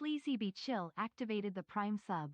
Sleazy Be Chill activated the Prime sub.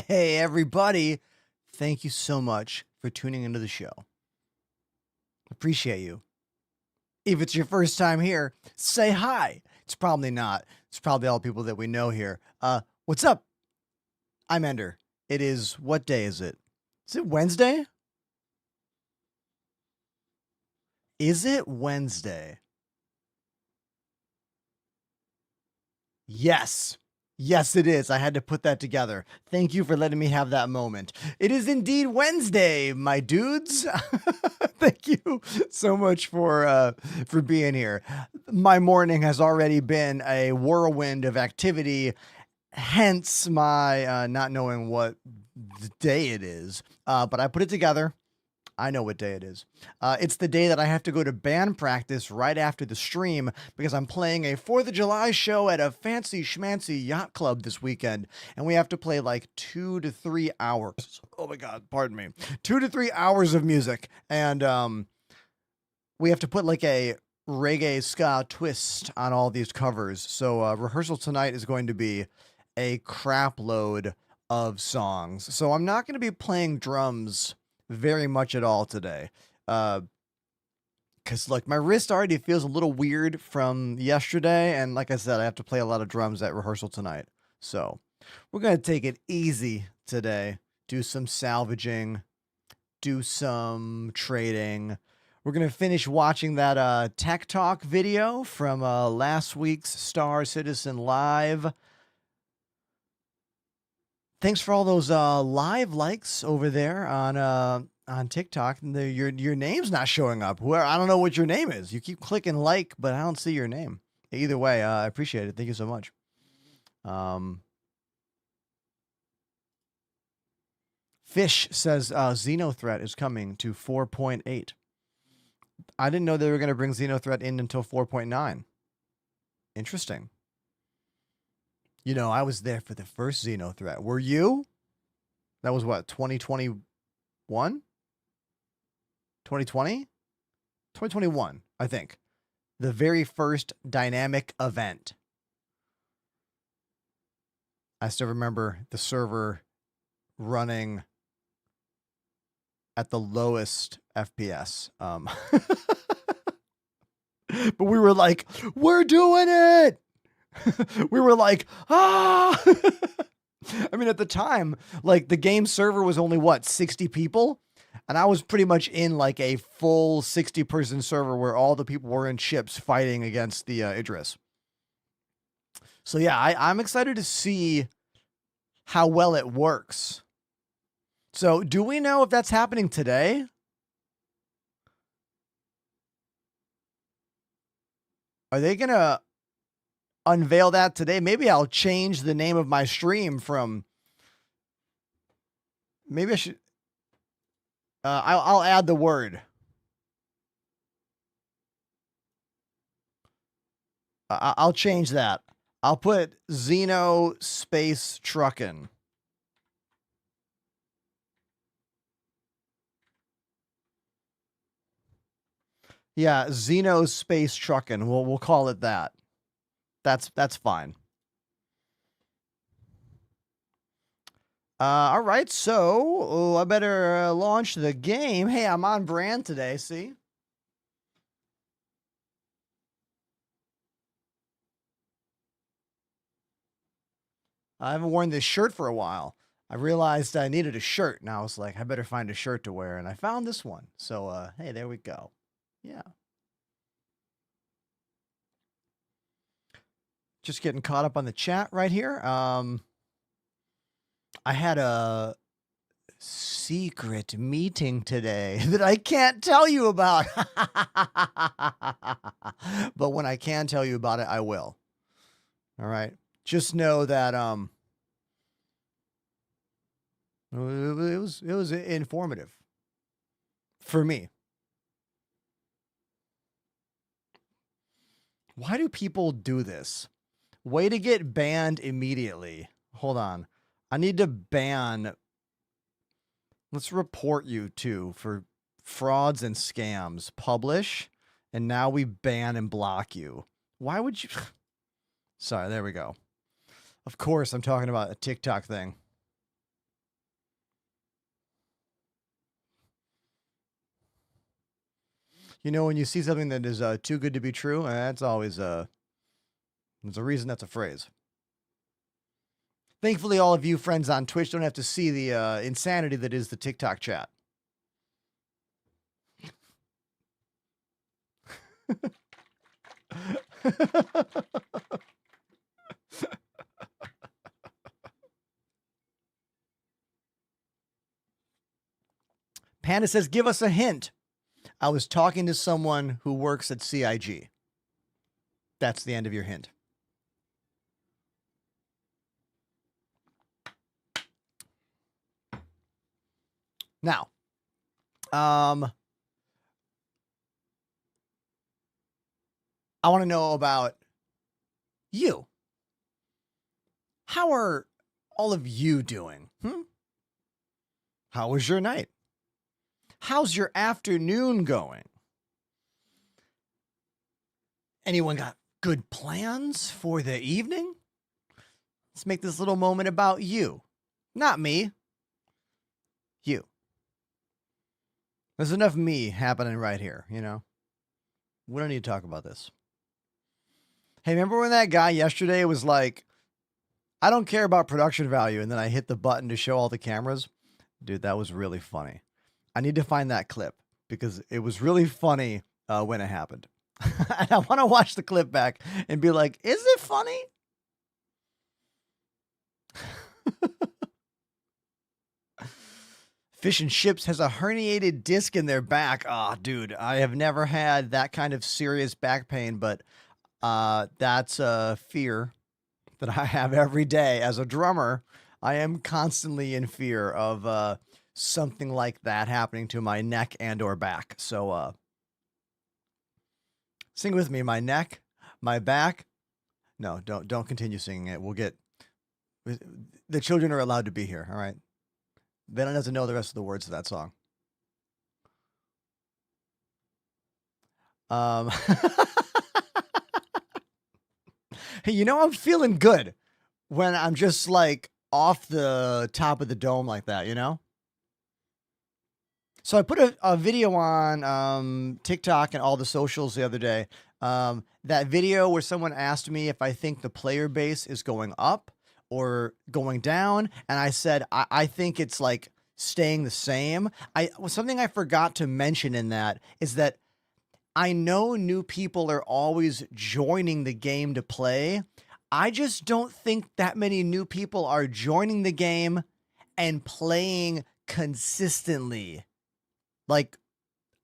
Hey, everybody. Thank you so much for tuning into the show. Appreciate you. If it's your first time here, say hi. It's probably not. It's probably all people that we know here. What's up? I'm Ender. It is, what day is it? Is it Wednesday? Is it Wednesday? Yes. Yes, it is. I had to put that together. Thank you for letting me have that moment. It is indeed Wednesday, my dudes. Thank you so much for being here. My morning has already been a whirlwind of activity, hence my not knowing what day it is. But I put it together. I know what day it is. It's the day that I have to go to band practice right after the stream because I'm playing a 4th of July show at a fancy schmancy yacht club this weekend. And we have to play like 2 to 3 hours. Oh my God, pardon me. 2 to 3 hours of music. And we have to put like a reggae ska twist on all these covers. So rehearsal tonight is going to be a crap load of songs. So I'm not going to be playing drums very much at all today. Because like my wrist already feels a little weird from yesterday. And like I said, I have to play a lot of drums at rehearsal tonight. So we're going to take it easy today. Do some salvaging, do some trading. We're going to finish watching that Tech Talk video from last week's Star Citizen Live. Thanks for all those live likes over there on TikTok. Your name's not showing up. Where I don't know what your name is. You keep clicking like, but I don't see your name. Either way, I appreciate it. Thank you so much. Fish says Xenothreat is coming to 4.8. I didn't know they were going to bring Xenothreat in until 4.9. Interesting. You know, I was there for the first Xenothreat. Were you? That was what, 2021? 2020? 2021, I think. The very first dynamic event. I still remember the server running at the lowest FPS. But we were like, we're doing it. We were like, ah. I mean, at the time, like the game server was only what, 60 people? And I was pretty much in like a full 60-person server where all the people were in ships fighting against the Idris. So yeah, I'm excited to see how well it works. So do we know if that's happening today? Are they going to unveil that today? Maybe I'll change the name of my stream from... Maybe I should... I'll add the word. I'll change that. I'll put Xeno Space Truckin. Yeah, Xeno Space Truckin. We'll call it that. That's fine. All right, so I better launch the game. Hey, I'm on brand today, see? I haven't worn this shirt for a while. I realized I needed a shirt, and I was like, I better find a shirt to wear, and I found this one. So, hey, there we go. Yeah. Just getting caught up on the chat right here. I had a secret meeting today that I can't tell you about. But when I can tell you about it, I will. All right. Just know that it was informative for me. Why do people do this? Way to get banned immediately. Hold on. I need to ban. Let's report you too for frauds and scams. Publish. And now we ban and block you. Why would you? Sorry, there we go. Of course, I'm talking about a TikTok thing. You know, when you see something that is too good to be true, that's always there's a reason that's a phrase. Thankfully, all of you friends on Twitch don't have to see the insanity that is the TikTok chat. Panda says, give us a hint. I was talking to someone who works at CIG. That's the end of your hint. Now, I want to know about you. How are all of you doing? How was your night? How's your afternoon going? Anyone got good plans for the evening? Let's make this little moment about you. Not me. You. There's enough me happening right here, you know? We don't need to talk about this. Hey, remember when that guy yesterday was like, I don't care about production value, and then I hit the button to show all the cameras? Dude, that was really funny. I need to find that clip because it was really funny when it happened. And I want to watch the clip back and be like, is it funny? Fish and Chips has a herniated disc in their back. Oh, dude, I have never had that kind of serious back pain, but that's a fear that I have every day. As a drummer, I am constantly in fear of something like that happening to my neck and or back. So sing with me. My neck, my back. No, don't continue singing it. We'll get the children are allowed to be here. All right. Venom doesn't know the rest of the words to that song. Hey, you know, I'm feeling good when I'm just like off the top of the dome like that, you know? So I put a video on TikTok and all the socials the other day. That video where someone asked me if I think the player base is going up or going down, and I said I think it's like staying the same. Something I forgot to mention in that is that I know new people are always joining the game to play. I just don't think that many new people are joining the game and playing consistently. Like,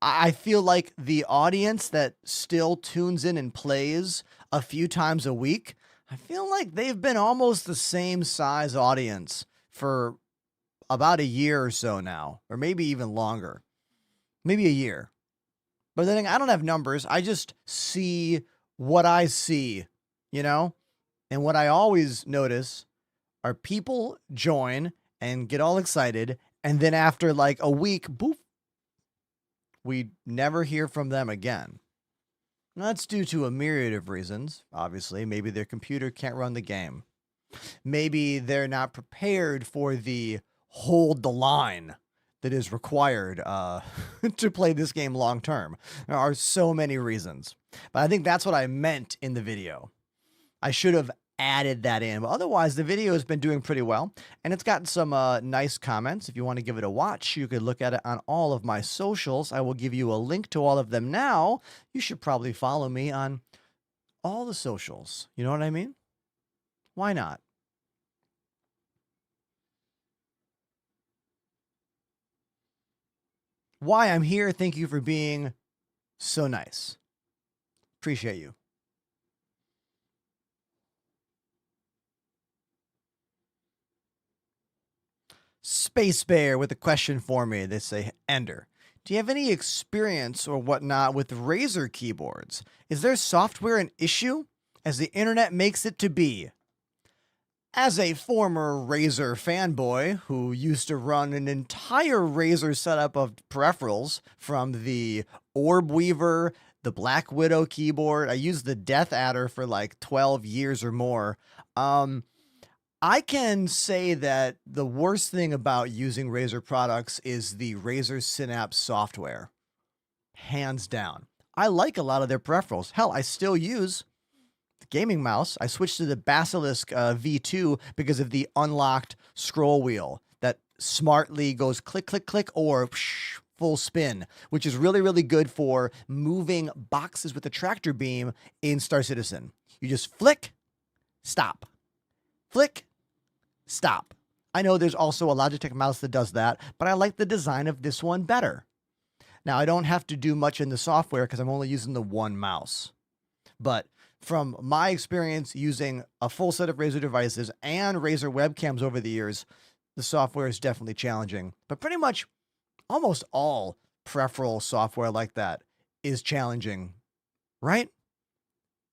I feel like the audience that still tunes in and plays a few times a week, I feel like they've been almost the same size audience for about a year or so now, or maybe even longer, maybe a year. But then I don't have numbers. I just see what I see, you know? And what I always notice are people join and get all excited. And then after like a week, boop, we never hear from them again. That's due to a myriad of reasons, obviously. Maybe their computer can't run the game. Maybe they're not prepared for the hold the line that is required to play this game long term. There are so many reasons. But I think that's what I meant in the video. I should have added that in. But otherwise, the video has been doing pretty well. And it's gotten some nice comments. If you want to give it a watch, you could look at it on all of my socials. I will give you a link to all of them now. You should probably follow me on all the socials. You know what I mean? Why not? Why I'm here. Thank you for being so nice. Appreciate you. Space Bear with a question for me. They say, Ender, do you have any experience or whatnot with Razer keyboards? Is their software an issue, as the internet makes it to be? As a former Razer fanboy who used to run an entire Razer setup of peripherals, from the Orb Weaver, the Black Widow keyboard, I used the Death Adder for like 12 years or more. I can say that the worst thing about using Razer products is the Razer Synapse software. Hands down. I like a lot of their peripherals. Hell, I still use the gaming mouse. I switched to the Basilisk V2 because of the unlocked scroll wheel that smartly goes click, click, click, or full spin, which is really, really good for moving boxes with the tractor beam in Star Citizen. You just flick, stop. Flick, stop. I know there's also a Logitech mouse that does that, but I like the design of this one better. Now, I don't have to do much in the software because I'm only using the one mouse. But from my experience using a full set of Razer devices and Razer webcams over the years, the software is definitely challenging. But pretty much almost all peripheral software like that is challenging, right?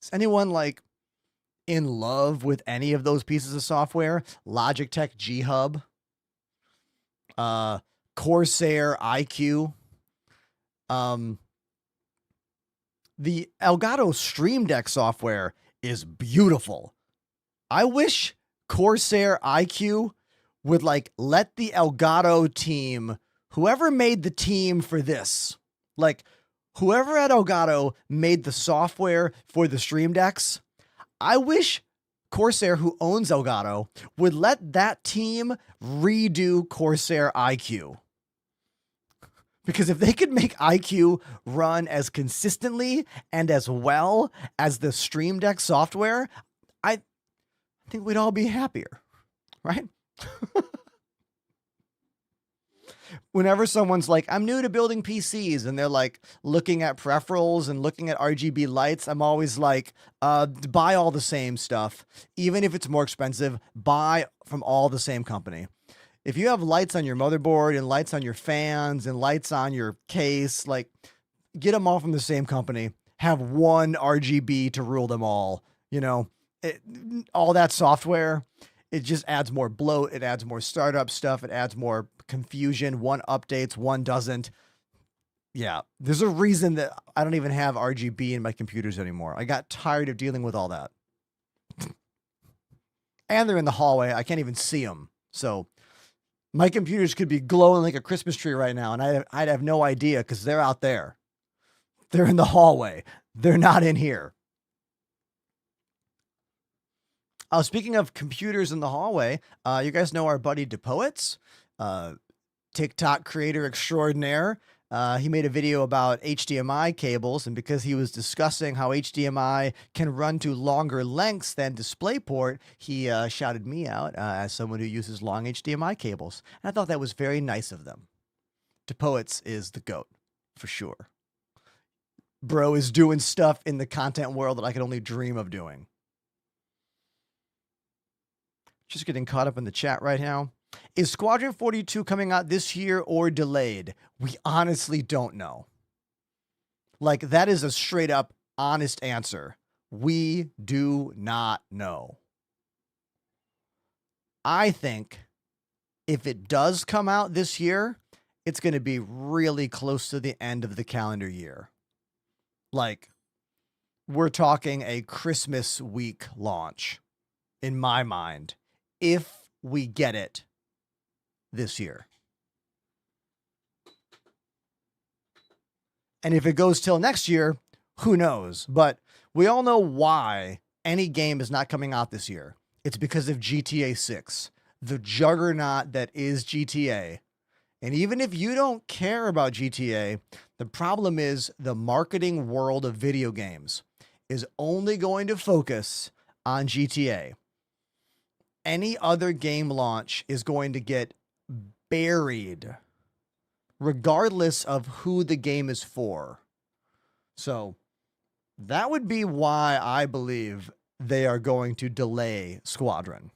Is anyone like in love with any of those pieces of software? Logitech G Hub, Corsair IQ, the Elgato Stream Deck software is beautiful. I wish Corsair IQ would like let the Elgato team, whoever made the team for this, like whoever at Elgato made the software for the Stream Decks, I wish Corsair, who owns Elgato, would let that team redo Corsair IQ. Because if they could make IQ run as consistently and as well as the Stream Deck software, I think we'd all be happier, right? Whenever someone's like, I'm new to building PCs, and they're like looking at peripherals and looking at RGB lights, I'm always like, buy all the same stuff. Even if it's more expensive, buy from all the same company. If you have lights on your motherboard and lights on your fans and lights on your case, like get them all from the same company. Have one RGB to rule them all. You know, all that software, it just adds more bloat. It adds more startup stuff. It adds more confusion. One updates, one doesn't. Yeah, there's a reason that I don't even have RGB in my computers anymore. I got tired of dealing with all that. And they're in the hallway. I can't even see them. So my computers could be glowing like a Christmas tree right now, and I'd have no idea because they're out there. They're in the hallway. They're not in here. Speaking of computers in the hallway, you guys know our buddy DePoets, TikTok creator extraordinaire. He made a video about HDMI cables, and because he was discussing how HDMI can run to longer lengths than DisplayPort, he shouted me out as someone who uses long HDMI cables. And I thought that was very nice of them. DePoets is the GOAT, for sure. Bro is doing stuff in the content world that I could only dream of doing. Just getting caught up in the chat right now. Is Squadron 42 coming out this year or delayed? We honestly don't know. Like, that is a straight up honest answer. We do not know. I think if it does come out this year, it's going to be really close to the end of the calendar year. Like we're talking a Christmas week launch in my mind, if we get it this year. And if it goes till next year, who knows? But we all know why any game is not coming out this year. It's because of GTA 6, the juggernaut that is GTA. And even if you don't care about GTA, the problem is the marketing world of video games is only going to focus on GTA. Any other game launch is going to get buried, regardless of who the game is for. So that would be why I believe they are going to delay Squadron.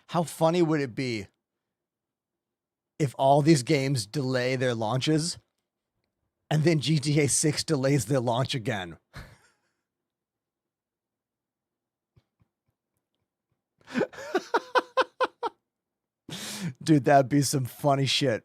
How funny would it be if all these games delay their launches and then GTA 6 delays their launch again? Dude, that'd be some funny shit.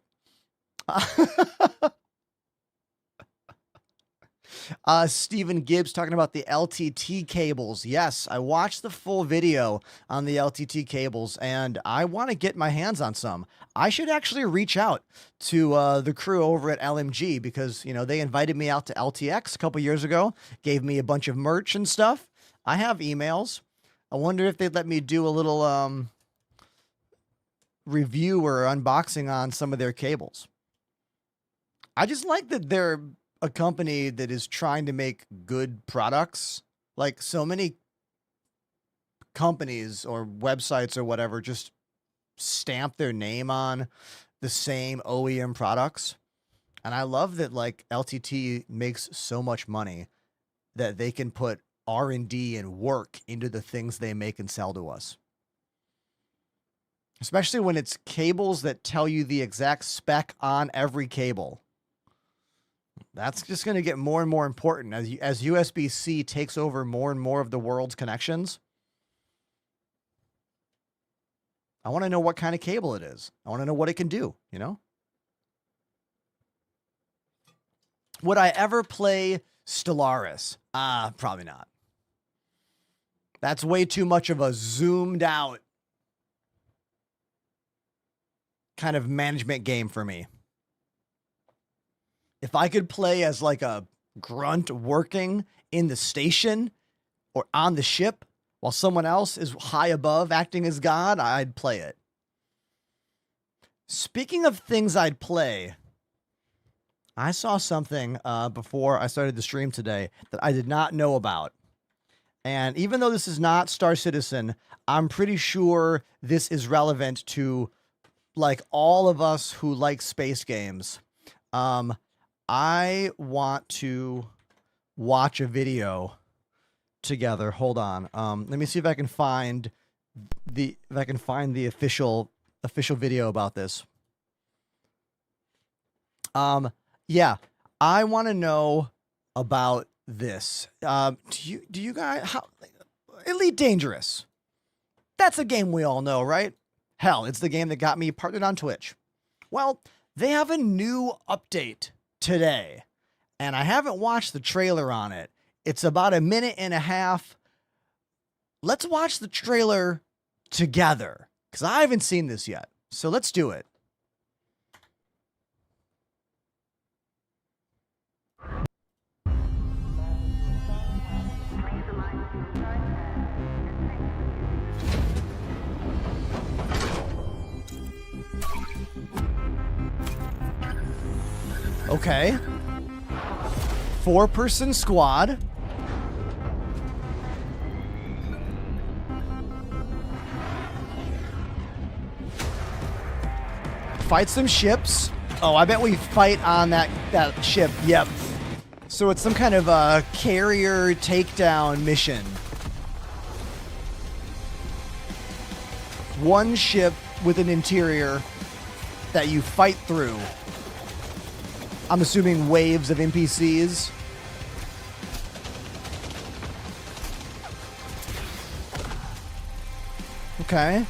Stephen Gibbs talking about the LTT cables. Yes, I watched the full video on the LTT cables, and I want to get my hands on some. I should actually reach out to the crew over at LMG because, you know, they invited me out to LTX a couple years ago, gave me a bunch of merch and stuff. I have emails. I wonder if they'd let me do a little review or unboxing on some of their cables. I just like that they're a company that is trying to make good products. Like, so many companies or websites or whatever just stamp their name on the same OEM products. And I love that, like, LTT makes so much money that they can put R&D and work into the things they make and sell to us. Especially when it's cables that tell you the exact spec on every cable. That's just going to get more and more important as USB-C takes over more and more of the world's connections. I want to know what kind of cable it is. I want to know what it can do, you know? Would I ever play Stellaris? Probably not. That's way too much of a zoomed out kind of management game for me. If I could play as like a grunt working in the station or on the ship while someone else is high above acting as God, I'd play it. Speaking of things I'd play, I saw something before I started the stream today that I did not know about. And even though this is not Star Citizen, I'm pretty sure this is relevant to like all of us who like space games. I want to watch a video together. Hold on. Let me see if I can find the official video about this. Yeah, I want to know about this. Do you guys, Elite Dangerous? That's a game we all know, right? Hell, it's the game that got me partnered on Twitch. Well, they have a new update today, and I haven't watched the trailer on it. It's about a minute and a half. Let's watch the trailer together, because I haven't seen this yet. So let's do it. Okay. 4-person squad. Fight some ships. Oh, I bet we fight on that ship. Yep. So it's some kind of a carrier takedown mission. One ship with an interior that you fight through. I'm assuming waves of NPCs. Okay.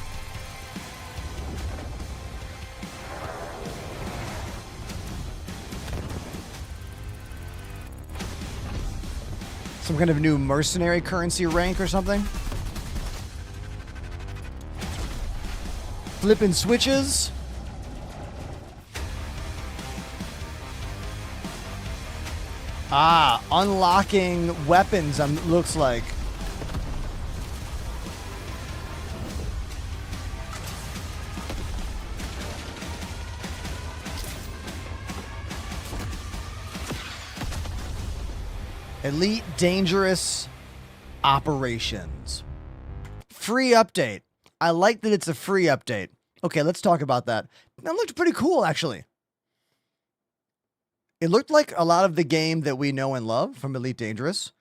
Some kind of new mercenary currency rank or something? Flipping switches? Ah, unlocking weapons, looks like. Elite Dangerous Operations. Free update. I like that it's a free update. Okay, let's talk about that. That looked pretty cool, actually. It looked like a lot of the game that we know and love from Elite Dangerous,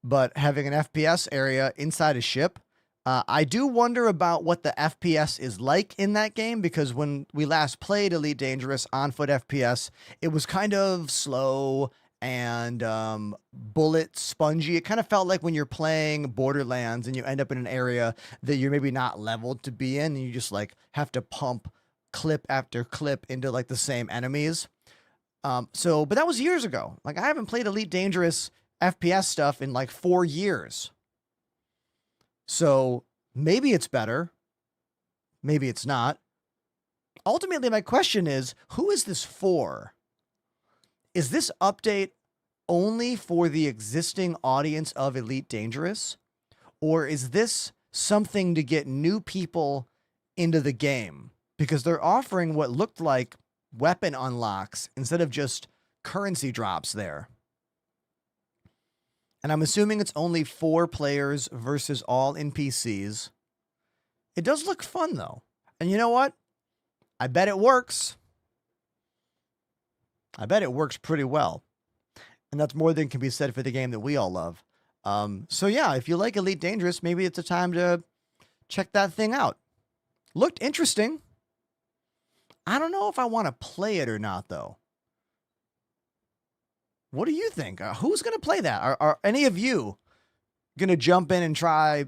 but having an FPS area inside a ship. I do wonder about what the FPS is like in that game, because when we last played Elite Dangerous on foot FPS, it was kind of slow and bullet spongy. It kind of felt like when you're playing Borderlands and you end up in an area that you're maybe not leveled to be in, and you just like have to pump clip after clip into like the same enemies. But that was years ago. Like, I haven't played Elite Dangerous FPS stuff in like 4 years. So maybe it's better. Maybe it's not. Ultimately, my question is, who is this for? Is this update only for the existing audience of Elite Dangerous? Or is this something to get new people into the game? Because they're offering what looked like weapon unlocks instead of just currency drops there. And I'm assuming it's only 4 players versus all NPCs. It does look fun, though. And you know what? I bet it works. I bet it works pretty well. And that's more than can be said for the game that we all love. So yeah, if you like Elite Dangerous, maybe it's a time to check that thing out. Looked interesting. I don't know if I want to play it or not, though. What do you think? Who's going to play that? Are any of you going to jump in and try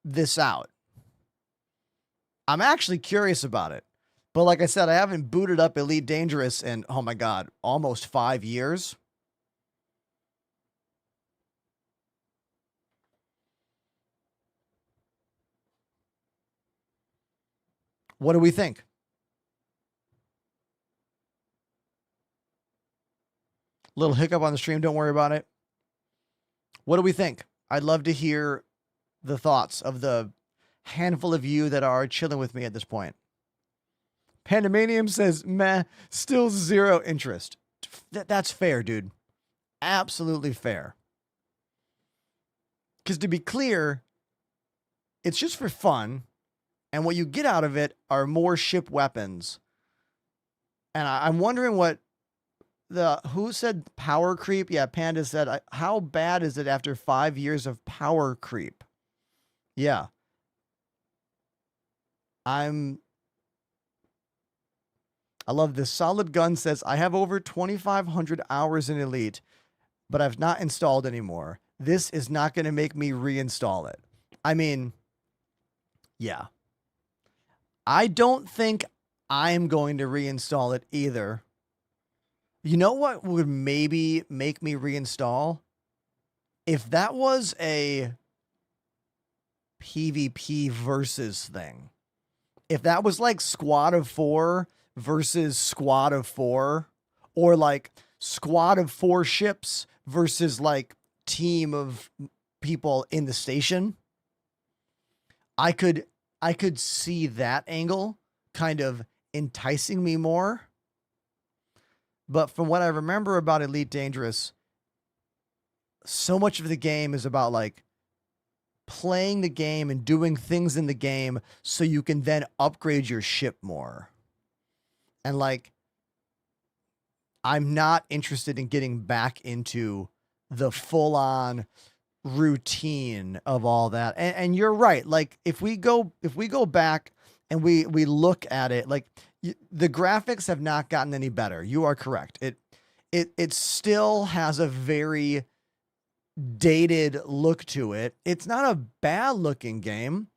this out? I'm actually curious about it. But like I said, I haven't booted up Elite Dangerous in, oh my God, almost 5 years. What do we think? Little hiccup on the stream. Don't worry about it. What do we think? I'd love to hear the thoughts of the handful of you that are chilling with me at this point. Pandemanium says, meh, still 0 interest. That's fair, dude. Absolutely fair. Because to be clear, it's just for fun. And what you get out of it are more ship weapons. And I'm wondering what who said power creep? Yeah, Panda said, how bad is it after 5 years of power creep? Yeah. I love this. Solid Gun says, I have over 2,500 hours in Elite, but I've not installed anymore. This is not going to make me reinstall it. I mean, yeah. I don't think I'm going to reinstall it either. You know what would maybe make me reinstall? If that was a PvP versus thing. If that was like squad of 4 versus squad of 4, or like squad of 4 ships versus like team of people in the station, I could see that angle kind of enticing me more. But from what I remember about Elite Dangerous, so much of the game is about like playing the game and doing things in the game so you can then upgrade your ship more. And like, I'm not interested in getting back into the full-on routine of all that. And you're right. Like, if we go back and we look at it, like, the graphics have not gotten any better. You are correct. It still has a very dated look to it. It's not a bad looking game,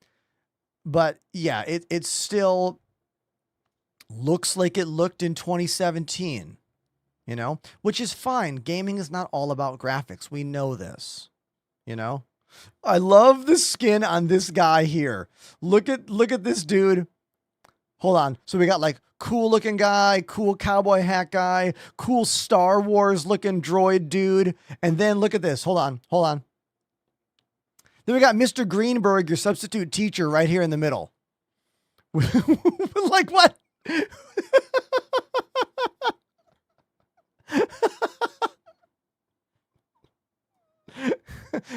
but yeah, it still looks like it looked in 2017, you know, which is fine. Gaming is not all about graphics. We know this, you know? I love the skin on this guy here. Look at this dude. Hold on. So we got like cool looking guy, cool cowboy hat guy, cool Star Wars looking droid dude. And then look at this. Hold on. Hold on. Then we got Mr. Greenberg, your substitute teacher, right here in the middle. Like what?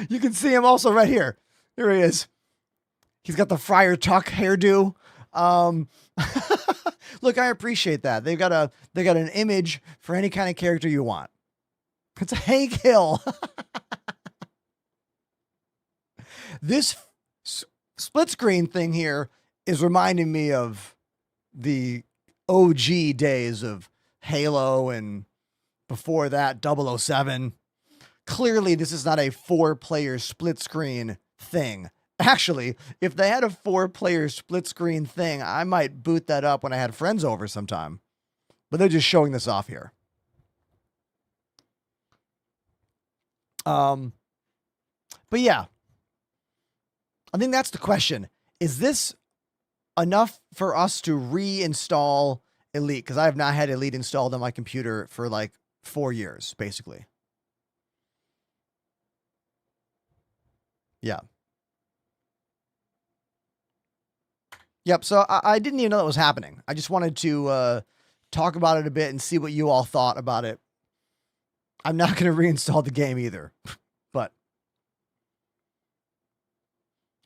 You can see him also right here. Here he is. He's got the Friar Tuck hairdo. Look, I appreciate that. They got an image for any kind of character you want. It's a Hank Hill. This split screen thing here is reminding me of the OG days of Halo and before that 007. Clearly, this is not a 4-player split screen thing. Actually, if they had a 4-player split screen thing, I might boot that up when I had friends over sometime. But they're just showing this off here. But yeah, I think that's the question. Is this enough for us to reinstall Elite? Because I have not had Elite installed on my computer for like 4 years, basically. Yeah. Yep. So I didn't even know that was happening. I just wanted to talk about it a bit and see what you all thought about it. I'm not going to reinstall the game either, but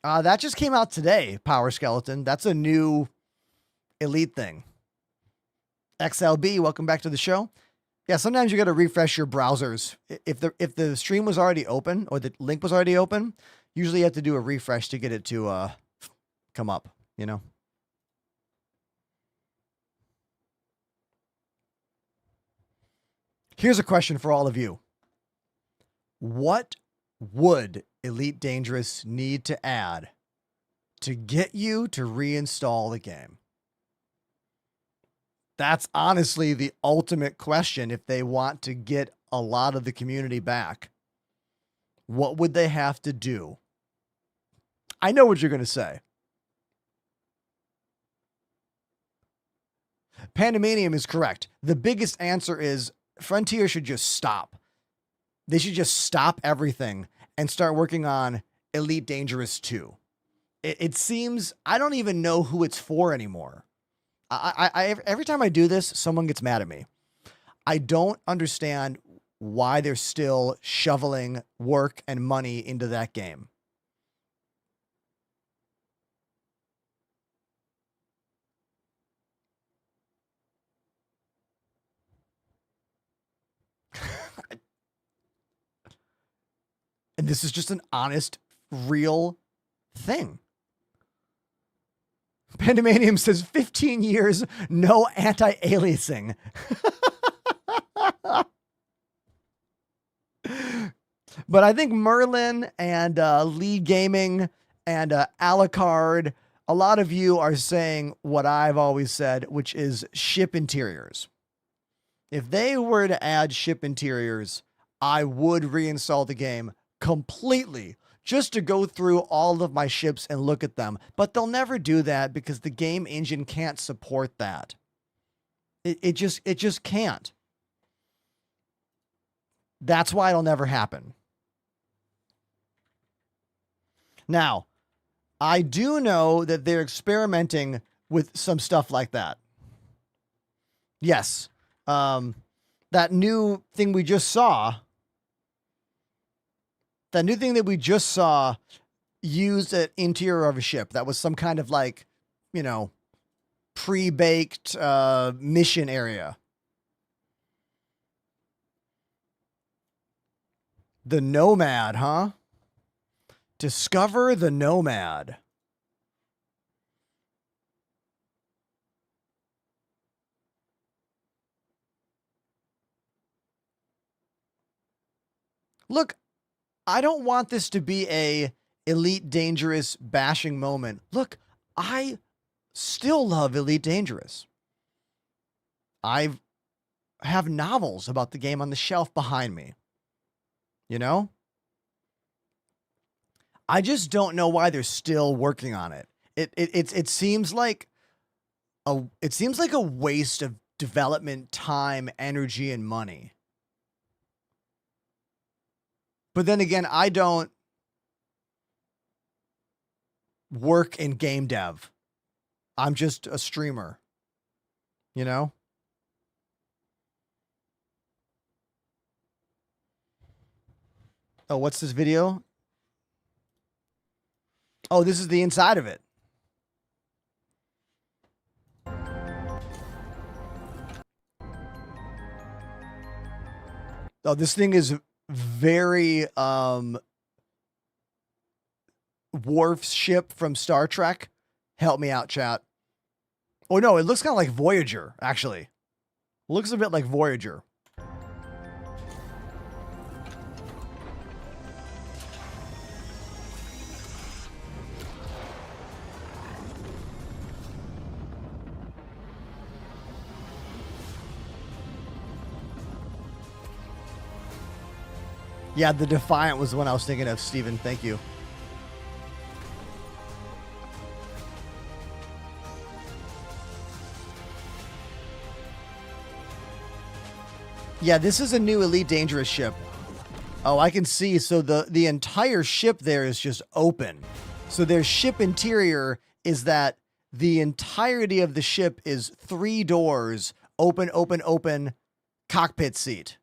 that just came out today, Power Skeleton. That's a new Elite thing. XLB, welcome back to the show. Yeah, sometimes you got to refresh your browsers. If the stream was already open or the link was already open, usually you have to do a refresh to get it to come up, you know? Here's a question for all of you. What would Elite Dangerous need to add to get you to reinstall the game? That's honestly the ultimate question if they want to get a lot of the community back. What would they have to do? I know what you're going to say. Pandemanium is correct. The biggest answer is Frontier should just stop. They should just stop everything and start working on Elite Dangerous 2. It seems, I don't even know who it's for anymore. I every time I do this, someone gets mad at me. I don't understand why they're still shoveling work and money into that game. And this is just an honest, real thing. Pandemanium says 15 years, no anti-aliasing. But I think Merlin and Lee Gaming and Alucard, a lot of you are saying what I've always said, which is ship interiors. If they were to add ship interiors, I would reinstall the game completely just to go through all of my ships and look at them. But they'll never do that because the game engine can't support that. It just can't. That's why it'll never happen. Now, I do know that they're experimenting with some stuff like that. Yes. That new thing we just saw, used an interior of a ship. That was some kind of like, you know, pre-baked mission area. The Nomad, huh? Discover the Nomad. Look, I don't want this to be a Elite Dangerous bashing moment. Look, I still love Elite Dangerous. I have novels about the game on the shelf behind me. You know? I just don't know why they're still working on it. It seems like a waste of development time, energy, and money. But then again, I don't work in game dev. I'm just a streamer, you know? Oh, what's this video? Oh, this is the inside of it. Oh, this thing is very Worf's ship from Star Trek. Help me out, chat. Oh no, it looks kind of like Voyager, actually. Looks a bit like Voyager. Yeah, the Defiant was the one I was thinking of, Steven. Thank you. Yeah, this is a new Elite Dangerous ship. Oh, I can see. So the entire ship there is just open. So their ship interior is that the entirety of the ship is 3 doors, open, open, open, cockpit seat.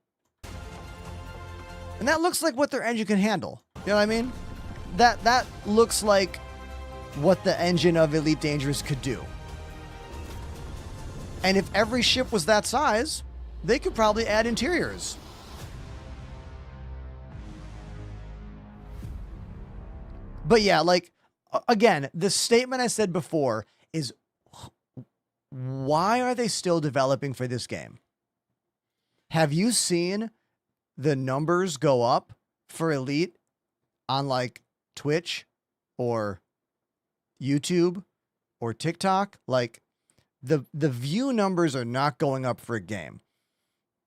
And that looks like what their engine can handle. You know what I mean? That looks like what the engine of Elite Dangerous could do. And if every ship was that size, they could probably add interiors. But yeah, like, again, the statement I said before is, why are they still developing for this game? Have you seen the numbers go up for Elite on like Twitch or YouTube or TikTok? Like, the view numbers are not going up for a game.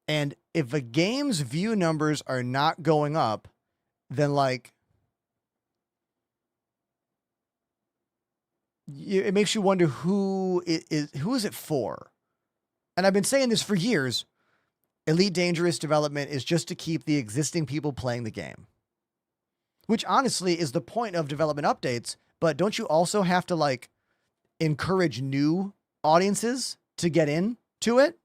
And if a game's view numbers are not going up, then like, it makes you wonder who is it for? And I've been saying this for years. Elite Dangerous development is just to keep the existing people playing the game. Which honestly is the point of development updates, but don't you also have to like encourage new audiences to get into it?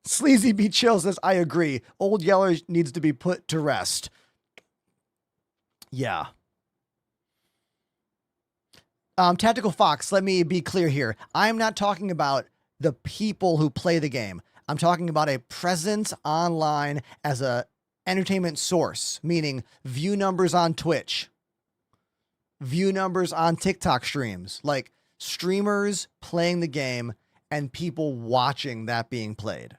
Sleazy B Chill says, I agree. Old Yeller needs to be put to rest. Yeah. Tactical Fox, let me be clear here. I'm not talking about the people who play the game. I'm talking about a presence online as a entertainment source, meaning view numbers on Twitch, view numbers on TikTok streams, like streamers playing the game and people watching that being played.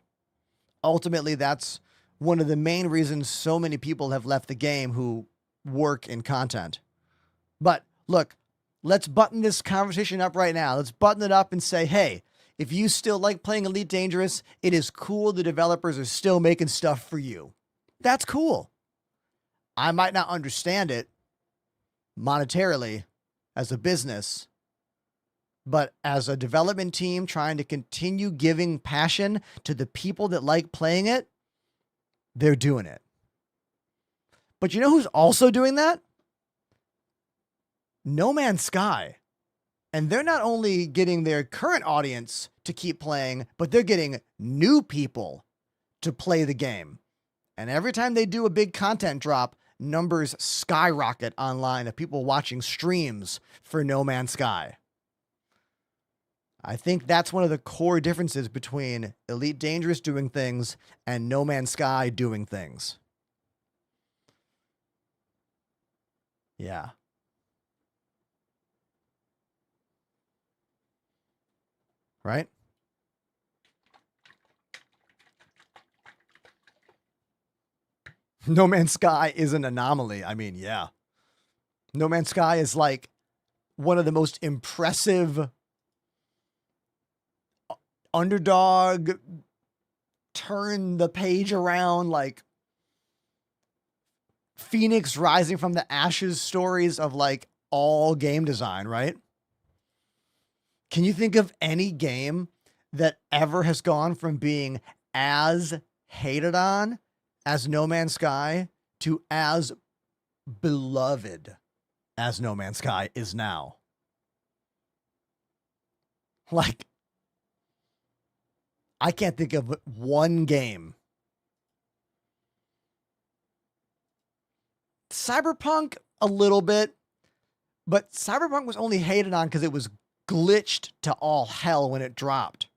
Ultimately, that's one of the main reasons so many people have left the game who work in content. But look, let's button this conversation up right now. Let's button it up and say, hey, if you still like playing Elite Dangerous, it is cool the developers are still making stuff for you. That's cool. I might not understand it monetarily as a business, but as a development team trying to continue giving passion to the people that like playing it, they're doing it. But you know who's also doing that? No Man's Sky. And they're not only getting their current audience to keep playing, but they're getting new people to play the game. And every time they do a big content drop, numbers skyrocket online of people watching streams for No Man's Sky. I think that's one of the core differences between Elite Dangerous doing things and No Man's Sky doing things. Yeah. Right? No Man's Sky is an anomaly. I mean, yeah. No Man's Sky is like one of the most impressive underdog, turn the page around, like Phoenix rising from the ashes stories of like all game design, right? Can you think of any game that ever has gone from being as hated on as No Man's Sky to as beloved as No Man's Sky is now? Like, I can't think of one game. Cyberpunk, a little bit, but Cyberpunk was only hated on because it was glitched to all hell when it dropped.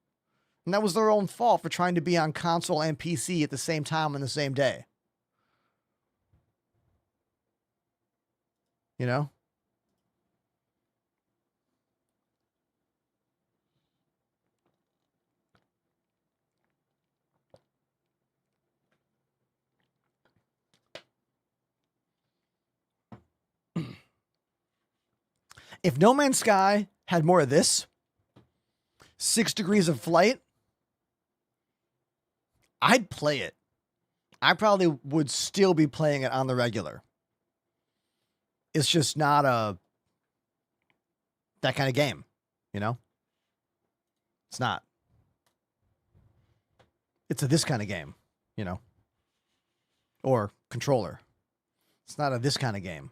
And that was their own fault for trying to be on console and PC at the same time on the same day. You know? If No Man's Sky had more of this, 6 Degrees of Flight, I'd play it. I probably would still be playing it on the regular. It's just not that kind of game, you know? It's not. It's a this kind of game, you know? Or controller. It's not a this kind of game.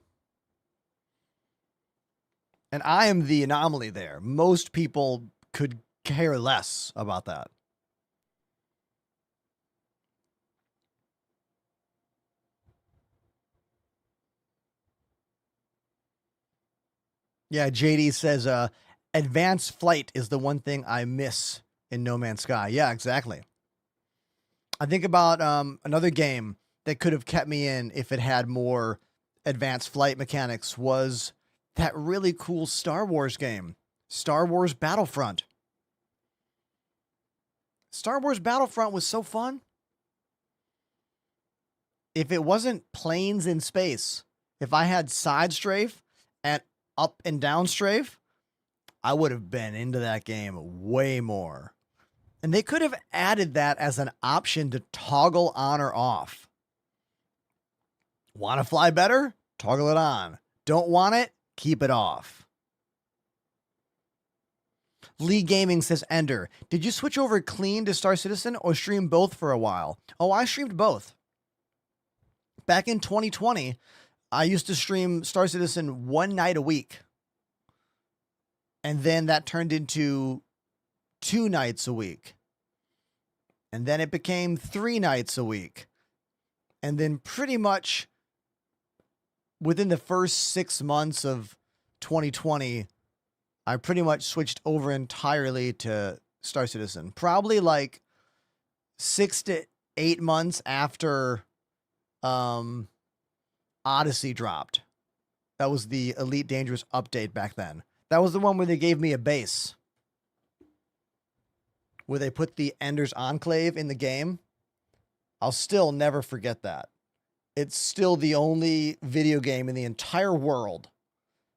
And I am the anomaly there. Most people could care less about that. Yeah, JD says, advanced flight is the one thing I miss in No Man's Sky. Yeah, exactly. I think about another game that could have kept me in if it had more advanced flight mechanics was that really cool Star Wars game, Star Wars Battlefront. Star Wars Battlefront was so fun. If it wasn't planes in space, if I had side strafe and up and down strafe, I would have been into that game way more. And they could have added that as an option to toggle on or off. Want to fly better? Toggle it on. Don't want it? Keep it off. Lee Gaming says, Ender, did you switch over clean to Star Citizen or stream both for a while? Oh, I streamed both. Back in 2020, I used to stream Star Citizen one night a week. And then that turned into 2 nights a week. And then it became 3 nights a week. And then pretty much within the first 6 months of 2020, I pretty much switched over entirely to Star Citizen. Probably like 6 to 8 months after Odyssey dropped. That was the Elite Dangerous update back then. That was the one where they gave me a base. Where they put the Ender's Enclave in the game. I'll still never forget that. It's still the only video game in the entire world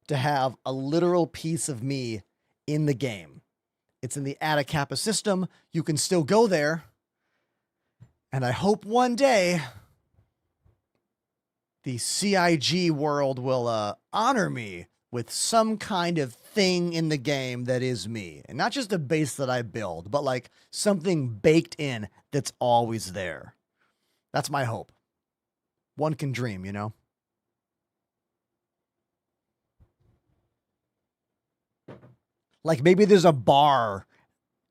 to have a literal piece of me in the game. It's in the Atacapa system. You can still go there. And I hope one day the CIG world will honor me with some kind of thing in the game that is me. And not just a base that I build, but like something baked in that's always there. That's my hope. One can dream, you know? Like maybe there's a bar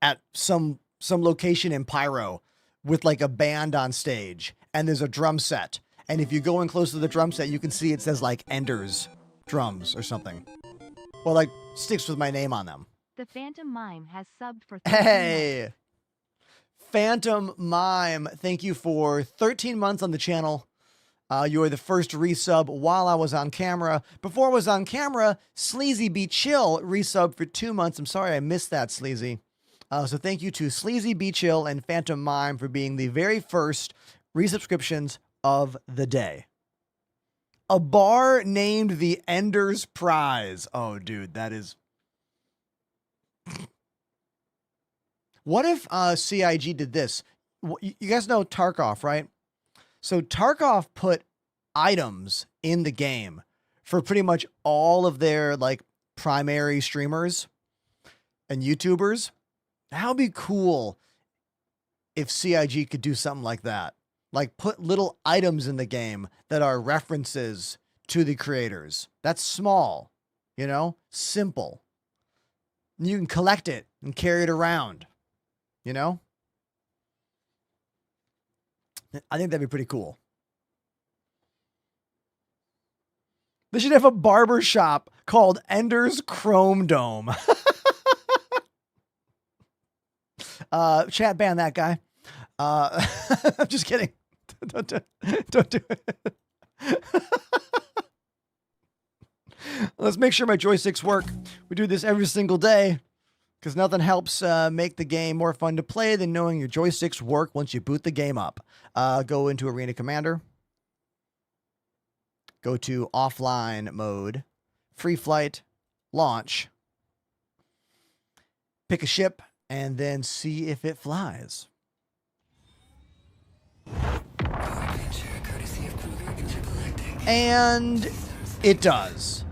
at some location in Pyro with like a band on stage and there's a drum set. And if you go in close to the drum set, you can see it says like Ender's drums or something. Well, like sticks with my name on them. The Phantom Mime has subbed for 13 Hey, months. Phantom Mime, thank you for 13 months on the channel. You were the first resub while I was on camera. Before I was on camera, Sleazy Be Chill resubbed for 2 months. I'm sorry I missed that, Sleazy. So thank you to Sleazy Be Chill and Phantom Mime for being the very first resubscriptions of the day. A bar named the Ender's Prize. Oh, dude, that is... What if CIG did this? You guys know Tarkov, right? So Tarkov put items in the game for pretty much all of their like primary streamers and YouTubers. That would be cool if CIG could do something like that. Like put little items in the game that are references to the creators. That's small, you know, simple. You can collect it and carry it around, you know? I think that'd be pretty cool. They should have a barber shop called Ender's Chrome Dome. Chat ban that guy. I'm just kidding. Don't do it. Let's make sure my joysticks work. We do this every single day because nothing helps make the game more fun to play than knowing your joysticks work once you boot the game up. Go into Arena Commander. Go to offline mode, free flight, launch, pick a ship, and then see if it flies. And it does.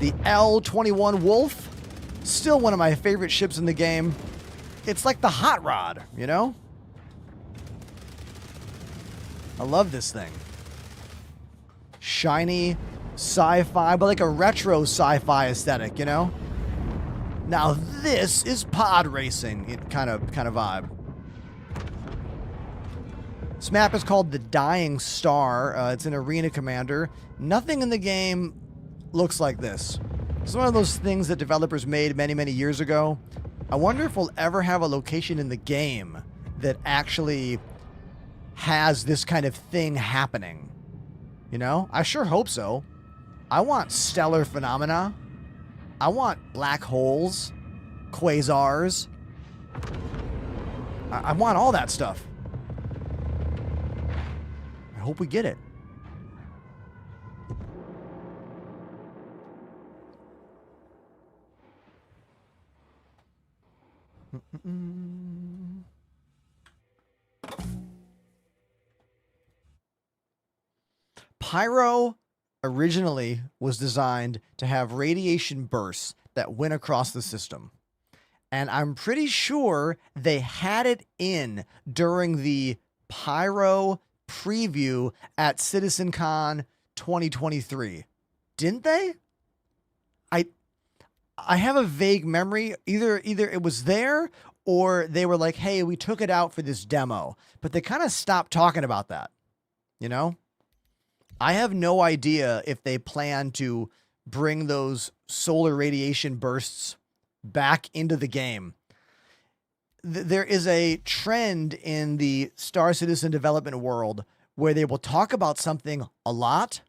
The L-21 Wolf, still one of my favorite ships in the game. It's like the hot rod, you know? I love this thing. Shiny, sci-fi, but like a retro sci-fi aesthetic, you know? Now this is pod racing, kind of vibe. This map is called the Dying Star. It's an Arena Commander. Nothing in the game looks like this. It's one of those things that developers made many, many years ago. I wonder if we'll ever have a location in the game that actually has this kind of thing happening. You know? I sure hope so. I want stellar phenomena. I want black holes, quasars. I want all that stuff. I hope we get it. Pyro originally was designed to have radiation bursts that went across the system. And I'm pretty sure they had it in during the Pyro preview at CitizenCon 2023. Didn't they? I have a vague memory. Either it was there or they were like, hey, we took it out for this demo. But they kind of stopped talking about that. You know? I have no idea if they plan to bring those solar radiation bursts back into the game. There is a trend in the Star Citizen development world where they will talk about something a lot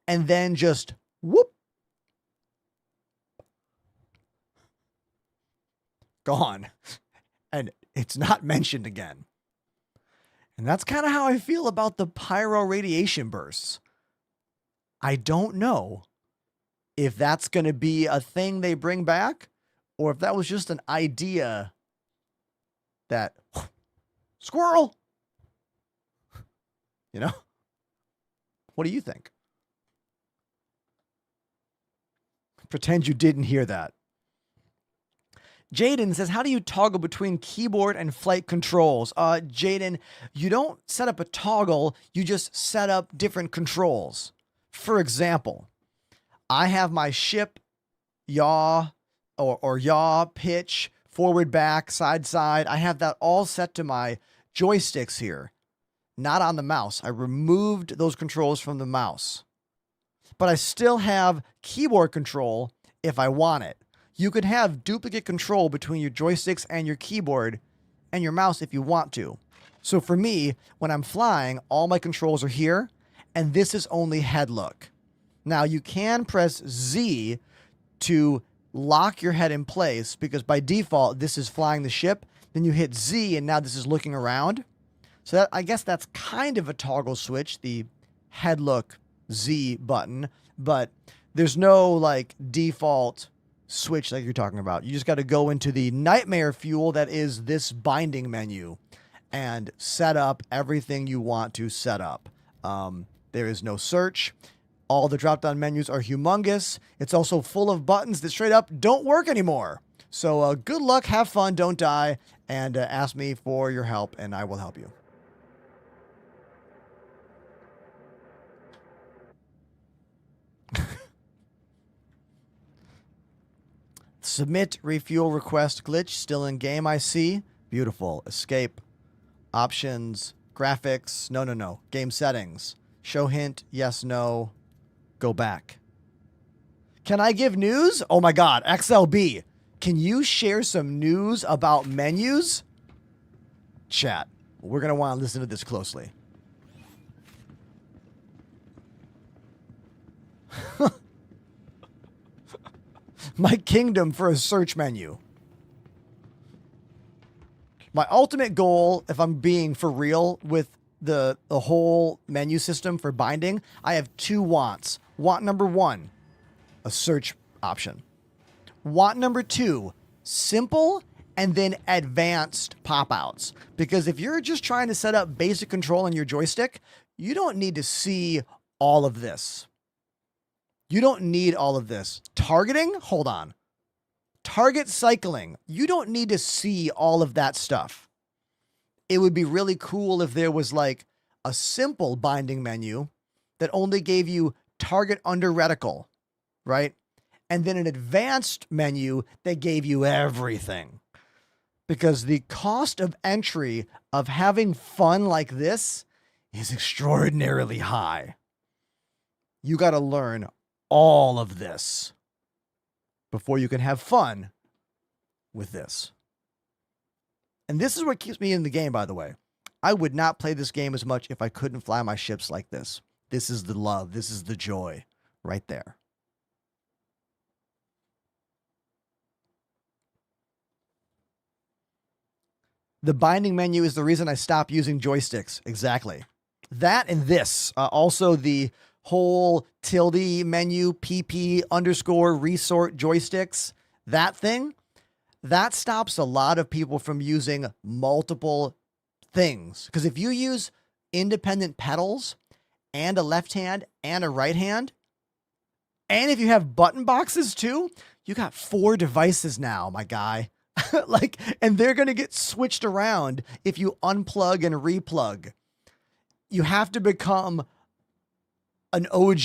and then just whoop, gone. And it's not mentioned again. And that's kind of how I feel about the pyro radiation bursts. I don't know if that's going to be a thing they bring back or if that was just an idea that squirrel, you know, what do you think? Pretend you didn't hear that. Jaden says, how do you toggle between keyboard and flight controls? Jaden, you don't set up a toggle. You just set up different controls. For example, I have my ship yaw or yaw, pitch, forward, back, side, side. I have that all set to my joysticks here, not on the mouse. I removed those controls from the mouse, but I still have keyboard control if I want it. You could have duplicate control between your joysticks and your keyboard and your mouse if you want to. So for me, when I'm flying, all my controls are here, and this is only head look. Now you can press Z to lock your head in place because by default, this is flying the ship. Then you hit Z and now this is looking around. So that, I guess that's kind of a toggle switch, the head look Z button, but there's no like default switch like you're talking about. You just got to go into the nightmare fuel that is this binding menu and set up everything you want to set up. There is no search. All the drop-down menus are humongous. It's also full of buttons that straight up don't work anymore. So good luck, have fun, don't die, and ask me for your help, and I will help you. Submit refuel request glitch. Still in game, I see. Beautiful. Escape. Options. Graphics. No, no, no. Game settings. Show hint. Yes, no. Go back. Can I give news? Oh my god. XLB. Can you share some news about menus? Chat. We're going to want to listen to this closely. My kingdom for a search menu. My ultimate goal, if I'm being for real with the whole menu system for binding, I have two wants. Want number one, a search option. Want number two, simple and then advanced pop-outs. Because if you're just trying to set up basic control on your joystick, you don't need to see all of this. You don't need all of this. Targeting? Hold on. Target cycling. You don't need to see all of that stuff. It would be really cool if there was like a simple binding menu that only gave you target under reticle, right? And then an advanced menu that gave you everything. Because the cost of entry of having fun like this is extraordinarily high. You got to learn all of this before you can have fun with this. And this is what keeps me in the game, by the way. I would not play this game as much if I couldn't fly my ships like this. This is the love. This is the joy right there. The binding menu is the reason I stopped using joysticks. Exactly. That and this. Also the whole tilde menu, PP _ resort joysticks, that thing, that stops a lot of people from using multiple things. Because if you use independent pedals and a left hand and a right hand, and if you have button boxes too, you got 4 devices now, my guy. Like, and they're going to get switched around if you unplug and replug. You have to become an OG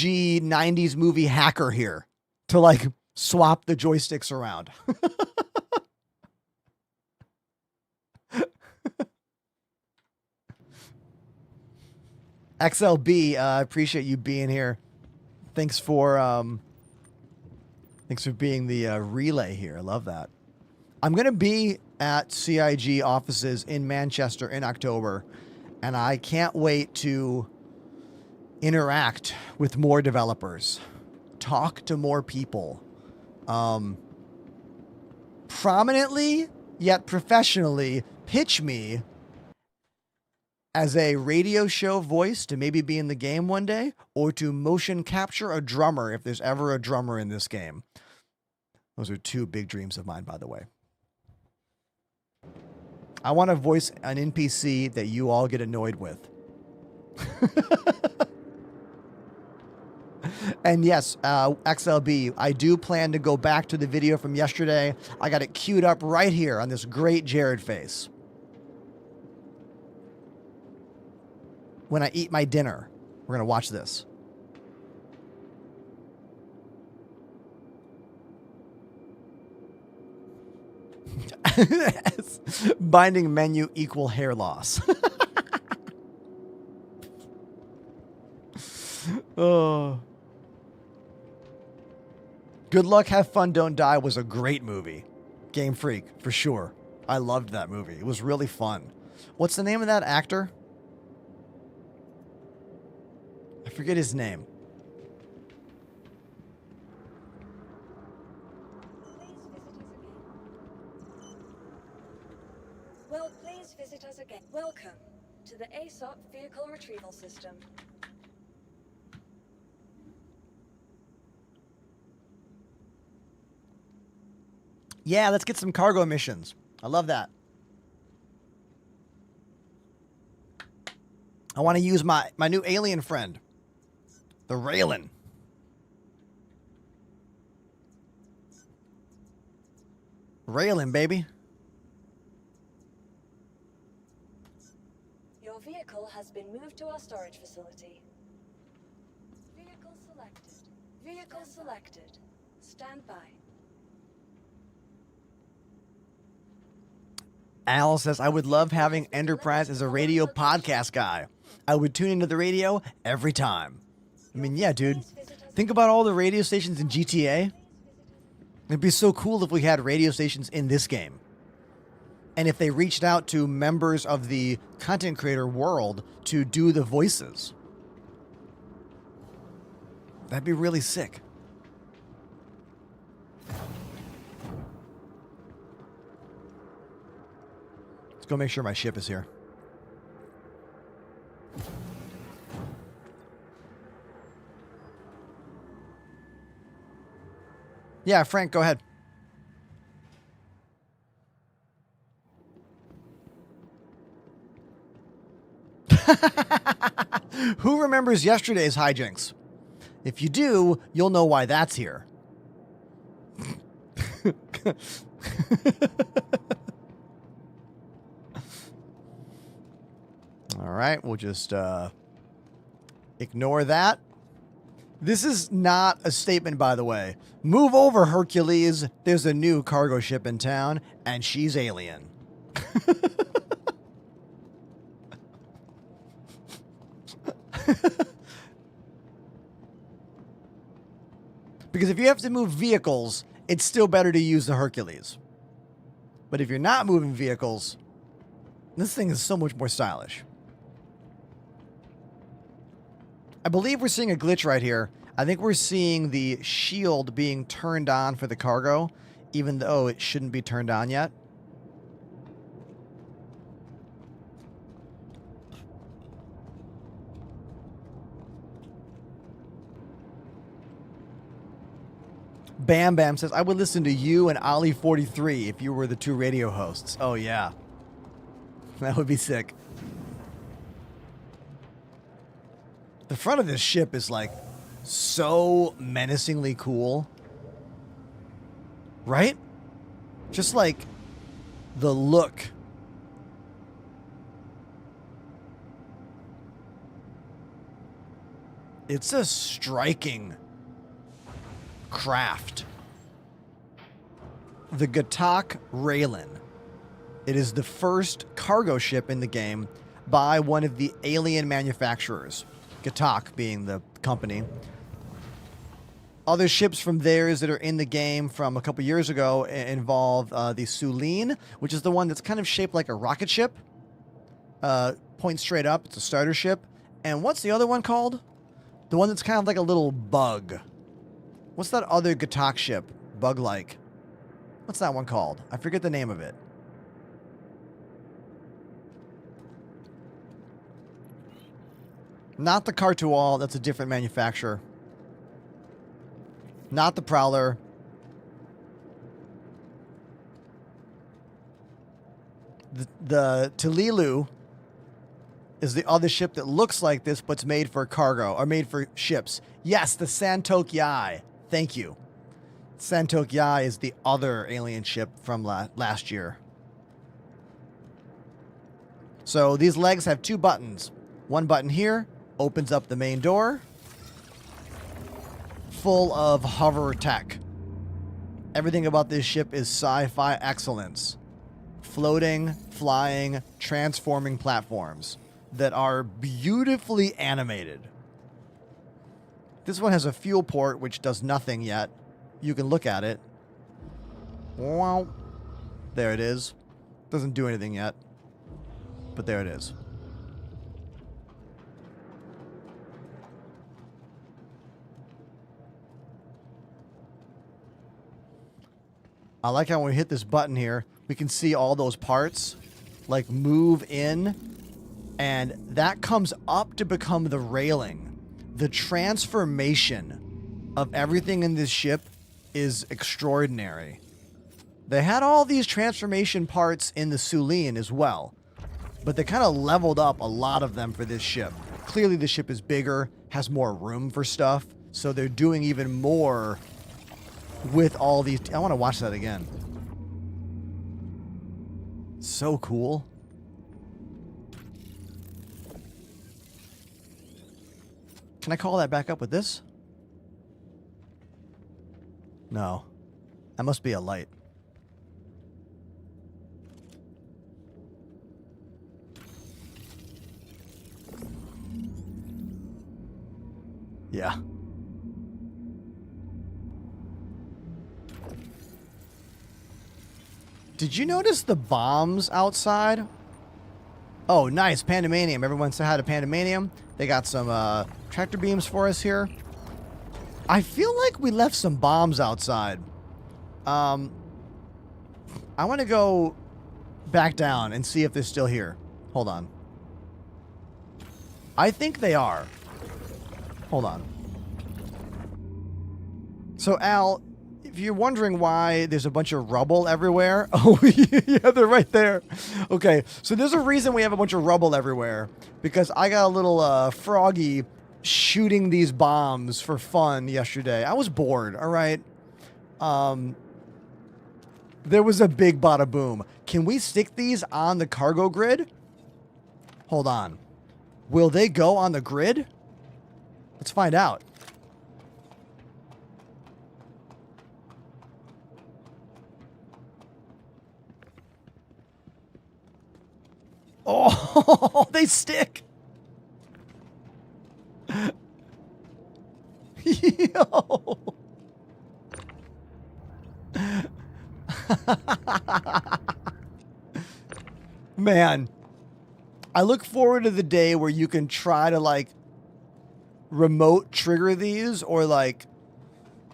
90s movie hacker here to like swap the joysticks around. XLB, I appreciate you being here. Thanks for being the relay here. I love that. I'm going to be at CIG offices in Manchester in October, and I can't wait to interact with more developers, talk to more people, prominently yet professionally pitch me as a radio show voice to maybe be in the game one day, or to motion capture a drummer if there's ever a drummer in this game. Those are 2 big dreams of mine, by the way. I want to voice an NPC that you all get annoyed with. And yes, XLB, I do plan to go back to the video from yesterday. I got it queued up right here on this great Jared face. When I eat my dinner, we're going to watch this. Binding menu equal hair loss. Oh. Good Luck, Have Fun, Don't Die was a great movie. Game Freak, for sure. I loved that movie. It was really fun. What's the name of that actor? I forget his name. Well, please visit us again. Welcome to the ASOP Vehicle Retrieval System. Yeah, let's get some cargo missions. I love that. I want to use my new alien friend. The Raylan. Raylan, baby. Your vehicle has been moved to our storage facility. Vehicle selected. Vehicle selected. Stand by. Al says, I would love having Enterprise as a radio podcast guy. I would tune into the radio every time. I mean, yeah, dude. Think about all the radio stations in GTA. It'd be so cool if we had radio stations in this game. And if they reached out to members of the content creator world to do the voices. That'd be really sick. Let's go make sure my ship is here. Yeah, Frank, go ahead. Who remembers yesterday's hijinks? If you do, you'll know why that's here. All right, we'll just ignore that. This is not a statement, by the way. Move over, Hercules. There's a new cargo ship in town, and she's alien. Because if you have to move vehicles, it's still better to use the Hercules. But if you're not moving vehicles, this thing is so much more stylish. I believe we're seeing a glitch right here. I think we're seeing the shield being turned on for the cargo, even though it shouldn't be turned on yet. Bam Bam says, I would listen to you and Ollie43 if you were the two radio hosts. Oh, yeah. That would be sick. The front of this ship is, like, so menacingly cool. Right? Just, like, the look. It's a striking craft. The Gatak Raylan. It is the first cargo ship in the game by one of the alien manufacturers. Gatak being the company. Other ships from theirs that are in the game from a couple years ago involve the Sulene, which is the one that's kind of shaped like a rocket ship. Points straight up. It's a starter ship. And what's the other one called? The one that's kind of like a little bug. What's that other Gatak ship? Bug-like. What's that one called? I forget the name of it. Not the Cartual. That's a different manufacturer. Not the Prowler. The Talilu is the other ship that looks like this, but's made for cargo, or made for ships. Yes, the Santok Yai. Thank you. Santok Yai is the other alien ship from last year. So these legs have two buttons. One button here opens up the main door. Full of hover tech. Everything about this ship is sci-fi excellence. Floating, flying, transforming platforms that are beautifully animated. This one has a fuel port which does nothing yet. You can look at it. Wow. There it is. Doesn't do anything yet. But there it is. I like how when we hit this button here, we can see all those parts like move in, and that comes up to become the railing. The transformation of everything in this ship is extraordinary. They had all these transformation parts in the Sulene as well. but they kind of leveled up a lot of them for this ship. Clearly the ship is bigger, has more room for stuff, so they're doing even more with all these. I want to watch that again. So cool. Can I call that back up with this? No. That must be a light. Yeah. Did you notice the bombs outside? Oh, nice. Pandemanium. Everyone say hi to Pandemanium. They got some tractor beams for us here. I feel like we left some bombs outside. I want to go back down and see if they're still here. Hold on. I think they are. Hold on. So, Al, if you're wondering why there's a bunch of rubble everywhere, oh, yeah, they're right there. Okay, so there's a reason we have a bunch of rubble everywhere, because I got a little froggy shooting these bombs for fun yesterday. I was bored, all right? There was a big bada boom. Can we stick these on the cargo grid? Hold on. Will they go on the grid? Let's find out. Oh, they stick. Yo. Man, I look forward to the day where you can try to like remote trigger these, or like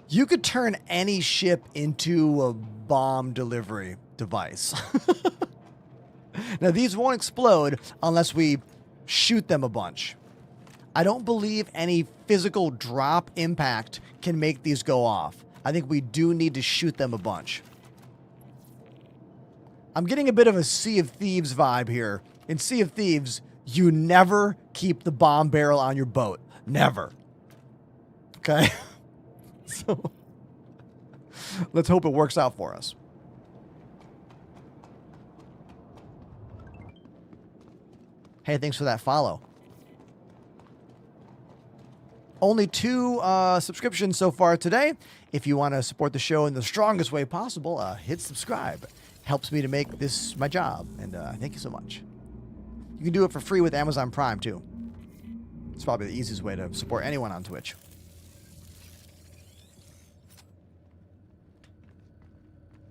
you could turn any ship into a bomb delivery device. Now, these won't explode unless we shoot them a bunch. I don't believe any physical drop impact can make these go off. I think we do need to shoot them a bunch. I'm getting a bit of a Sea of Thieves vibe here. In Sea of Thieves, you never keep the bomb barrel on your boat. Never. Okay? So, let's hope it works out for us. Hey, thanks for that follow. Only 2 subscriptions so far today. If you want to support the show in the strongest way possible, hit subscribe. Helps me to make this my job, and thank you so much. You can do it for free with Amazon Prime, too. It's probably the easiest way to support anyone on Twitch.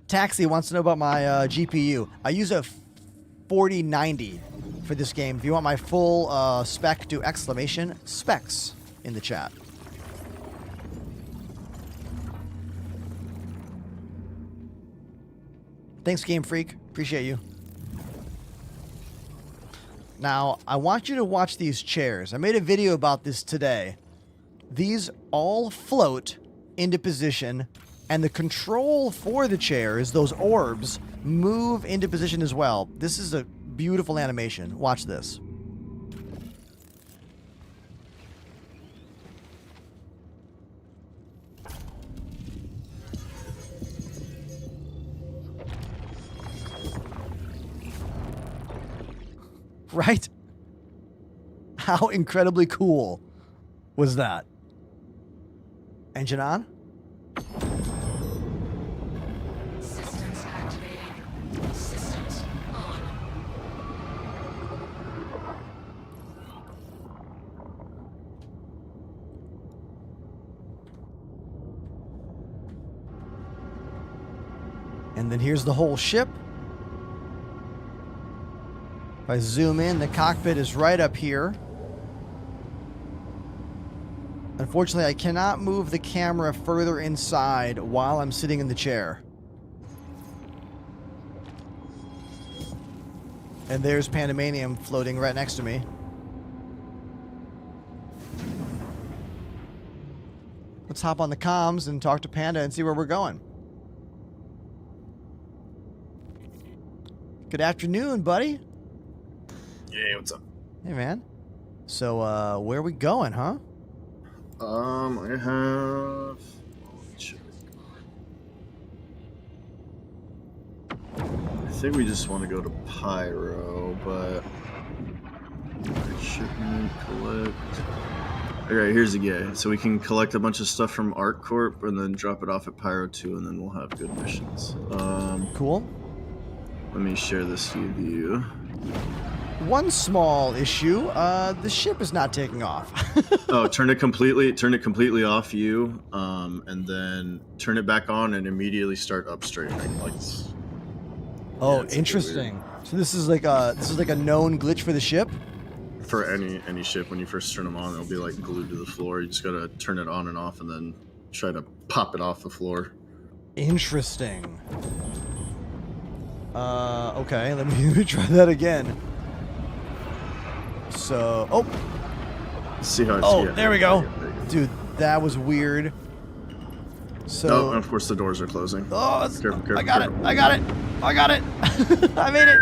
Taxi wants to know about my GPU. I use a 4090 for this game. If you want my full spec, do exclamation specs in the chat. Thanks, Game Freak. Appreciate you. Now, I want you to watch these chairs. I made a video about this today. These all float into position, and the control for the chairs, those orbs, move into position as well. This is a beautiful animation. Watch this. Right? How incredibly cool was that? Engine on? Systems activating. Systems on. And then here's the whole ship. If I zoom in, the cockpit is right up here. Unfortunately, I cannot move the camera further inside while I'm sitting in the chair. And there's Pandemanium floating right next to me. Let's hop on the comms and talk to Panda and see where we're going. Good afternoon, buddy. Yeah, what's up? Hey, man. So, where are we going, huh? I have. Check. I think we just want to go to Pyro, but shipment collect. Alright, here's the guy. So we can collect a bunch of stuff from Art Corp and then drop it off at Pyro 2, and then we'll have good missions. Cool. Let me share this with you. One small issue, the ship is not taking off. Oh, turn it completely off you, and then turn it back on and immediately start upstreaming. Like, Oh, it's interesting. So this is like a known glitch for the ship? for any ship, when you first turn them on, it'll be like glued to the floor. You just gotta turn it on and off, and then try to pop it off the floor. Interesting. Okay, let me try that again. So, oh, See how it's. oh, yeah, there we go. there you go. Dude, that was weird. So, Oh, and of course the doors are closing. oh, it's- Careful, I got it. careful. I got it. I got it. I made it.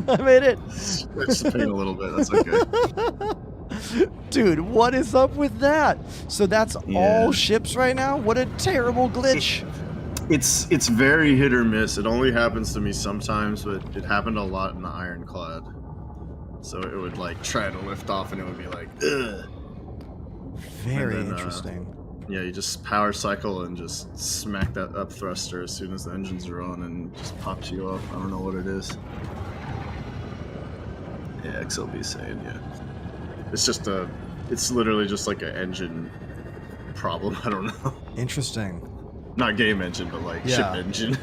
I made it. It's the pain a little bit. That's okay. Dude, what is up with that? So that's Yeah. all ships right now? What a terrible glitch. It's very hit or miss. It only happens to me sometimes, but it happened a lot in the Ironclad. So it would like try to lift off, and it would be like, ugh. Very And then, interesting. Yeah, you just power cycle and just smack that up thruster as soon as the engines are on, and it just pops you off. I don't know what it is. Yeah, XLB saying, yeah. It's literally just like an engine problem. I don't know. Interesting. Not game engine, but like ship Yeah. engine.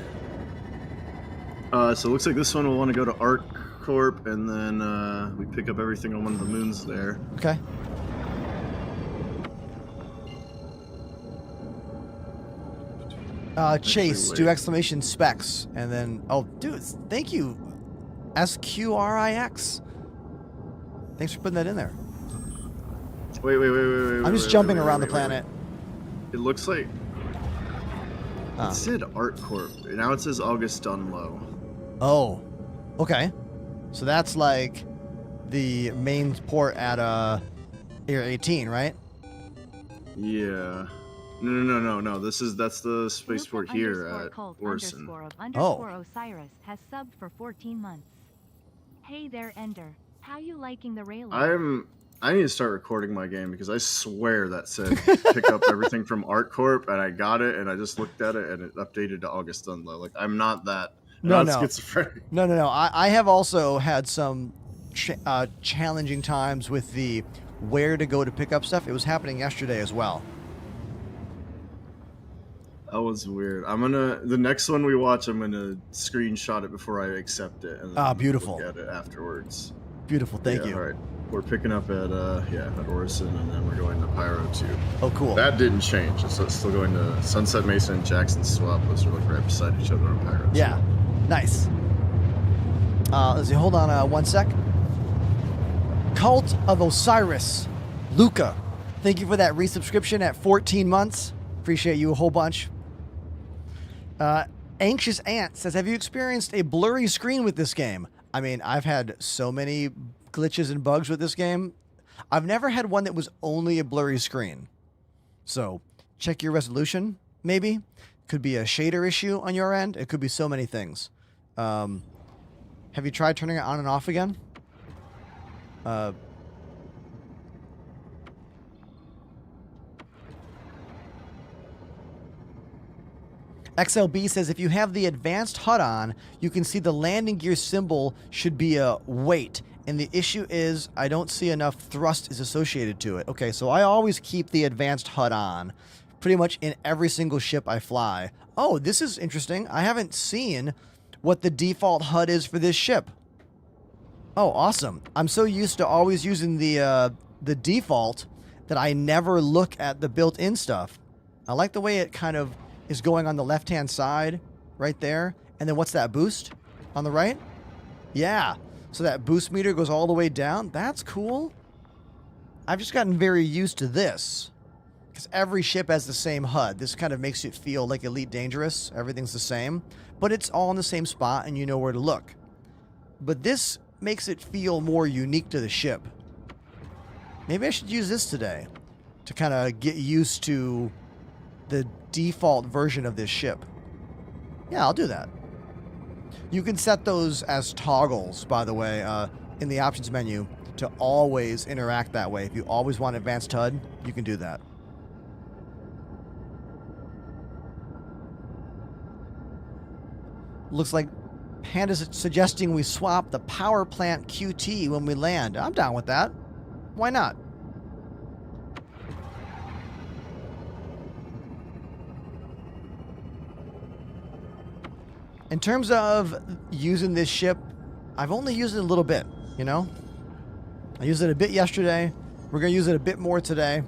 So it looks like this one will want to go to Art Corp, and then we pick up everything on one of the moons there. Okay. Chase, do wait. exclamation specs, and then, oh, dude, thank you, SQRIX. Thanks for putting that in there. Wait. I'm just jumping around the planet. It looks like Ah. it said Art Corp. Now it says August Dunlow. Oh, okay. So that's like the main port at Area 18, right? Yeah. No. That's the spaceport here at Orson. Underscore Osiris has subbed for 14 months. Hey there, Ender. How you liking the railing? I need to start recording my game, because I swear that said pick up everything from Art Corp, and I got it, and I just looked at it, and it updated to August Dunlow. Like, I'm not that. I'm No, not no. schizophrenic. No. I have also had some challenging times with the where to go to pick up stuff. It was happening yesterday as well. That was weird. The next one we watch, I'm gonna screenshot it before I accept it, and then Beautiful. look at it afterwards. Beautiful. Thank you. All right. We're picking up at Orson, and then we're going to Pyro 2. Oh, cool. That didn't change. It's still going to Sunset Mesa and Jackson Swap. Those are like right beside each other on Pyro 2. Yeah. Nice. Let's see. Hold on one sec. Cult of Osiris. Luca. Thank you for that resubscription at 14 months. Appreciate you a whole bunch. Anxious Ant says, have you experienced a blurry screen with this game? I mean, I've had so many glitches and bugs with this game. I've never had one that was only a blurry screen. So check your resolution, maybe. Could be a shader issue on your end. It could be so many things. Have you tried turning it on and off again? XLB says, if you have the advanced HUD on, you can see the landing gear symbol should be a weight. And the issue is I don't see enough thrust is associated to it. Okay, so I always keep the advanced HUD on pretty much in every single ship I fly. Oh, this is interesting. I haven't seen what the default HUD is for this ship. Oh, awesome. I'm so used to always using the default that I never look at the built-in stuff. I like the way it kind of is going on the left-hand side right there. And then what's that boost on the right? Yeah. So that boost meter goes all the way down. That's cool. I've just gotten very used to this because every ship has the same HUD. This kind of makes it feel like Elite Dangerous. Everything's the same, but it's all in the same spot and you know where to look. But this makes it feel more unique to the ship. Maybe I should use this today to kind of get used to the default version of this ship. Yeah, I'll do that. You can set those as toggles, by the way, in the options menu to always interact that way. If you always want advanced HUD, you can do that. Looks like Panda's suggesting we swap the power plant QT when we land. I'm down with that. Why not? In terms of using this ship, I've only used it a little bit, you know? I used it a bit yesterday. We're going to use it a bit more today.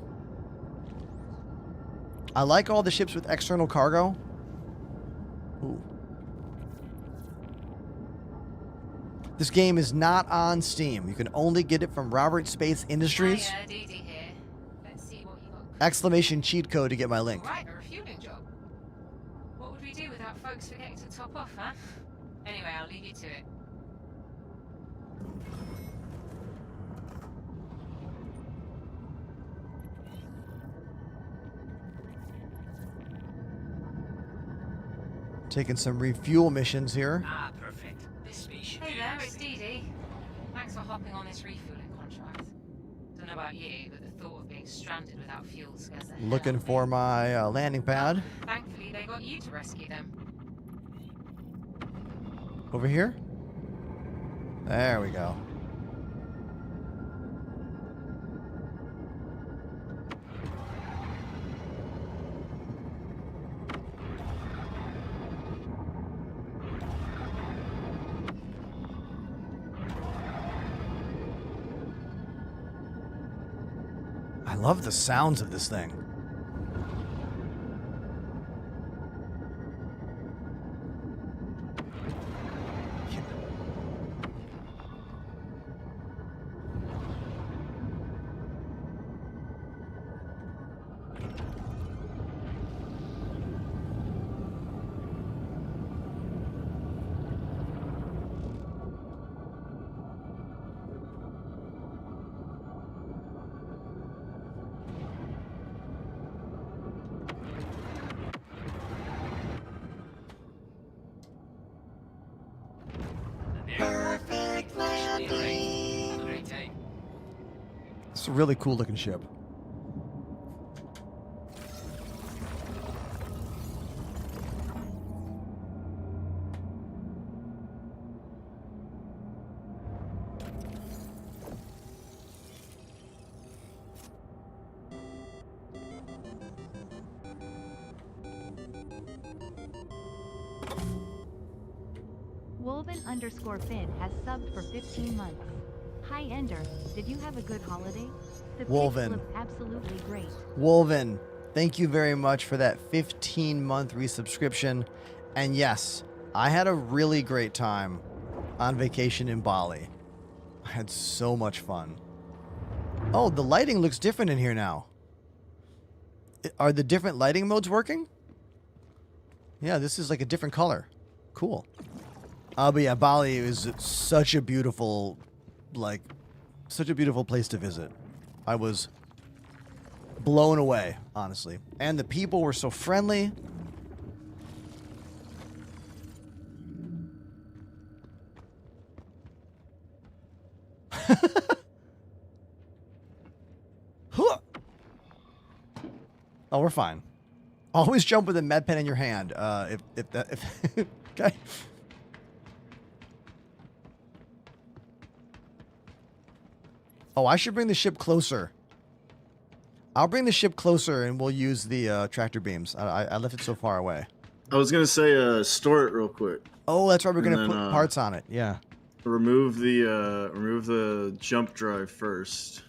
I like all the ships with external cargo. Ooh. This game is not on Steam. You can only get it from Robert Space Industries. Hiya, Dee Dee here. Let's see what you got. Exclamation cheat code to get my link. Right, a refueling job. What would we do without folks forgetting to top off, huh? Anyway, I'll leave you to it. Taking some refuel missions here. Ah, perfect. This space should Hey do there, nicely. it's Dee Dee. Thanks for hopping on this refueling contract. Don't know about you, but the thought of being stranded without fuel scares the hell Looking out of for me. my landing pad. Thankfully, they got you to rescue them. Over here? There we go. I love the sounds of this thing. Perfect landing. Great take. It's a really cool looking ship. Woven_Finn has subbed for 15 months. Hi Ender, did you have a good holiday? The pics Woven. look absolutely great. Wolven, thank you very much for that 15-month resubscription. And yes, I had a really great time on vacation in Bali. I had so much fun. Oh, the lighting looks different in here now. Are the different lighting modes working? Yeah, this is like a different color. Cool. But yeah, Bali is such a beautiful, such a beautiful place to visit. I was blown away, honestly. And the people were so friendly. Oh, we're fine. Always jump with a med pen in your hand. If okay. Oh, I should bring the ship closer. I'll bring the ship closer and we'll use the tractor beams. I left it so far away. I was gonna say store it real quick. Oh, that's right. We're gonna And put then, parts on it. Yeah. Remove the jump drive first.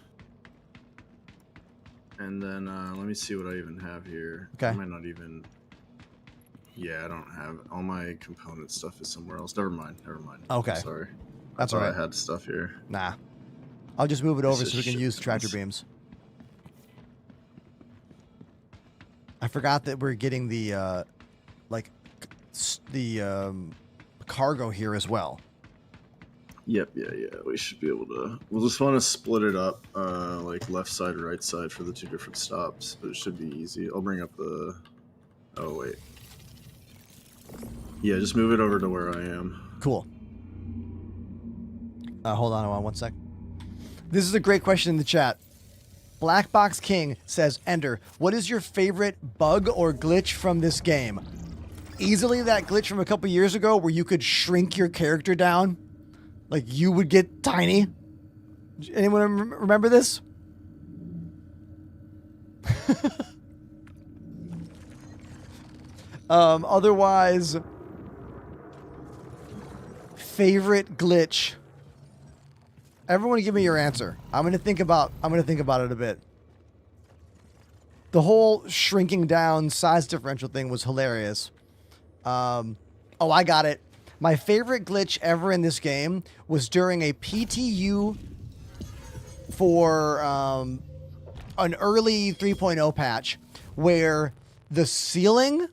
And then let me see what I even have here. Okay. I might not even. Yeah, I don't have all my component stuff is somewhere else. Never mind. Okay. Sorry. That's I all thought right. I had stuff here. Nah. I'll just move it over It's so we just can use tractor shipments. beams. I forgot that we're getting the cargo here as well. Yep, yeah. We should be able to. We'll just want to split it up, like left side, right side for the 2 different stops, but it should be easy. I'll bring up the. Oh wait. Yeah, just move it over to where I am. Cool. Hold on one sec. This is a great question in the chat. Black Box King says, Ender, what is your favorite bug or glitch from this game? Easily that glitch from a couple years ago where you could shrink your character down. Like you would get tiny. Anyone remember this? Otherwise, favorite glitch. Everyone give me your answer. I'm gonna think about it a bit. The whole shrinking down size differential thing was hilarious. Oh, I got it. My favorite glitch ever in this game was during a PTU for an early 3.0 patch where the ceiling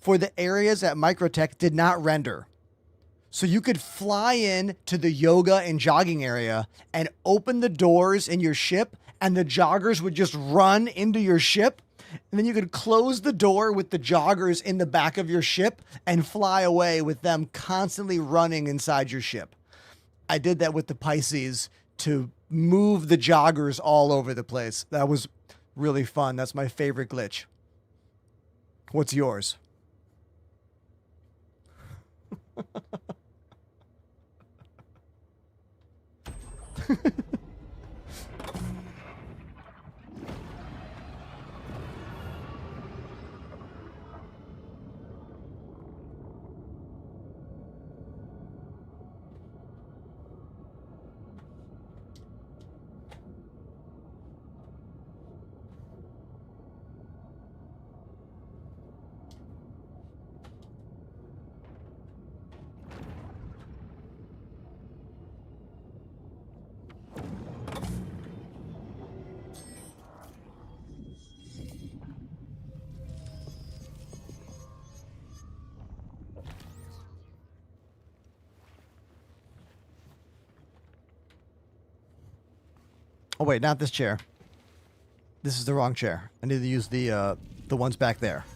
for the areas at Microtech did not render. So you could fly in to the yoga and jogging area and open the doors in your ship, and the joggers would just run into your ship. And then you could close the door with the joggers in the back of your ship and fly away with them constantly running inside your ship. I did that with the Pisces to move the joggers all over the place. That was really fun. That's my favorite glitch. What's yours? Oh wait, not this chair. This is the wrong chair. I need to use the ones back there.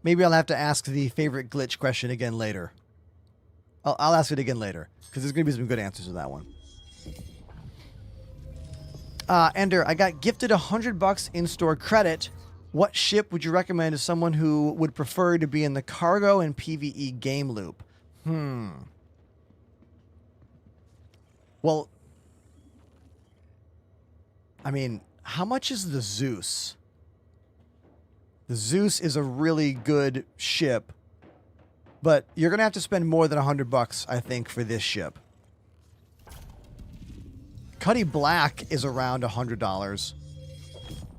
Maybe I'll have to ask the favorite glitch question again later. I'll ask it again later because there's gonna be some good answers to that one. Ender, I got gifted $100 in-store credit. What ship would you recommend to someone who would prefer to be in the cargo and PvE game loop? Well, I mean, how much is the Zeus? The Zeus is a really good ship, but you're going to have to spend more than $100, I think, for this ship. Cuddy Black is around $100.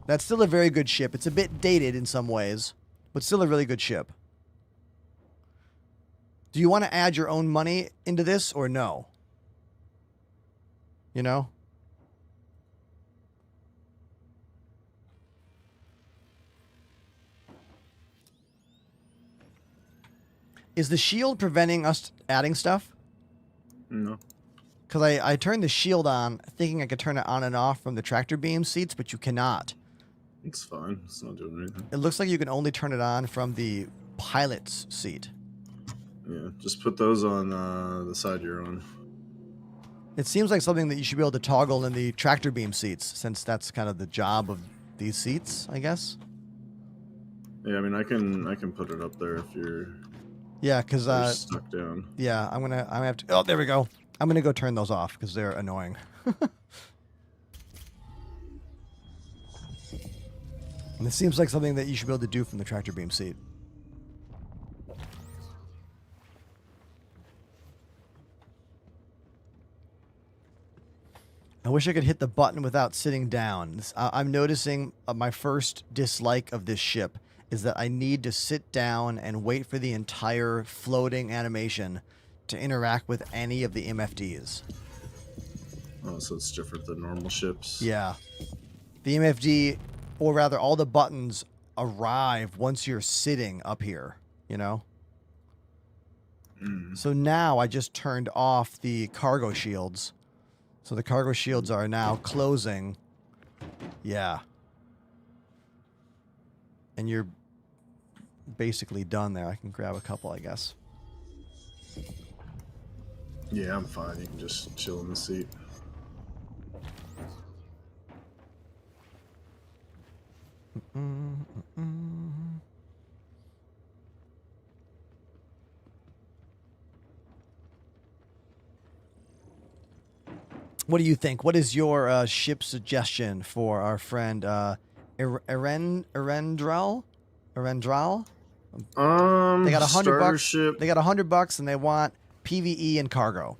That's still a very good ship. It's a bit dated in some ways, but still a really good ship. Do you want to add your own money into this or no? You know? Is the shield preventing us adding stuff? No. Because I turned the shield on thinking I could turn it on and off from the tractor beam seats, but you cannot. It's fine. It's not doing anything. It looks like you can only turn it on from the pilot's seat. Yeah, just put those on the side you're on. It seems like something that you should be able to toggle in the tractor beam seats, since that's kind of the job of these seats, I guess. Yeah, I mean, I can put it up there if you're. Yeah, because stuck down. Yeah, I'm gonna have to. Oh, there we go. I'm gonna go turn those off because they're annoying. And this seems like something that you should be able to do from the tractor beam seat. I wish I could hit the button without sitting down. I'm noticing my first dislike of this ship is that I need to sit down and wait for the entire floating animation to interact with any of the MFDs. Oh, so it's different than normal ships. Yeah. The MFD, or rather all the buttons, arrive once you're sitting up here. you know? Mm. So now I just turned off the cargo shields. So the cargo shields are now closing. Yeah. And you're basically done there. I can grab a couple, I guess. Yeah, I'm fine. You can just chill in the seat. What do you think? What is your ship suggestion for our friend Erendral? Erendral? They got $100 starter bucks. ship. They got $100 and they want PVE and cargo.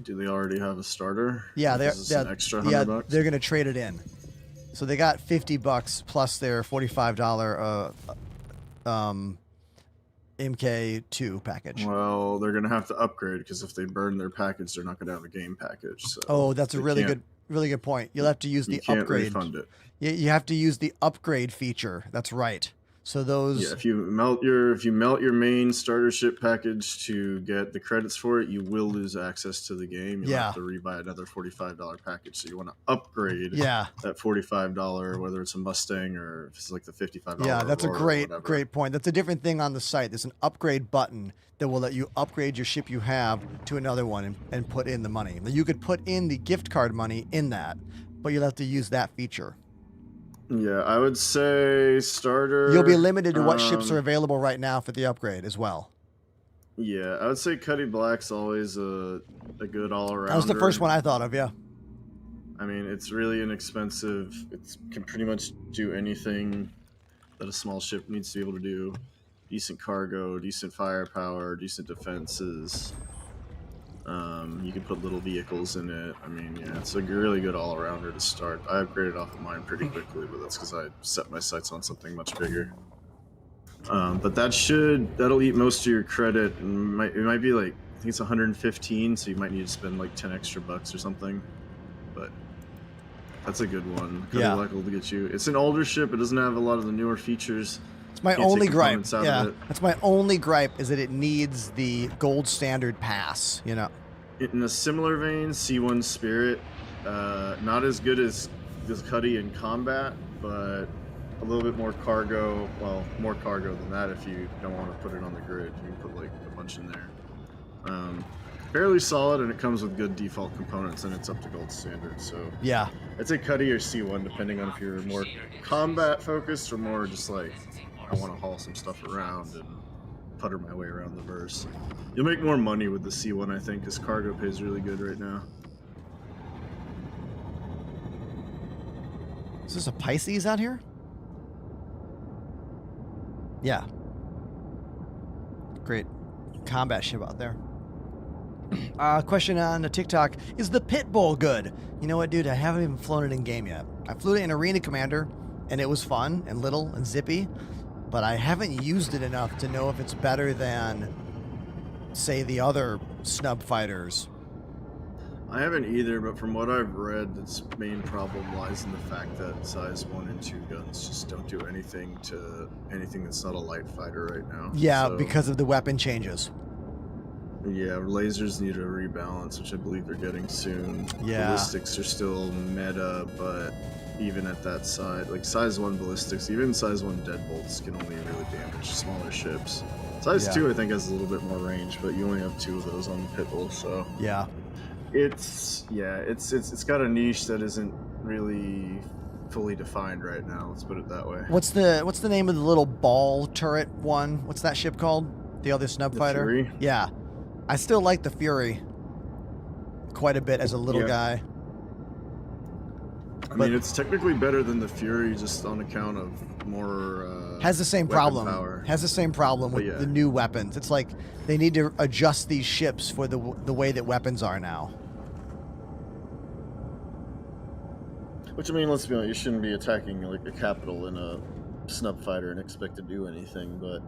Do they already have a starter? Yeah, Like, they're is this an extra $100? they're gonna trade it in. So they got $50 plus their $45 MK2 package. Well, they're gonna have to upgrade because if they burn their package, they're not gonna have a game package. So Oh, that's a they really can't- good point. You'll have to use You the can't upgrade. refund it. You have to use the upgrade feature. That's right. So those. Yeah, if you melt your main starter ship package to get the credits for it, you will lose access to the game. You'll have to rebuy another $45 package. So you want to upgrade Yeah. that $45, whether it's a Mustang or if it's like the $55. Yeah, that's a Aurora or great whatever. point. That's a different thing on the site. There's an upgrade button that will let you upgrade your ship you have to another one and put in the money. Now, you could put in the gift card money in that, but you'll have to use that feature. Yeah, I would say starter. You'll be limited to what ships are available right now for the upgrade as well. Yeah, I would say Cuddy Black's always a good all-around. That was the first one I thought of, yeah. I mean, it's really inexpensive. It can pretty much do anything that a small ship needs to be able to do. Decent cargo, decent firepower, decent defenses. You can put little vehicles in it. I mean, yeah, it's a really good all-arounder to start. I upgraded off of mine pretty quickly, but that's because I set my sights on something much bigger. But that'll eat most of your credit, and it might be like, I think it's 115, so you might need to spend like 10 extra bucks or something. But that's a good one. Yeah. Black will get you. It's an older ship. It doesn't have a lot of the newer features. It's my Can't only take gripe. components out of Yeah, it. that's my only gripe is that it needs the gold standard pass. You know. In a similar vein, C1 Spirit, not as good as Cuddy in combat, but a little bit more cargo. Well, more cargo than that if you don't want to put it on the grid. You can put like a bunch in there. Fairly solid, and it comes with good default components, and it's up to gold standard. So Yeah. I'd say Cuddy or C1, depending on if you're more combat focused or more just like I want to haul some stuff around and putter my way around the verse. You'll make more money with the C1, I think, because cargo pays really good right now. Is this a Pisces out here? Yeah. Great combat ship out there. Question on the TikTok. Is the Pitbull good? You know what, dude? I haven't even flown it in game yet. I flew it in Arena Commander, and it was fun and little and zippy, but I haven't used it enough to know if it's better than, say, the other snub fighters. I haven't either, but from what I've read, its main problem lies in the fact that size 1 and 2 guns just don't do anything to anything that's not a light fighter right now. Yeah, So, because of the weapon changes. yeah, lasers need a rebalance, which I believe they're getting soon. Yeah. Ballistics are still meta, but even at that size, like size 1 ballistics, even size 1 deadbolts can only really damage smaller ships. Size Yeah. 2, I think, has a little bit more range, but you only have 2 of those on the Pitbull, so Yeah. it's got a niche that isn't really fully defined right now. Let's put it that way. What's the name of the little ball turret one? What's that ship called? The other snub The fighter? Fury? Yeah. I still like the Fury quite a bit as a little Yeah. guy. I But- mean, it's technically better than the Fury just on account of more. Has the same weapon problem. power. Has the same problem with But yeah. the new weapons. It's like they need to adjust these ships for the way that weapons are now. Which, I mean, let's be honest, you shouldn't be attacking like a capital in a snub fighter and expect to do anything, but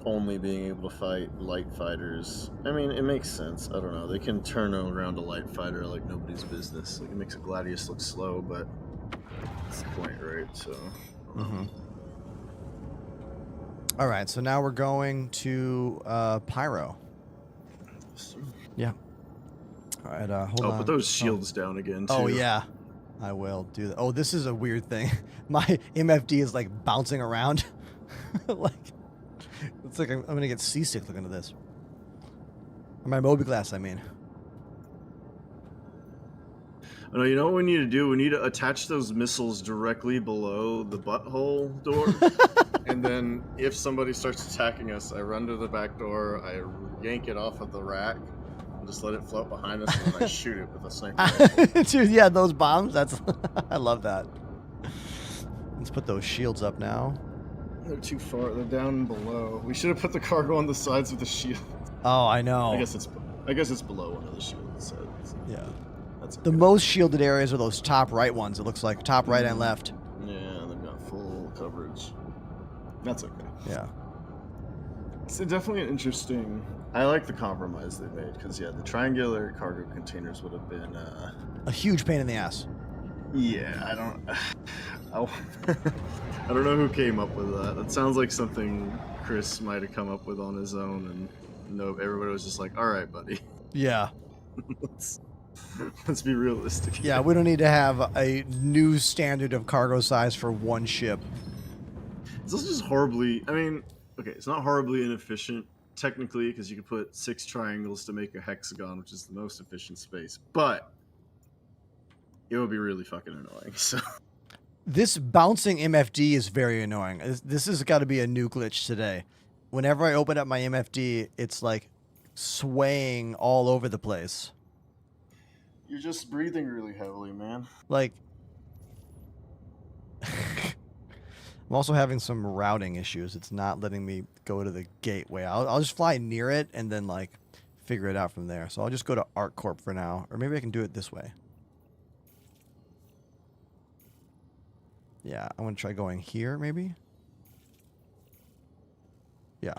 only being able to fight light fighters. I mean, it makes sense. I don't know. They can turn around a light fighter like nobody's business. Like, it makes a Gladius look slow, but that's the point, right? So. All right, so now we're going to Pyro. Yeah. All right, hold on. Oh, put those shields down again, too. Oh, yeah. I will do that. Oh, this is a weird thing. My MFD is like bouncing around. Like, it's like I'm going to get seasick looking at this. Or my mobiGlass, I mean. No, you know what we need to do? We need to attach those missiles directly below the butthole door. And then if somebody starts attacking us, I run to the back door, I yank it off of the rack, and just let it float behind us, and then I shoot it with a sniper rifle. Dude, yeah, those bombs, that's... I love that. Let's put those shields up now. They're too far. They're down below. We should have put the cargo on the sides of the shield. Oh, I know. I guess it's below one of the shields. Yeah. That's The okay. most shielded areas are those top right ones, it looks like. Top right and left. Yeah, they've got full coverage. That's okay. Yeah. It's definitely an interesting... I like the compromise they made, because, yeah, the triangular cargo containers would have been... A huge pain in the ass. Yeah, I don't... I don't know who came up with that. It sounds like something Chris might have come up with on his own, and no, everybody was just like, all right, buddy. Yeah. Let's be realistic. Yeah, we don't need to have a new standard of cargo size for one ship. It's also just horribly... I mean, okay, it's not horribly inefficient, technically, because you could put 6 triangles to make a hexagon, which is the most efficient space, but it would be really fucking annoying, so... This bouncing MFD is very annoying. This has got to be a new glitch today. Whenever I open up my MFD, it's like swaying all over the place. You're just breathing really heavily, man. Like... I'm also having some routing issues. It's not letting me go to the gateway. I'll just fly near it and then like figure it out from there. So I'll just go to ArcCorp for now. Or maybe I can do it this way. Yeah, I want to try going here, maybe? Yeah.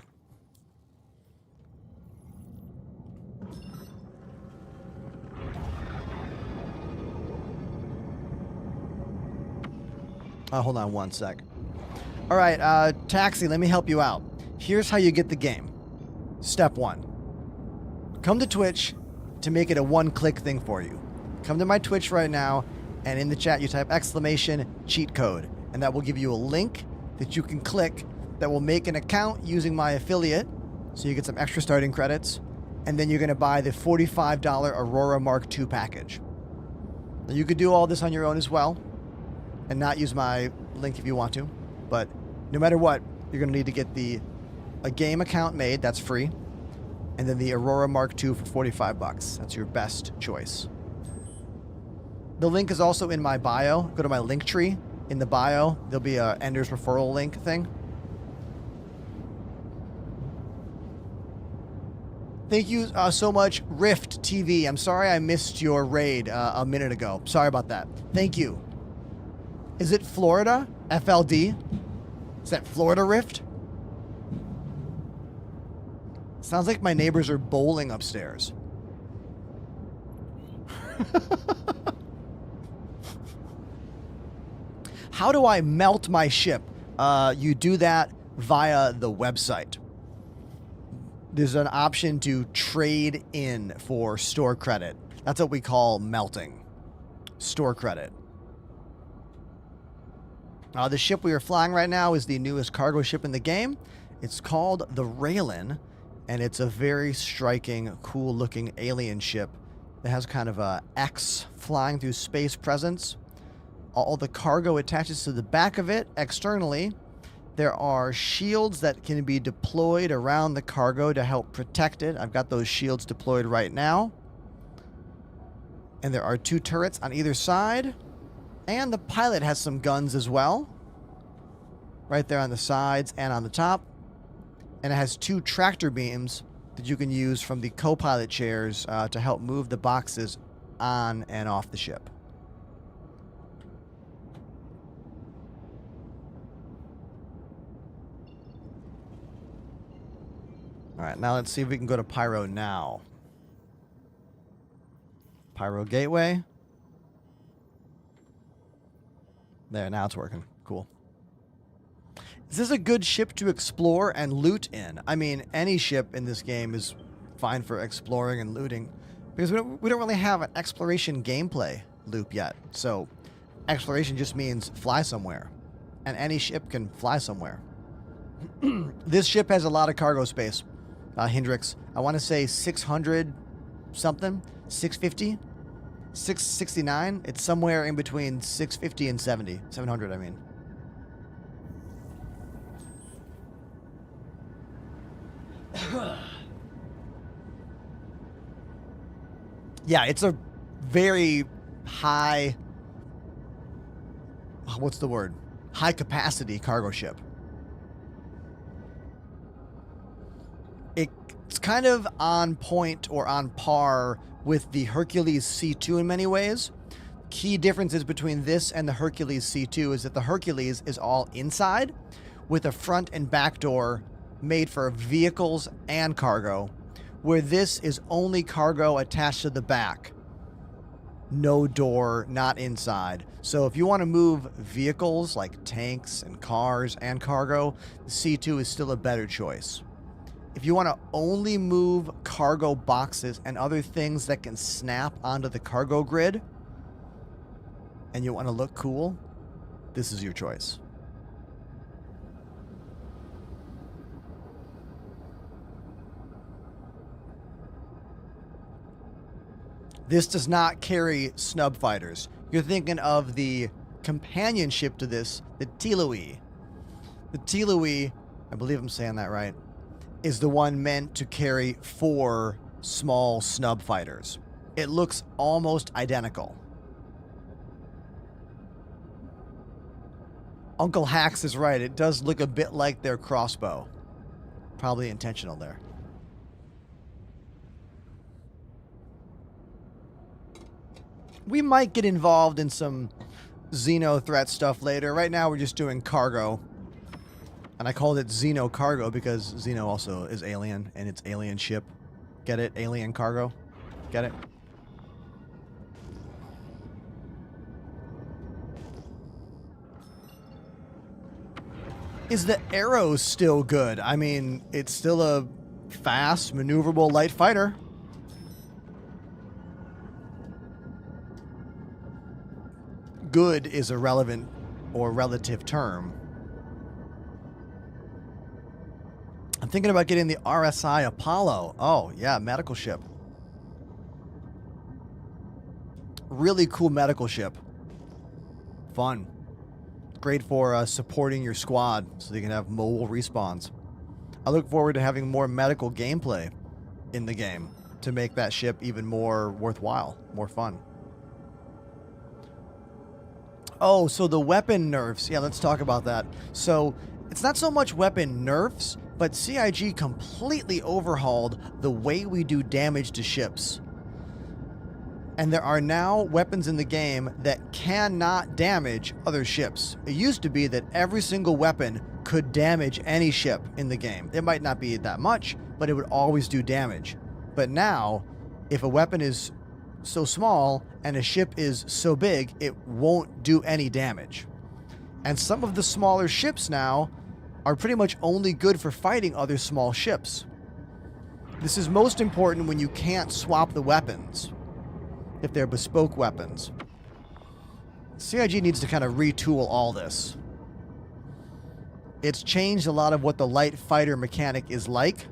Hold on one sec. All right, Taxi, let me help you out. Here's how you get the game. Step 1. Come to Twitch to make it a one-click thing for you. Come to my Twitch right now, and in the chat you type !cheat code, and that will give you a link that you can click that will make an account using my affiliate, so you get some extra starting credits, and then you're going to buy the $45 Aurora Mark II package. Now, you could do all this on your own as well, and not use my link if you want to, but no matter what, you're going to need to get a game account made, that's free, and then the Aurora Mark II for $45. That's your best choice. The link is also in my bio. Go to my link tree. In the bio, there'll be a Ender's referral link thing. Thank you so much, Rift TV. I'm sorry I missed your raid a minute ago. Sorry about that. Thank you. Is it Florida? FLD? Is that Florida Rift? Sounds like my neighbors are bowling upstairs. How do I melt my ship? You do that via the website. There's an option to trade in for store credit. That's what we call melting. Store credit. The ship we are flying right now is the newest cargo ship in the game. It's called the Raylin, and it's a very striking, cool-looking alien ship that has kind of a X flying through space presence. All the cargo attaches to the back of it externally. There are shields that can be deployed around the cargo to help protect it. I've got those shields deployed right now. And there are 2 turrets on either side. And the pilot has some guns as well. Right there on the sides and on the top. And it has 2 tractor beams that you can use from the co-pilot chairs to help move the boxes on and off the ship. All right, now let's see if we can go to Pyro now. Pyro Gateway. There, now it's working. Cool. This is a good ship to explore and loot in. I mean, any ship in this game is fine for exploring and looting because we don't really have an exploration gameplay loop yet. So exploration just means fly somewhere, and any ship can fly somewhere. This ship has a lot of cargo space. Hendrix, I want to say 600 something, 650, 669. It's somewhere in between 650 and 700, I mean. Yeah, it's a very high, what's the word? High capacity cargo ship. It's kind of on point or on par with the Hercules C2 in many ways. Key differences between this and the Hercules C2 is that the Hercules is all inside with a front and back door made for vehicles and cargo, where this is only cargo attached to the back. No door, not inside. So if you want to move vehicles like tanks and cars and cargo, the C2 is still a better choice. If you want to only move cargo boxes and other things that can snap onto the cargo grid, and you want to look cool, this is your choice. This does not carry snub fighters. You're thinking of the companionship to this, the Tilui. The Tilui, I believe I'm saying that right, is the one meant to carry 4 small snub fighters. It looks almost identical. Uncle Hax is right. It does look a bit like their crossbow. Probably intentional there. We might get involved in some Xeno threat stuff later. Right now we're just doing cargo. And I called it Xeno Cargo because Xeno also is alien and it's alien ship. Get it? Alien cargo. Get it? Is the Arrow still good? I mean, it's still a fast, maneuverable light fighter. Good is a relevant or relative term. I'm thinking about getting the RSI Apollo. Oh, yeah, medical ship. Really cool medical ship. Fun. Great for supporting your squad so they can have mobile respawns. I look forward to having more medical gameplay in the game to make that ship even more worthwhile, more fun. Oh, so the weapon nerfs. Yeah, let's talk about that. So it's not so much weapon nerfs, but CIG completely overhauled the way we do damage to ships. And there are now weapons in the game that cannot damage other ships. It used to be that every single weapon could damage any ship in the game. It might not be that much, but it would always do damage. But now, if a weapon is so small and a ship is so big, it won't do any damage. And some of the smaller ships now are pretty much only good for fighting other small ships. This is most important when you can't swap the weapons, if they're bespoke weapons. CIG needs to kind of retool all this. It's changed a lot of what the light fighter mechanic is like.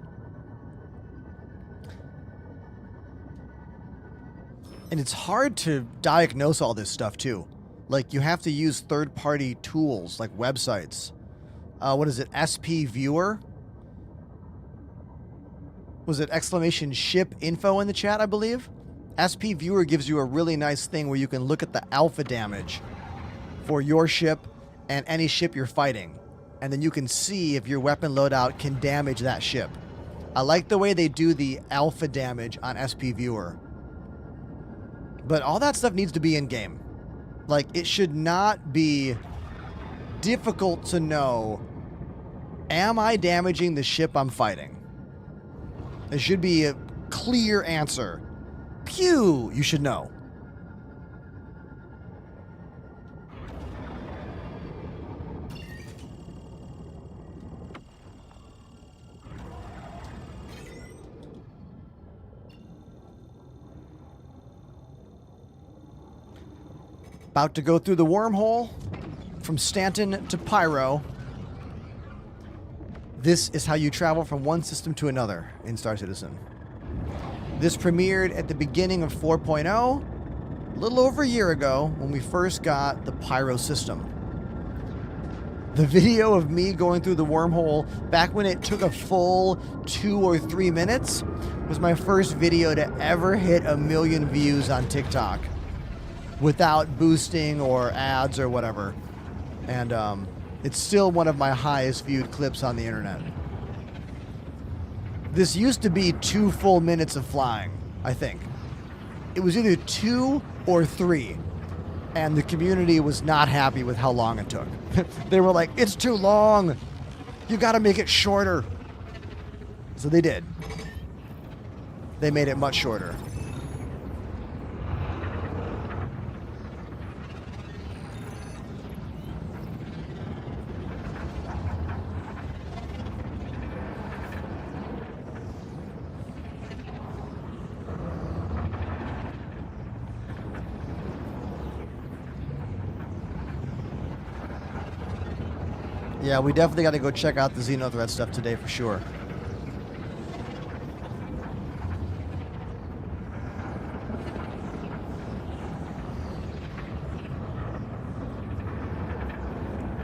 And it's hard to diagnose all this stuff too. Like, you have to use third-party tools like websites. What is it? SP Viewer? Was it exclamation ship info in the chat, I believe? SP Viewer gives you a really nice thing where you can look at the alpha damage for your ship and any ship you're fighting. And then you can see if your weapon loadout can damage that ship. I like the way they do the alpha damage on SP Viewer. But all that stuff needs to be in-game. Like, it should not be difficult to know, am I damaging the ship I'm fighting? There should be a clear answer. Pew! You should know. About to go through the wormhole from Stanton to Pyro. This is how you travel from one system to another in Star Citizen. This premiered at the beginning of 4.0, a little over a year ago when we first got the Pyro system. The video of me going through the wormhole back when it took a full 2 or 3 minutes was my first video to ever hit 1 million views on TikTok without boosting or ads or whatever. And it's still one of my highest viewed clips on the internet. This used to be 2 full minutes of flying, I think. It was either 2 or 3. And the community was not happy with how long it took. They were like, it's too long. You gotta make it shorter. So they did. They made it much shorter. Yeah, we definitely got to go check out the Xenothreat stuff today for sure.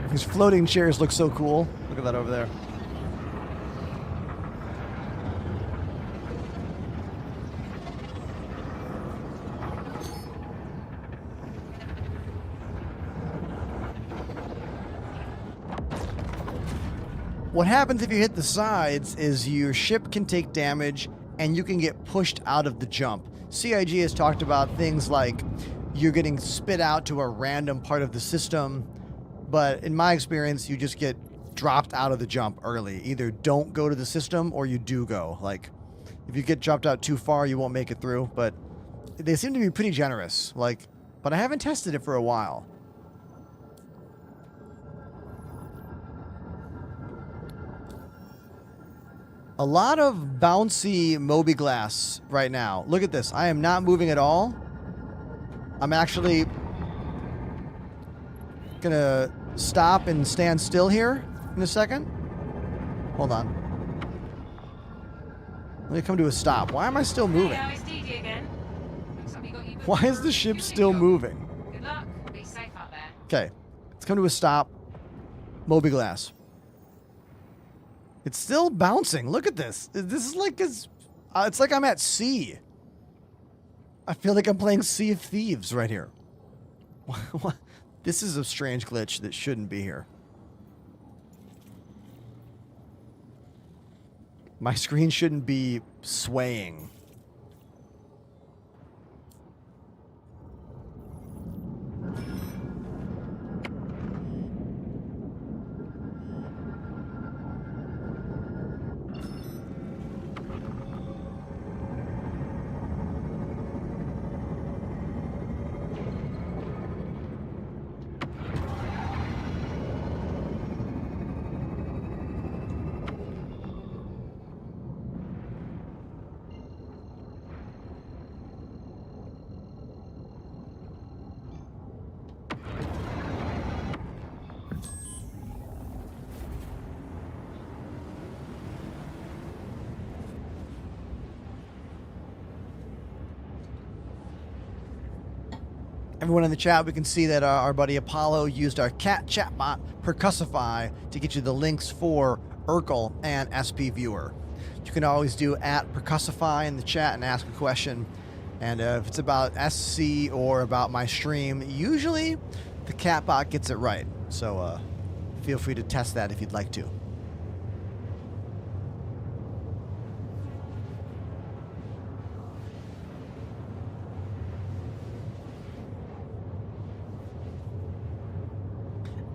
These floating chairs look so cool. Look at that over there. What happens if you hit the sides is your ship can take damage and you can get pushed out of the jump. CIG has talked about things like you're getting spit out to a random part of the system, but in my experience, you just get dropped out of the jump early. Either don't go to the system or you do go. Like, if you get dropped out too far, you won't make it through, but they seem to be pretty generous. Like, but I haven't tested it for a while. A lot of bouncy Moby glass right now. Look at this. I am not moving at all. I'm actually gonna stop and stand still here in a second. Hold on. Let me come to a stop. Why am I still moving? Hey, it's DD again. Looks like we got you booked Why is the ship still moving? Good luck. Be safe out there. Okay. Let's come to a stop. Moby glass. It's still bouncing. Look at this. This is like it's like I'm at sea. I feel like I'm playing Sea of Thieves right here. This is a strange glitch that shouldn't be here. My screen shouldn't be swaying. Everyone in the chat, we can see that our buddy Apollo used our cat chatbot Percussify to get you the links for Urkel and SP Viewer. You can always do @Percussify in the chat and ask a question. And if it's about SC or about my stream, usually the catbot gets it right. So feel free to test that if you'd like to.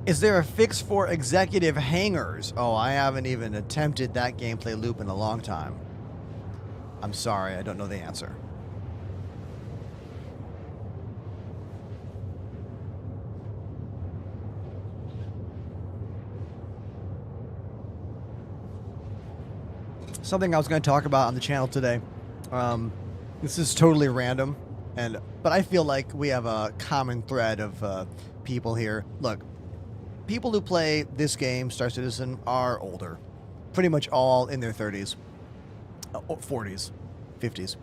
Is there a fix for executive hangers? Oh, I haven't even attempted that gameplay loop in a long time. I'm sorry, I don't know the answer. Something I was going to talk about on the channel today. This is totally random. But I feel like we have a common thread of people here. Look, people who play this game, Star Citizen, are older. Pretty much all in their 30s, 40s, 50s.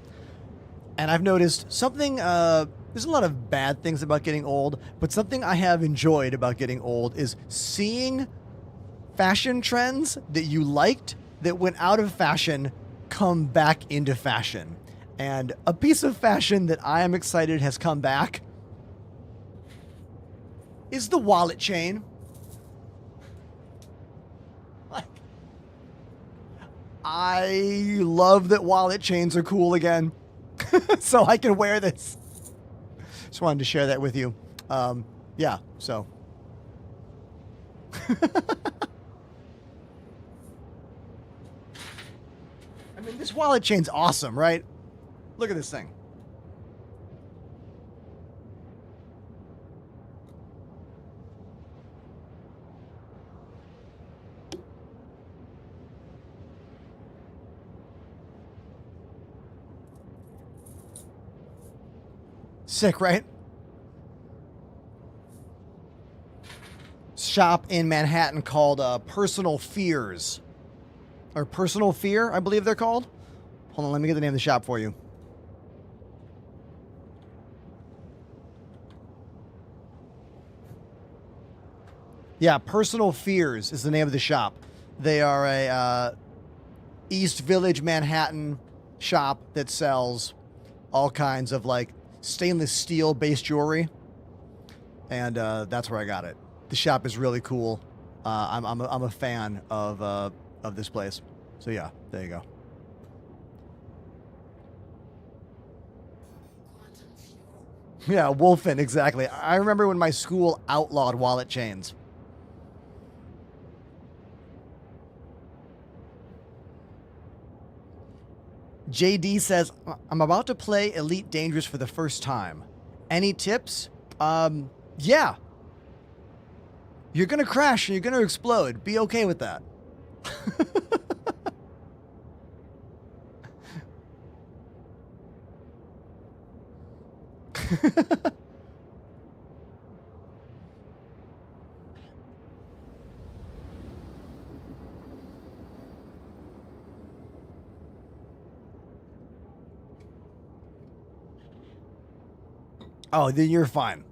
And I've noticed something, there's a lot of bad things about getting old, but something I have enjoyed about getting old is seeing fashion trends that you liked that went out of fashion come back into fashion. And a piece of fashion that I am excited has come back is the wallet chain. Like, I love that wallet chains are cool again. So I can wear this. Just wanted to share that with you. Yeah, so. I mean, this wallet chain's awesome, right? Look at this thing. Sick, right? Shop in Manhattan called Personal Fears. Or Personal Fear, I believe they're called. Hold on, let me get the name of the shop for you. Yeah, Personal Fears is the name of the shop. They are a East Village, Manhattan shop that sells all kinds of like stainless steel based jewelry, and that's where I got it. The shop is really cool. I'm a fan of this place. So yeah, there you go. Yeah, Wolfen, exactly. I remember when my school outlawed wallet chains. JD says, I'm about to play Elite Dangerous for the first time. Any tips? Yeah. You're going to crash and you're going to explode. Be okay with that. Oh, then you're fine.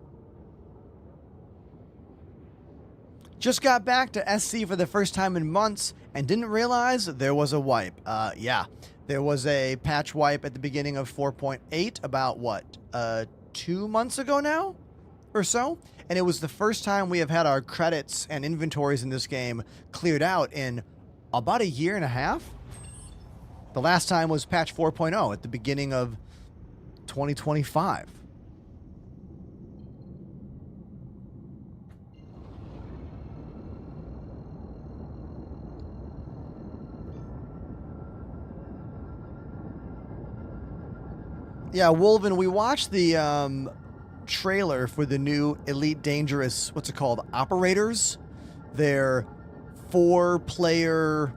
Just got back to SC for the first time in months and didn't realize there was a wipe. Yeah, there was a patch wipe at the beginning of 4.8 about what, 2 months ago now or so? And it was the first time we have had our credits and inventories in this game cleared out in about a year and a half. The last time was patch 4.0 at the beginning of 2025. Yeah, Wolven, we watched the trailer for the new Elite Dangerous, what's it called? Operators. Their 4-player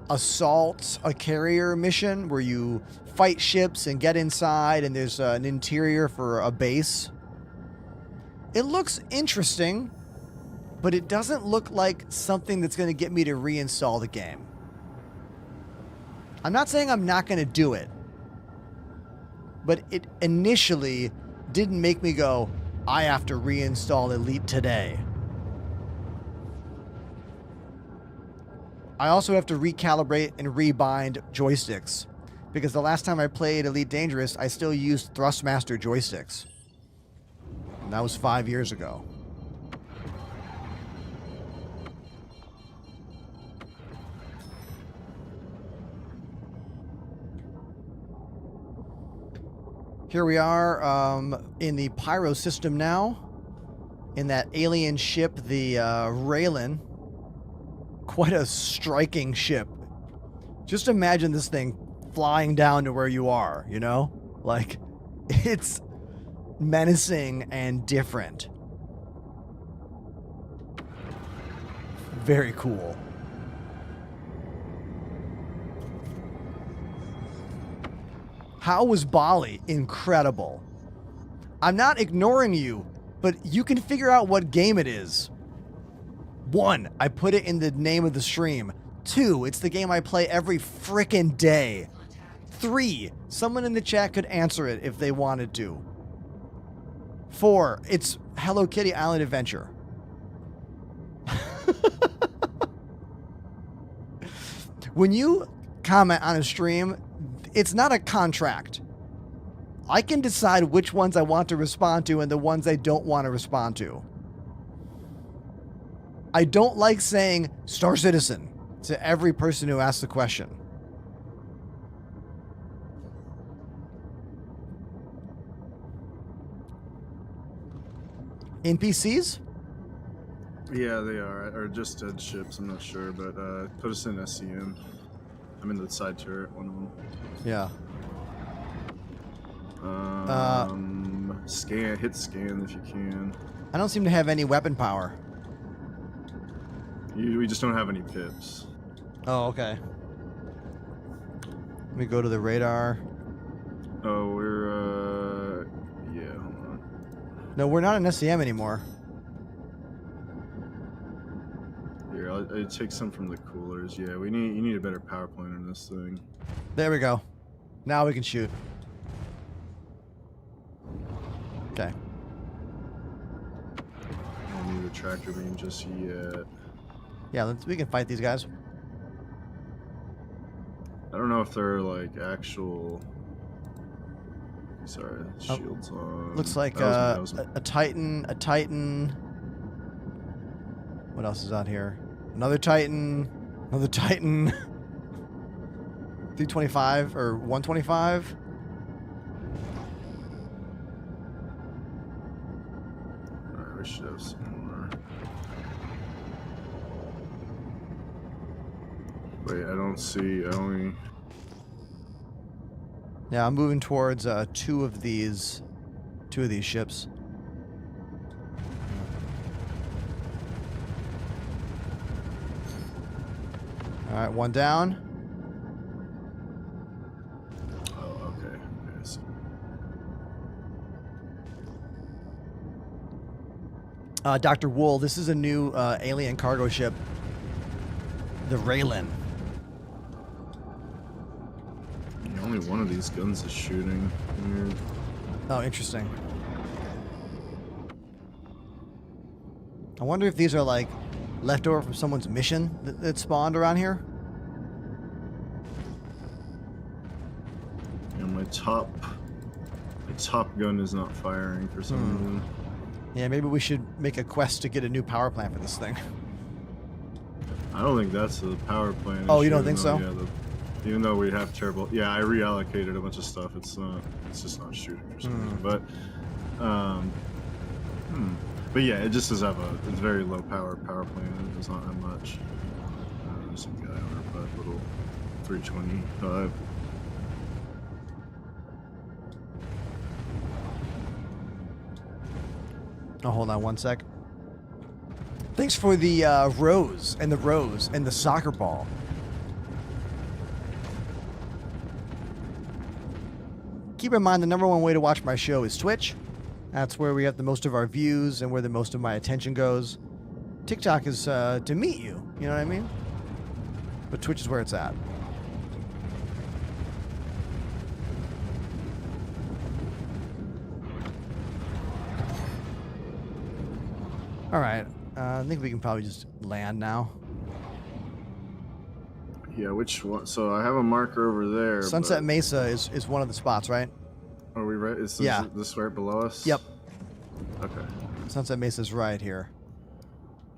assault a carrier mission where you fight ships and get inside and there's an interior for a base. It looks interesting, but it doesn't look like something that's going to get me to reinstall the game. I'm not saying I'm not going to do it, but it initially didn't make me go, I have to reinstall Elite today. I also have to recalibrate and rebind joysticks, because the last time I played Elite Dangerous, I still used Thrustmaster joysticks. And that was 5 years ago. Here we are in the Pyro system now, in that alien ship, the Raylan. Quite a striking ship. Just imagine this thing flying down to where you are, you know? Like, it's menacing and different. Very cool. How was Bali? Incredible. I'm not ignoring you, but you can figure out what game it is. 1, I put it in the name of the stream. 2, it's the game I play every frickin' day. 3, someone in the chat could answer it if they wanted to. 4, it's Hello Kitty Island Adventure. When you comment on a stream, it's not a contract. I can decide which ones I want to respond to and the ones I don't want to respond to. I don't like saying Star Citizen to every person who asks the question. NPCs? Yeah, they are. Or just dead ships, I'm not sure. But put us in SCM. I'm in the side turret, one of them. Yeah. Scan, hit scan if you can. I don't seem to have any weapon power. We just don't have any pips. Oh, okay. Let me go to the radar. Oh, we're, yeah, hold on. No, we're not in SCM anymore. Here, I'll take some from the coolers. Yeah, you need a better power plant in this thing. There we go. Now we can shoot. Okay. I don't need a tractor beam just yet. Yeah, we can fight these guys. I don't know if they're like actual. Sorry, shields on. Looks like That was me. a Titan, a Titan. What else is out here? Another Titan, another Titan. 325 or 125. Alright, we should have some more. Wait, I don't see. I only. Yeah, I'm moving towards two of these ships. All right, one down. Oh, okay. Yes. Dr. Wool, this is a new alien cargo ship, the Raylan. Only one of these guns is shooting. Weird. Oh, interesting. I wonder if these are like leftover from someone's mission that spawned around here. And my top gun is not firing for some reason. Yeah, maybe we should make a quest to get a new power plant for this thing. I don't think that's the power plant. Oh, you don't issue, think so? Yeah, even though we have terrible. Yeah, I reallocated a bunch of stuff. It's just not shooting for some reason. But, but yeah, it just does have it's very low power plant. It does not have much. There's some guy on our butt, little 325. Oh, hold on one sec. Thanks for the rose and the soccer ball. Keep in mind, the #1 way to watch my show is Twitch. That's where we have the most of our views and where the most of my attention goes. TikTok is to meet you, you know what I mean? But Twitch is where it's at. All right, I think we can probably just land now. Yeah, which one? So I have a marker over there. Sunset but Mesa is one of the spots, right? are we right? Is this, Yeah. this right below us? Yep. Okay. Sunset Mesa's right here.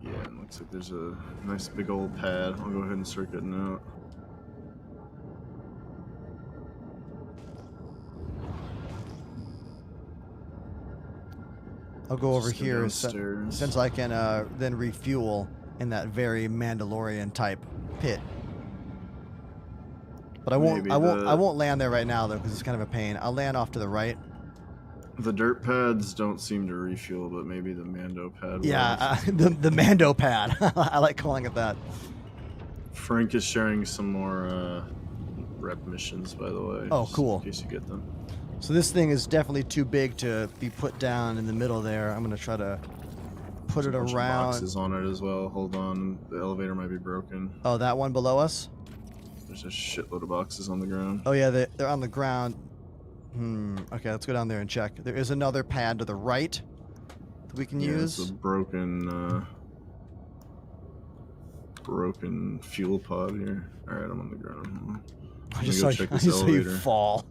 Yeah, it looks like there's a nice big old pad. I'll go ahead and start getting out. I'll go over Just go here downstairs. since I can then refuel in that very Mandalorian type pit. But I won't land there right now though because it's kind of a pain. I'll land off to the right. The dirt pads don't seem to refuel, but maybe the Mando pad will. Yeah, the Mando pad. I like calling it that. Frank is sharing some more rep missions, by the way. Oh, just cool. In case you get them. So this thing is definitely too big to be put down in the middle there. I'm gonna try to put it There's a bunch of around. boxes on it as well. Hold on, the elevator might be broken. Oh, that one below us? There's a shitload of boxes on the ground. Oh yeah, they're on the ground. Okay, let's go down there and check. There is another pad to the right that we can Yeah, it's use. a broken fuel pod here. All right, I'm on the ground. Hold on. I Let just me saw go check I this just saw you elevator. fall.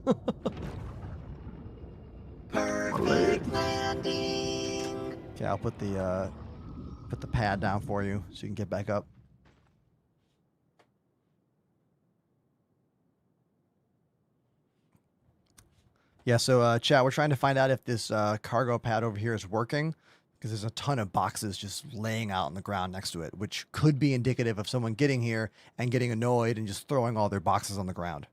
Perfect landing. Okay, I'll put the pad down for you so you can get back up. Yeah, so chat, we're trying to find out if this cargo pad over here is working because there's a ton of boxes just laying out on the ground next to it, which could be indicative of someone getting here and getting annoyed and just throwing all their boxes on the ground.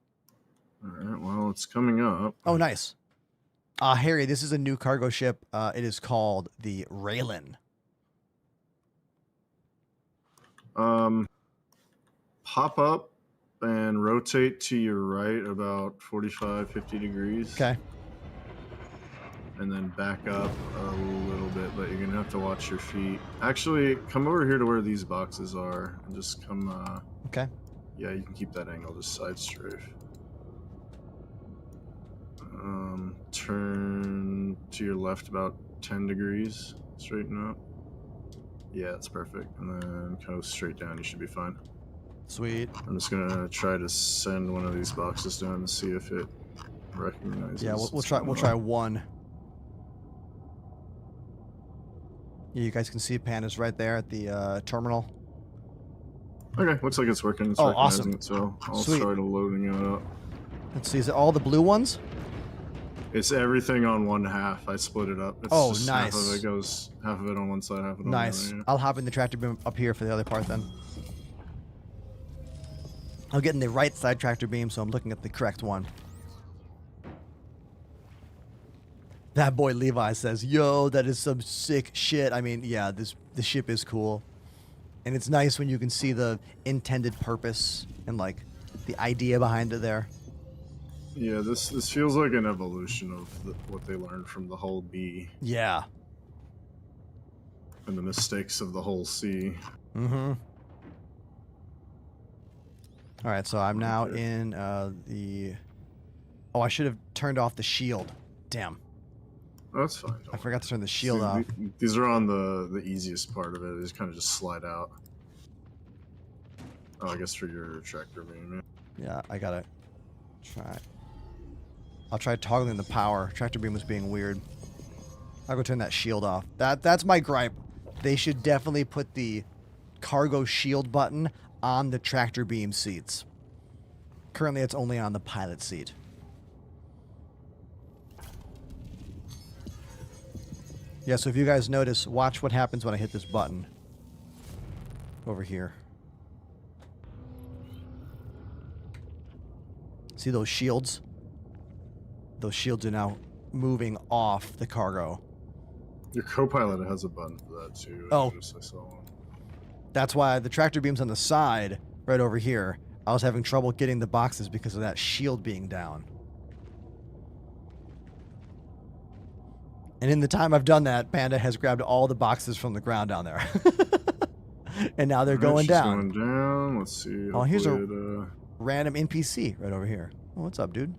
All right, well, it's coming up. Oh, nice. Harry, this is a new cargo ship. It is called the Raylan. Pop up and rotate to your right about 45, 50 degrees. Okay. And then back up a little bit, but you're going to have to watch your feet. Actually, come over here to where these boxes are and just come, Okay. yeah, you can keep that angle, just side strafe. Turn to your left about 10 degrees, straighten up. Yeah, that's perfect. And then go straight down, you should be fine. Sweet. I'm just gonna try to send one of these boxes down and see if it recognizes. Yeah, we'll what's try. going We'll on. try one. Yeah, you guys can see Panda's right there at the terminal. Okay, looks like it's working. It's Oh, recognizing awesome. it, so I'll Sweet. start loading it up. Let's see. Is it all the blue ones? It's everything on one half. I split it up. It's Oh, just nice. Half of it goes, half of it on one side, half of it on Nice. the other. I'll hop in the tractor beam up here for the other part then. I'll get in the right side tractor beam, so I'm looking at the correct one. That boy Levi says, "Yo, that is some sick shit." I mean, yeah, the ship is cool, and it's nice when you can see the intended purpose and like the idea behind it there. Yeah, this feels like an evolution of what they learned from the whole B Yeah. and the mistakes of the whole C. Mm-hmm. All right, so I'm now Okay. in the. Oh, I should have turned off the shield. Damn, Oh, that's fine. I forgot to turn the shield See, off. These are on the easiest part of it. These kind of just slide out. Oh, I guess for your tractor beam. Yeah, I gotta try. I'll try toggling the power. Tractor beam was being weird. I'll go turn that shield off. That's my gripe. They should definitely put the cargo shield button on the tractor beam seats. Currently, it's only on the pilot seat. Yeah, so if you guys notice, watch what happens when I hit this button. Over here. See those shields? Those shields are now moving off the cargo. Your co-pilot has a button for that too. Oh. I saw one. That's why the tractor beam's on the side, right over here. I was having trouble getting the boxes because of that shield being down. And in the time I've done that, Panda has grabbed all the boxes from the ground down there. And now they're Alright, going she's down. Going down. Let's see. Oh, here's Hopefully it, Random NPC right over here. Oh, what's up, dude?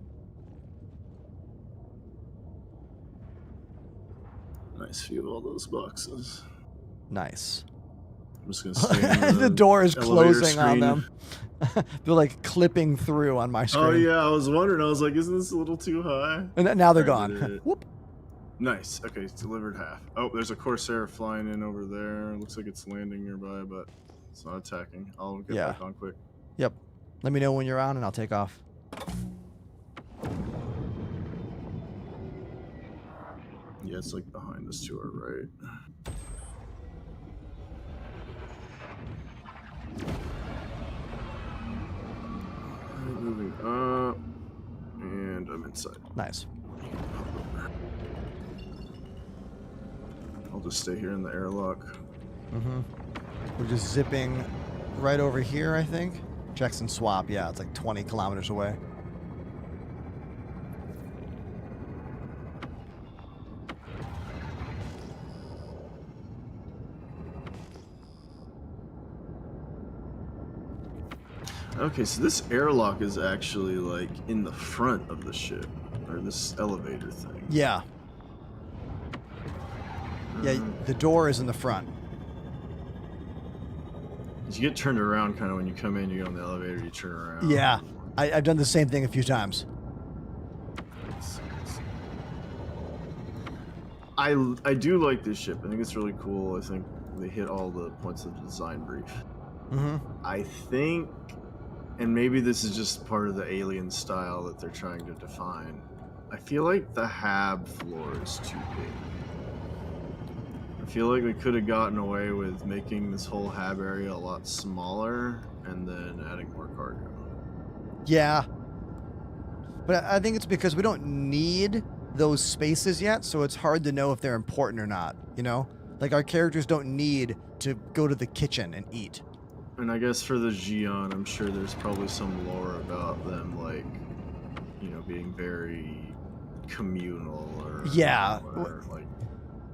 nice view of all those boxes. Nice. I'm just gonna stay in The door is elevator closing on screen. them. They're like clipping through on my screen. Oh yeah, I was wondering. I was like, isn't this a little too high? And now they're Alright, gone. did it. Whoop. Nice. Okay, it's delivered half. Oh, there's a Corsair flying in over there. Looks like it's landing nearby, but it's not attacking. I'll get Yeah. back on quick. Yep. Let me know when you're on and I'll take off. Yeah, it's like behind us to our right. Alright, moving up, and I'm inside. Nice. I'll just stay here in the airlock. Mm-hmm. We're just zipping right over here, I think. Jackson Swap, yeah, it's like 20 kilometers away. Okay, so this airlock is actually like in the front of the ship, or this elevator thing. Yeah. Yeah, the door is in the front. You get turned around kind of when you come in, you get on the elevator, you turn around. Yeah, I've done the same thing a few times. I do like this ship. I think it's really cool. I think they hit all the points of the design brief. Mm-hmm. I think, and maybe this is just part of the alien style that they're trying to define, I feel like the hab floor is too big. I feel like we could have gotten away with making this whole hab area a lot smaller and then adding more cargo. Yeah. But I think it's because we don't need those spaces yet, so it's hard to know if they're important or not, you know? Like, our characters don't need to go to the kitchen and eat. And I guess for the Xi'an, I'm sure there's probably some lore about them, like, you know, being very communal or... Yeah. Or, like,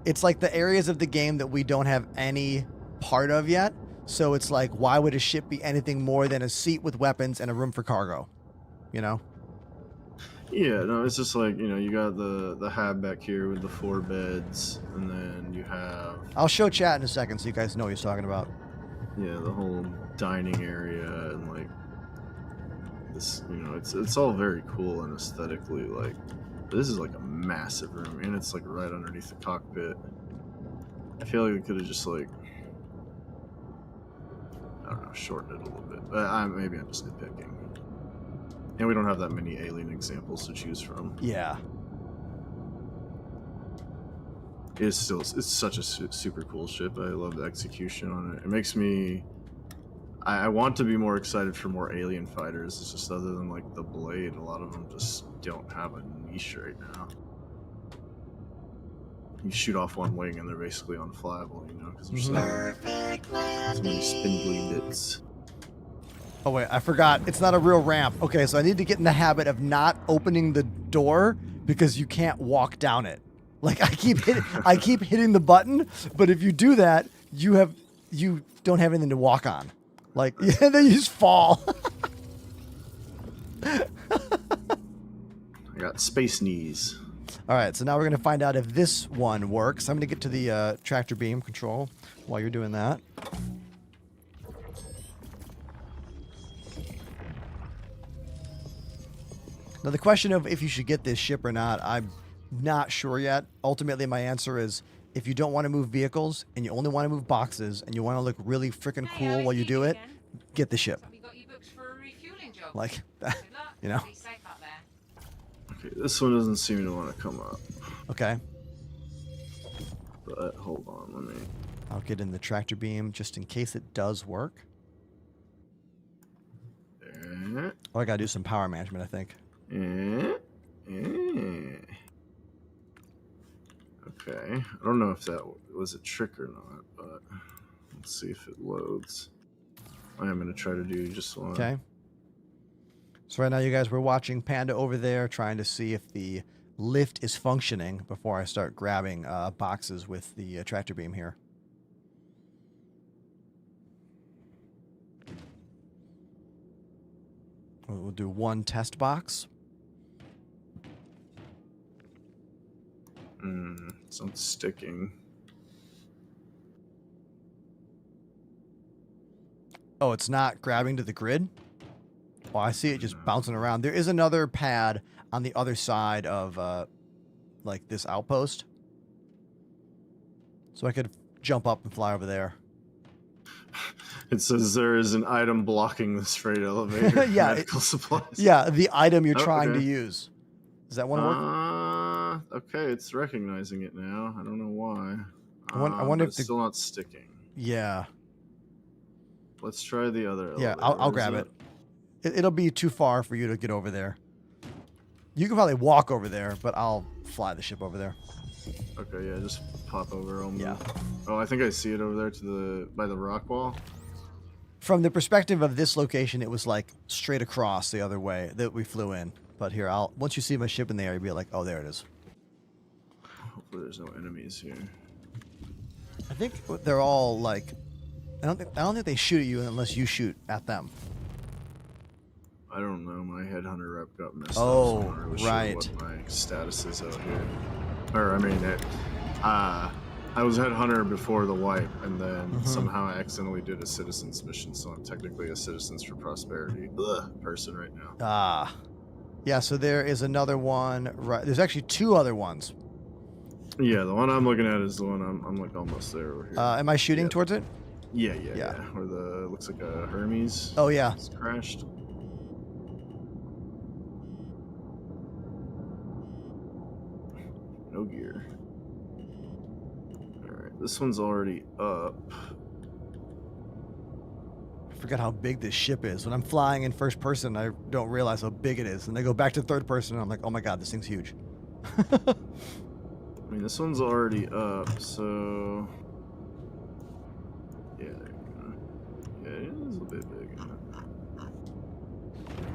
it's like the areas of the game that we don't have any part of yet. So it's like, why would a ship be anything more than a seat with weapons and a room for cargo? You know? yeah, no, it's just like, you know, you got the hab back here with the 4 beds, and then you have... I'll show chat in a second so you guys know what he's talking about. Yeah, the whole dining area and, like, this, you know, it's all very cool and aesthetically, like, this is like a massive room, and it's like right underneath the cockpit. I feel like we could have just like, I don't know, shortened it a little bit. But maybe I'm just nitpicking. And we don't have that many alien examples to choose from. Yeah. It's such a super cool ship. I love the execution on it. It makes me, I want to be more excited for more alien fighters. It's just other than like the Blade, a lot of them just don't have a niche right now. You shoot off one wing and they're basically unflyable, you know, because there's so many spindly bits. Oh wait, I forgot. It's not a real ramp. Okay, so I need to get in the habit of not opening the door because you can't walk down it. Like I keep hitting the button, but if you do that, you don't have anything to walk on. Like yeah, then you just fall. I got space knees. All right, so now we're going to find out if this one works. I'm going to get to the tractor beam control while you're doing that. Now, the question of if you should get this ship or not, I'm not sure yet. Ultimately, my answer is if you don't want to move vehicles and you only want to move boxes and you want to look really freaking cool while you do it, get the ship. We got you booked for a refueling job. Like, Good luck. you know? Be safe out there. Okay, this one doesn't seem to want to come up. Okay. But hold on, let me... I'll get in the tractor beam just in case it does work. Oh, I got to do some power management, I think. Okay, I don't know if that was a trick or not, but let's see if it loads. I am going to try to do just one. Okay. So right now, you guys, we're watching Panda over there, trying to see if the lift is functioning before I start grabbing boxes with the tractor beam here. We'll do one test box. It's not sticking. Oh, it's not grabbing to the grid? Oh, I see it just bouncing around. There is another pad on the other side of, like, this outpost. So I could jump up and fly over there. It says there is an item blocking this freight elevator. Yeah, medical supplies. Yeah, the item you're Oh, trying okay. to use. Does that one work? Okay, it's recognizing it now. I don't know why. I wonder but if it's still not sticking. Yeah. Let's try the other Yeah, elevator. I'll Where grab is it. It'll be too far for you to get over there. You can probably walk over there, but I'll fly the ship over there. Okay, yeah, just pop over. I'll move. Yeah. Oh, I think I see it over there by the rock wall. from the perspective of this location, it was like straight across the other way that we flew in. But here, once you see my ship in the air, you'll be like, oh, there it is. Hopefully there's no enemies here. I think they're all like, I don't think they shoot at you unless you shoot at them. I don't know. My headhunter rep got messed Oh, up. So I'm not really right. sure what my status is out here. Or I mean, I was headhunter before the wipe, and then somehow I accidentally did a citizens mission, so I'm technically a Citizens for Prosperity person right now. Ah. Yeah, so there is another one. Right. There's actually two other ones. Yeah, the one I'm looking at is the one I'm like almost there over here. Am I shooting towards it? Yeah. Where the looks like a Hermes. Oh, yeah. It's crashed. No gear. Alright, this one's already up. I forgot how big this ship is. When I'm flying in first person, I don't realize how big it is. And I go back to third person, and I'm like, oh my god, this thing's huge. I mean, this one's already up, so... Yeah, there you go. Yeah, it is a bit big.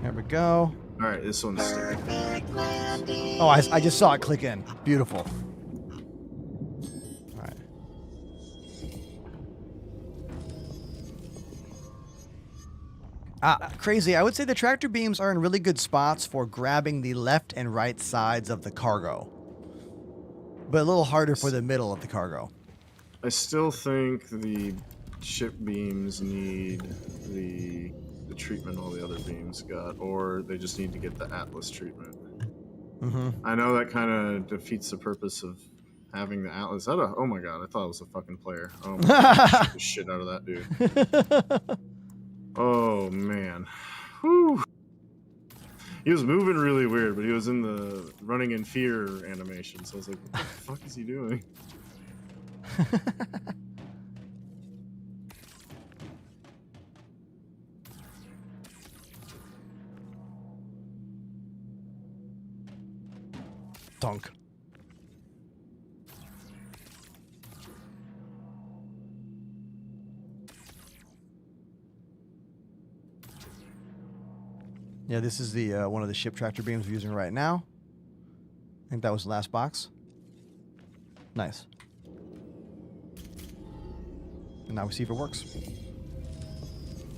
There we go. Alright, this one's sticking. Oh, I just saw it click in. Beautiful. All right. Crazy. I would say the tractor beams are in really good spots for grabbing the left and right sides of the cargo, but a little harder for the middle of the cargo. I still think the ship beams need the treatment all the other beams got, or they just need to get the Atlas treatment. I know that kind of defeats the purpose of having the Atlas. Oh my god, I thought it was a fucking player. Oh my god, shoot the shit out of that dude. Oh man. Whew. He was moving really weird, but he was in the running in fear animation, so I was like, what the fuck is he doing? Dunk. Yeah, this is the one of the ship tractor beams we're using right now. I think that was the last box. Nice. And now we see if it works.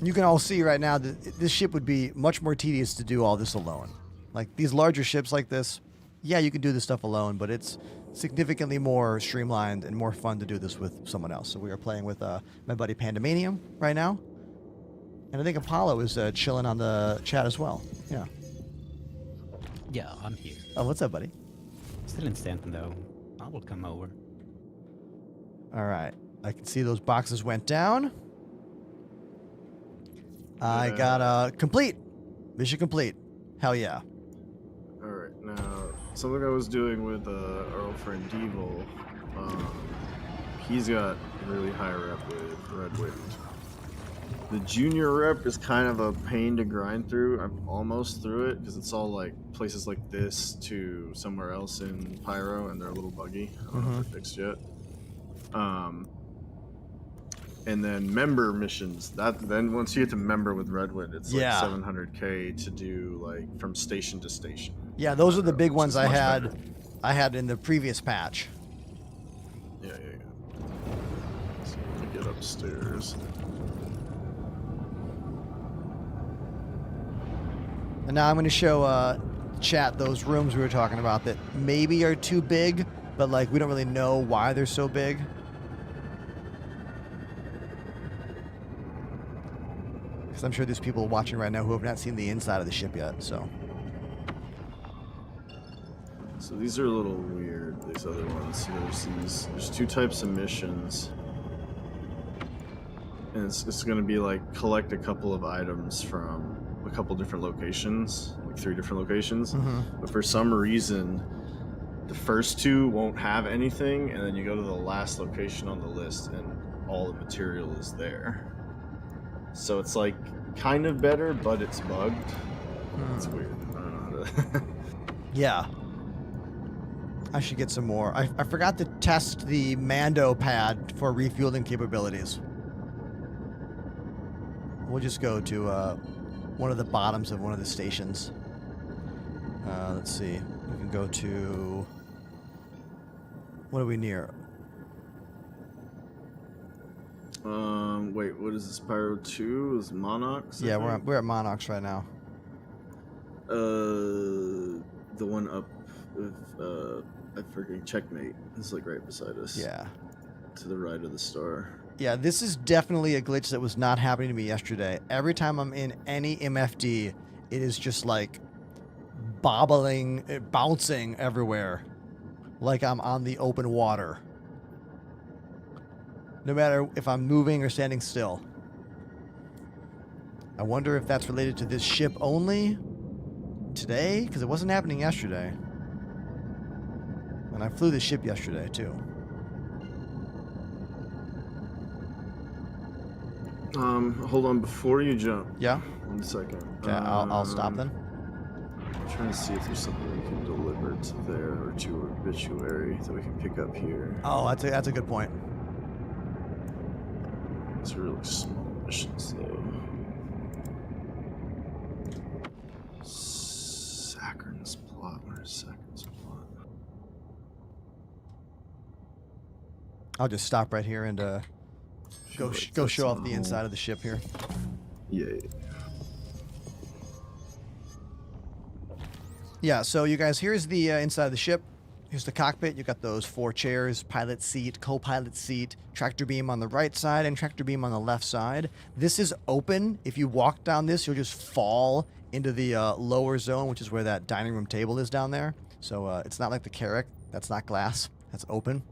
You can all see right now that this ship would be much more tedious to do all this alone. Like these larger ships like this, yeah, you can do this stuff alone, but it's significantly more streamlined and more fun to do this with someone else. So we are playing with my buddy Pandemanium right now. And I think Apollo is chilling on the chat as well. Yeah. Yeah, I'm here. Oh, what's up, buddy? Still in Stanton, though. I will come over. All right. I can see those boxes went down. I got complete. Mission complete. Hell yeah. Alright, now, something I was doing with our old friend Devil, he's got really high rep with Red Wind. The junior rep is kind of a pain to grind through. I'm almost through it because it's all like places like this to somewhere else in Pyro, and they're a little buggy. I don't know if they're fixed yet. And then member missions. Then once you get to member with Redwood, it's like 700k to do like from station to station. Yeah, those are the big ones I had. Better. I had in the previous patch. Yeah. So let me get upstairs. And now I'm going to show chat those rooms we were talking about that maybe are too big, but like we don't really know why they're so big. Because I'm sure there's people watching right now who have not seen the inside of the ship yet. So These are a little weird. These other ones. So there's two types of missions, and it's going to be like collect a couple of items from a couple different locations, like 3 different locations. But for some reason, the first 2 won't have anything, and then you go to the last location on the list, and all the material is there. So it's like kind of better, but it's bugged. It's weird. I don't know how to. yeah. I should get some more. I forgot to test the Mando pad for refueling capabilities. We'll just go to one of the bottoms of one of the stations. Let's see. We can go to... What are we near? Wait, what is this? Pyro 2? Is Monox? Yeah, we're at Monox right now. The one up with, I forget, Checkmate. It's like right beside us. Yeah. To the right of the star. Yeah, this is definitely a glitch that was not happening to me yesterday. Every time I'm in any MFD, it is just like bouncing everywhere. Like I'm on the open water. No matter if I'm moving or standing still. I wonder if that's related to this ship only today, because it wasn't happening yesterday. And I flew the ship yesterday too. Hold on, before you jump. Yeah? 1 second. Okay, I'll stop then. I'm trying to see if there's something we can deliver to there or to Obituary that we can pick up here. Oh, that's a good point. It's really small missions though. Sakharn's plot. Where's Sakharn's plot? I'll just stop right here and go show off the inside of the ship here. Yeah. Yeah, so you guys, here's the inside of the ship. Here's the cockpit. You got those 4 chairs, pilot seat, co-pilot seat, tractor beam on the right side, and tractor beam on the left side. This is open. If you walk down this, you'll just fall into the lower zone, which is where that dining room table is down there. So it's not like the Carrack. That's not glass. That's open.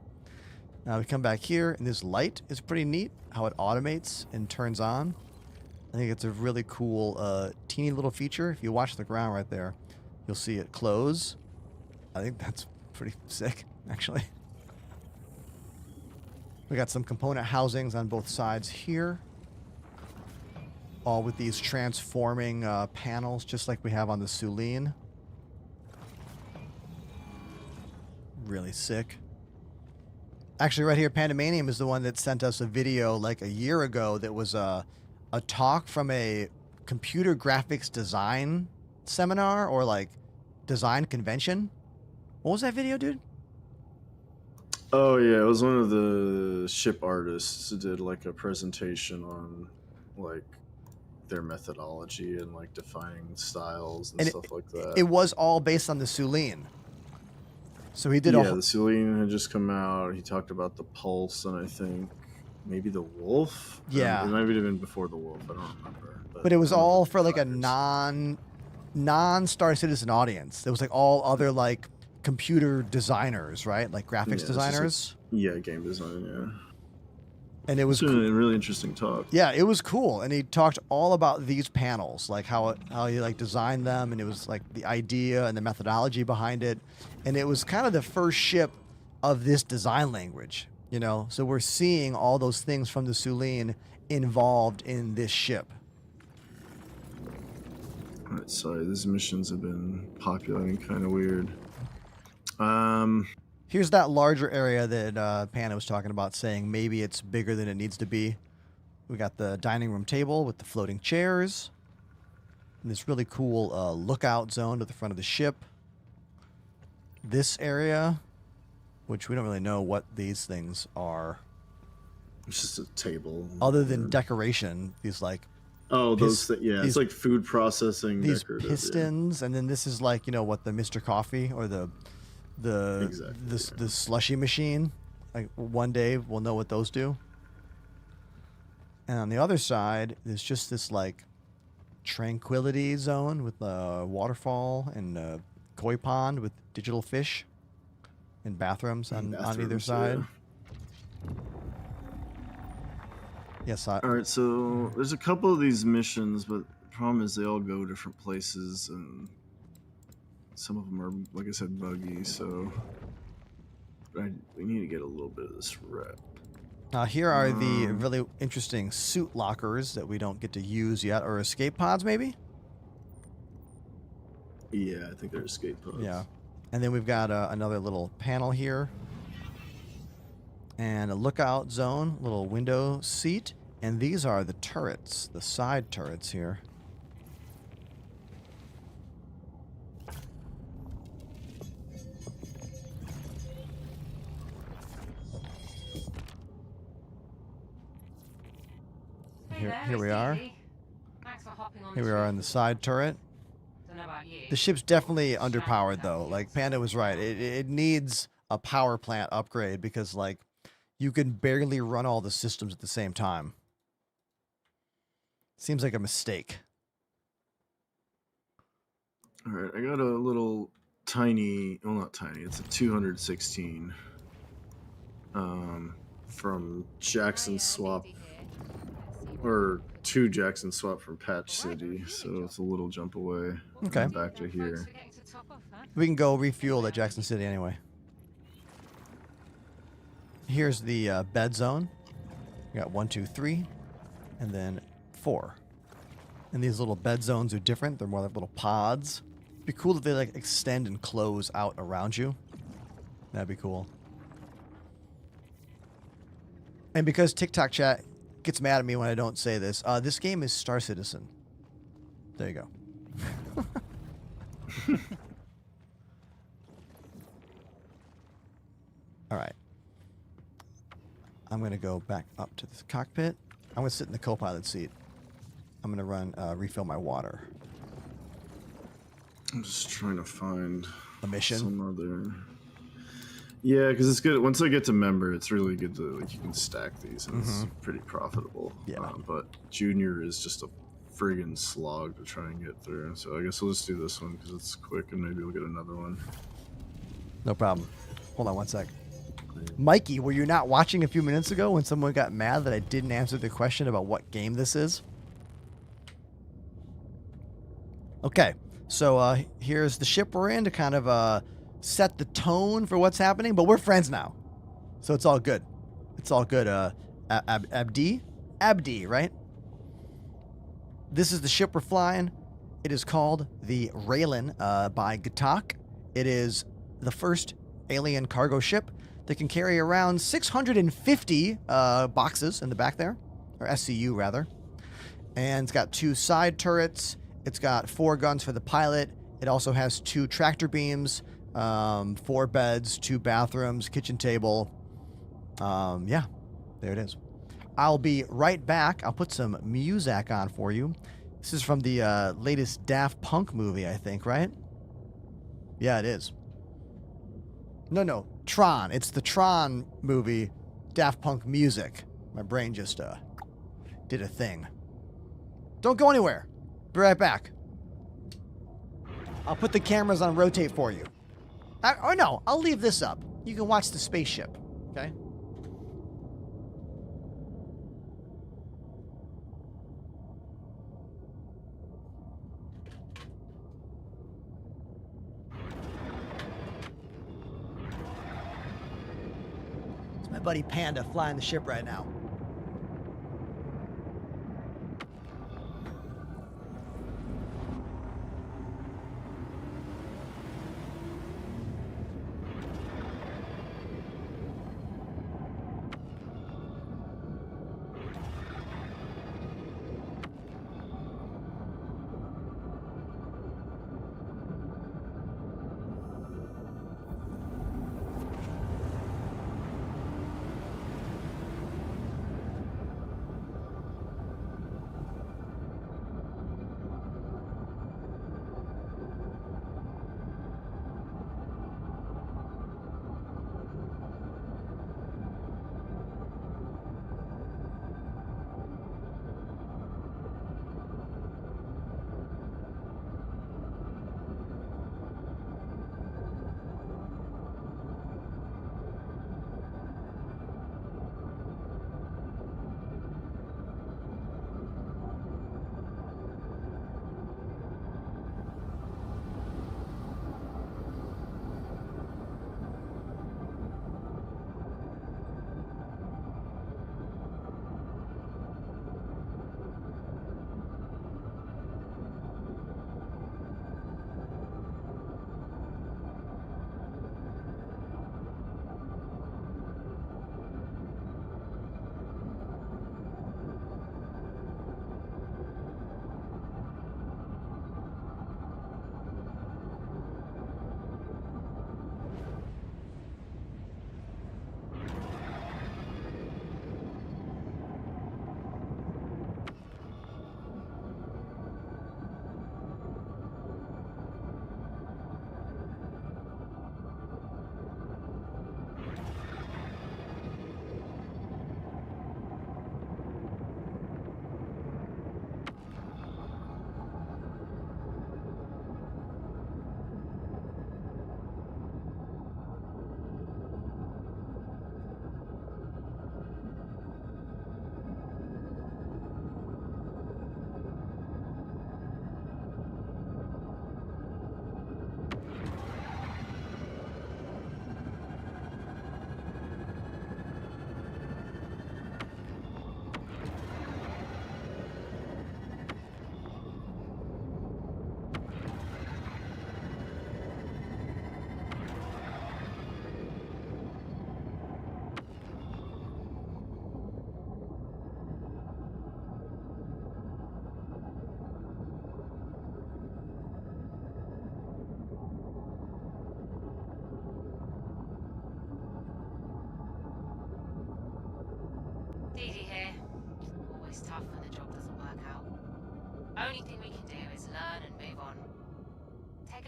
Now we come back here, and this light is pretty neat, how it automates and turns on. I think it's a really cool, teeny little feature. If you watch the ground right there, you'll see it close. I think that's pretty sick, actually. We got some component housings on both sides here. All with these transforming panels, just like we have on the Sulene. Really sick. Actually, right here, Pandemanium is the one that sent us a video like a year ago that was a talk from a computer graphics design seminar or like design convention. What was that video, dude? Oh yeah, it was one of the ship artists who did like a presentation on like their methodology and like defining styles and stuff like that. It was all based on the Sulene. So he did the Sulene had just come out. He talked about the Pulse and I think maybe the Wolf. Yeah. It might have been before the Wolf. I don't remember. But it was all for like a non-Star Citizen audience. It was like all other like computer designers, right? Like graphics designers. Like, game design, yeah. And it was a really interesting talk. Yeah, it was cool. And he talked all about these panels, like how he like designed them, and it was like the idea and the methodology behind it. And it was kind of the first ship of this design language, you know? So we're seeing all those things from the Sulene involved in this ship. Alright, sorry, these missions have been populating kind of weird. Here's that larger area that Panda was talking about, saying maybe it's bigger than it needs to be. We got the dining room table with the floating chairs. And this really cool lookout zone to the front of the ship. This area, which we don't really know what these things are. It's just a table. Other than decoration, these like... Oh, it's like food processing. These pistons, and then this is like, you know, what, the Mr. Coffee or the slushy machine. Like one day we'll know what those do. And on the other side, there's just this like tranquility zone with a waterfall and a koi pond with digital fish and bathrooms on either side. Yeah. Yes. All right, so there's a couple of these missions, but the problem is they all go different places, and some of them are, like I said, buggy. So we need to get a little bit of this rep. Here are the really interesting suit lockers that we don't get to use yet, or escape pods, maybe. Yeah, I think they're escape pods. Yeah, and then we've got another little panel here. And a lookout zone, little window seat, And these are the turrets, the side turrets here. Hey Here, there, here it's we are. Dee. Thanks for hopping on Here this we are on the refueling side turret. Don't know about you. The ship's definitely Stranded underpowered without though. fuel Like supply. Panda was right. It needs a power plant upgrade because like you can barely run all the systems at the same time. Seems like a mistake. All right, I got a little tiny, well, not tiny, it's a 216 from Jackson Hiya, Swap, Dee here. Let's see what or to Jackson Swap from Patch City, so it's a little jump away. Okay. And back to Thanks here. for getting to top off, huh? We can go refuel at Jackson City anyway. Here's the bed zone. We got 1, 2, 3, and then 4. And these little bed zones are different. They're more like little pods. Be cool if they like extend and close out around you. That'd be cool. And because TikTok chat gets mad at me when I don't say this, this game is Star Citizen. There you go. All right. I'm going to go back up to the cockpit. I'm going to sit in the co-pilot seat. I'm going to run, refill my water. I'm just trying to find A mission? some other. Yeah, because it's good. Once I get to member, it's really good to, like, you can stack these and it's pretty profitable. Yeah. But junior is just a friggin' slog to try and get through. So I guess we'll just do this one because it's quick and maybe we'll get another one. No problem. Hold on one sec. Mikey, were you not watching a few minutes ago when someone got mad that I didn't answer the question about what game this is? Okay, so here's the ship we're in to kind of set the tone for what's happening, but we're friends now. So it's all good. It's all good. Abdi? Abdi, right? This is the ship we're flying. It is called the Raylan by Gatak. It is the first alien cargo ship that can carry around 650 boxes in the back there, or SCU rather. And it's got 2 side turrets. It's got 4 guns for the pilot. It also has 2 tractor beams, 4 beds, 2 bathrooms, kitchen table. Yeah, there it is. I'll be right back. I'll put some music on for you. This is from the latest Daft Punk movie, I think, right? Yeah, it is. No, Tron. It's the Tron movie, Daft Punk music. My brain just did a thing. Don't go anywhere. Be right back. I'll put the cameras on rotate for you. Or no, I'll leave this up. You can watch the spaceship, okay? It's my buddy Panda flying the ship right now.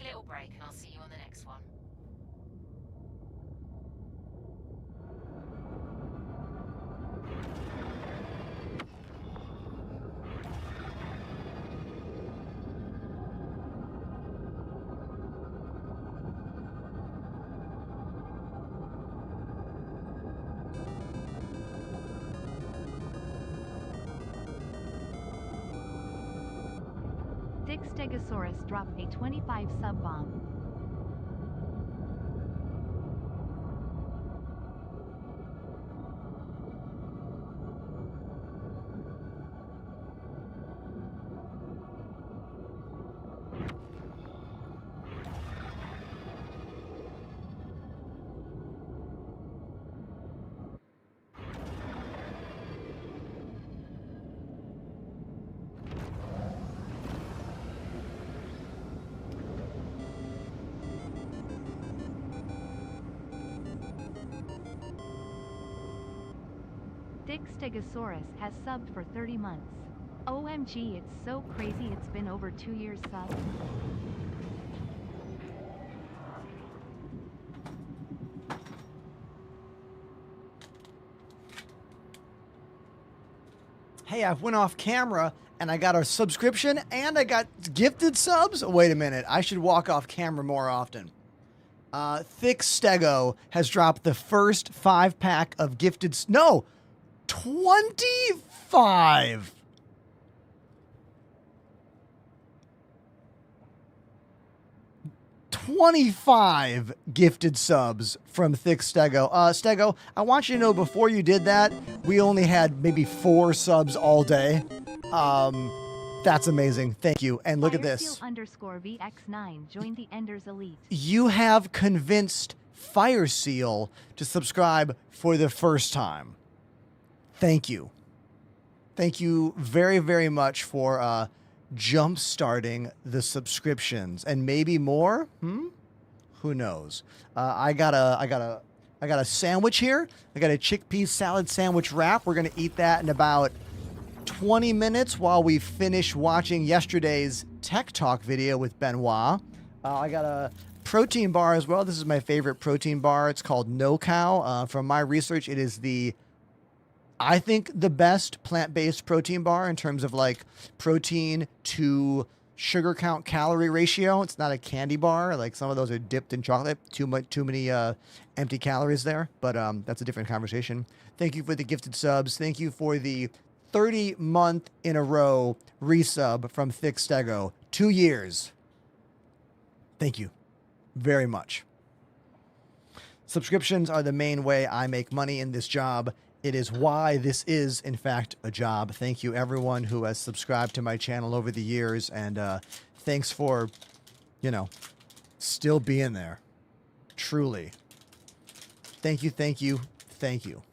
a little break and I'll see you on the next one. Dick Stegosaurus dropped a 25 sub bomb. Dick Stegosaurus has subbed for 30 months. OMG, it's so crazy it's been over 2 years sub. Hey, I went off camera and I got a subscription and I got gifted subs? Wait a minute, I should walk off camera more often. Thick Stego has dropped the first 5-pack of gifted... No! 25! $25 gifted subs from Thick Stego. Stego, I want you to know before you did that, we only had maybe 4 subs all day. That's amazing. Thank you. And look at this. _VX9 joined the Enders Elite. You have convinced Fireseal to subscribe for the first time. Thank you. Thank you very, very much for jump starting the subscriptions and maybe more. Who knows? I got a sandwich here. I got a chickpea salad sandwich wrap. We're gonna eat that in about 20 minutes while we finish watching yesterday's Tech Talk video with Benoit. I got a protein bar as well. This is my favorite protein bar. It's called No Cow. From my research, it is I think the best plant-based protein bar in terms of like protein to sugar count calorie ratio. It's not a candy bar. Like some of those are dipped in chocolate. Too many empty calories there, but that's a different conversation. Thank you for the gifted subs. Thank you for the 30-month in a row resub from Thick Stego. 2 years. Thank you very much. Subscriptions are the main way I make money in this job. It is why this is, in fact, a job. Thank you, everyone who has subscribed to my channel over the years, and thanks for, still being there. Truly. Thank you, thank you, thank you.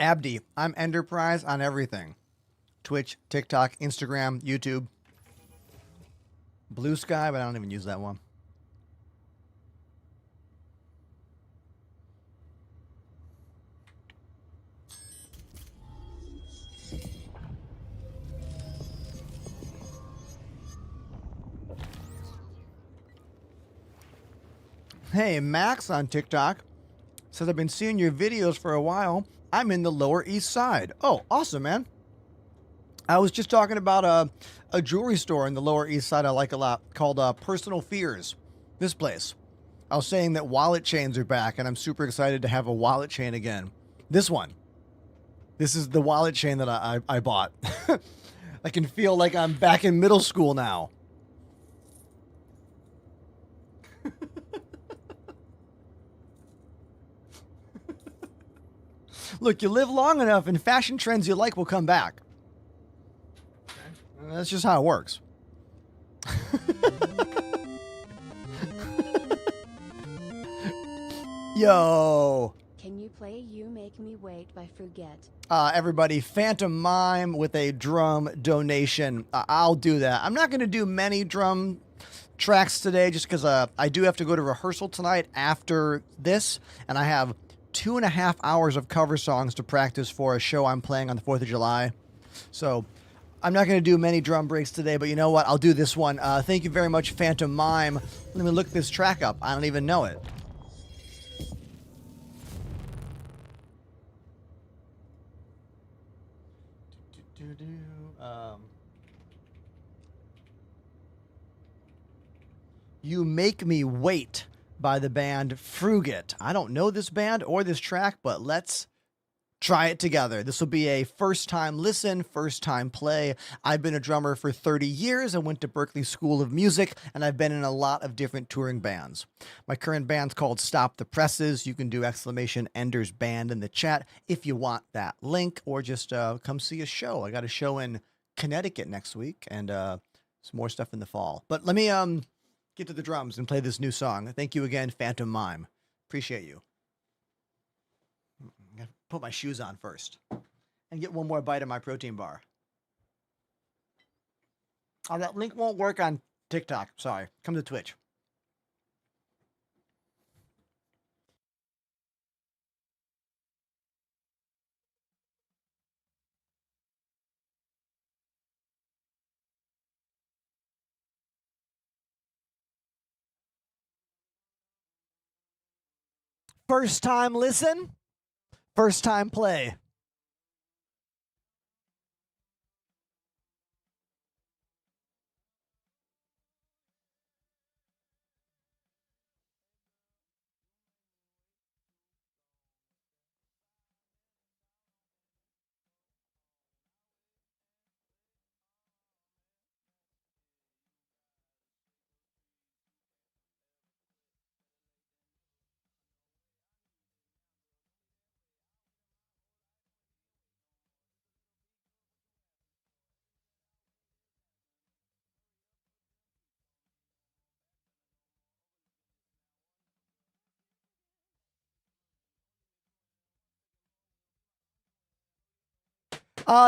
Abdi, I'm Enterprise on everything. Twitch, TikTok, Instagram, YouTube. Blue Sky, but I don't even use that one. Hey, Max on TikTok says, I've been seeing your videos for a while. I'm in the Lower East Side. Oh, awesome, man. I was just talking about a jewelry store in the Lower East Side I like a lot called Personal Fears. This place. I was saying that wallet chains are back, and I'm super excited to have a wallet chain again. This one. This is the wallet chain that I bought. I can feel like I'm back in middle school now. Look, you live long enough and fashion trends you like will come back. Okay. That's just how it works. Yo. Can you play You Make Me Wait by Fruget? Everybody, Phantom Mime with a drum donation. I'll do that. I'm not going to do many drum tracks today just because I do have to go to rehearsal tonight after this, and I have 2.5 hours of cover songs to practice for a show I'm playing on the 4th of July. So I'm not going to do many drum breaks today, but you know what? I'll do this one. Thank you very much, Phantom Mime. Let me look this track up. I don't even know it. You Make Me Wait by the band Fruget. I don't know this band or this track, but let's try it together. This will be a first time listen, first time play. I've been a drummer for 30 years. I went to Berklee School of Music, and I've been in a lot of different touring bands. My current band's called Stop the Presses. You can do !Enders Band in the chat if you want that link, or just come see a show. I got a show in Connecticut next week, and some more stuff in the fall. But let me get to the drums and play this new song. Thank you again, Phantom Mime. Appreciate you. I gotta put my shoes on first and get one more bite of my protein bar. Oh, that link won't work on TikTok. Sorry. Come to Twitch. First time listen, first time play.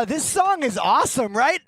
This song is awesome, right?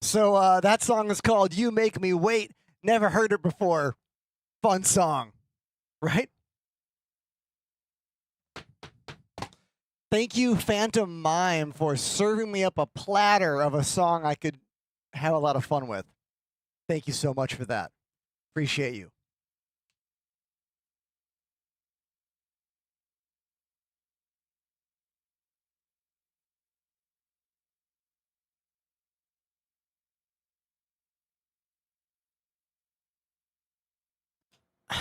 So that song is called You Make Me Wait. Never heard it before. Fun song, right? Thank you, Phantom Mime, for serving me up a platter of a song I could have a lot of fun with. Thank you so much for that. Appreciate you.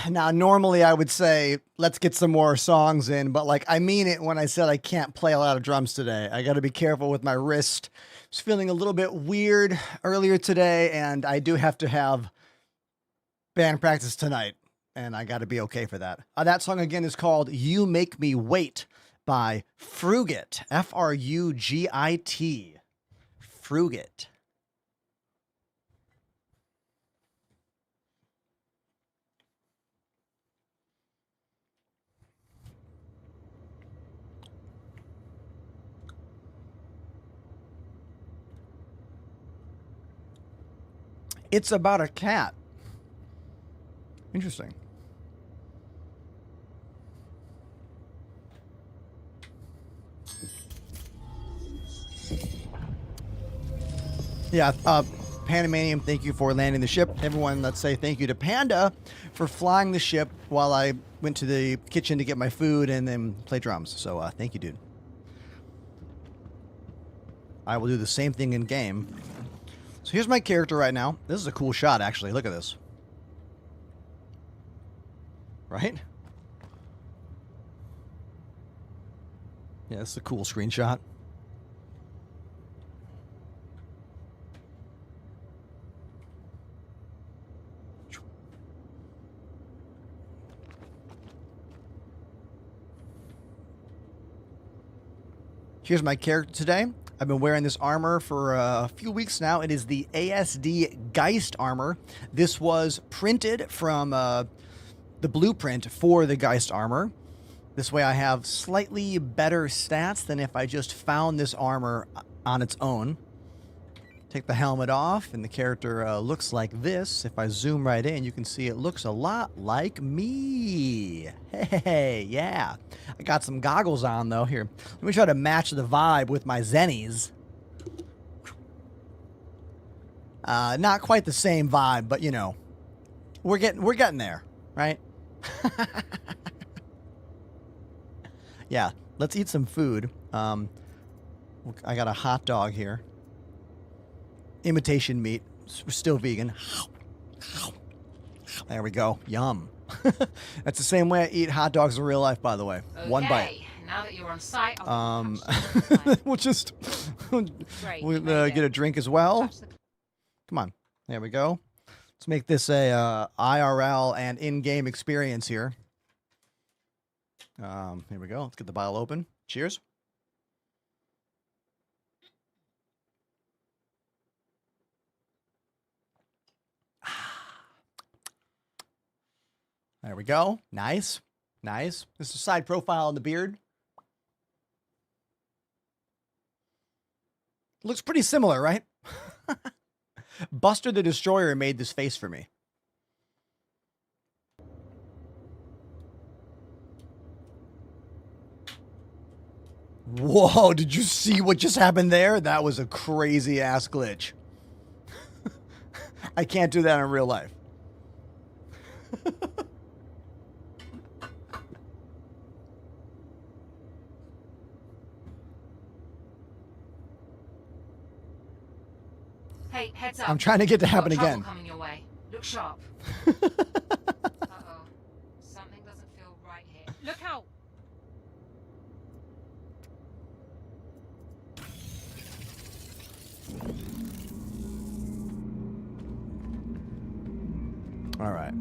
Now, normally I would say, let's get some more songs in, but like, I mean it when I said I can't play a lot of drums today. I got to be careful with my wrist. I was feeling a little bit weird earlier today, and I do have to have band practice tonight, and I got to be okay for that. That song again is called You Make Me Wait by Frugit, Frugit. Frugit. It's about a cat. Interesting. Yeah, Panamanian, thank you for landing the ship. Everyone, let's say thank you to Panda for flying the ship while I went to the kitchen to get my food and then play drums. So thank you, dude. I will do the same thing in game. So here's my character right now. This is a cool shot, actually. Look at this. Right? Yeah, this is a cool screenshot. Here's my character today. I've been wearing this armor for a few weeks now. It is the ASD Geist armor. This was printed from the blueprint for the Geist armor. This way I have slightly better stats than if I just found this armor on its own. Take the helmet off, and the character looks like this. If I zoom right in, you can see it looks a lot like me. Hey, yeah. I got some goggles on, though. Here, let me try to match the vibe with my Zennies. Not quite the same vibe, but, you know, we're getting there, right? Yeah, let's eat some food. I got a hot dog here. Imitation meat. We're still vegan. There we go. Yum. That's the same way I eat hot dogs in real life, by the way. Okay, One bite. now that you're on site, We'll just we'll get a drink as well. Come on. There we go. Let's make this a IRL and in-game experience here. Here we go. Let's get the bottle open. Cheers. There we go. Nice. Nice. This is a side profile on the beard. Looks pretty similar, right? Buster the Destroyer made this face for me. Whoa, did you see what just happened there? That was a crazy ass glitch. I can't do that in real life. Hey, heads up. I'm trying to get to happen Got trouble again. Coming your way. Look sharp. Uh-oh. Something doesn't feel right here. Look out! All right.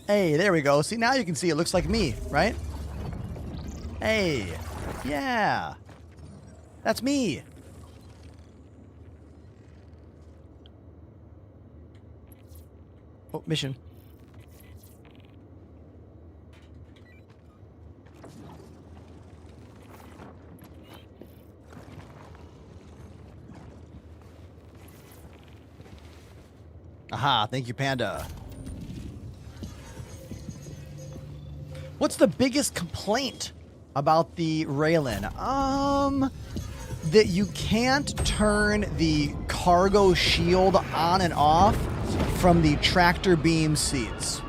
Hey, there we go. See, now you can see it looks like me, right? Hey, yeah. That's me. Oh, mission. Aha, thank you, Panda. What's the biggest complaint about the Raylan? That you can't turn the cargo shield on and off from the tractor beam seats.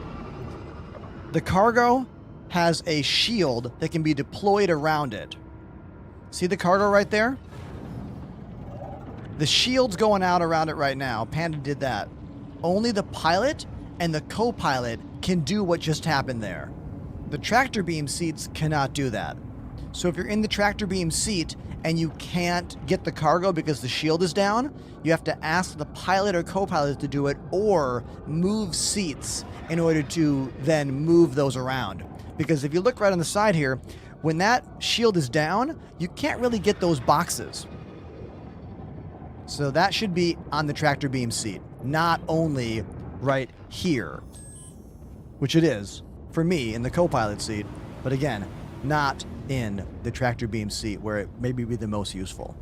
The cargo has a shield that can be deployed around it. See the cargo right there? The shield's going out around it right now. Panda did that. Only the pilot and the co-pilot can do what just happened there. The tractor beam seats cannot do that. So if you're in the tractor beam seat and you can't get the cargo because the shield is down, you have to ask the pilot or co-pilot to do it or move seats in order to then move those around. Because if you look right on the side here, when that shield is down, you can't really get those boxes. So that should be on the tractor beam seat, not only right here, which it is for me in the co-pilot seat, but again, not in the tractor beam seat where it maybe be the most useful.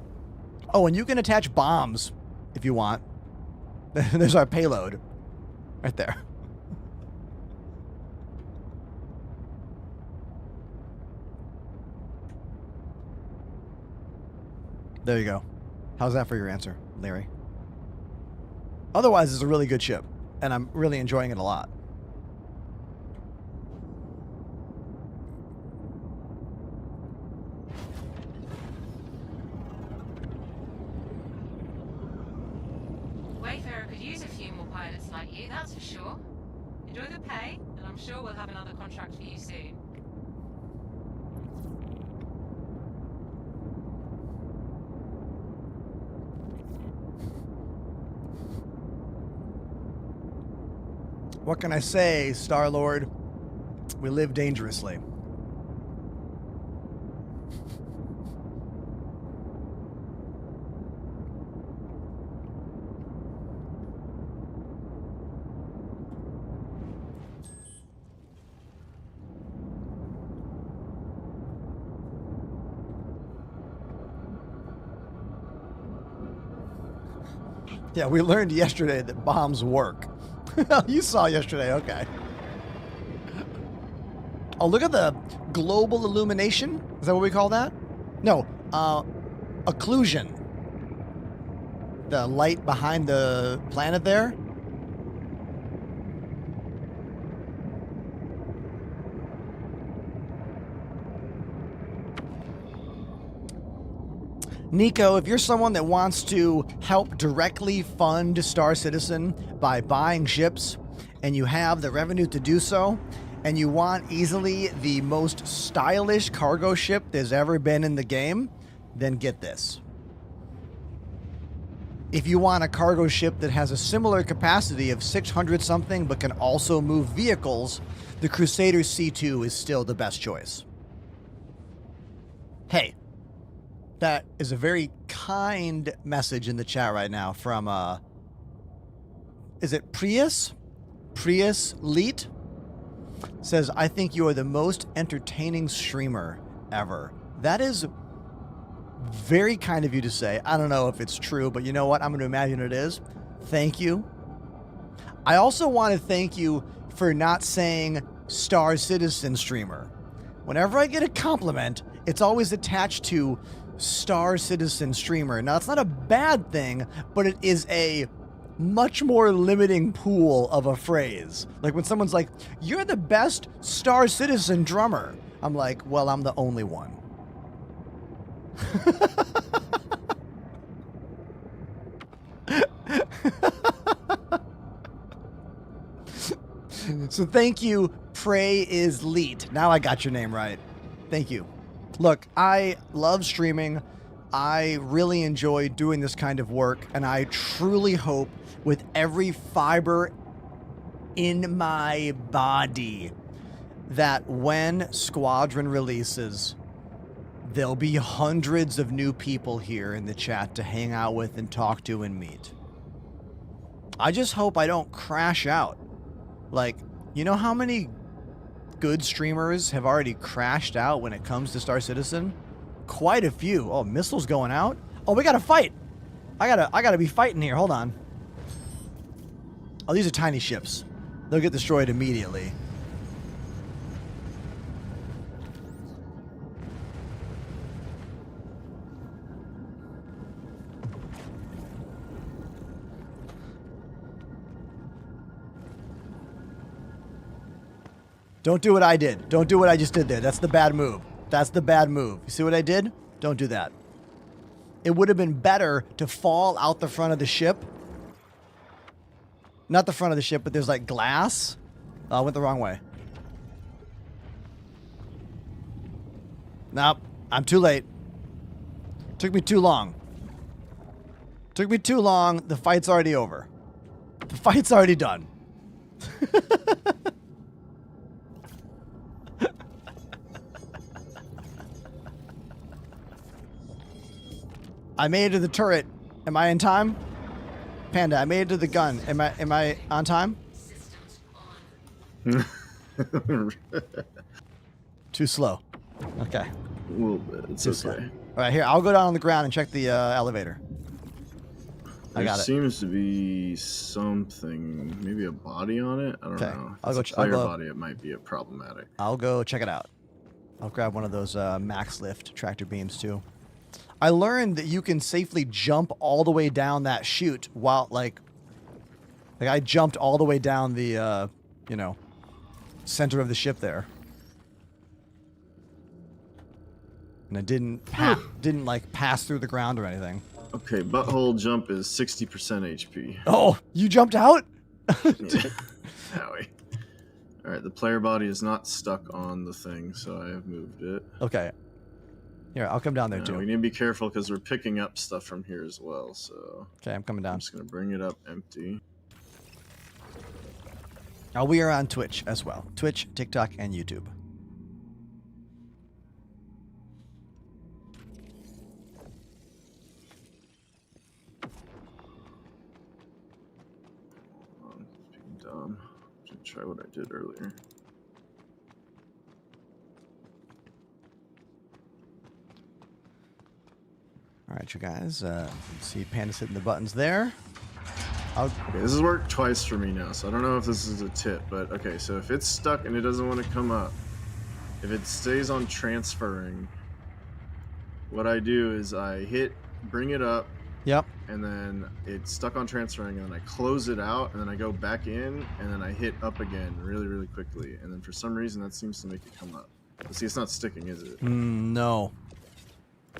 Oh, and you can attach bombs if you want. There's our payload right there. There you go. How's that for your answer, Larry? Otherwise, it's a really good ship, and I'm really enjoying it a lot. Wayfarer could use a few more pilots like you, that's for sure. Enjoy the pay, and I'm sure we'll have another contract for you soon. What can I say, Star-Lord? We live dangerously. Yeah, we learned yesterday that bombs work. You saw yesterday, okay. Oh, look at the global illumination. Is that what we call that? No, occlusion. The light behind the planet there. Nico, if you're someone that wants to help directly fund Star Citizen by buying ships, and you have the revenue to do so, and you want easily the most stylish cargo ship there's ever been in the game, then get this. If you want a cargo ship that has a similar capacity of 600 something but can also move vehicles, the Crusader C2 is still the best choice. Hey. That is a very kind message in the chat right now from, is it Prius? Prius Leet? Says, I think you are the most entertaining streamer ever. That is very kind of you to say. I don't know if it's true, but you know what? I'm going to imagine it is. Thank you. I also want to thank you for not saying Star Citizen streamer. Whenever I get a compliment, it's always attached to Star Citizen streamer. Now, it's not a bad thing, but it is a much more limiting pool of a phrase. Like when someone's like, you're the best Star Citizen drummer. I'm like, well, I'm the only one. So thank you, Pray is Leet. Now I got your name right. Thank you. Look, I love streaming. I really enjoy doing this kind of work, and I truly hope with every fiber in my body that when Squadron releases, there'll be hundreds of new people here in the chat to hang out with and talk to and meet. I just hope I don't crash out. Like, you know how many good streamers have already crashed out when it comes to Star Citizen? Quite a few. Oh, missiles going out? Oh, we gotta fight. I gotta be fighting here. Hold on. Oh, these are tiny ships. They'll get destroyed immediately. Don't do what I did. Don't do what I just did there. That's the bad move. That's the bad move. You see what I did? Don't do that. it would have been better to fall out the front of the ship. Not the front of the ship, but there's like glass. I went the wrong way. Nope, I'm too late. Took me too long. Took me too long. The fight's already over. The fight's already done. I made it to the turret. Am I in time? Panda, I made it to the gun. Am I on time? Too slow. Okay. A little bit. It's Too okay. slow. All right, here. I'll go down on the ground and check the elevator. I got it. There seems to be something, maybe a body on it. I don't Okay. know. If I'll it's go a player I'll go- body, it might be a problematic. I'll go check it out. I'll grab one of those max lift tractor beams too. I learned that you can safely jump all the way down that chute while like I jumped all the way down the you know, center of the ship there. And it didn't like pass through the ground or anything. Okay, butthole jump is 60% HP. Oh, you jumped out? Howie. Alright, the player body is not stuck on the thing, so I have moved it. Okay. Here, I'll come down there Now, too. we need to be careful because we're picking up stuff from here as well, so Okay, I'm coming I'm down. just going to bring it up empty. We are on Twitch as well. Twitch, TikTok, and YouTube. It's being dumb. Should try what I did earlier. All right, you guys. See Panda's hitting the buttons there. Okay, this has worked twice for me now, so I don't know if this is a tip, but okay, so if it's stuck and it doesn't want to come up, if it stays on transferring, what I do is I bring it up, Yep. and then it's stuck on transferring, and then I close it out, and then I go back in, and then I hit up again really, really quickly, and then for some reason that seems to make it come up. But see, it's not sticking, is it? No.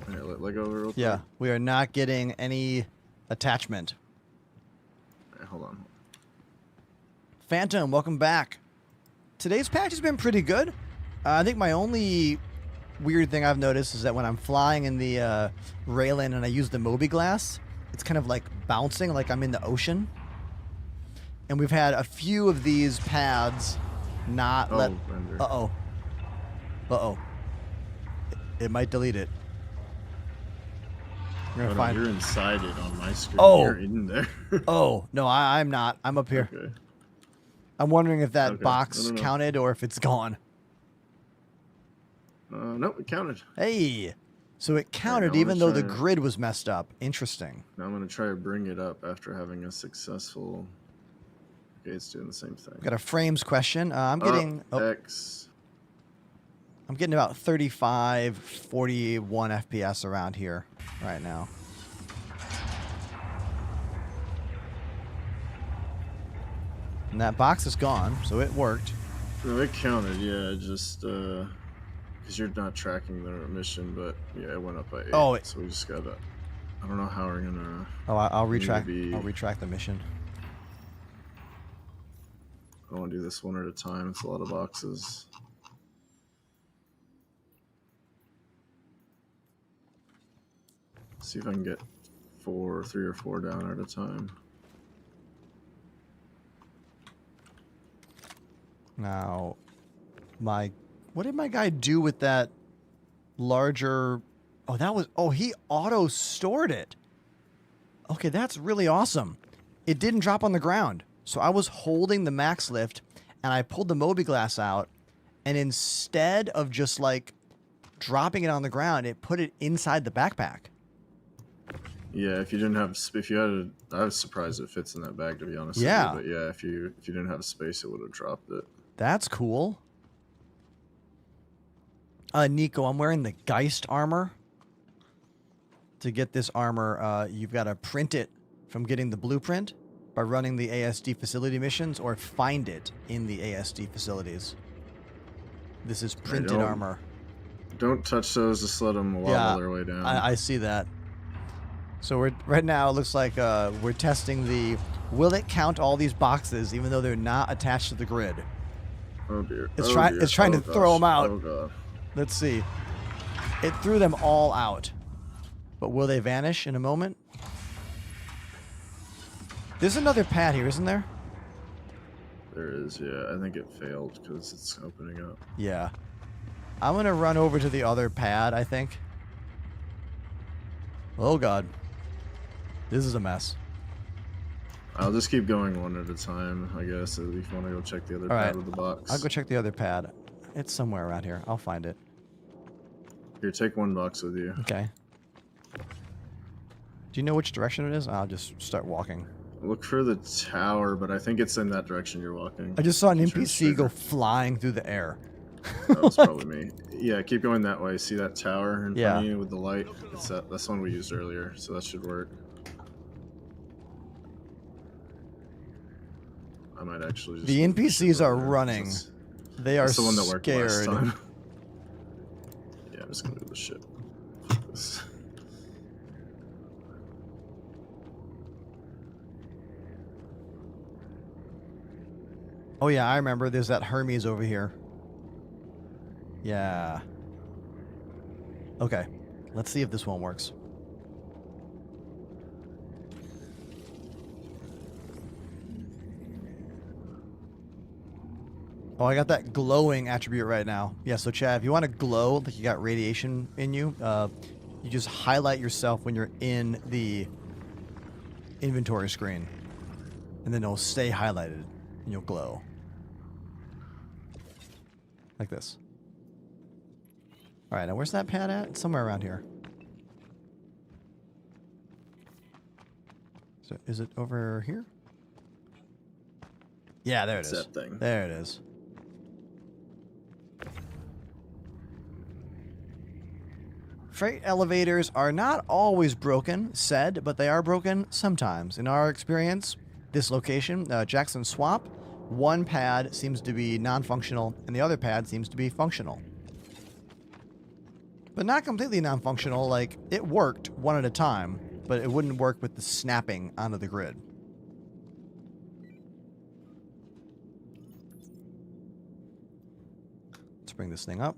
All right, let go real quick. Yeah, we are not getting any attachment. All right, hold on. Phantom, welcome back. Today's patch has been pretty good. I think my only weird thing I've noticed is that when I'm flying in the railing and I use the Moby glass, it's kind of like bouncing like I'm in the ocean. And we've had a few of these pads not let... render. Uh-oh. Uh-oh. It might delete it. We're gonna find... You're inside it on my screen. Oh. You're in there. Oh, no, I'm not. I'm up here. Okay. I'm wondering if that Okay. box No. counted or if it's gone. Nope, it counted. Hey, so it counted now I'm even though the gonna try- grid was messed up. Interesting. Now I'm going to try to bring it up after having a successful... Okay, it's doing the same thing. Got a frames question. I'm getting X. I'm getting about 35, 41 FPS around here right now. And that box is gone, so it worked. No, it counted, yeah, just... Because you're not tracking the mission, but yeah, it went up by 8. Oh, so we just got to... I don't know how we're going to... Oh, I'll retract. Maybe- I'll retract the mission. I want to do this one at a time. It's a lot of boxes. See if I can get 3 or 4 down at a time. Now, what did my guy do with that larger? Oh, that was. Oh, he auto stored it. Okay, that's really awesome. It didn't drop on the ground. So I was holding the max lift and I pulled the Moby glass out, and instead of just like dropping it on the ground, it put it inside the backpack. Yeah, if you didn't have, if you had, I was surprised it fits in that bag, to be honest. Yeah. With you, but yeah, if you didn't have space, it would have dropped it. That's cool. Nico, I'm wearing the Geist armor. To get this armor, you've got to print it from getting the blueprint by running the ASD facility missions, or find it in the ASD facilities. This is printed armor. Don't touch those, just let them wobble their way down. I see that. So we're right now. It looks like we're testing the. Will it count all these boxes even though they're not attached to the grid? Oh dear. It's oh trying. dear. It's trying oh, to throw gosh. them out. Oh god. Let's see. It threw them all out. But will they vanish in a moment? There's another pad here, isn't there? There is, yeah. I think it failed because it's opening up. Yeah. I'm going to run over to the other pad, I think. Oh, God. This is a mess. I'll just keep going one at a time, I guess, if you want to go check the other All pad right. with the box. I'll go check the other pad. It's somewhere around here. I'll find it. Here, take one box with you. Okay. Do you know which direction it is? I'll just start walking. Look for the tower, but I think it's in that direction you're walking. I just saw an Turn NPC go trigger. flying through the air. That was probably me. Yeah, keep going that way. See that tower in Yeah. front of you with the light? It's that's the one we used earlier, so that should work. I might actually just... The NPCs are over there, running. 'cause They are that's the one that worked last scared. time. Yeah, I'm just gonna do the ship. Fuck this. Oh yeah, I remember. There's that Hermes over here. Yeah. Okay. Let's see if this one works. Oh, I got that glowing attribute right now. Yeah, so Chad, if you want to glow, like you got radiation in you, you just highlight yourself when you're in the inventory screen. And then it'll stay highlighted, and you'll glow. Like this. Alright, now where's that pad at? It's somewhere around here. So, is it over here? Yeah, there it It's is. that thing. There it is. Freight elevators are not always broken, said, but they are broken sometimes. In our experience, this location, Jackson Swamp, one pad seems to be non-functional and the other pad seems to be functional. But not completely non-functional, like it worked one at a time, but it wouldn't work with the snapping onto the grid. Let's bring this thing up.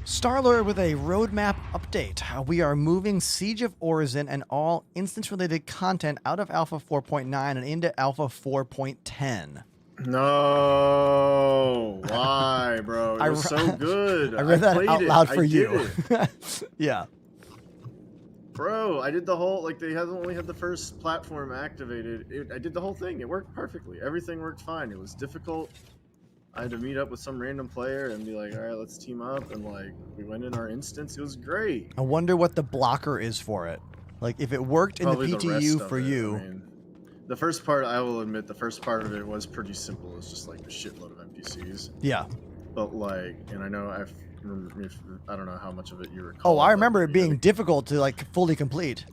Starlord with a roadmap update. We are moving Siege of Orison and all instance-related content out of Alpha 4.9 and into Alpha 4.10. No, why, bro? It was so good. I read that played out it. loud for I you. did it. Yeah. Bro, I did the whole, like, they only had the first platform activated. I did the whole thing. It worked perfectly. Everything worked fine. It was difficult. I had to meet up with some random player and be like, all right, let's team up. And, like, we went in our instance. It was great. I wonder what the blocker is for it. Like, if it worked in Probably the the rest PTU of for it. you. I mean, the first part, I will admit, the first part of it was pretty simple. It's just, like, a shitload of NPCs. Yeah. But, like, and I know I don't know how much of it you recall. Oh, I but remember it you being gotta- difficult to, like, fully complete.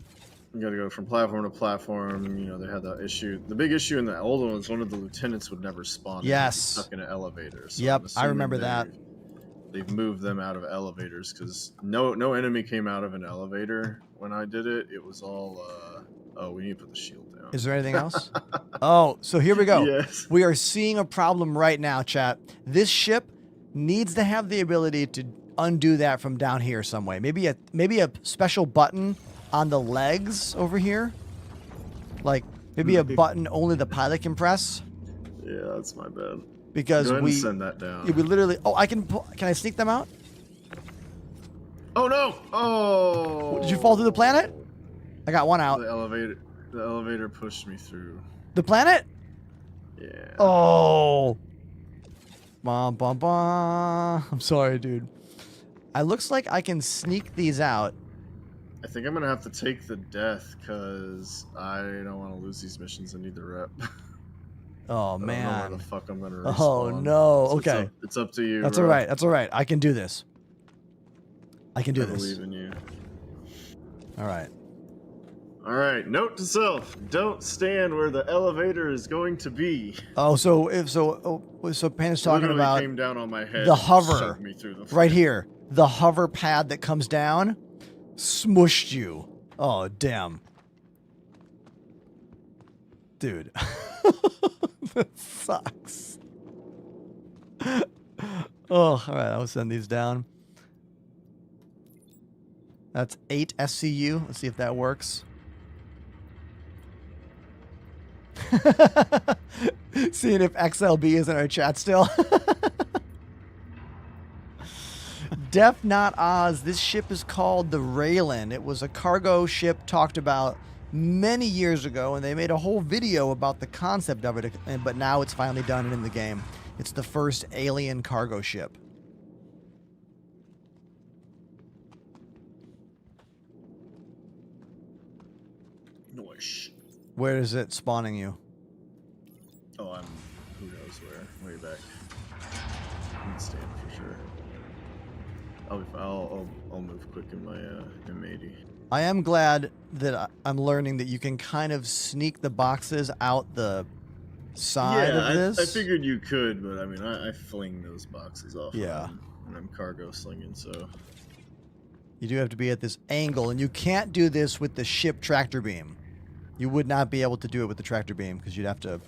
You gotta go from platform to platform. You know, they had that issue. The big issue in the old one was one of the lieutenants would never spawn. Yes. Stuck in an elevator. So Yep, I'm I remember assuming that. They've moved them out of elevators because no enemy came out of an elevator when I did it. It was all, oh, we need to put the shield down. Is there anything else? Oh, so here we go. Yes. We are seeing a problem right now, chat. This ship needs to have the ability to undo that from down here some way. Maybe a special button on the legs over here. Like maybe a button only the pilot can press. Yeah, that's my bad. Because Go ahead we and send that down. yeah, we literally. Oh, can I sneak them out? Oh no! Oh! Did you fall through the planet? I got one out. The elevator pushed me through. The planet? Yeah. Oh. Bum, bum, bum. I'm sorry, dude. It looks like I can sneak these out. I think I'm gonna have to take the death because I don't want to lose these missions. I need the rep. Oh I don't know man. where the fuck I'm gonna respawn. Oh no. So Okay. It's up to you. That's bro. all right. That's all right. I can do this. I can do I this. believe in you. All right. All right. Note to self: don't stand where the elevator is going to be. Oh, so Pana's talking Literally about came down on my head. the and hover shoved me through the right frame. here. The hover pad that comes down smushed you. Oh, damn. Dude. That sucks. Oh, all right. I'll send these down. That's 8 SCU. Let's see if that works. Seeing if XLB is in our chat still. Def Not Oz. This ship is called the Raylan. It was a cargo ship talked about many years ago, and they made a whole video about the concept of it, but now it's finally done and in the game. It's the first alien cargo ship. Noish. Where is it spawning you? Oh, I'm who knows where. Way back. I'm stand for sure. I'll move quick in my M80. I am glad that I'm learning that you can kind of sneak the boxes out the side of this. I figured you could, but I mean, I fling those boxes off. Yeah. When I'm cargo slinging, so. You do have to be at this angle, and you can't do this with the ship tractor beam. You would not be able to do it with the tractor beam because you'd have to,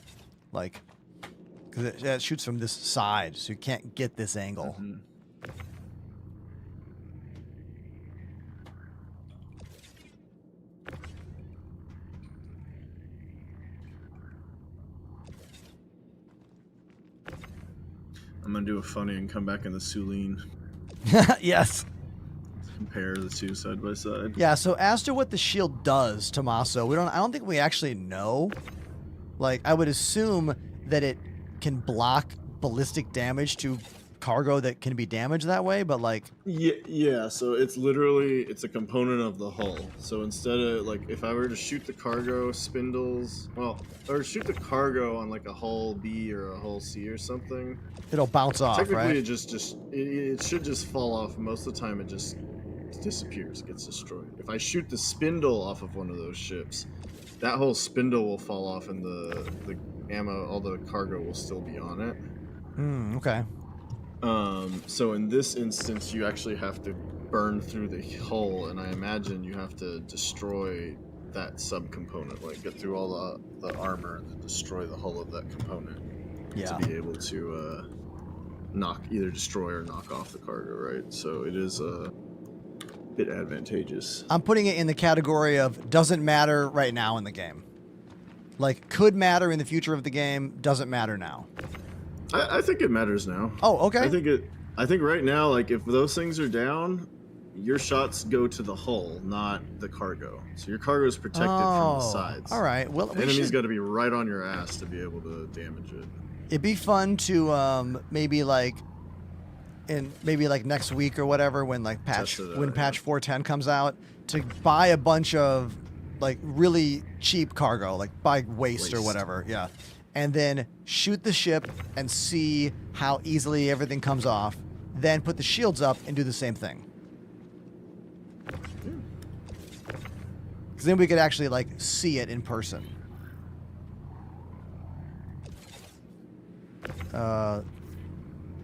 like, because it shoots from this side, so you can't get this angle. Mm-hmm. I'm gonna do a funny and come back in the Suline. Yes. Compare the two side by side. Yeah. So as to what the shield does, Tommaso, I don't think we actually know. Like, I would assume that it can block ballistic damage to cargo that can be damaged that way, but like. Yeah. So it's a component of the hull. So instead of like, if I were to shoot the cargo spindles, or shoot the cargo on like a hull B or a hull C or something, It'll bounce off, technically right? it should just fall off. Most of the time, it just disappears, gets destroyed. If I shoot the spindle off of one of those ships, that whole spindle will fall off, and the ammo, all the cargo will still be on it. Okay. So in this instance, you actually have to burn through the hull, and I imagine you have to destroy that subcomponent, like get through all the armor and then destroy the hull of that component Yeah. to be able to either destroy or knock off the cargo, right? So it is a bit advantageous. I'm putting it in the category of doesn't matter right now in the game. Like, could matter in the future of the game, doesn't matter now. I think it matters now. Oh, okay. I think right now, like, if those things are down, your shots go to the hull, not the cargo. So your cargo is protected from the sides. All right. Well, The enemy's got to be right on your ass to be able to damage it. it'd be fun to maybe like next week or whatever, when like patch 410 comes out, to buy a bunch of like really cheap cargo, like buy waste or whatever. Yeah. And then shoot the ship and see how easily everything comes off. Then put the shields up and do the same thing. Because then we could actually like see it in person.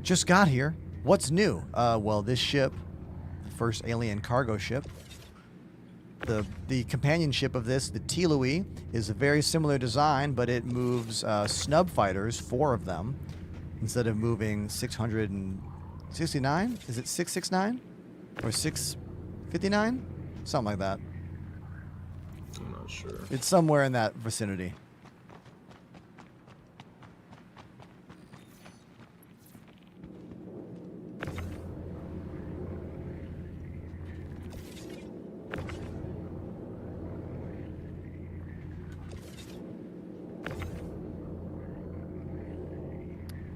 Just got here. What's new? Well, this ship, the first alien cargo ship, the companion ship of this, the Tilui, is a very similar design, but it moves snub fighters, 4 of them, instead of moving 669. Is it 669 or 659? Something like that. I'm not sure. It's somewhere in that vicinity.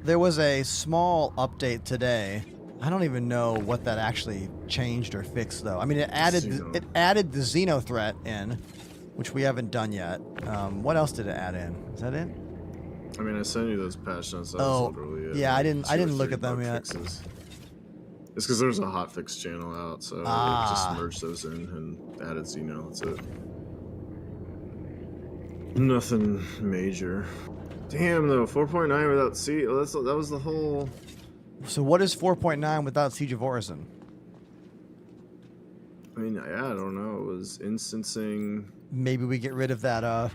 There was a small update today. I don't even know what that actually changed or fixed, though. I mean, it added the Xeno threat in, which we haven't done yet. What else did it add in? Is that it? I mean, I sent you those patch notes. That Oh, was literally it. yeah, I like didn't 2 or look 3 at them bug yet. fixes. It's because there's a hotfix channel out, so Ah. they just merged those in and added Xeno. That's it. Nothing major. Damn though, 4.9 without C. Well, that was the whole. So what is 4.9 without Siege of Orison? I mean, yeah, I don't know. It was instancing. Maybe we get rid of that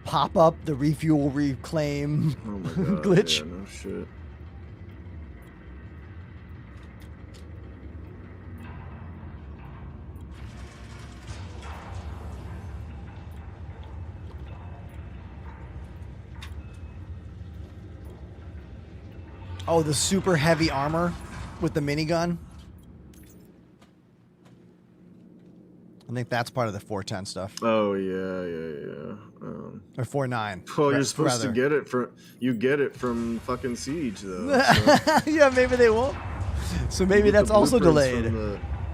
pop-up, the refuel reclaim Oh my god. glitch. Yeah, no shit. Oh, the super heavy armor with the minigun. I think that's part of the 410 stuff. Oh yeah. Or 4.9. Well, you're supposed rather. to get it from. You get it from fucking Siege though. So. Yeah, maybe they won't. So maybe that's also delayed.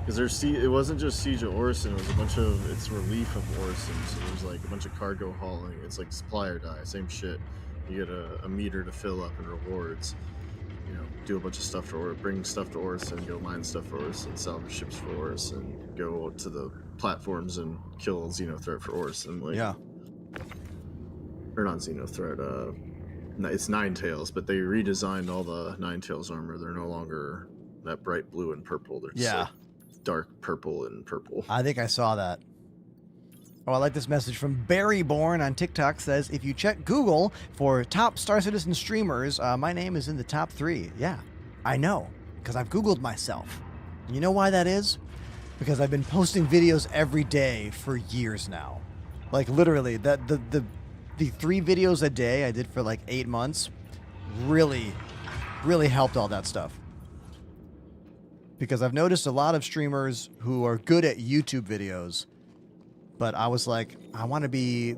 Because it wasn't just Siege of Orison, it was a bunch of, it's relief of Orison, so there's like a bunch of cargo hauling, it's like supply or die, same shit. You get a meter to fill up and rewards, you know, do a bunch of stuff for bring stuff to Orison, go mine stuff for Orison, salvage ships for Orison, go to the platforms and kill Xenothreat for Orison, like, Yeah. or not Xenothreat, it's Ninetales, but they redesigned all the Ninetales armor, they're no longer that bright blue and purple, they're just like dark purple and purple. I think I saw that. Oh, I like this message from Barryborn on TikTok. Says, if you check Google for top Star Citizen streamers, my name is in the top 3. Yeah, I know, because I've Googled myself. You know why that is? Because I've been posting videos every day for years now. Like literally, the 3 videos a day I did for like 8 months really helped all that stuff. Because I've noticed a lot of streamers who are good at YouTube videos, but I was like, I want to be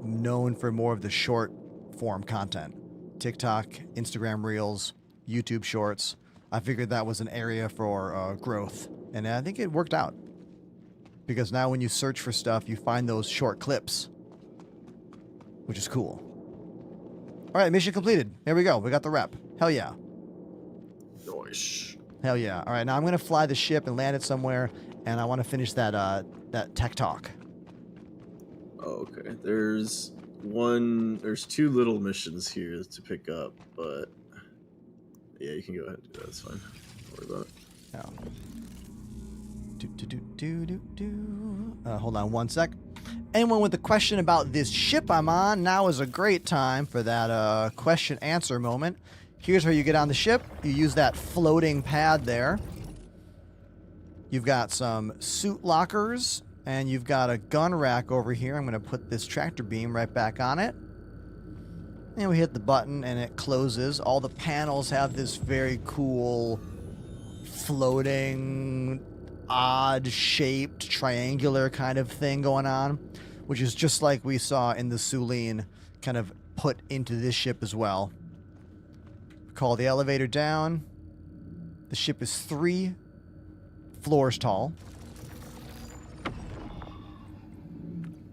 known for more of the short form content. TikTok, Instagram Reels, YouTube Shorts. I figured that was an area for growth. And I think it worked out. Because now when you search for stuff, you find those short clips. Which is cool. All right, mission completed. Here we go. We got the rep. Hell yeah. Nice. Hell yeah. All right, now I'm going to fly the ship and land it somewhere, and I want to finish that tech talk. Okay, there's 2 little missions here to pick up, but yeah, you can go ahead and do that. It's fine. Don't worry about it. Hold on one sec. Anyone with a question about this ship I'm on, now is a great time for that question answer moment. Here's how you get on the ship. You use that floating pad there. You've got some suit lockers, and you've got a gun rack over here. I'm going to put this tractor beam right back on it. And we hit the button, and it closes. All the panels have this very cool floating, odd-shaped, triangular kind of thing going on, which is just like we saw in the Sulene, kind of put into this ship as well. Call the elevator down. The ship is 3 floors tall.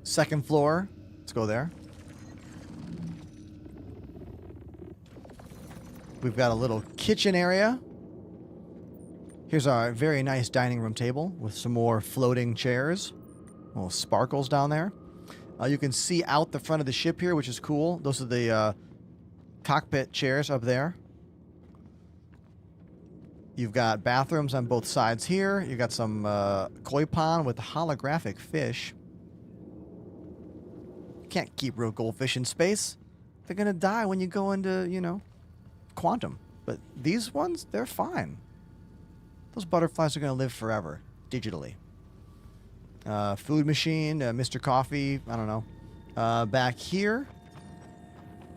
2nd floor. Let's go there. We've got a little kitchen area. Here's our very nice dining room table with some more floating chairs. Little sparkles down there. You can see out the front of the ship here, which is cool. Those are the cockpit chairs up there. You've got bathrooms on both sides here. You've got some koi pond with holographic fish. You can't keep real goldfish in space. They're going to die when you go into, you know, quantum. But these ones, they're fine. Those butterflies are going to live forever, digitally. Food machine, Mr. Coffee, I don't know. Back here,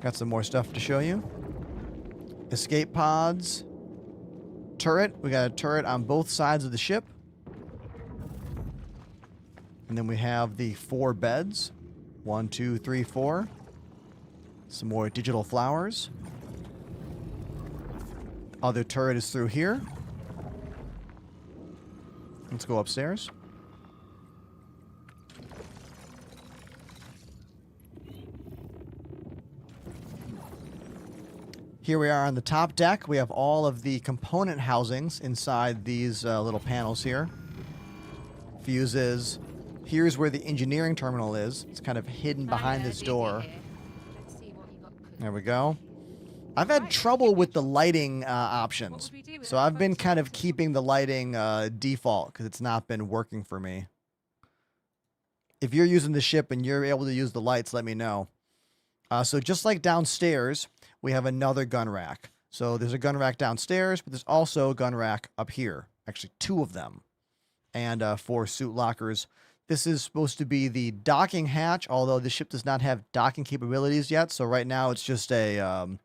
got some more stuff to show you. Escape pods. Turret. We got a turret on both sides of the ship. And then we have the 4 beds. 1, 2, 3, 4. Some more digital flowers. Other turret is through here. Let's go upstairs. Here we are on the top deck. We have all of the component housings inside these little panels here. Fuses. Here's where the engineering terminal is. It's kind of hidden behind this door. Let's see what you got cooking. There we go. I've had trouble with the lighting options. So I've been kind of keeping the lighting default because it's not been working for me. If you're using the ship and you're able to use the lights, let me know. So just like downstairs, we have another gun rack. So there's a gun rack downstairs, but there's also a gun rack up here. Actually, 2 of them. And 4 suit lockers. This is supposed to be the docking hatch, although the ship does not have docking capabilities yet. So right now it's just a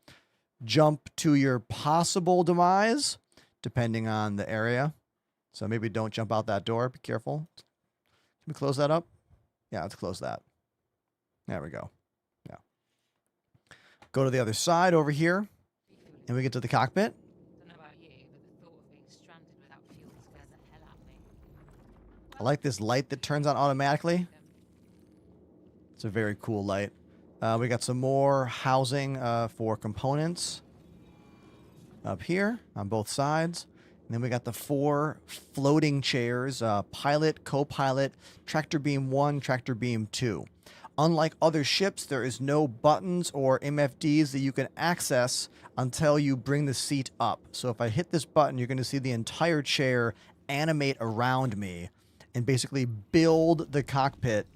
jump to your possible demise, depending on the area. So maybe don't jump out that door. Be careful. Can we close that up? Yeah, let's close that. There we go. Yeah. Go to the other side over here, and we get to the cockpit. Don't know about you, but the thought of being stranded without fuel scares the hell out of me. I like this light that turns on automatically. It's a very cool light. We got some more housing for components up here on both sides. And then we got the 4 floating chairs, pilot, co-pilot, tractor beam 1, tractor beam 2. Unlike other ships, there is no buttons or MFDs that you can access until you bring the seat up. So if I hit this button, you're going to see the entire chair animate around me and basically build the cockpit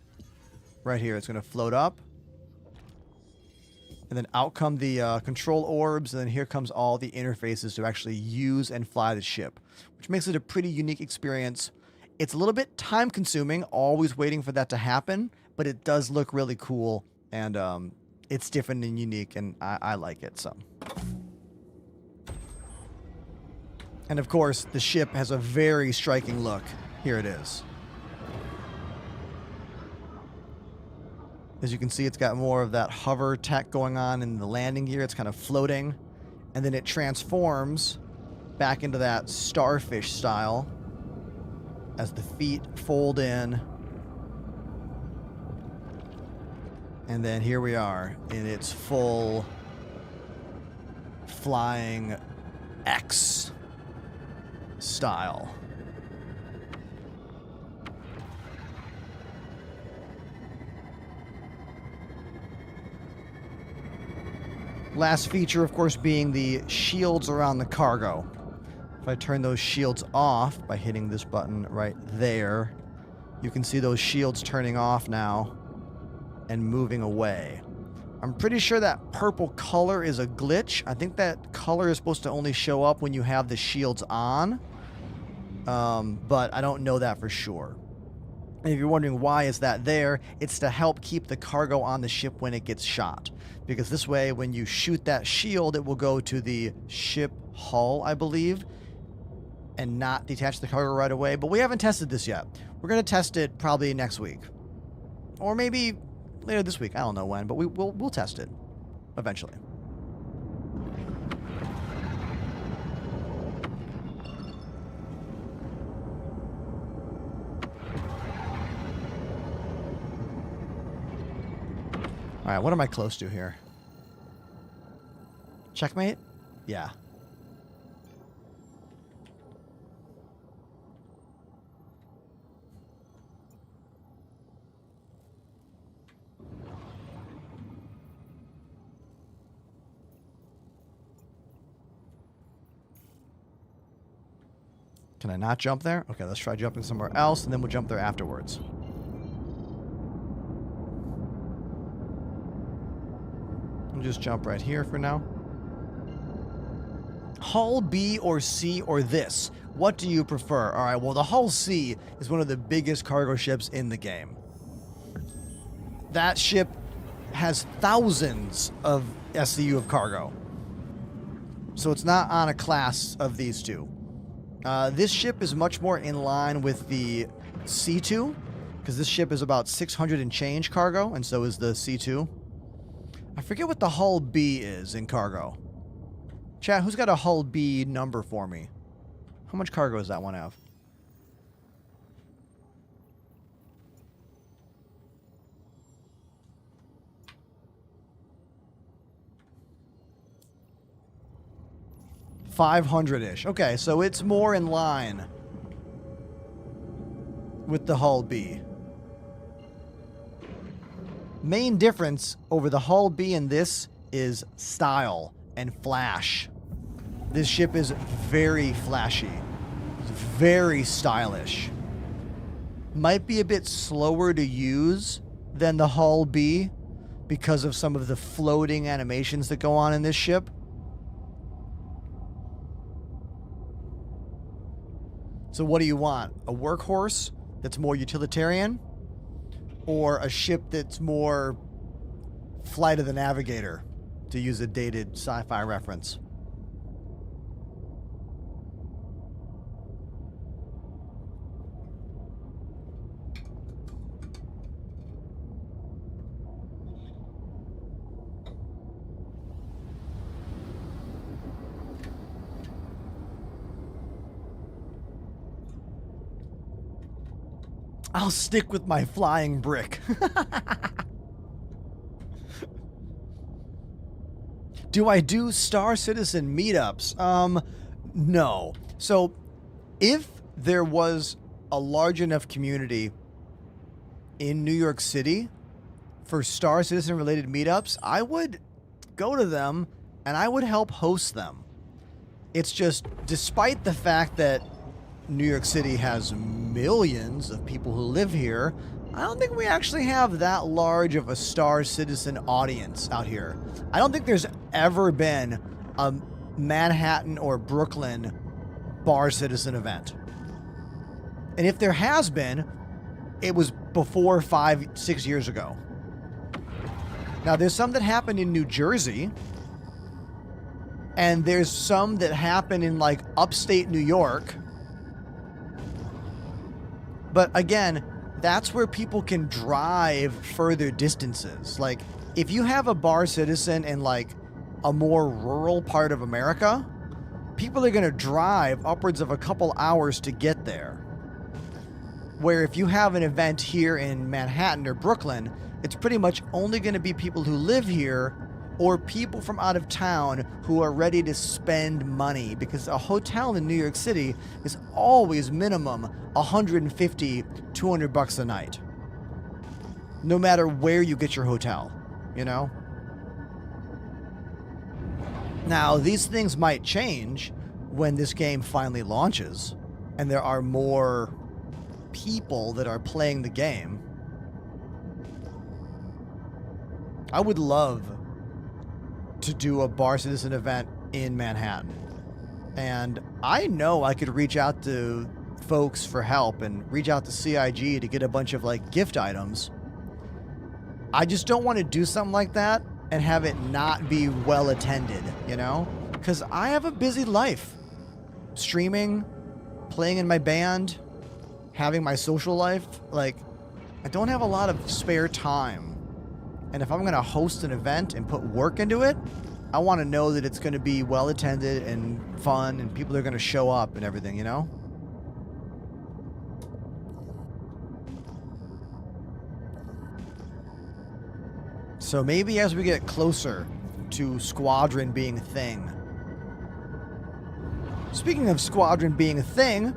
right here. It's going to float up. And then out come the control orbs, and then here comes all the interfaces to actually use and fly the ship, which makes it a pretty unique experience. It's a little bit time-consuming, always waiting for that to happen, but it does look really cool, and it's different and unique, and I like it, so. And of course, the ship has a very striking look. Here it is. As you can see, it's got more of that hover tech going on in the landing gear. It's kind of floating. And then it transforms back into that starfish style as the feet fold in. And then here we are in its full flying X style. Last feature, of course, being the shields around the cargo. If I turn those shields off by hitting this button right there, you can see those shields turning off now and moving away. I'm pretty sure that purple color is a glitch. I think that color is supposed to only show up when you have the shields on, but I don't know that for sure. And if you're wondering why is that there, it's to help keep the cargo on the ship when it gets shot. Because this way, when you shoot that shield, it will go to the ship hull, I believe, and not detach the cargo right away. But we haven't tested this yet. We're going to test it probably next week. Or maybe later this week. I don't know when, but we'll test it eventually. All right, what am I close to here? Checkmate? Yeah. Can I not jump there? Okay, let's try jumping somewhere else, and then we'll jump there afterwards. We'll just jump right here for now. Hull B or C or this? What do you prefer? All right, well, the Hull C is one of the biggest cargo ships in the game. That ship has thousands of SCU of cargo. So it's not on a class of these two. This ship is much more in line with the C2, because this ship is about 600 and change cargo, and so is the C2. I forget what the Hull B is in cargo. Chat, who's got a Hull B number for me? How much cargo does that one have? 500-ish. Okay, so it's more in line with the Hull B. Main difference over the Hull B and this is style and flash. This ship is very flashy. It's very stylish. Might be a bit slower to use than the Hull B because of some of the floating animations that go on in this ship. So what do you want? A workhorse that's more utilitarian? Or a ship that's more Flight of the Navigator, to use a dated sci-fi reference? I'll stick with my flying brick. Do I do Star Citizen meetups? No. So, if there was a large enough community in New York City for Star Citizen related meetups, I would go to them and I would help host them. It's just, despite the fact that New York City has millions of people who live here, I don't think we actually have that large of a Star Citizen audience out here. I don't think there's ever been a Manhattan or Brooklyn Bar Citizen event. And if there has been, it was before 5-6 years ago. Now, there's some that happened in New Jersey, and there's some that happen in like upstate New York. But again, that's where people can drive further distances. Like, if you have a Bar Citizen in like a more rural part of America, people are going to drive upwards of a couple hours to get there. Where if you have an event here in Manhattan or Brooklyn, it's pretty much only going to be people who live here or people from out of town who are ready to spend money, because a hotel in New York City is always minimum $150, $200 a night. No matter where you get your hotel, you know? Now, these things might change when this game finally launches and there are more people that are playing the game. I would love to do a Bar Citizen event in Manhattan. And I know I could reach out to folks for help and reach out to CIG to get a bunch of like gift items. I just don't want to do something like that and have it not be well attended, you know? Because I have a busy life. Streaming, playing in my band, having my social life. Like, I don't have a lot of spare time. And if I'm going to host an event and put work into it, I want to know that it's going to be well attended and fun and people are going to show up and everything, you know? So maybe as we get closer to Squadron being a thing. Speaking of Squadron being a thing,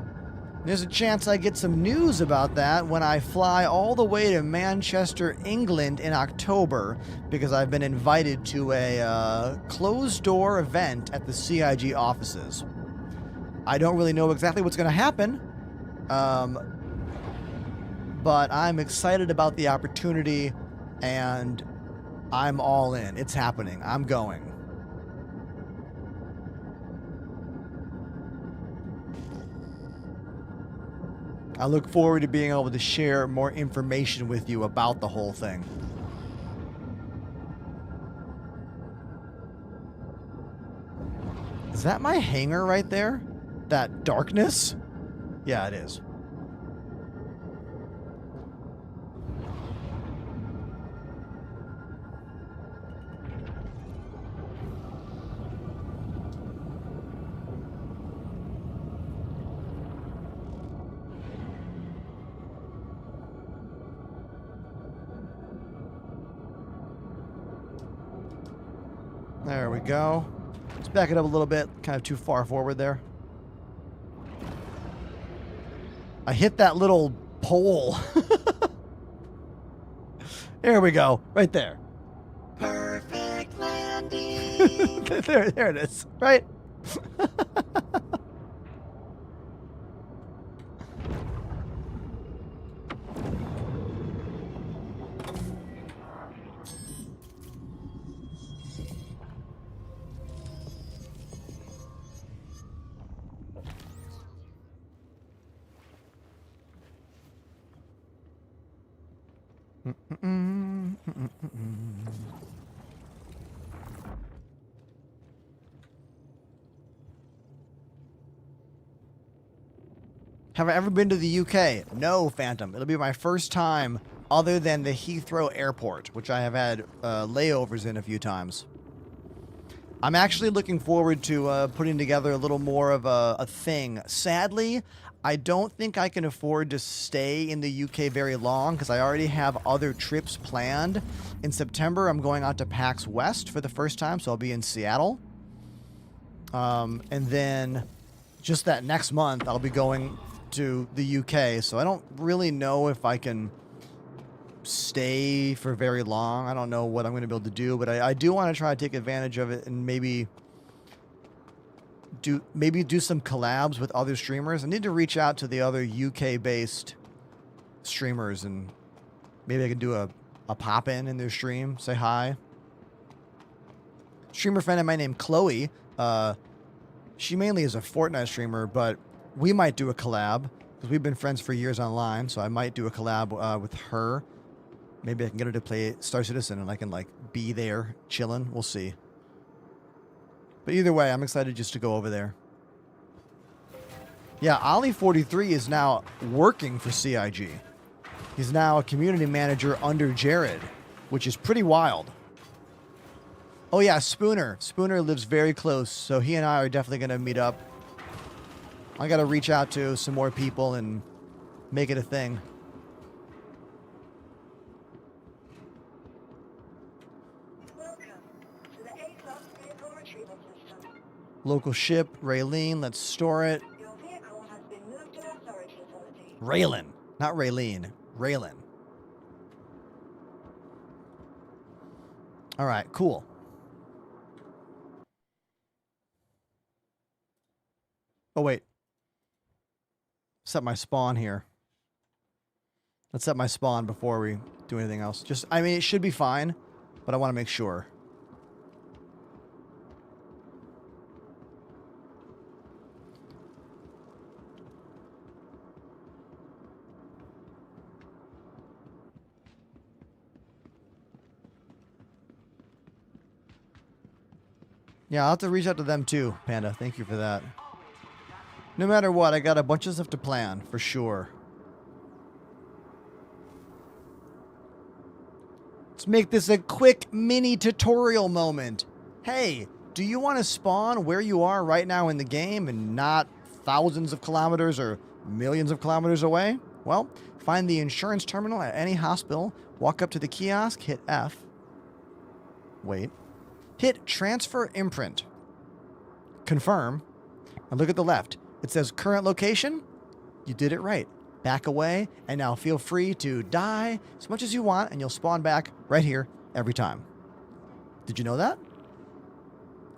there's a chance I get some news about that when I fly all the way to Manchester, England in October, because I've been invited to a closed-door event at the CIG offices. I don't really know exactly what's going to happen, but I'm excited about the opportunity, and I'm all in. It's happening. I'm going. I look forward to being able to share more information with you about the whole thing. Is that my hangar right there? That darkness? Yeah, it is. There we go. Let's back it up a little bit. Kind of too far forward there. I hit that little pole. There we go. Right there. Perfect landing. there it is. Right? Have I ever been to the UK? No, Phantom. It'll be my first time other than the Heathrow Airport, which I have had layovers in a few times. I'm actually looking forward to putting together a little more of a thing. Sadly, I don't think I can afford to stay in the UK very long because I already have other trips planned. In September, I'm going out to PAX West for the first time, so I'll be in Seattle. And then just that next month, I'll be going to the UK, so I don't really know if I can stay for very long. I don't know what I'm going to be able to do, but I do want to try to take advantage of it and maybe do some collabs with other streamers. I need to reach out to the other UK-based streamers and maybe I can do a pop-in their stream, say hi. Streamer friend of mine named Chloe, she mainly is a Fortnite streamer, but we might do a collab because we've been friends for years online, so I might do a collab with her. Maybe I can get her to play Star Citizen and I can like be there chilling. We'll see. But either way, I'm excited just to go over there. Yeah, Ollie43 is now working for CIG. He's now a community manager under Jared, which is pretty wild. Oh yeah, Spooner. Spooner lives very close, so he and I are definitely going to meet up. I got to reach out to some more people and make it a thing. Welcome to the A-Class Vehicle Retrieval System. Local ship, Raylene. Let's store it. Your vehicle has been moved to our storage facility. Raylin. Not Raylene. Raylin. All right, cool. Oh, wait. Set my spawn here. Let's set my spawn before we do anything else. I mean, it should be fine, but I want to make sure. Yeah, I'll have to reach out to them too, Panda. Thank you for that. No matter what, I got a bunch of stuff to plan, for sure. Let's make this a quick mini tutorial moment. Hey, do you want to spawn where you are right now in the game and not thousands of kilometers or millions of kilometers away? Well, find the insurance terminal at any hospital, walk up to the kiosk, hit F. Wait. Hit transfer imprint. Confirm. And look at the left. It says current location. You did it right. Back away, and now feel free to die as much as you want, and you'll spawn back right here every time. Did you know that?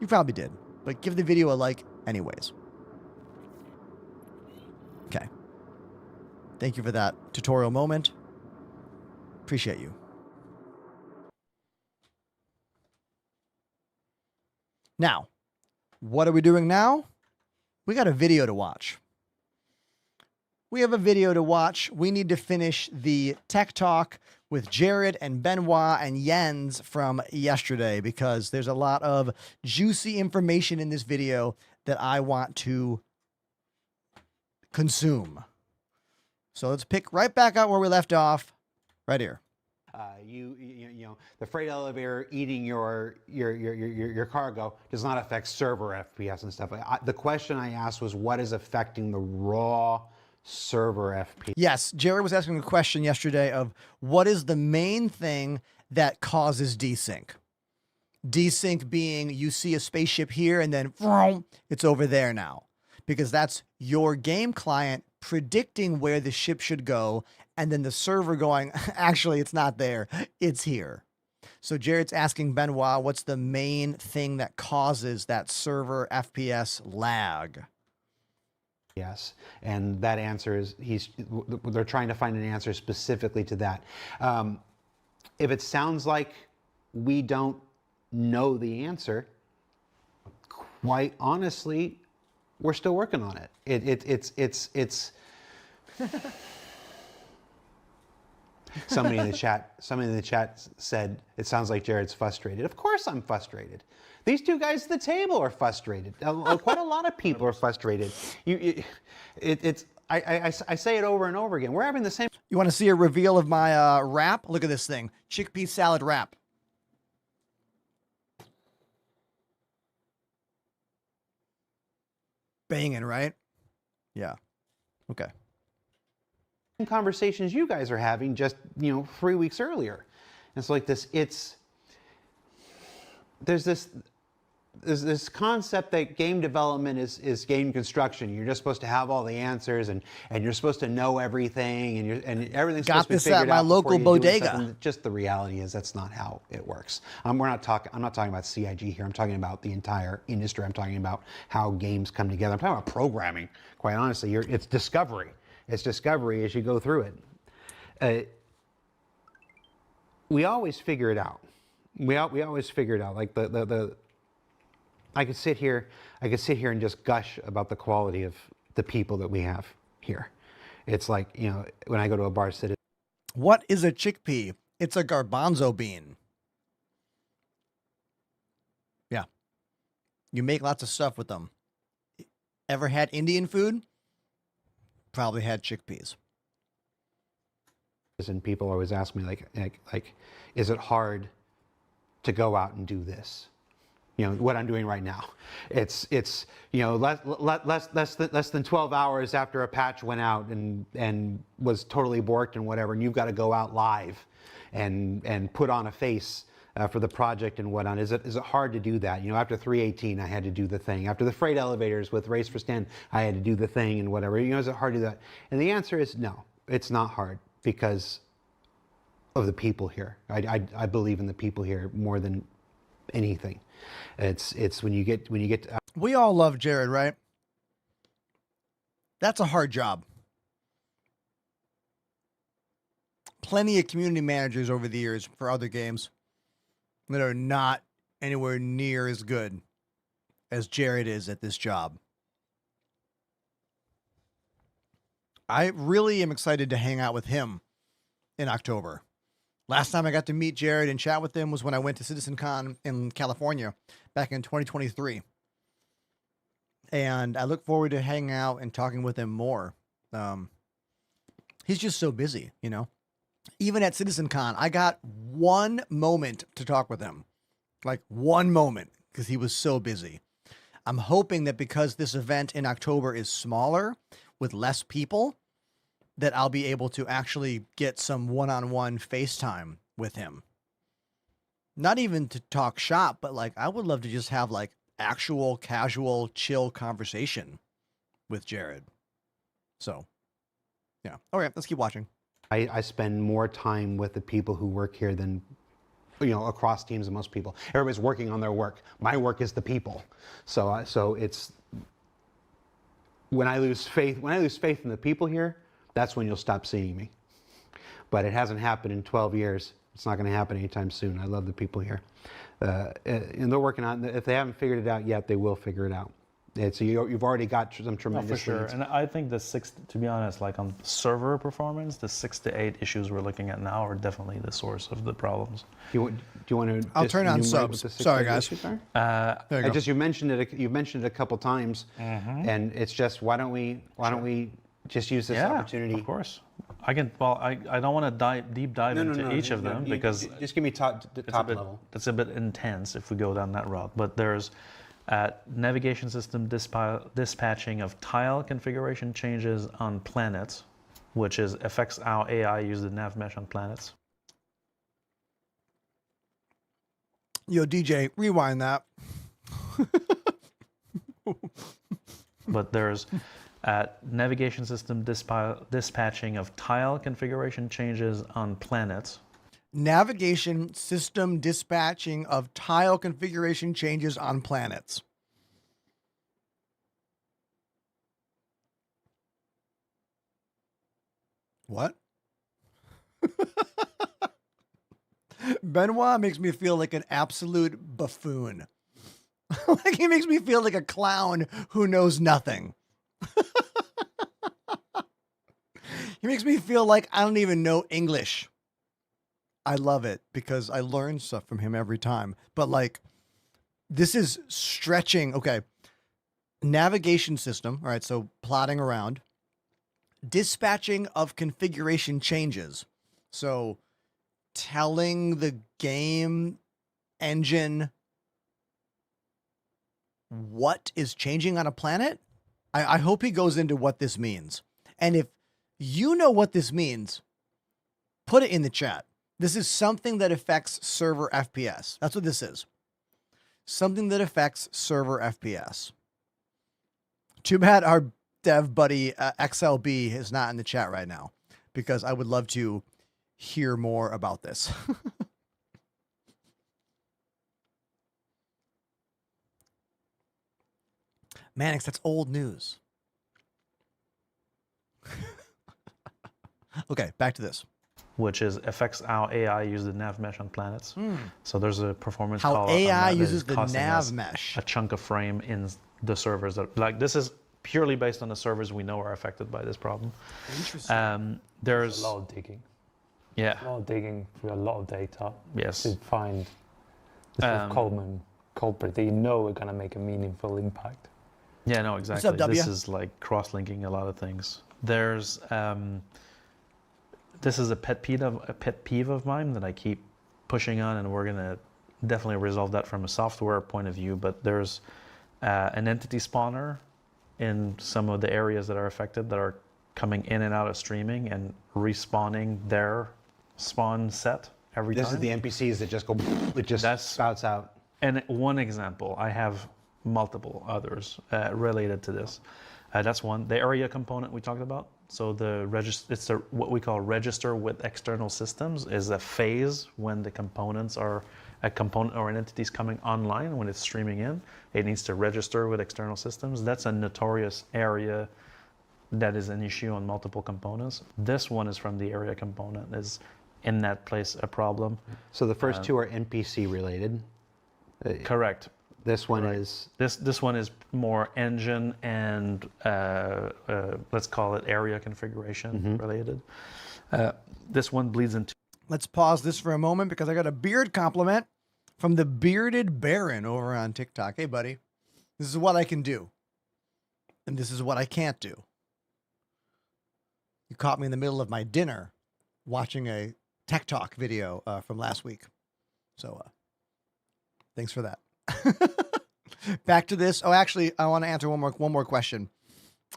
You probably did, but give the video a like anyways. Okay. Thank you for that tutorial moment. Appreciate you. Now, what are we doing now? We got a video to watch. We have a video to watch. We need to finish the tech talk with Jared and Benoit and Jens from yesterday because there's a lot of juicy information in this video that I want to consume. So let's pick right back up where we left off, right here. You know, the freight elevator eating your cargo does not affect server FPS and stuff. The question I asked was, what is affecting the raw server FPS? Yes, Jared was asking a question yesterday of what is the main thing that causes desync? Desync being you see a spaceship here and then vroom, it's over there now. Because that's your game client predicting where the ship should go, and then the server going, actually, it's not there, it's here. So Jared's asking Benoit, what's the main thing that causes that server FPS lag? Yes, and that answer is they're trying to find an answer specifically to that. If it sounds like we don't know the answer, quite honestly, we're still working on it. It's somebody in the chat said it sounds like Jared's frustrated. Of course I'm frustrated. These two guys at the table are frustrated. Quite a lot of people are frustrated. I say it over and over again. We're having the same. You want to see a reveal of my wrap? Look at this thing. Chickpea salad wrap. Banging, right? Yeah. Okay. Conversations you guys are having just 3 weeks earlier. It's like this. There's this concept that game development is game construction. You're just supposed to have all the answers, and you're supposed to know everything, and everything's supposed to be figured out. Got this at my local bodega. Just the reality is that's not how it works. I'm not talking about CIG here. I'm talking about the entire industry. I'm talking about how games come together. I'm talking about programming. Quite honestly, it's discovery. It's discovery as you go through it. We always figure it out. We always figure it out. Like I could sit here and just gush about the quality of the people that we have here. It's like, when I go to a bar, what is a chickpea? It's a garbanzo bean. Yeah. You make lots of stuff with them. Ever had Indian food? Probably had chickpeas. And people always ask me like, is it hard to go out and do this? What I'm doing right now. It's less than 12 hours after a patch went out and was totally borked and whatever, and you've got to go out live and put on a face for the project and whatnot. Is it hard to do that? After 318, I had to do the thing. After the freight elevators with Race for Stand, I had to do the thing and whatever. Is it hard to do that? And the answer is no, it's not hard because of the people here. I believe in the people here more than anything. It's when you get to, we all love Jared, right? That's a hard job. Plenty of community managers over the years for other games that are not anywhere near as good as Jared is at this job. I really am excited to hang out with him in October. Last time I got to meet Jared and chat with him was when I went to CitizenCon in California back in 2023. And I look forward to hanging out and talking with him more. He's just so busy, Even at CitizenCon, I got one moment to talk with him. Like one moment, because he was so busy. I'm hoping that because this event in October is smaller with less people, that I'll be able to actually get some one-on-one FaceTime with him. Not even to talk shop, but I would love to just have actual casual chill conversation with Jared. So, yeah. All right, let's keep watching. I spend more time with the people who work here than across teams than most people. Everybody's working on their work. My work is the people. So it's when I lose faith in the people here, that's when you'll stop seeing me. But it hasn't happened in 12 years. It's not going to happen anytime soon. I love the people here. And they're working on it. If they haven't figured it out yet, they will figure it out. So you've already got some tremendous for sure. leads. And I think to be honest, on server performance, the 6 to 8 issues we're looking at now are definitely the source of the problems. Do you want to? I'll turn on subs. Sorry, guys. There you go. You mentioned it a couple times, and it's just why don't we just use this opportunity? Of course. I can. Well, I don't want to deep dive into each of them because just give me top level. That's a bit intense if we go down that route. But there's navigation system dispatching of tile configuration changes on planets, which affects how AI use the nav mesh on planets. Yo, DJ, rewind that. But there's navigation system dispatching of tile configuration changes on planets. Navigation system dispatching of tile configuration changes on planets. What? Benoit makes me feel like an absolute buffoon. Like he makes me feel like a clown who knows nothing. He makes me feel like I don't even know English. I love it because I learn stuff from him every time. But like, this is stretching. Okay. Navigation system. All right. So plotting around. Dispatching of configuration changes. So telling the game engine what is changing on a planet. I hope he goes into what this means. And if you know what this means, put it in the chat. This is something that affects server FPS. That's what this is. Something that affects server FPS. Too bad our dev buddy XLB is not in the chat right now, because I would love to hear more about this. Mannix, that's old news. Okay, back to this. Which is affects how AI uses the nav mesh on planets. So there's a performance How call AI on that uses is the costing nav us mesh. a chunk of frame in the servers that, like, this is purely based on the servers we know are affected by this problem. Interesting. There's a lot of digging. Yeah. A lot of digging through a lot of data. Yes. To find the sort of common culprit that you know are going to make a meaningful impact. Yeah, no, exactly. What's up, W? This is like cross-linking a lot of things. There's this is a pet peeve of mine that I keep pushing on, and we're gonna definitely resolve that from a software point of view. But there's an entity spawner in some of the areas that are affected that are coming in and out of streaming and respawning their spawn set every time. This is the NPCs that just go, it just spouts out. And one example, I have multiple others related to this. That's one. The area component we talked about. So it's what we call register with external systems is a phase when the components are a component or an entity is coming online when it's streaming in. It needs to register with external systems. That's a notorious area that is an issue on multiple components. This one is from the area component. Is in that place a problem? So the first two are NPC related. Correct. This one is this one is more engine and let's call it area configuration related. This one bleeds into. Let's pause this for a moment because I got a beard compliment from the Bearded Baron over on TikTok. Hey, buddy, this is what I can do, and this is what I can't do. You caught me in the middle of my dinner watching a Tech Talk video from last week, so thanks for that. Back to this. Oh, actually, I want to answer one more question.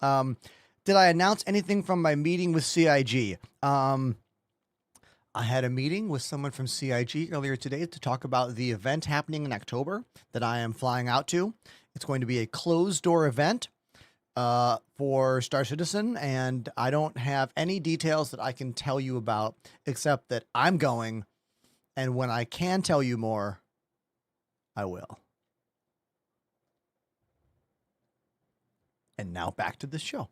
Did I announce anything from my meeting with CIG? I had a meeting with someone from CIG earlier today to talk about the event happening in October that I am flying out to. It's going to be a closed door event for Star Citizen, and I don't have any details that I can tell you about except that I'm going, and when I can tell you more, I will. And now back to the show.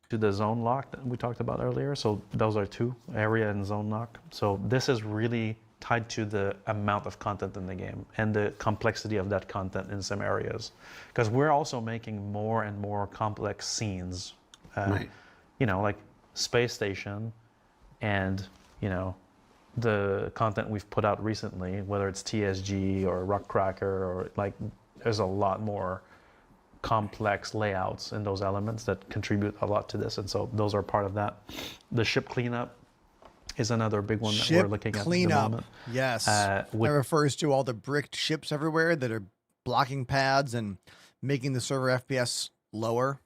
To the zone lock that we talked about earlier. So those are two, area and zone lock. So this is really tied to the amount of content in the game and the complexity of that content in some areas. Because we're also making more and more complex scenes. Right. You know, like Space Station and, you know, the content we've put out recently, whether it's TSG or Rockcracker or like, there's a lot more complex layouts in those elements that contribute a lot to this, and so those are part of that. The ship cleanup is another big one that we're looking at the moment. Yes, that refers to all the bricked ships everywhere that are blocking pads and making the server FPS lower.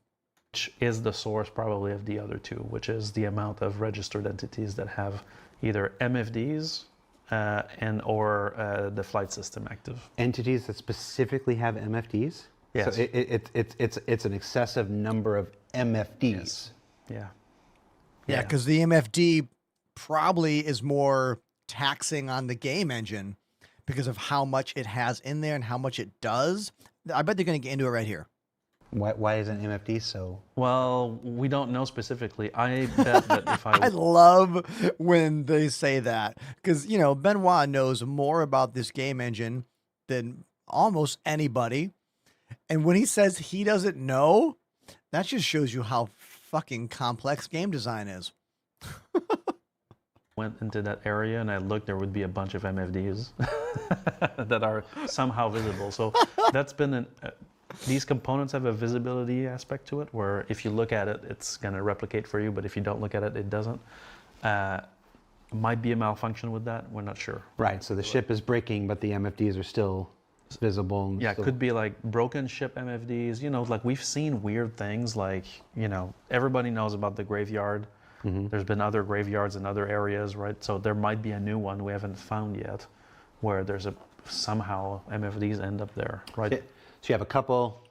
Which is the source probably of the other two, which is the amount of registered entities that have either MFDs and or the flight system active. Entities that specifically have MFDs? Yes. So it's an excessive number of MFDs. Yes. Yeah. Yeah, because the MFD probably is more taxing on the game engine because of how much it has in there and how much it does. I bet they're going to get into it right here. Why isn't MFD so? Well, we don't know specifically. I bet that if I love when they say that because, you know, Benoit knows more about this game engine than almost anybody. And when he says he doesn't know, that just shows you how fucking complex game design is. went into that area and I looked, there would be a bunch of MFDs that are somehow visible. So that's been these components have a visibility aspect to it, where if you look at it, it's going to replicate for you, but if you don't look at it, it doesn't. Might be a malfunction with that. We're not sure. Right. So the ship is breaking, but the MFDs are still visible. And yeah, it could be like broken ship MFDs. You know, like we've seen weird things. Like, you know, everybody knows about the graveyard. Mm-hmm. There's been other graveyards in other areas, right? So there might be a new one we haven't found yet, where there's somehow MFDs end up there, right? So you have a couple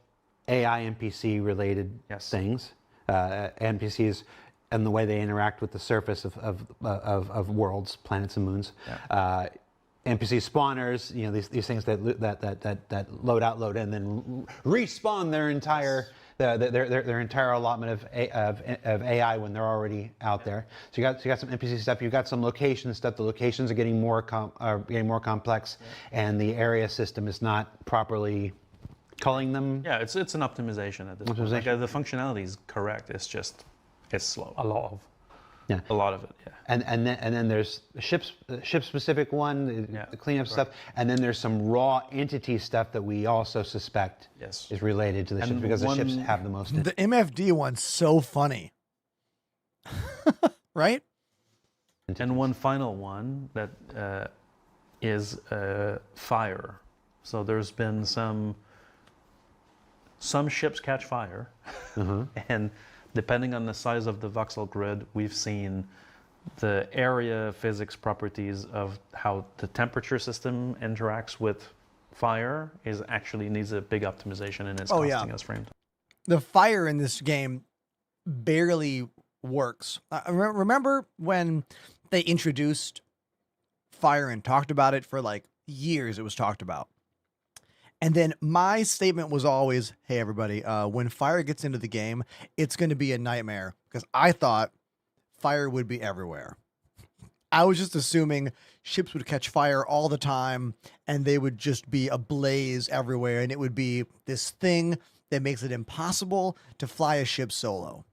AI NPC related things, NPCs, and the way they interact with the surface of worlds, planets, and moons. Yeah. NPC spawners, you know, these things that load out, load in, then respawn their entire their entire allotment of AI when they're already out there. So you got some NPC stuff. You got some location stuff. The locations are getting more complex, and the area system is not properly culling them. Yeah, it's an optimization at this point. Like, the functionality is correct. It's just slow. A lot of it. Yeah. And then there's the ship specific one, the cleanup stuff, and then there's some raw entity stuff that we also suspect is related to the ships because the ships have the most. The MFD one's so funny, right? And one final one that is fire. So there's been some ships catch fire, and depending on the size of the voxel grid, we've seen the area physics properties of how the temperature system interacts with fire needs a big optimization, and it's costing us frame time. The fire in this game barely works. Remember when they introduced fire and talked about it for like years? It was talked about. And then my statement was always, hey, everybody, when fire gets into the game, it's going to be a nightmare, because I thought fire would be everywhere. I was just assuming ships would catch fire all the time and they would just be ablaze everywhere. And it would be this thing that makes it impossible to fly a ship solo.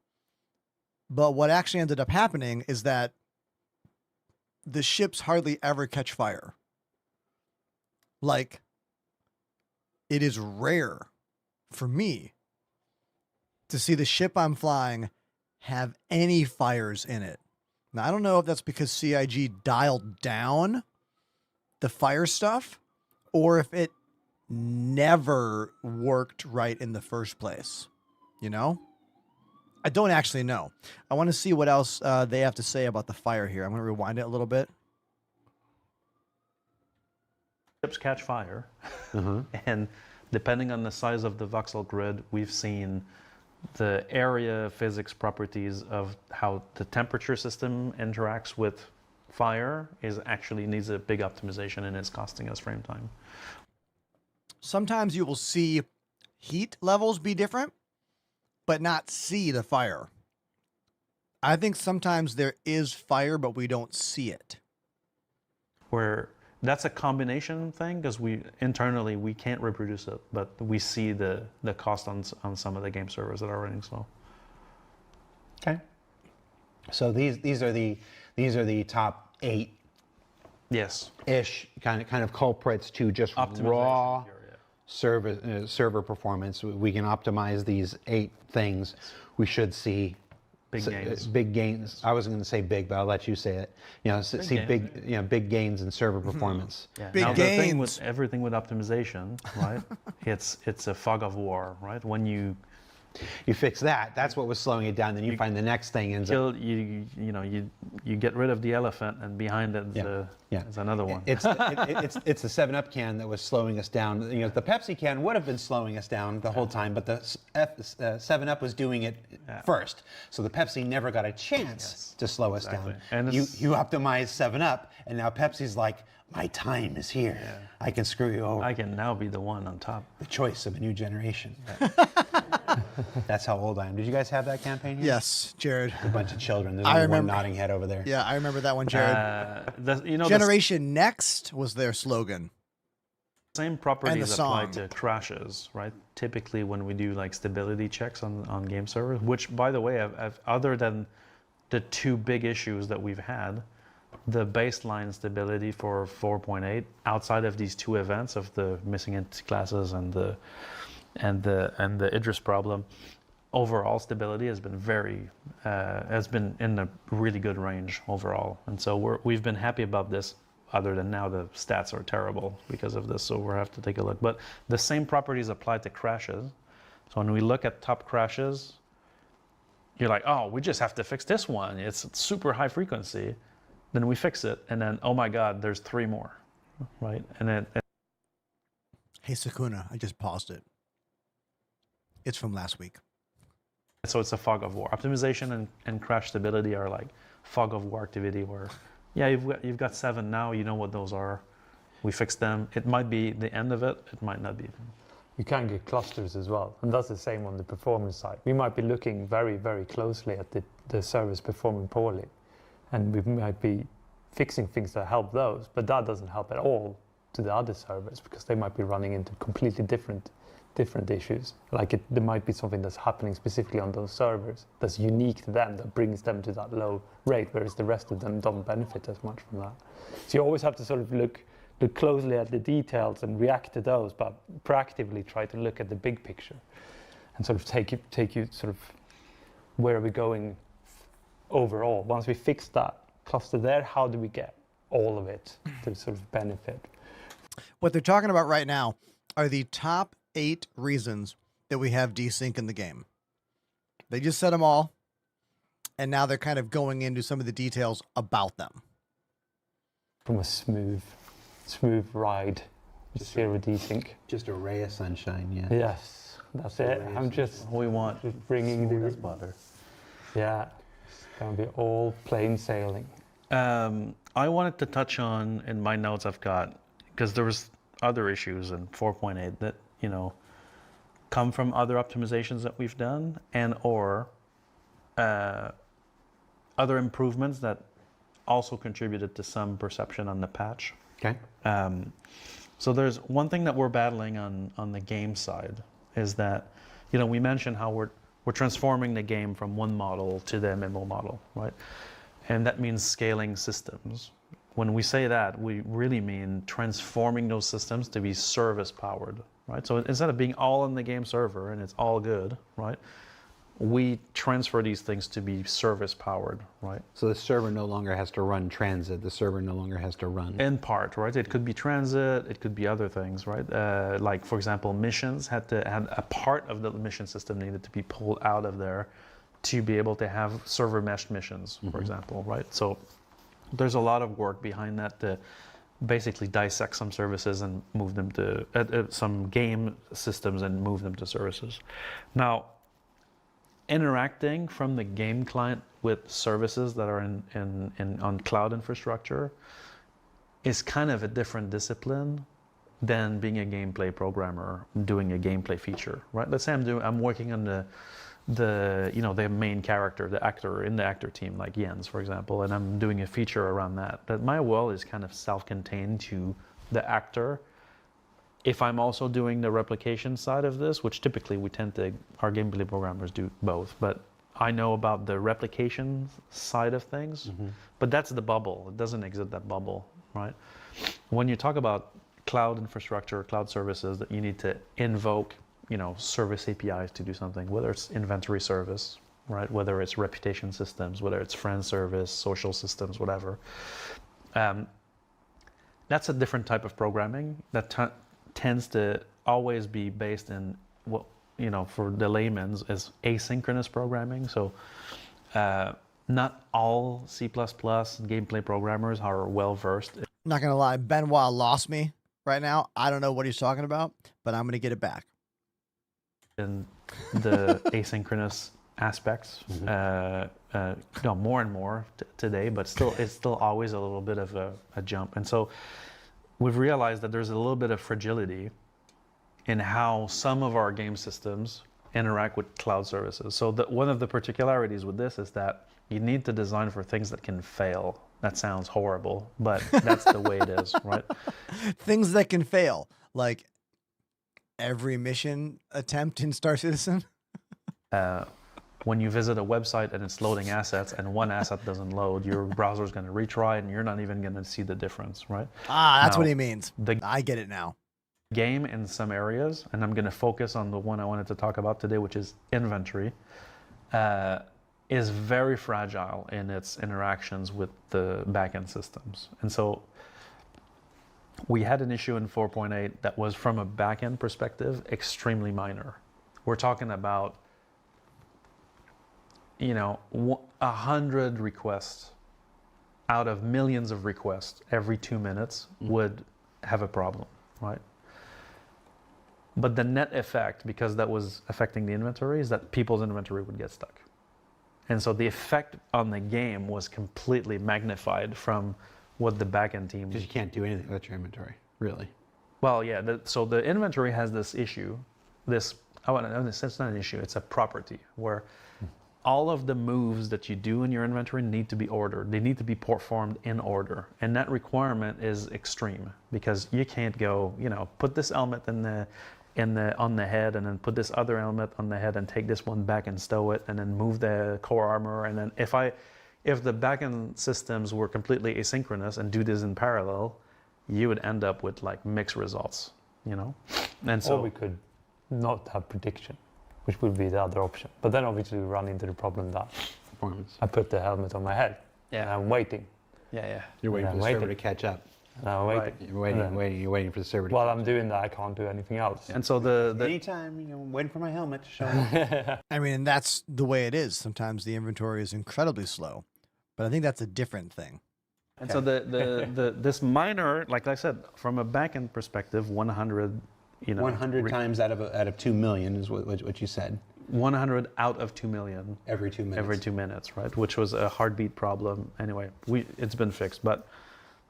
But what actually ended up happening is that the ships hardly ever catch fire. Like, it is rare for me to see the ship I'm flying have any fires in it. Now, I don't know if that's because CIG dialed down the fire stuff or if it never worked right in the first place. You know? I don't actually know. I want to see what else they have to say about the fire here. I'm going to rewind it a little bit. Ships catch fire, and depending on the size of the voxel grid, we've seen the area physics properties of how the temperature system interacts with fire needs a big optimization, and it's costing us frame time. Sometimes you will see heat levels be different, but not see the fire. I think sometimes there is fire, but we don't see it. That's a combination thing, because internally we can't reproduce it, but we see the cost on some of the game servers that are running slow. Okay. So these are the top 8. Yes. Ish kind of culprits to just raw server performance. We can optimize these 8 things. We should see big gains. I wasn't going to say big, but I'll let you say it. You know, big gains in server performance. Yeah. Big now, gains. The thing with everything with optimization, right? it's a fog of war, right? When you You fix that. That's what was slowing it down. Then you find the next thing ends up. You get rid of the elephant, and behind it is another one. It's the 7-Up can that was slowing us down. The Pepsi can would have been slowing us down the whole time, but the 7-Up was doing it first. So the Pepsi never got a chance to slow us down. And you optimize 7-Up, and now Pepsi's like, my time is here. Yeah. I can screw you over. I can now be the one on top. The choice of a new generation. That's how old I am. Did you guys have that campaign here? Yes, Jared. A bunch of children. There's only one nodding head over there. Yeah, I remember that one, Jared. Generation Next was their slogan. Same properties apply to crashes, right? Typically when we do like stability checks on game servers, which by the way, other than the two big issues that we've had, the baseline stability for 4.8 outside of these two events of the missing entity classes and the Idris problem, overall stability has been in a really good range overall, and so we've been happy about this. Other than now the stats are terrible because of this, so we'll have to take a look. But the same properties apply to crashes. So when we look at top crashes, you're like, oh, we just have to fix this one. It's super high frequency. Then we fix it, and then, oh my God, there's 3 more, right? And then... Hey, Sakuna, I just paused it. It's from last week. So it's a fog of war. Optimization and crash stability are like fog of war activity where, yeah, you've got 7 now, you know what those are. We fix them. It might be the end of it, it might not be. You can get clusters as well, and that's the same on the performance side. We might be looking very, very closely at the servers performing poorly, and we might be fixing things that help those, but that doesn't help at all to the other servers because they might be running into completely different issues. Like there might be something that's happening specifically on those servers that's unique to them that brings them to that low rate, whereas the rest of them don't benefit as much from that. So you always have to sort of look closely at the details and react to those, but proactively try to look at the big picture and sort of take you sort of where are we going overall. Once we fix that cluster there, how do we get all of it to sort of benefit? What they're talking about right now are the top 8 reasons that we have desync in the game. They just said them all, and now they're kind of going into some of the details about them. From a smooth ride, just zero desync. Just a ray of sunshine, yeah. Yes, that's it. I'm just bringing the butter. Yeah, it's gonna be all plain sailing. I wanted to touch on in my notes I've got, because there was other issues in 4.8 that come from other optimizations that we've done and or other improvements that also contributed to some perception on the patch. Okay. So there's one thing that we're battling on the game side is that, we mentioned how we're transforming the game from one model to the MMO model, right? And that means scaling systems. When we say that, we really mean transforming those systems to be service powered, right? So instead of being all in the game server and it's all good, right? We transfer these things to be service powered, right? So the server no longer has to run transit. The server no longer has to run. In part, right? It could be transit. It could be other things, right? Like for example, missions had a part of the mission system needed to be pulled out of there to be able to have server meshed missions, for example, right? So there's a lot of work behind that to basically dissect some services and move them to some game systems and move them to services. Now, interacting from the game client with services that are on cloud infrastructure is kind of a different discipline than being a gameplay programmer doing a gameplay feature, right? Let's say I'm working on the main character, the actor in the actor team, like Jens, for example, and I'm doing a feature around that. But my world is kind of self-contained to the actor. If I'm also doing the replication side of this, which typically our gameplay programmers do both, but I know about the replication side of things, but that's the bubble. It doesn't exist, that bubble, right? When you talk about cloud infrastructure, cloud services that you need to invoke, service APIs to do something, whether it's inventory service, right? Whether it's reputation systems, whether it's friend service, social systems, whatever. That's a different type of programming that tends to always be based in for the layman's, is asynchronous programming. So not all C++ gameplay programmers are well versed. Not gonna lie, Benoit lost me right now. I don't know what he's talking about, but I'm gonna get it back. In the asynchronous aspects, more and more today, but it's still always a little bit of a jump. And so we've realized that there's a little bit of fragility in how some of our game systems interact with cloud services. So one of the particularities with this is that you need to design for things that can fail. That sounds horrible, but that's the way it is, right? Things that can fail, like every mission attempt in Star Citizen. When you visit a website and it's loading assets and one asset doesn't load, your browser is going to retry and you're not even going to see the difference, right? That's what he means. I get it now. Game in some areas, and I'm going to focus on the one I wanted to talk about today, which is inventory, is very fragile in its interactions with the backend systems. And so we had an issue in 4.8 that was, from a backend perspective, extremely minor. We're talking about 100 requests out of millions of requests every 2 minutes would have a problem, right? But the net effect, because that was affecting the inventory, is that people's inventory would get stuck. And so the effect on the game was completely magnified from what the backend team... Because you can't do anything with your inventory, really. Well, yeah, so the inventory has this issue, it's not an issue, it's a property, where all of the moves that you do in your inventory need to be ordered. They need to be performed in order. And that requirement is extreme, because you can't go, put this helmet on the head and then put this other helmet on the head and take this one back and stow it and then move the core armor. And then if the backend systems were completely asynchronous and do this in parallel, you would end up with like mixed results, And so or we could not have prediction, which would be the other option. But then obviously we run into the problem that I put the helmet on my head and I'm waiting. Yeah. You're waiting for the server to catch up. And I'm waiting. You're waiting for the server to While catch I'm doing that, I can't do anything else. And so anytime, waiting for my helmet to show up. I mean, that's the way it is. Sometimes the inventory is incredibly slow, but I think that's a different thing. And so this minor, like I said, from a backend perspective, 100, 100 times out of 2 million is what you said. 100 out of 2 million. Every 2 minutes. Every 2 minutes, right? Which was a heartbeat problem. Anyway, it's been fixed. But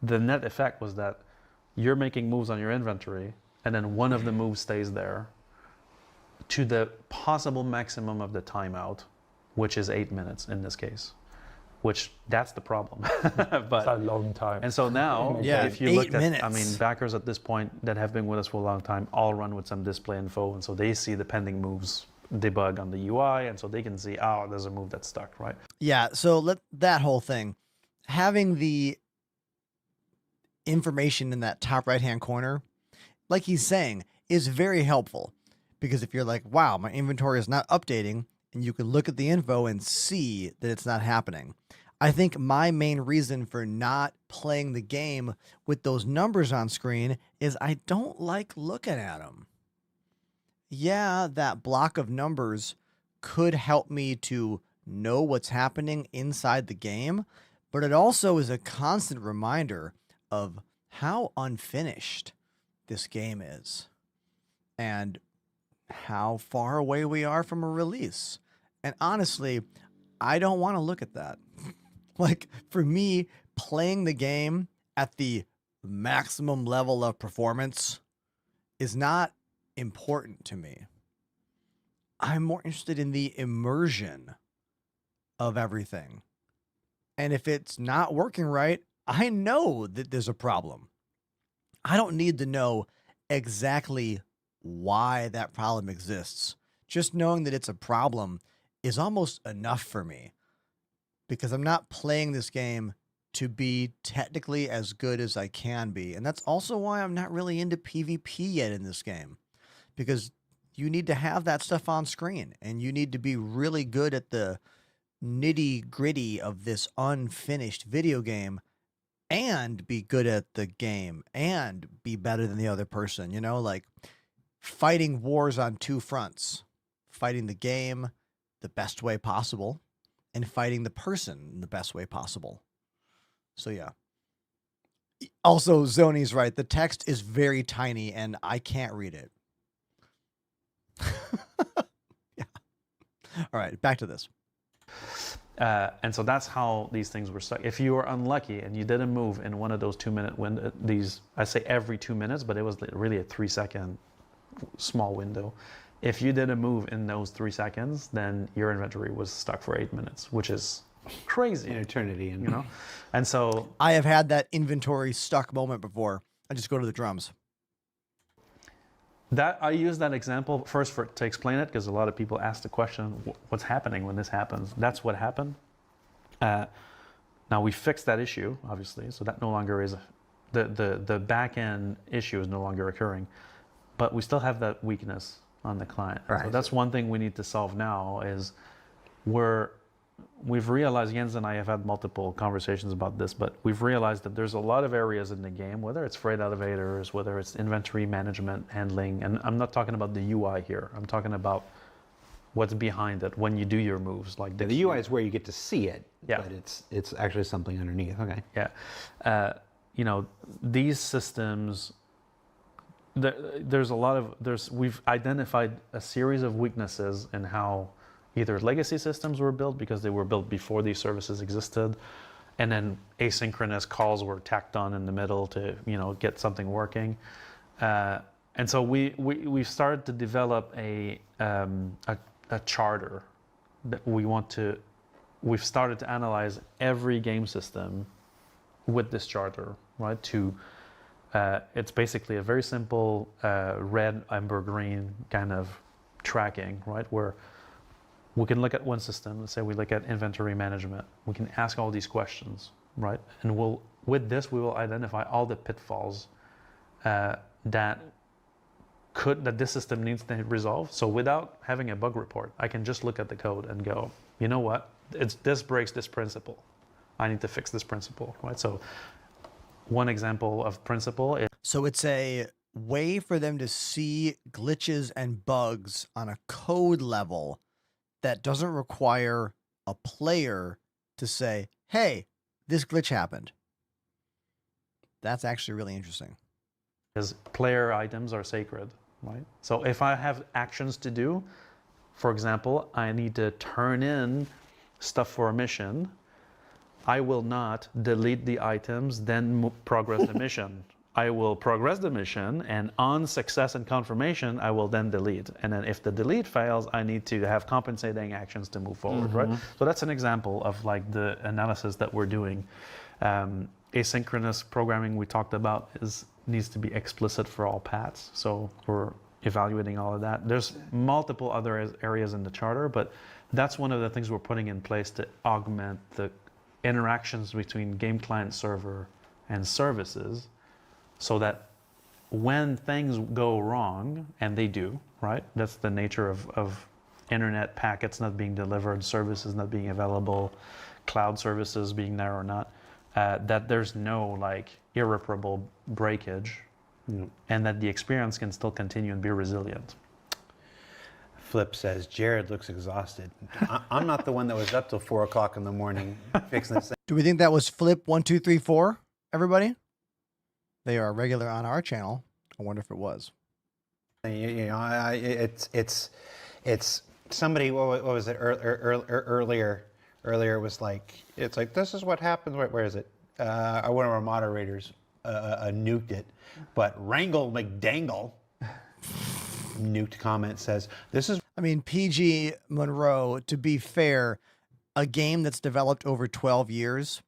the net effect was that you're making moves on your inventory, and then one of the moves stays there to the possible maximum of the timeout, which is 8 minutes in this case. Which that's the problem. But it's a long time. And so now, if you 8 look minutes. at, backers at this point that have been with us for a long time all run with some display info, and so they see the pending moves debug on the UI, and so they can see, there's a move that's stuck, right? Yeah, so that whole thing, having the information in that top right-hand corner, like he's saying, is very helpful. Because if you're like, wow, my inventory is not updating, and you can look at the info and see that it's not happening. I think my main reason for not playing the game with those numbers on screen is I don't like looking at them. Yeah, that block of numbers could help me to know what's happening inside the game, but it also is a constant reminder of how unfinished this game is and how far away we are from a release. And honestly, I don't want to look at that. Like, for me, playing the game at the maximum level of performance is not important to me. I'm more interested in the immersion of everything. And if it's not working right, I know that there's a problem. I don't need to know exactly why that problem exists. Just knowing that it's a problem is almost enough for me, because I'm not playing this game to be technically as good as I can be. And that's also why I'm not really into PvP yet in this game, because you need to have that stuff on screen and you need to be really good at the nitty gritty of this unfinished video game and be good at the game and be better than the other person, like fighting wars on two fronts. fighting the game the best way possible and fighting the person the best way possible. So yeah. Also, Zoni's right. The text is very tiny and I can't read it. Yeah. All right, back to this. And so that's how these things were stuck. If you were unlucky and you didn't move in one of those 2-minute window, I say every 2 minutes, but it was really a 3-second small window. If you didn't move in those 3 seconds, then your inventory was stuck for 8 minutes, which is crazy. An eternity. You know? And so I have had that inventory stuck moment before. I just go to the drums. that I use that example first to explain it, because a lot of people ask the question, what's happening when this happens? That's what happened. Now we fixed that issue, obviously, so that no longer is the back end issue is no longer occurring, but we still have that weakness on the client. Right. So that's one thing we need to solve now is we've realized, Jens and I have had multiple conversations about this, but we've realized that there's a lot of areas in the game, whether it's freight elevators, whether it's inventory management, handling, and I'm not talking about the UI here. I'm talking about what's behind it when you do your moves. Like The UI is where you get to see it, Yeah. but it's actually something underneath. Okay. Yeah. You know, these systems, we've identified a series of weaknesses in how either legacy systems were built because they were built before these services existed, and then asynchronous calls were tacked on in the middle to, you know, get something working. And so we've started to develop a charter that we've started to analyze every game system with this charter, right? It's basically a very simple red, amber, green kind of tracking, right? Where we can look at one system, let's say we look at inventory management. We can ask all these questions, right? And with this, we will identify all the pitfalls that this system needs to resolve. So without having a bug report, I can just look at the code and go, you know what? This breaks this principle. I need to fix this principle, right? So one example of principle is... So it's a way for them to see glitches and bugs on a code level that doesn't require a player to say, hey, this glitch happened. That's actually really interesting. Because player items are sacred, right? So if I have actions to do, for example, I need to turn in stuff for a mission, I will not delete the items, then progress the mission. I will progress the mission, and on success and confirmation, I will then delete. And then if the delete fails, I need to have compensating actions to move forward, right? So that's an example of like the analysis that we're doing. Asynchronous programming we talked about needs to be explicit for all paths. So we're evaluating all of that. There's multiple other areas in the charter, but that's one of the things we're putting in place to augment the interactions between game client server and services, so that when things go wrong, and they do, right? That's the nature of internet packets not being delivered, services not being available, cloud services being there or not, that there's no like irreparable breakage, and that the experience can still continue and be resilient. Flip says, Jared looks exhausted. I'm not the one that was up till 4 o'clock in the morning fixing this. Do we think that was Flip1234, everybody? They are regular on our channel. I wonder if it was. You know, it's somebody. What was it earlier? Earlier was like, it's like, this is what happens. Where is it? One of our moderators nuked it, but Wrangle McDangle nuked comment says, this is... I mean, PG Monroe, to be fair, a game that's developed over 12 years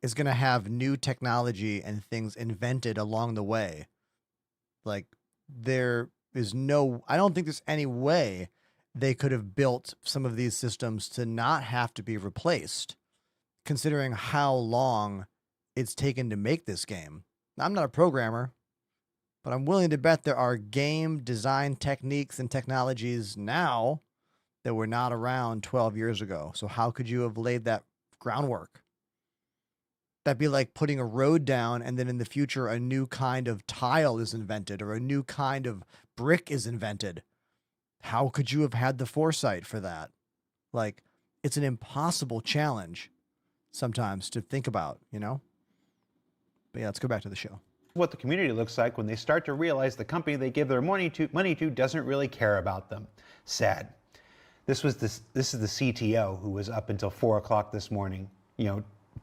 is going to have new technology and things invented along the way. Like, there is I don't think there's any way they could have built some of these systems to not have to be replaced, considering how long it's taken to make this game. I'm not a programmer, but I'm willing to bet there are game design techniques and technologies now that were not around 12 years ago. So how could you have laid that groundwork? That'd be like putting a road down and then in the future a new kind of tile is invented or a new kind of brick is invented. How could you have had the foresight for that? Like, it's an impossible challenge sometimes to think about, you know? But yeah, let's go back to the show. What the community looks like when they start to realize the company they give their money to doesn't really care about them. Sad. This is the CTO who was up until 4 o'clock this morning,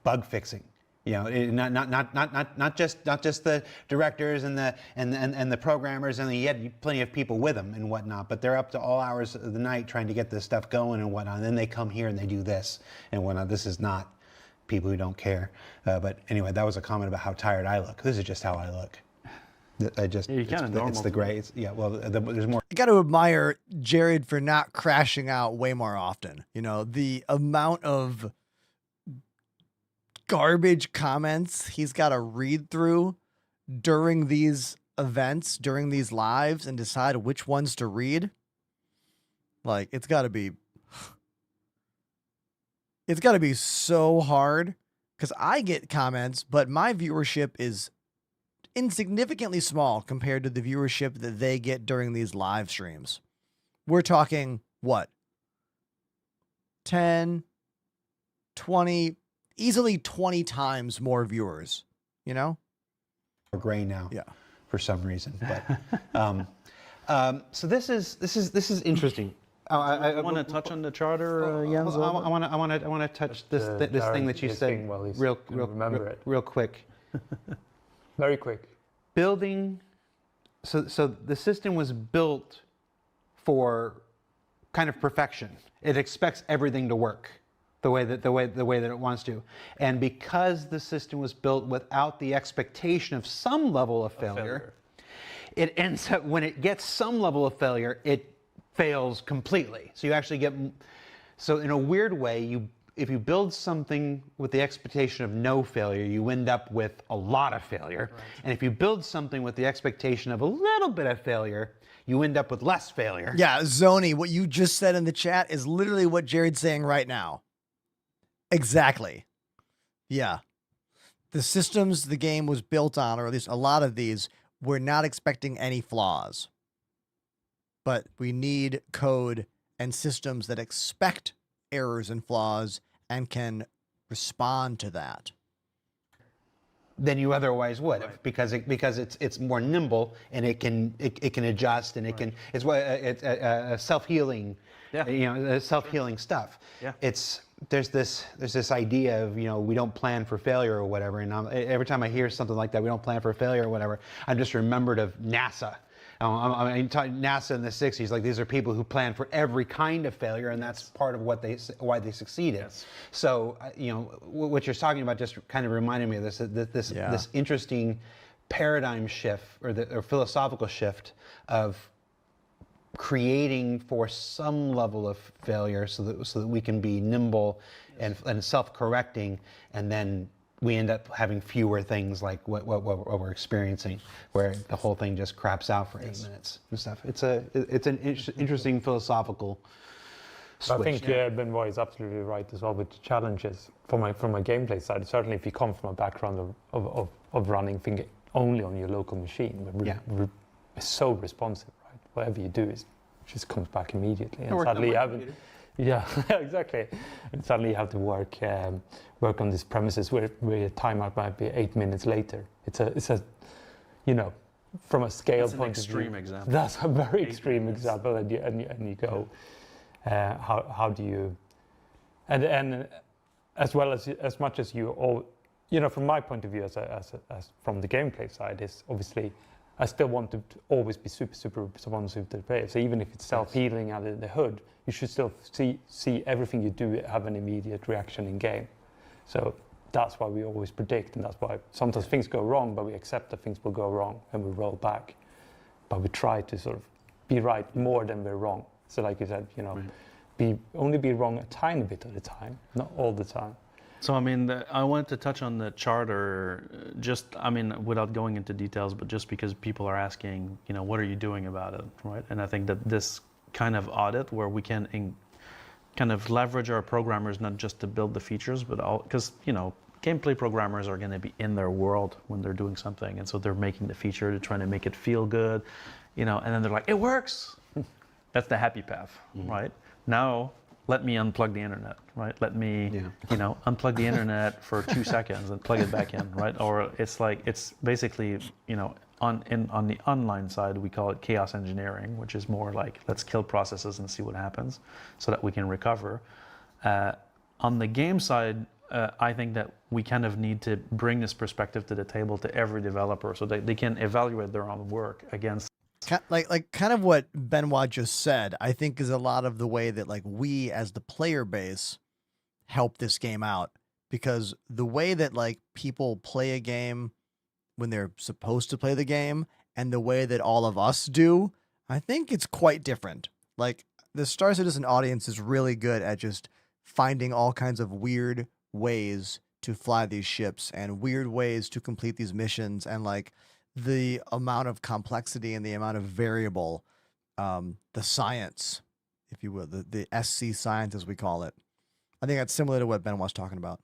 bug fixing. Not just the directors and the programmers, and he had plenty of people with him and whatnot, but they're up to all hours of the night trying to get this stuff going and whatnot. And then they come here and they do this and whatnot. This is not people who don't care. But anyway, that was a comment about how tired I look. This is just how I look. It's the gray. There's more. You got to admire Jared for not crashing out way more often. The amount of garbage comments he's got to read through during these events, during these lives, and decide which ones to read. Like, it's got to be so hard, because I get comments, but my viewership is insignificantly small compared to the viewership that they get during these live streams. We're talking, what? 10, 20, easily 20 times more viewers, Gray now. Yeah. For some reason. But so this is interesting. I want to touch on the charter, Jens. I want to touch this thing that you said real quick. Very quick. Building. So the system was built for kind of perfection. It expects everything to work the way that it wants to, and because the system was built without the expectation of some level of failure, it ends up, when it gets some level of failure, it fails completely. So you actually get, so in a weird way, if you build something with the expectation of no failure, you end up with a lot of failure. Right. And if you build something with the expectation of a little bit of failure, you end up with less failure. Yeah, Zoni, what you just said in the chat is literally what Jared's saying right now. Exactly. Yeah. The systems the game was built on, or at least a lot of these, we're not expecting any flaws. But we need code and systems that expect errors and flaws and can respond to that than you otherwise would, right. because it's more nimble, and it can adjust, and it's self-healing, self-healing stuff. Yeah. There's this idea of we don't plan for failure or whatever, and every time I hear something like that, we don't plan for failure or whatever, I'm just remembered of NASA. NASA in the 60s, like, these are people who plan for every kind of failure, and that's part of why they succeeded. Yes. So what you're talking about just kind of reminded me of this interesting paradigm shift, or philosophical shift of creating for some level of failure so that we can be nimble and self-correcting, and then we end up having fewer things like what we're experiencing, where the whole thing just craps out for 8 minutes and stuff. It's an interesting philosophical switch. I think Benoit is absolutely right as well with the challenges from my gameplay side. Certainly, if you come from a background of running things only on your local machine, we're so responsive, right? Whatever you do, it just comes back immediately. And sadly, you haven't. Yeah, exactly. And suddenly you have to work on these premises where a timeout might be 8 minutes later. It's a from a scale point of view. That's an extreme example. That's a very extreme example, and you go, how do you, and as well as much as you all, from my point of view as from the gameplay side, is obviously, I still want to always be super responsive to the player. So even if it's self-healing under the hood, you should still see everything you do have an immediate reaction in game. So that's why we always predict, and that's why sometimes things go wrong, but we accept that things will go wrong and we roll back. But we try to sort of be right more than we're wrong. So like you said, only be wrong a tiny bit of the time, not all the time. So, I wanted to touch on the charter, without going into details, but just because people are asking, what are you doing about it, right? And I think that this kind of audit, where we can kind of leverage our programmers, not just to build the features, but because, gameplay programmers are going to be in their world when they're doing something. And so they're making the feature, they're trying to make it feel good, and then they're like, it works. That's the happy path, right? Now, let me unplug the internet, right? Let me, unplug the internet for 2 seconds and plug it back in, right? Or it's basically, on the online side, we call it chaos engineering, which is more like, let's kill processes and see what happens so that we can recover. On the game side, I think that we kind of need to bring this perspective to the table to every developer so that they can evaluate their own work against. Like kind of what Benoit just said, I think is a lot of the way that like we as the player base help this game out, because the way that like people play a game when they're supposed to play the game and the way that all of us do, I think it's quite different. Like the Star Citizen audience is really good at just finding all kinds of weird ways to fly these ships and weird ways to complete these missions, and like the amount of complexity and the amount of variable, the science, if you will, the SC science as we call it. I think that's similar to what Ben was talking about.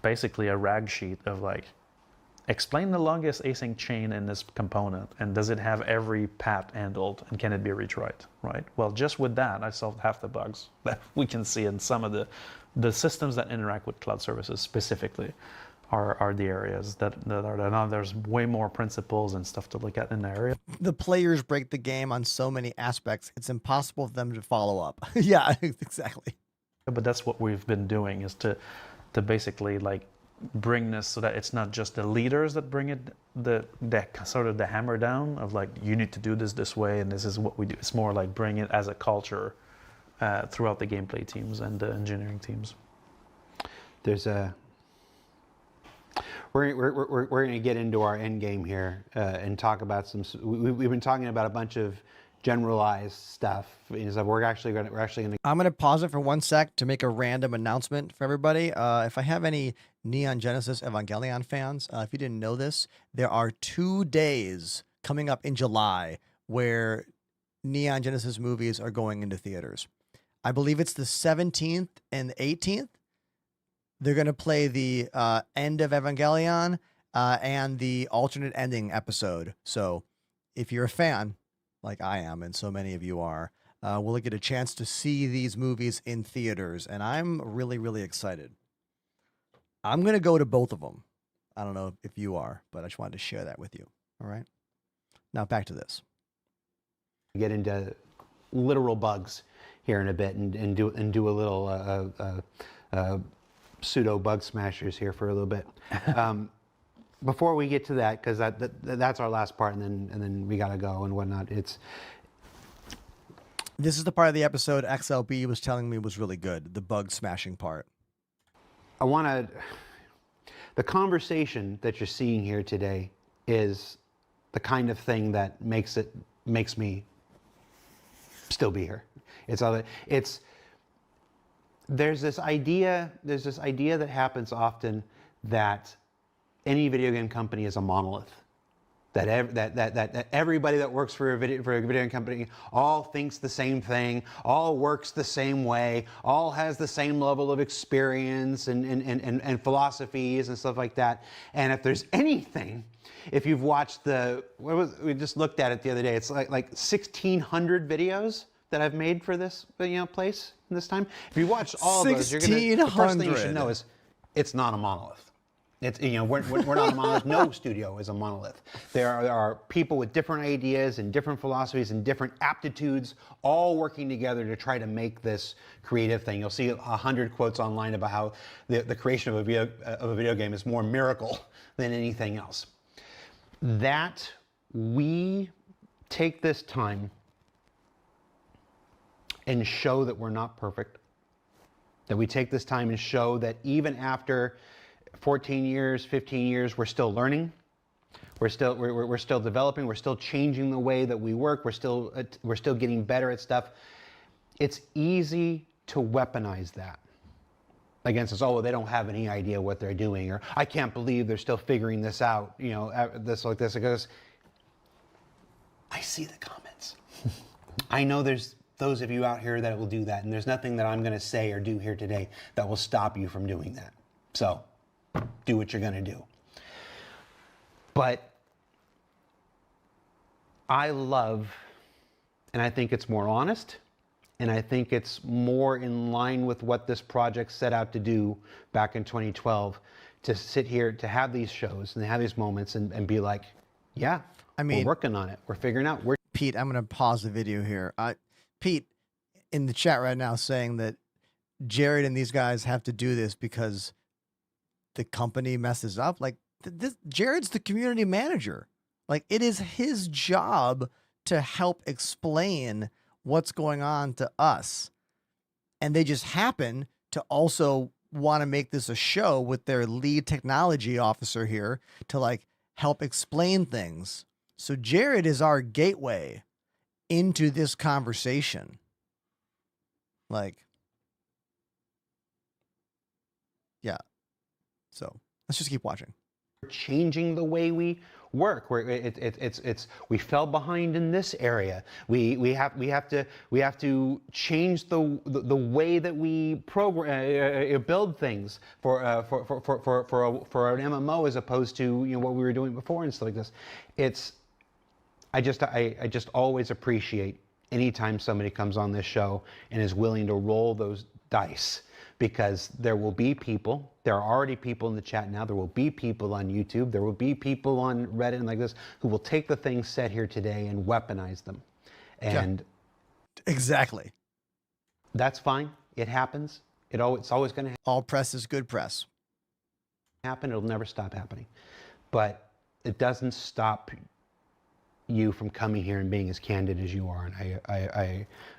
Basically a rag sheet of like, explain the longest async chain in this component, and does it have every path handled, and can it be retried, right? Well, just with that, I solved half the bugs that we can see in some of the systems that interact with cloud services specifically. Are the areas that are now. There's way more principles and stuff to look at in the area. The players break the game on so many aspects, it's impossible for them to follow up. Yeah, exactly. But that's what we've been doing, is to basically like bring this so that it's not just the leaders that bring it, the sort of the hammer down of like, you need to do this way and this is what we do. It's more like bring it as a culture throughout the gameplay teams and the engineering teams. There's a We're going to get into our end game here and talk about some. We've been talking about a bunch of generalized stuff. We're actually going to. I'm going to pause it for 1 sec to make a random announcement for everybody. If I have any Neon Genesis Evangelion fans, if you didn't know this, there are 2 days coming up in July where Neon Genesis movies are going into theaters. I believe it's the 17th and the 18th. They're going to play the end of Evangelion and the alternate ending episode. So if you're a fan, like I am, and so many of you are, we'll get a chance to see these movies in theaters. And I'm really, really excited. I'm going to go to both of them. I don't know if you are, but I just wanted to share that with you. All right. Now back to this. Get into literal bugs here in a bit and do a little pseudo bug smashers here for a little bit. Before we get to that, because that's our last part, and then we gotta go and whatnot. This is the part of the episode XLB was telling me was really good, the bug smashing part. The conversation that you're seeing here today is the kind of thing that makes me still be here. There's this idea that happens often that any video game company is a monolith. That everybody that works for a video game company all thinks the same thing, all works the same way, all has the same level of experience and philosophies and stuff like that. And if there's anything, if you've watched we just looked at it the other day, it's like 1,600 videos that I've made for this place this time. If you watch all of those, the first thing you should know is it's not a monolith. We're not a monolith. No studio is a monolith. There are people with different ideas and different philosophies and different aptitudes all working together to try to make this creative thing. You'll see 100 quotes online about how the creation of a video game is more miracle than anything else. That we take this time and show that we're not perfect. That we take this time and show that even after 14 years, 15 years, we're still learning. We're still developing. We're still changing the way that we work. We're still getting better at stuff. It's easy to weaponize that against us. Oh, well, they don't have any idea what they're doing, or I can't believe they're still figuring this out. This like this. It goes. I see the comments. I know there's those of you out here that will do that, and there's nothing that I'm going to say or do here today that will stop you from doing that. So, do what you're going to do. But I love And I think it's more honest. And I think it's more in line with what this project set out to do back in 2012, to sit here, to have these shows and have these moments and be like, yeah, I mean, we're working on it. We're figuring out. Pete, I'm going to pause the video here. Pete, in the chat right now, saying that Jared and these guys have to do this because the company messes up. Like, Jared's the community manager. Like, it is his job to help explain what's going on to us. And they just happen to also want to make this a show with their lead technology officer here to like help explain things. So Jared is our gateway into this conversation. Like, yeah. So let's just keep watching. Changing the way we work. Where we fell behind in this area. We have to change the way that we program build things for an MMO as opposed to what we were doing before and stuff like this. I just always appreciate anytime somebody comes on this show and is willing to roll those dice. Because there will be people, there are already people in the chat now, there will be people on YouTube, there will be people on Reddit and like this who will take the things said here today and weaponize them. And exactly. That's fine. It happens. It's always going to happen. All press is good press. It'll never stop happening. But it doesn't stop you from coming here and being as candid as you are, and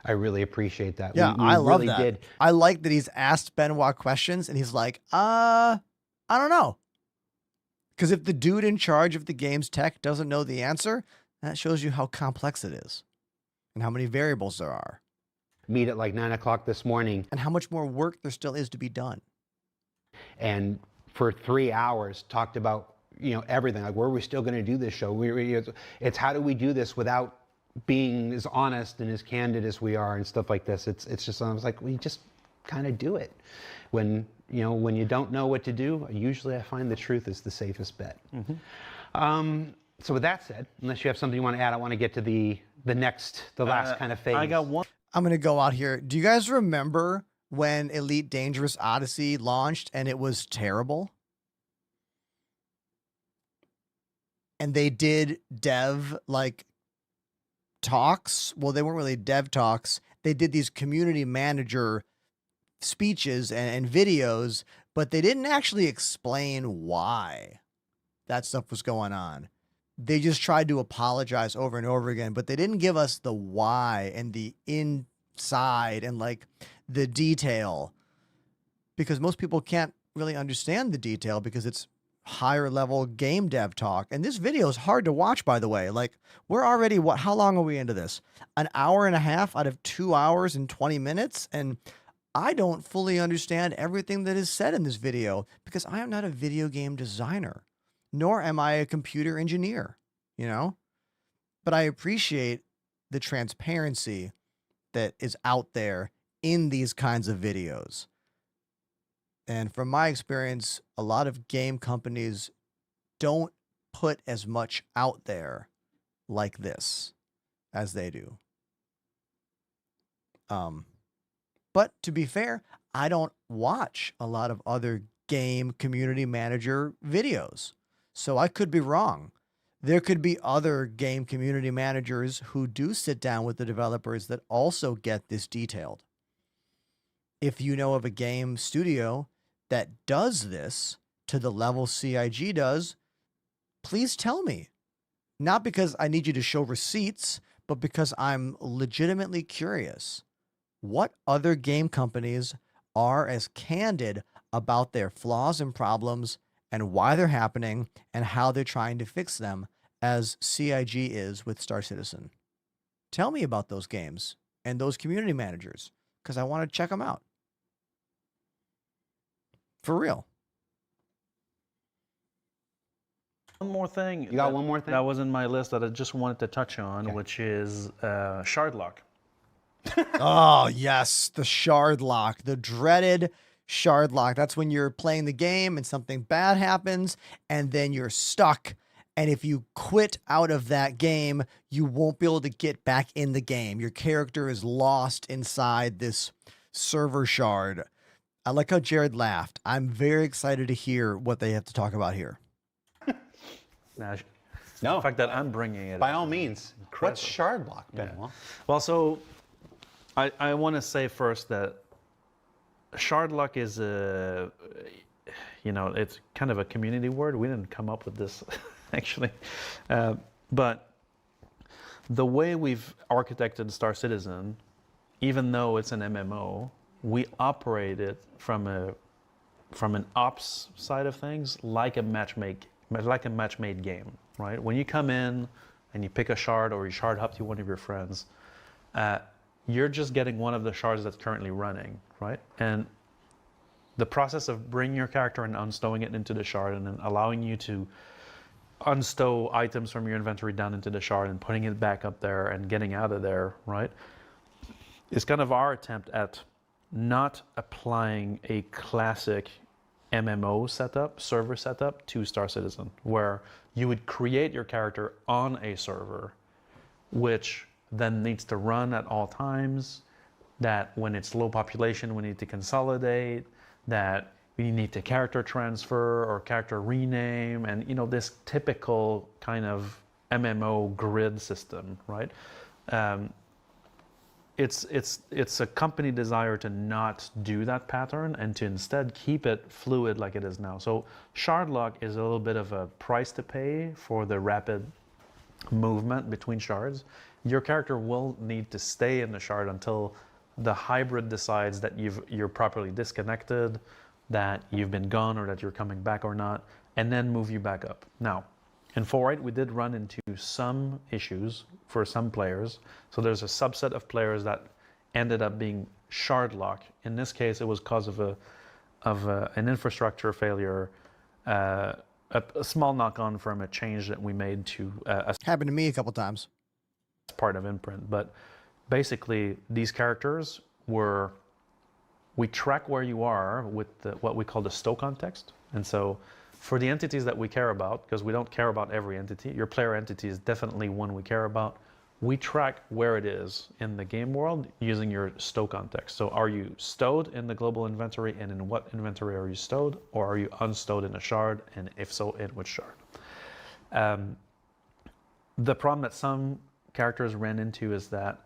I really appreciate that. Yeah, I love that. I like that he's asked Benoit questions and he's like, I don't know. Because if the dude in charge of the game's tech doesn't know the answer, that shows you how complex it is and how many variables there are. Meet at like 9 o'clock this morning. And how much more work there still is to be done. And for 3 hours talked about everything. Like, where are we still going to do this show? It's how do we do this without being as honest and as candid as we are and stuff like this. It's just, I was like, we just kind of do it. When you don't know what to do, usually I find the truth is the safest bet. Mm-hmm. So with that said, unless you have something you want to add, I want to get to the last kind of phase. I got one. I'm going to go out here. Do you guys remember when Elite Dangerous Odyssey launched and it was terrible? And they did dev like talks. Well, they weren't really dev talks. They did these community manager speeches and videos, but they didn't actually explain why that stuff was going on. They just tried to apologize over and over again, but they didn't give us the why and the inside and like the detail, because most people can't really understand the detail because it's higher level game dev talk. And this video is hard to watch, by the way. Like, we're already, how long are we into this? An hour and a half out of 2 hours and 20 minutes. And I don't fully understand everything that is said in this video because I am not a video game designer, nor am I a computer engineer, but I appreciate the transparency that is out there in these kinds of videos. And from my experience, a lot of game companies don't put as much out there like this as they do. But to be fair, I don't watch a lot of other game community manager videos. So I could be wrong. There could be other game community managers who do sit down with the developers that also get this detailed. If you know of a game studio that does this to the level CIG does, please tell me. Not because I need you to show receipts, but because I'm legitimately curious. What other game companies are as candid about their flaws and problems and why they're happening and how they're trying to fix them as CIG is with Star Citizen? Tell me about those games and those community managers, because I want to check them out. For real. One more thing. You got one more thing? That was in my list that I just wanted to touch on, which is shard lock. Oh, yes. The shard lock. The dreaded shard lock. That's when you're playing the game and something bad happens and then you're stuck And if you quit out of that game, you won't be able to get back in the game. Your character is lost inside this server shard. I like how Jared laughed. I'm very excited to hear what they have to talk about here. No. The fact that I'm bringing it By up all is means. incredible. What's shard lock, Yeah. Benoit? Well, so I want to say first that shard luck is a, it's kind of a community word. We didn't come up with this actually, but the way we've architected Star Citizen, even though it's an MMO, we operate it from an ops side of things like a match-made game, right? When you come in and you pick a shard or you shard hop to one of your friends, you're just getting one of the shards that's currently running, right? And the process of bringing your character and unstowing it into the shard and then allowing you to unstow items from your inventory down into the shard and putting it back up there and getting out of there, right? Is kind of our attempt at not applying a classic MMO setup, server setup to Star Citizen, where you would create your character on a server, which then needs to run at all times, that when it's low population, we need to consolidate, that we need to character transfer or character rename, and this typical kind of MMO grid system, right? It's a company desire to not do that pattern and to instead keep it fluid like it is now. So shard lock is a little bit of a price to pay for the rapid movement between shards. Your character will need to stay in the shard until the hybrid decides that you're properly disconnected, that you've been gone, or that you're coming back or not, and then move you back up. Now, in Forward, we did run into some issues for some players. So there's a subset of players that ended up being shard lock. In this case, it was because of an infrastructure failure, a small knock-on from a change that we made to happened to me a couple times. Part of imprint. But basically, these characters we track where you are with what we call the stow context. And so for the entities that we care about, because we don't care about every entity, your player entity is definitely one we care about, we track where it is in the game world using your stow context. So are you stowed in the global inventory, and in what inventory are you stowed? Or are you unstowed in a shard, and if so, in which shard? The problem that some characters ran into is that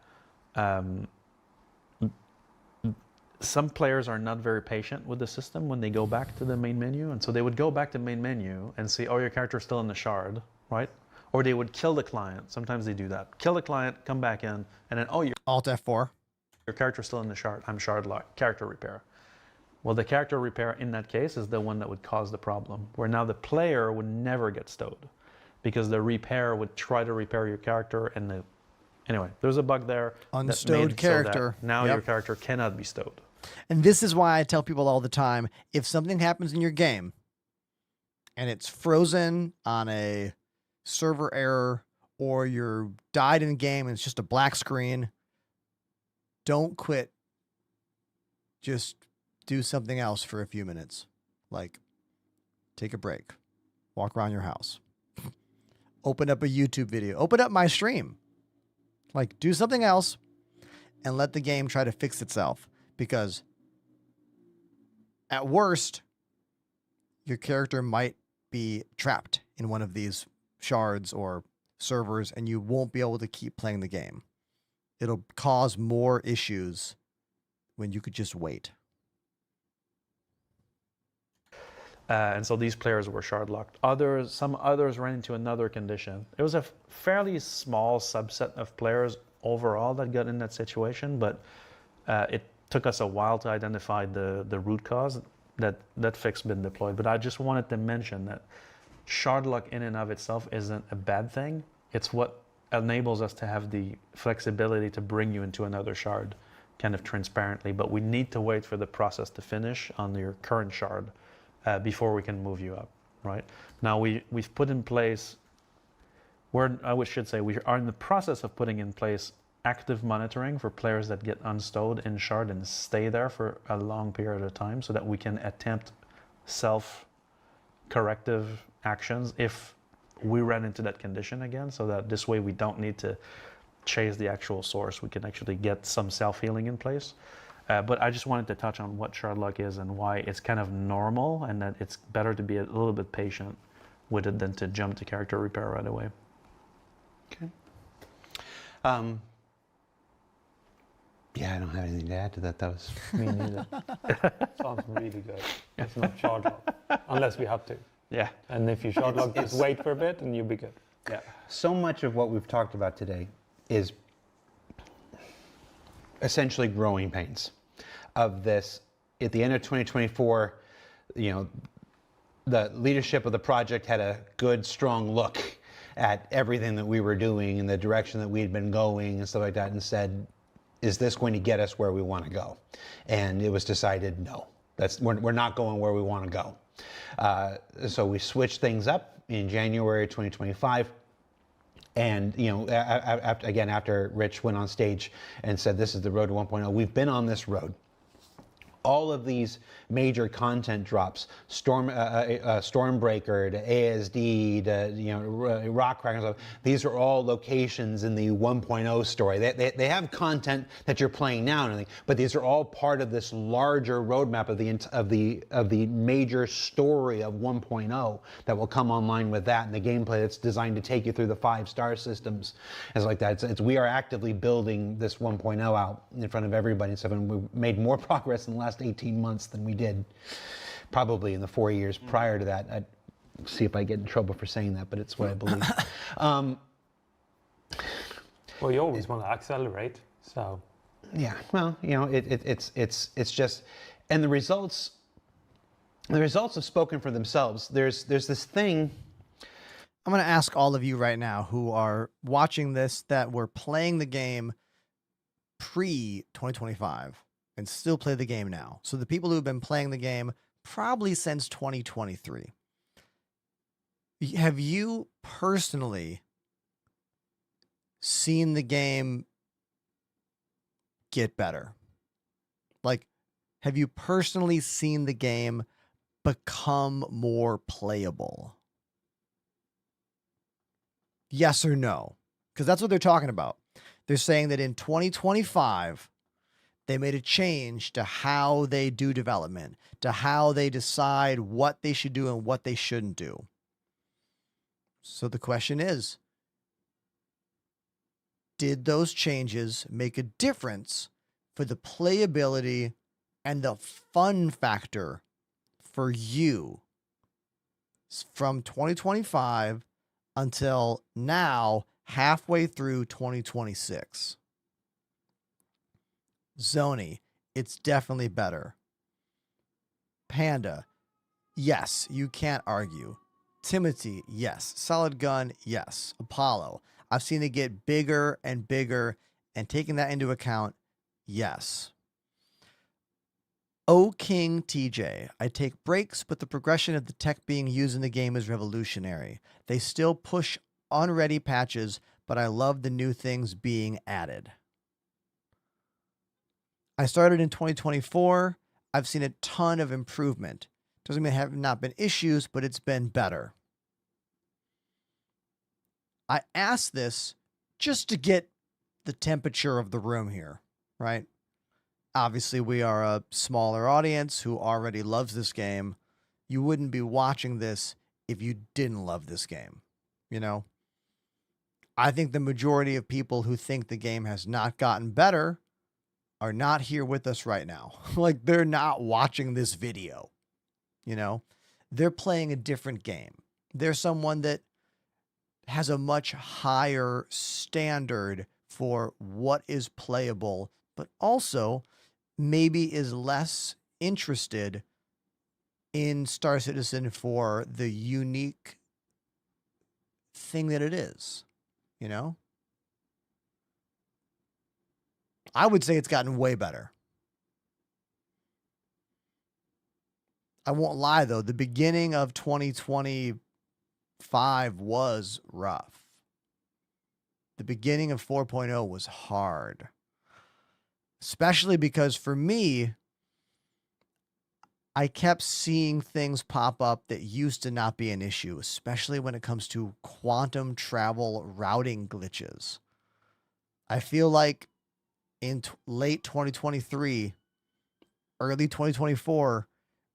some players are not very patient with the system when they go back to the main menu. And so they would go back to main menu and see, oh, your character's still in the shard, right? Or they would kill the client. Sometimes they do that. Kill the client, come back in, and then, oh, your Alt F4. Your character's still in the shard. I'm shard locked. Character repair. Well, the character repair in that case is the one that would cause the problem, where now the player would never get stowed because the repair would try to repair your character, and anyway, there's a bug there. Unstowed character. So now your character cannot be stowed. And this is why I tell people all the time, if something happens in your game and it's frozen on a server error, or you're died in a game and it's just a black screen, don't quit. Just do something else for a few minutes. Like, take a break. Walk around your house. Open up a YouTube video. Open up my stream. Like, do something else and let the game try to fix itself. Because at worst, your character might be trapped in one of these shards or servers, and you won't be able to keep playing the game. It'll cause more issues when you could just wait. And so these players were shard locked. Some others ran into another condition. It was a fairly small subset of players overall that got in that situation, but it took us a while to identify the root cause. That fix been deployed. But I just wanted to mention that shard lock in and of itself isn't a bad thing. It's what enables us to have the flexibility to bring you into another shard kind of transparently, but we need to wait for the process to finish on your current shard before we can move you up, right? Now we've put in place, we are in the process of putting in place active monitoring for players that get unstowed in shard and stay there for a long period of time, so that we can attempt self-corrective actions if we ran into that condition again, so that this way we don't need to chase the actual source. We can actually get some self-healing in place. But I just wanted to touch on what shard luck is and why it's kind of normal, and that it's better to be a little bit patient with it than to jump to character repair right away. Okay. Yeah, I don't have anything to add to that. That was Me neither. Sounds really good. It's not shard lock, unless we have to. Yeah. And if you shard lock, just wait for a bit and you'll be good. Yeah. so much of what we've talked about today is essentially growing pains of this. At the end of 2024, you know, the leadership of the project had a good, strong look at everything that we were doing and the direction that we had been going and stuff like that, and said, is this going to get us where we want to go? And it was decided, no, we're not going where we want to go. So we switched things up in January 2025. And, you know, after Rich went on stage and said, this is the road to 1.0, we've been on this road. All of these major content drops, Stormbreaker to ASD to Rockcracker and stuff, these are all locations in the 1.0 story. They have content that you're playing now and everything, but these are all part of this larger roadmap of the major story of 1.0 that will come online with that, and the gameplay that's designed to take you through the 5-star systems and like that. We are actively building this 1.0 out in front of everybody and stuff, and we've made more progress in the last 18 months than we did probably in the 4 years prior to that. I'd see if I get in trouble for saying that, but it's what I believe. Well, you always want to accelerate, so. Yeah, well, you know, it's just, and the results have spoken for themselves. There's this thing. I'm going to ask all of you right now who are watching this that were playing the game pre-2025 and still play the game now. So the people who have been playing the game probably since 2023. Have you personally seen the game get better? Like, have you personally seen the game become more playable? Yes or no? Because that's what they're talking about. They're saying that in 2025, they made a change to how they do development, to how they decide what they should do and what they shouldn't do. So the question is, did those changes make a difference for the playability and the fun factor for you from 2025 until now, halfway through 2026? Zoni, it's definitely better. Panda, yes, you can't argue. Timothy, yes. Solid Gun, yes. Apollo, I've seen it get bigger and bigger, and taking that into account, yes. O King TJ, I take breaks, but the progression of the tech being used in the game is revolutionary. They still push unready patches, but I love the new things being added. I started in 2024. I've seen a ton of improvement. Doesn't mean there have not been issues, but it's been better. I asked this just to get the temperature of the room here, right? Obviously, we are a smaller audience who already loves this game. You wouldn't be watching this if you didn't love this game, you know? I think the majority of people who think the game has not gotten better are not here with us right now. Like, they're not watching this video, you know? They're playing a different game. They're someone that has a much higher standard for what is playable, but also maybe is less interested in Star Citizen for the unique thing that it is, you know? I would say it's gotten way better. I won't lie, though. The beginning of 2025 was rough. The beginning of 4.0 was hard. Especially because for me, I kept seeing things pop up that used to not be an issue, especially when it comes to quantum travel routing glitches. I feel like in late 2023, early 2024,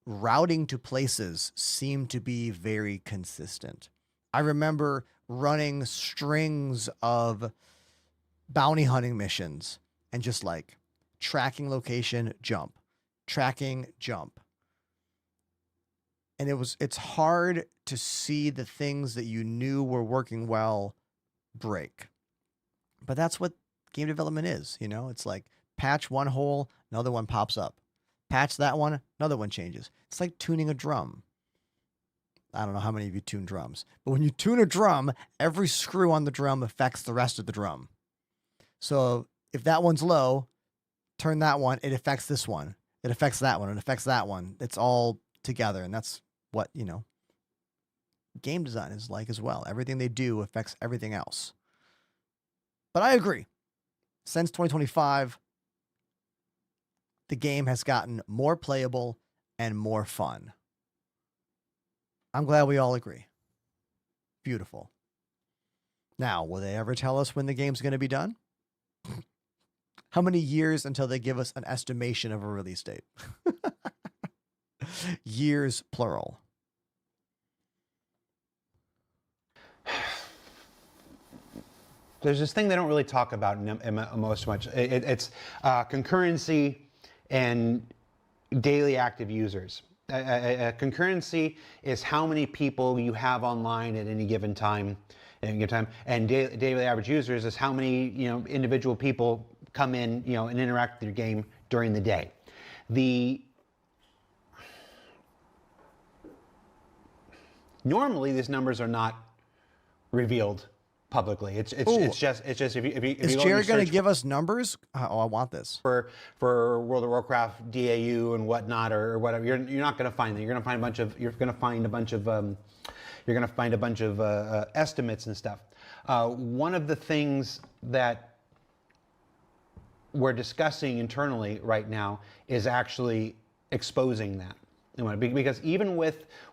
routing to places seemed to be very consistent. I remember running strings of bounty hunting missions and just like tracking location, jump, tracking, jump. And it's hard to see the things that you knew were working well break. But that's what game development is, you know? It's like patch one hole, another one pops up. Patch that one, another one changes. It's like tuning a drum. I don't know how many of you tune drums, but when you tune a drum, every screw on the drum affects the rest of the drum. So if that one's low, turn that one, it affects this one. It affects that one, it affects that one. It's all together, and that's what, you know, game design is like as well. Everything they do affects everything else. But I agree. Since 2025, the game has gotten more playable and more fun. I'm glad we all agree. Beautiful. Now, will they ever tell us when the game's going to be done? How many years until they give us an estimation of a release date? Years, plural. There's this thing they don't really talk about in most much. It's concurrency and daily active users. Concurrency is how many people you have online at any given time. And daily average users is how many individual people come in and interact with your game during the day. Normally these numbers are not revealed publicly. It's just if you is Jared going to give us numbers? Oh, I want this for World of Warcraft DAU and whatnot or whatever. You're not going to find that. You're going to find a bunch of estimates and stuff. One of the things that we're discussing internally right now is actually exposing that. Because even we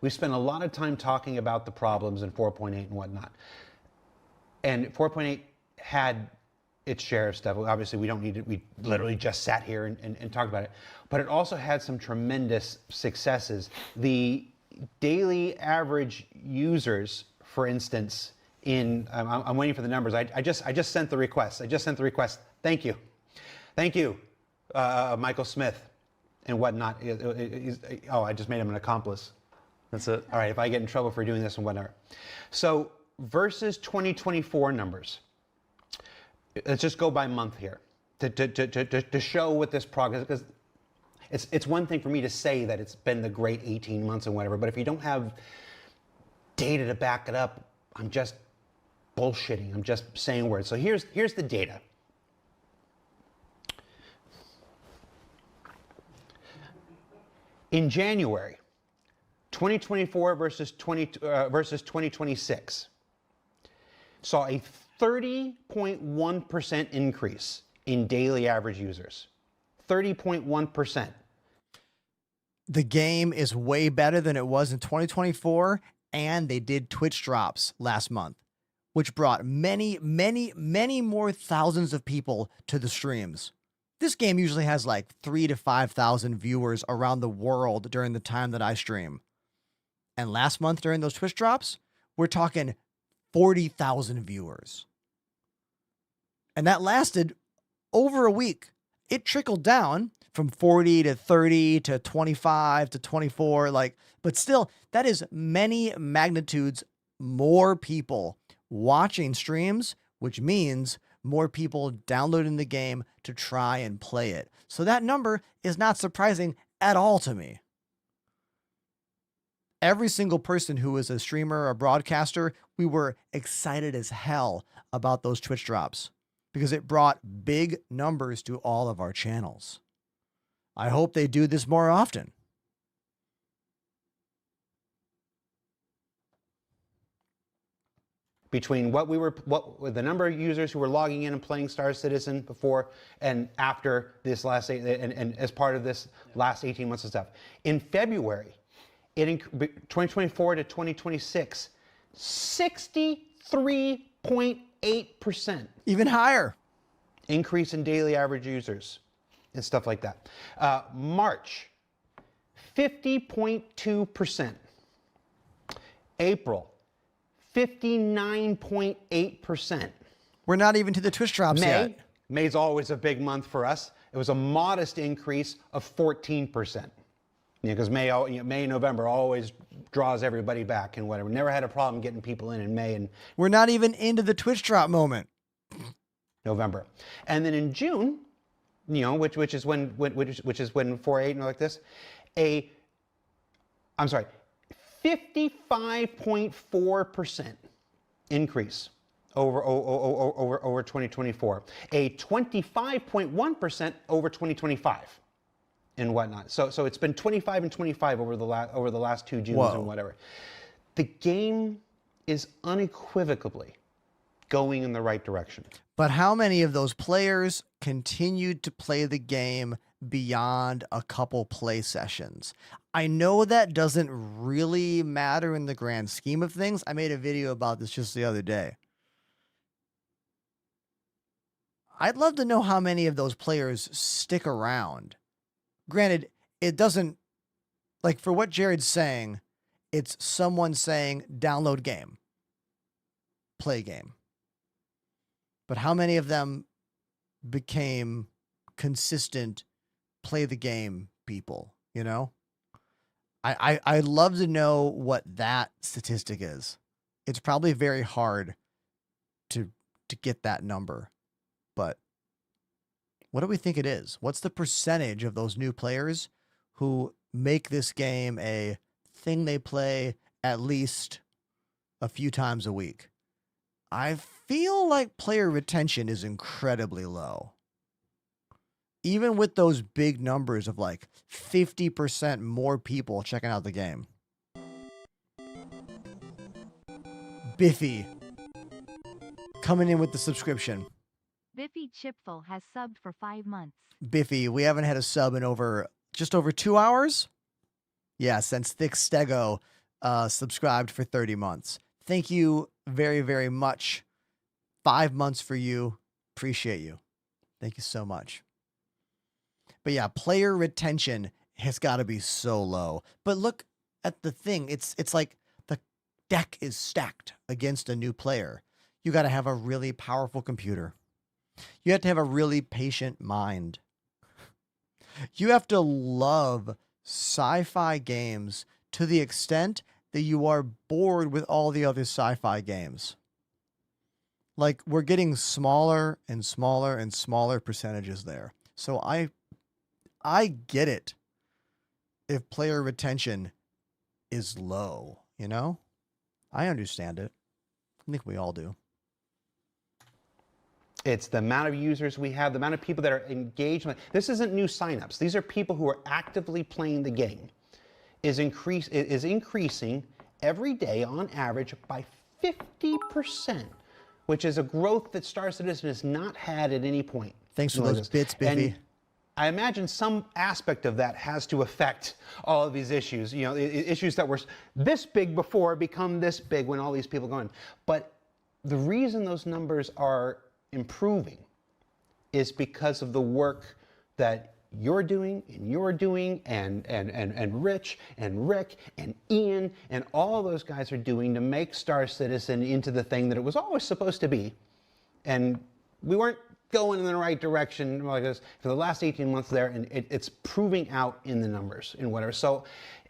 spent a lot of time talking about the problems in 4.8 and whatnot. And 4.8 had its share of stuff. Obviously, we don't need it. We literally just sat here and talked about it. But it also had some tremendous successes. The daily average users, for instance, I'm waiting for the numbers. I just sent the request. Thank you, Michael Smith and whatnot. I just made him an accomplice. That's it. All right, if I get in trouble for doing this and whatever. So versus 2024 numbers. Let's just go by month here to show what this progress, because it's one thing for me to say that it's been the great 18 months and whatever, but if you don't have data to back it up, I'm just bullshitting. I'm just saying words. So here's the data. In January, 2024 versus 2026, saw a 30.1% increase in daily average users. 30.1%. The game is way better than it was in 2024, and they did Twitch drops last month, which brought many, many, many more thousands of people to the streams. This game usually has like 3,000 to 5,000 viewers around the world during the time that I stream. And last month during those Twitch drops, we're talking 40,000 viewers. And that lasted over a week. It trickled down from 40 to 30 to 25 to 24, but still, that is many magnitudes more people watching streams, which means more people downloading the game to try and play it. So that number is not surprising at all to me. Every single person who is a streamer or broadcaster, we were excited as hell about those Twitch drops because it brought big numbers to all of our channels. I hope they do this more often. between what the number of users who were logging in and playing Star Citizen before and after this last and as part of this last 18 months of stuff. In February, 2024 to 2026, 63.8%. Even higher. Increase in daily average users and stuff like that. March, 50.2%. April, 59.8%. We're not even to the Twitch drops yet. May's always a big month for us. It was a modest increase of 14%. Because May and November always draws everybody back and whatever. Never had a problem getting people in May and we're not even into the Twitch drop moment. November, and then in June, which is when 4.8 and like this, 55.4% increase over 2024, a 25.1% over 2025. And whatnot. So it's been 25 and 25 over the last 2 Junes and whatever. The game is unequivocally going in the right direction. But how many of those players continued to play the game beyond a couple play sessions? I know that doesn't really matter in the grand scheme of things. I made a video about this just the other day. I'd love to know how many of those players stick around. Granted, it doesn't, like for what Jared's saying, it's someone saying download game, play game. But how many of them became consistent play the game people, I'd love to know what that statistic is. It's probably very hard to get that number, but what do we think it is? What's the percentage of those new players who make this game a thing they play at least a few times a week? I feel like player retention is incredibly low. Even with those big numbers of like 50% more people checking out the game. Biffy coming in with the subscription. Biffy Chipful has subbed for 5 months. Biffy, we haven't had a sub in just over 2 hours. Yeah, since Thick Stego subscribed for 30 months. Thank you very, very much. 5 months for you. Appreciate you. Thank you so much. But yeah, player retention has got to be so low. But look at the thing. It's like the deck is stacked against a new player. You got to have a really powerful computer. You have to have a really patient mind. You have to love sci-fi games to the extent that you are bored with all the other sci-fi games. Like, we're getting smaller and smaller and smaller percentages there. So I get it if player retention is low, I understand it. I think we all do. It's the amount of users we have, the amount of people that are engaged. This isn't new signups. These are people who are actively playing the game. Is increasing every day on average by 50%, which is a growth that Star Citizen has not had at any point. Thanks for those bits, Biffy. And I imagine some aspect of that has to affect all of these issues. Issues that were this big before become this big when all these people go in. But the reason those numbers are improving is because of the work that you're doing and Rich and Rick and Ian and all those guys are doing to make Star Citizen into the thing that it was always supposed to be. And we weren't going in the right direction like this for the last 18 months there, and it's proving out in the numbers and whatever. So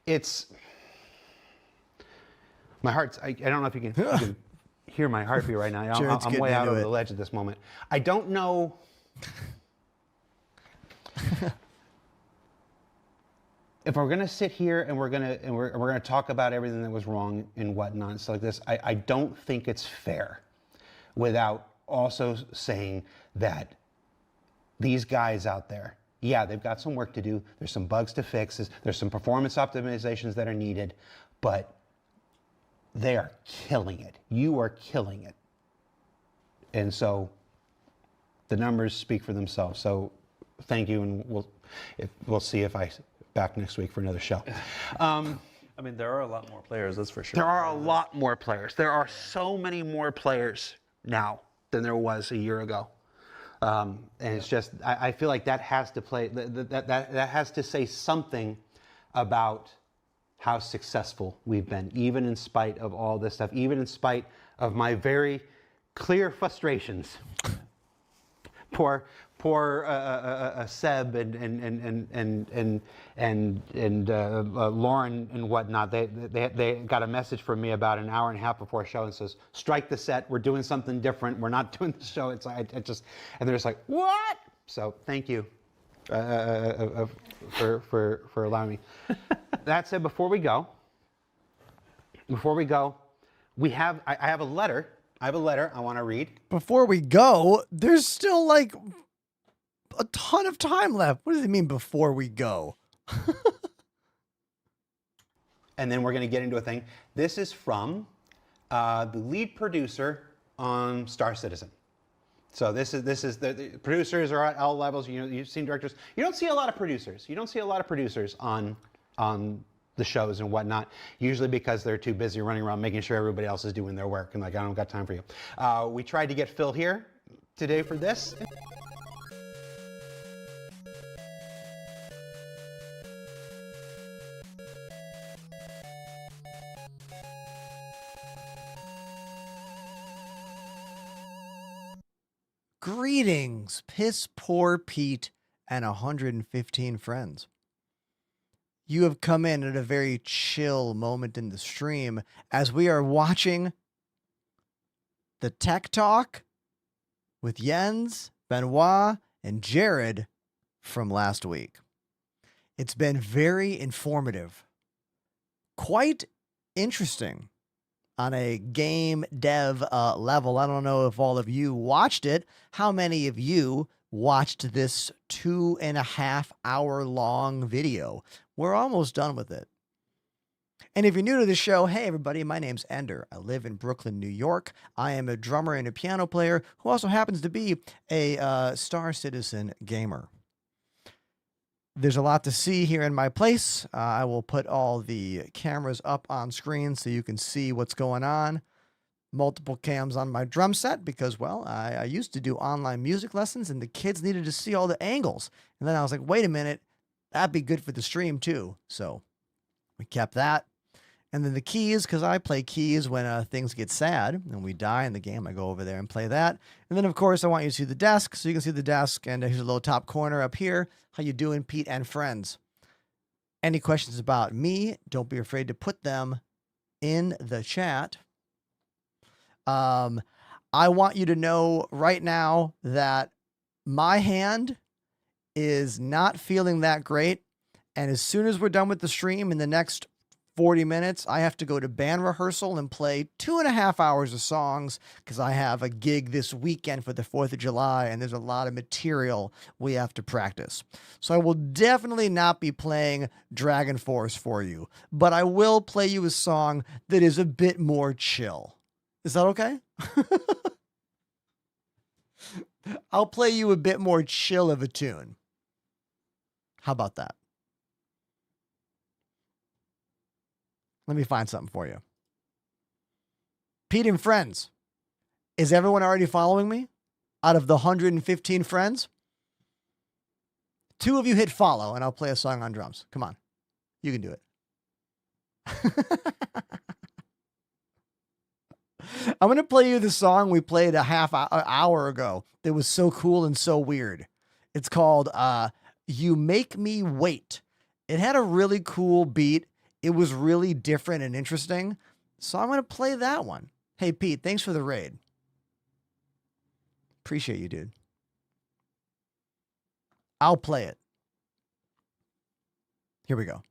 it's my heart's I don't know if you can hear my heartbeat right now. I'm way out over the ledge at this moment. I don't know. If we're gonna sit here and we're gonna talk about everything that was wrong and whatnot and stuff like this, I don't think it's fair without also saying that these guys out there, yeah, they've got some work to do. There's some bugs to fix. There's some performance optimizations that are needed, but they are killing it. You are killing it. And so the numbers speak for themselves. So thank you, and we'll see if I back next week for another show. I mean, there are a lot more players, that's for sure. There are a lot more players. There are so many more players now than there was a year ago. And it's just, I feel like that has to play, that has to say something about how successful we've been, even in spite of all this stuff, even in spite of my very clear frustrations. Poor Seb and Lauren and whatnot. They got a message from me about an hour and a half before a show and says, "Strike the set. We're doing something different. We're not doing the show." It's like and they're just like, "What?" So thank you for allowing me. That said, before we go, I have a letter. I want to read. Before we go, there's still like a ton of time left. What does it mean before we go? And then we're going to get into a thing. This is from the lead producer on Star Citizen. So this is the producers are at all levels. You know, you've seen directors. You don't see a lot of producers. You don't see a lot of producers on the shows and whatnot, usually because they're too busy running around making sure everybody else is doing their work and like, I don't got time for you. We tried to get Phil here today for this. Greetings, piss poor Pete and 115 friends. You have come in at a very chill moment in the stream as we are watching the Tech Talk with Jens, Benoit, and Jared from last week. It's been very informative, quite interesting on a game dev level. I don't know if all of you watched it. How many of you watched this 2.5 hour long video? We're almost done with it. And if you're new to the show, hey everybody, my name's Ender. I live in Brooklyn, New York. I am a drummer and a piano player who also happens to be a Star Citizen gamer. There's a lot to see here in my place. I will put all the cameras up on screen so you can see what's going on. Multiple cams on my drum set because, well, I used to do online music lessons and the kids needed to see all the angles. And then I was like, wait a minute, that'd be good for the stream too. So we kept that. And then the keys, because I play keys when things get sad and we die in the game. I go over there and play that. And then, of course, I want you to see the desk. So you can see the desk. And here's a little top corner up here. How you doing, Pete and friends? Any questions about me, don't be afraid to put them in the chat. I want you to know right now that my hand is not feeling that great. And as soon as we're done with the stream in the next 40 minutes, I have to go to band rehearsal and play 2.5 hours of songs because I have a gig this weekend for the 4th of July and there's a lot of material we have to practice. So I will definitely not be playing Dragon Force for you, but I will play you a song that is a bit more chill. Is that okay? I'll play you a bit more chill of a tune. How about that? Let me find something for you. Pete and friends. Is everyone already following me? Out of the 115 friends? 2 of you hit follow and I'll play a song on drums. Come on. You can do it. I'm going to play you the song we played a half hour ago. That was so cool and so weird. It's called You Make Me Wait. It had a really cool beat. It was really different and interesting. So I'm going to play that one. Hey, Pete, thanks for the raid. Appreciate you, dude. I'll play it. Here we go.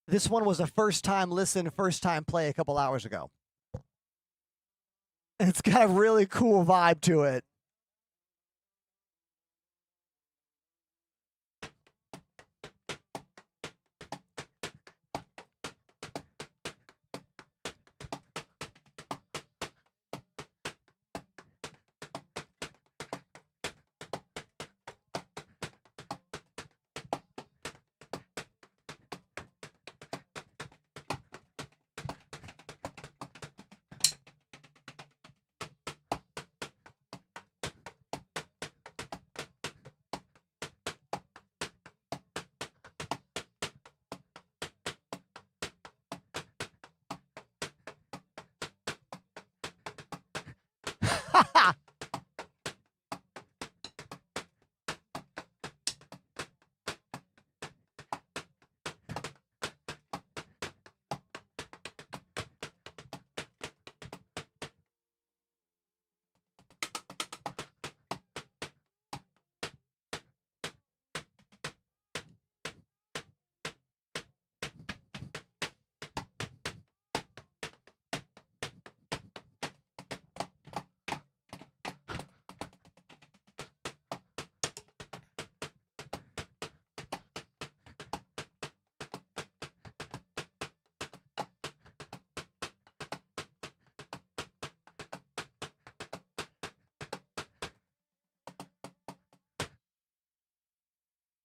This one was a first time listen, first time play a couple hours ago. It's got a really cool vibe to it.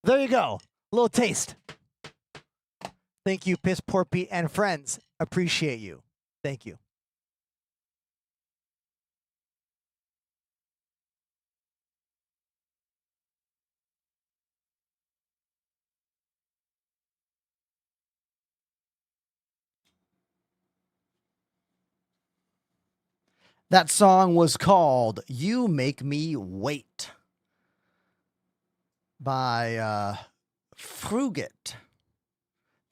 There you go. A little taste. Thank you, Piss Poor Pete and friends. Appreciate you. Thank you. That song was called You Make Me Wait by Frugit.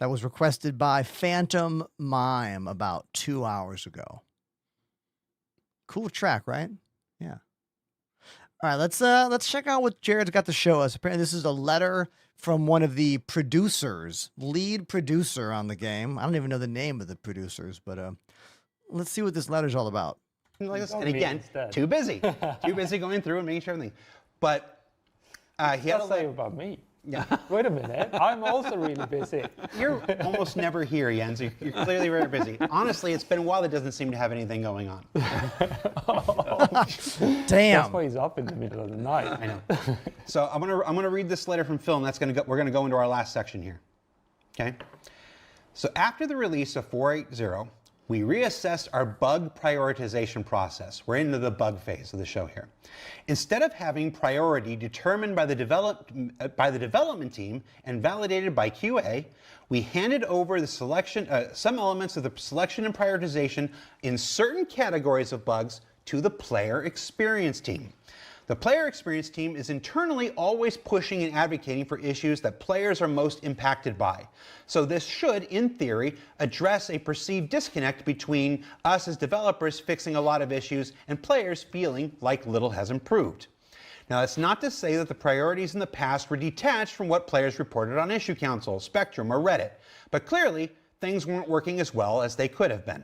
That was requested by Phantom Mime about 2 hours ago. Cool track, right? Yeah. All right, let's check out what Jared's got to show us. Apparently, this is a letter from one of the producers, lead producer on the game. I don't even know the name of the producers, but let's see what this letter's all about. Like this. And again, too busy going through and making sure everything. But he had a say about me. Yeah. Wait a minute. I'm also really busy. You're almost never here, Jens. You're clearly very busy. Honestly, it's been a while that doesn't seem to have anything going on. Damn. That's why he's up in the middle of the night. I know. So I'm gonna read this letter from Phil, and we're gonna go into our last section here. Okay. So after the release of 4.8.0, we reassessed our bug prioritization process. We're into the bug phase of the show here. Instead of having priority determined by the development team and validated by QA, we handed over the selection, some elements of the selection and prioritization in certain categories of bugs to the player experience team. The player experience team is internally always pushing and advocating for issues that players are most impacted by. So this should, in theory, address a perceived disconnect between us as developers fixing a lot of issues and players feeling like little has improved. Now, that's not to say that the priorities in the past were detached from what players reported on Issue Council, Spectrum, or Reddit, but clearly things weren't working as well as they could have been.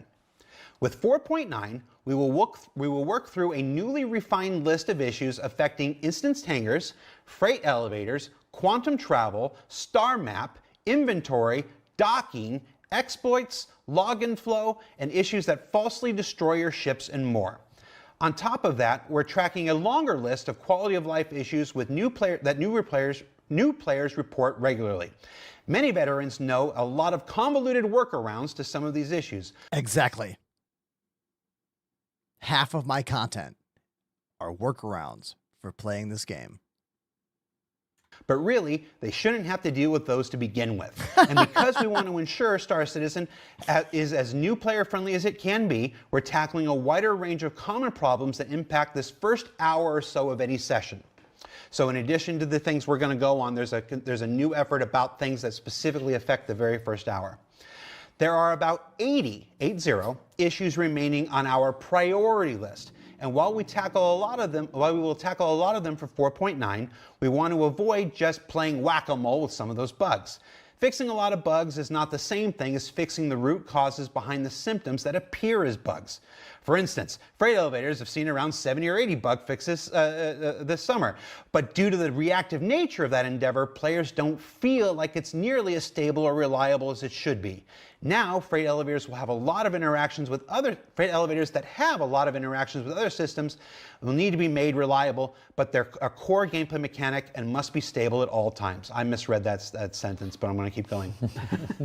With 4.9, we will work through a newly refined list of issues affecting instance hangars, freight elevators, quantum travel, star map, inventory, docking, exploits, login flow, and issues that falsely destroy your ships and more. On top of that, we're tracking a longer list of quality of life issues with new players report regularly. Many veterans know a lot of convoluted workarounds to some of these issues. Exactly. Half of my content are workarounds for playing this game. But really, they shouldn't have to deal with those to begin with. And because we want to ensure Star Citizen is as new player friendly as it can be, we're tackling a wider range of common problems that impact this first hour or so of any session. So in addition to the things we're going to go on, there's a new effort about things that specifically affect the very first hour. There are about 80 issues remaining on our priority list. And while we will tackle a lot of them for 4.9, we want to avoid just playing whack-a-mole with some of those bugs. Fixing a lot of bugs is not the same thing as fixing the root causes behind the symptoms that appear as bugs. For instance, freight elevators have seen around 70 or 80 bug fixes this summer. But due to the reactive nature of that endeavor, players don't feel like it's nearly as stable or reliable as it should be. Now, freight elevators will have a lot of interactions with other freight elevators that have a lot of interactions with other systems will need to be made reliable, but they're a core gameplay mechanic and must be stable at all times. I misread that sentence, but I'm going to keep going.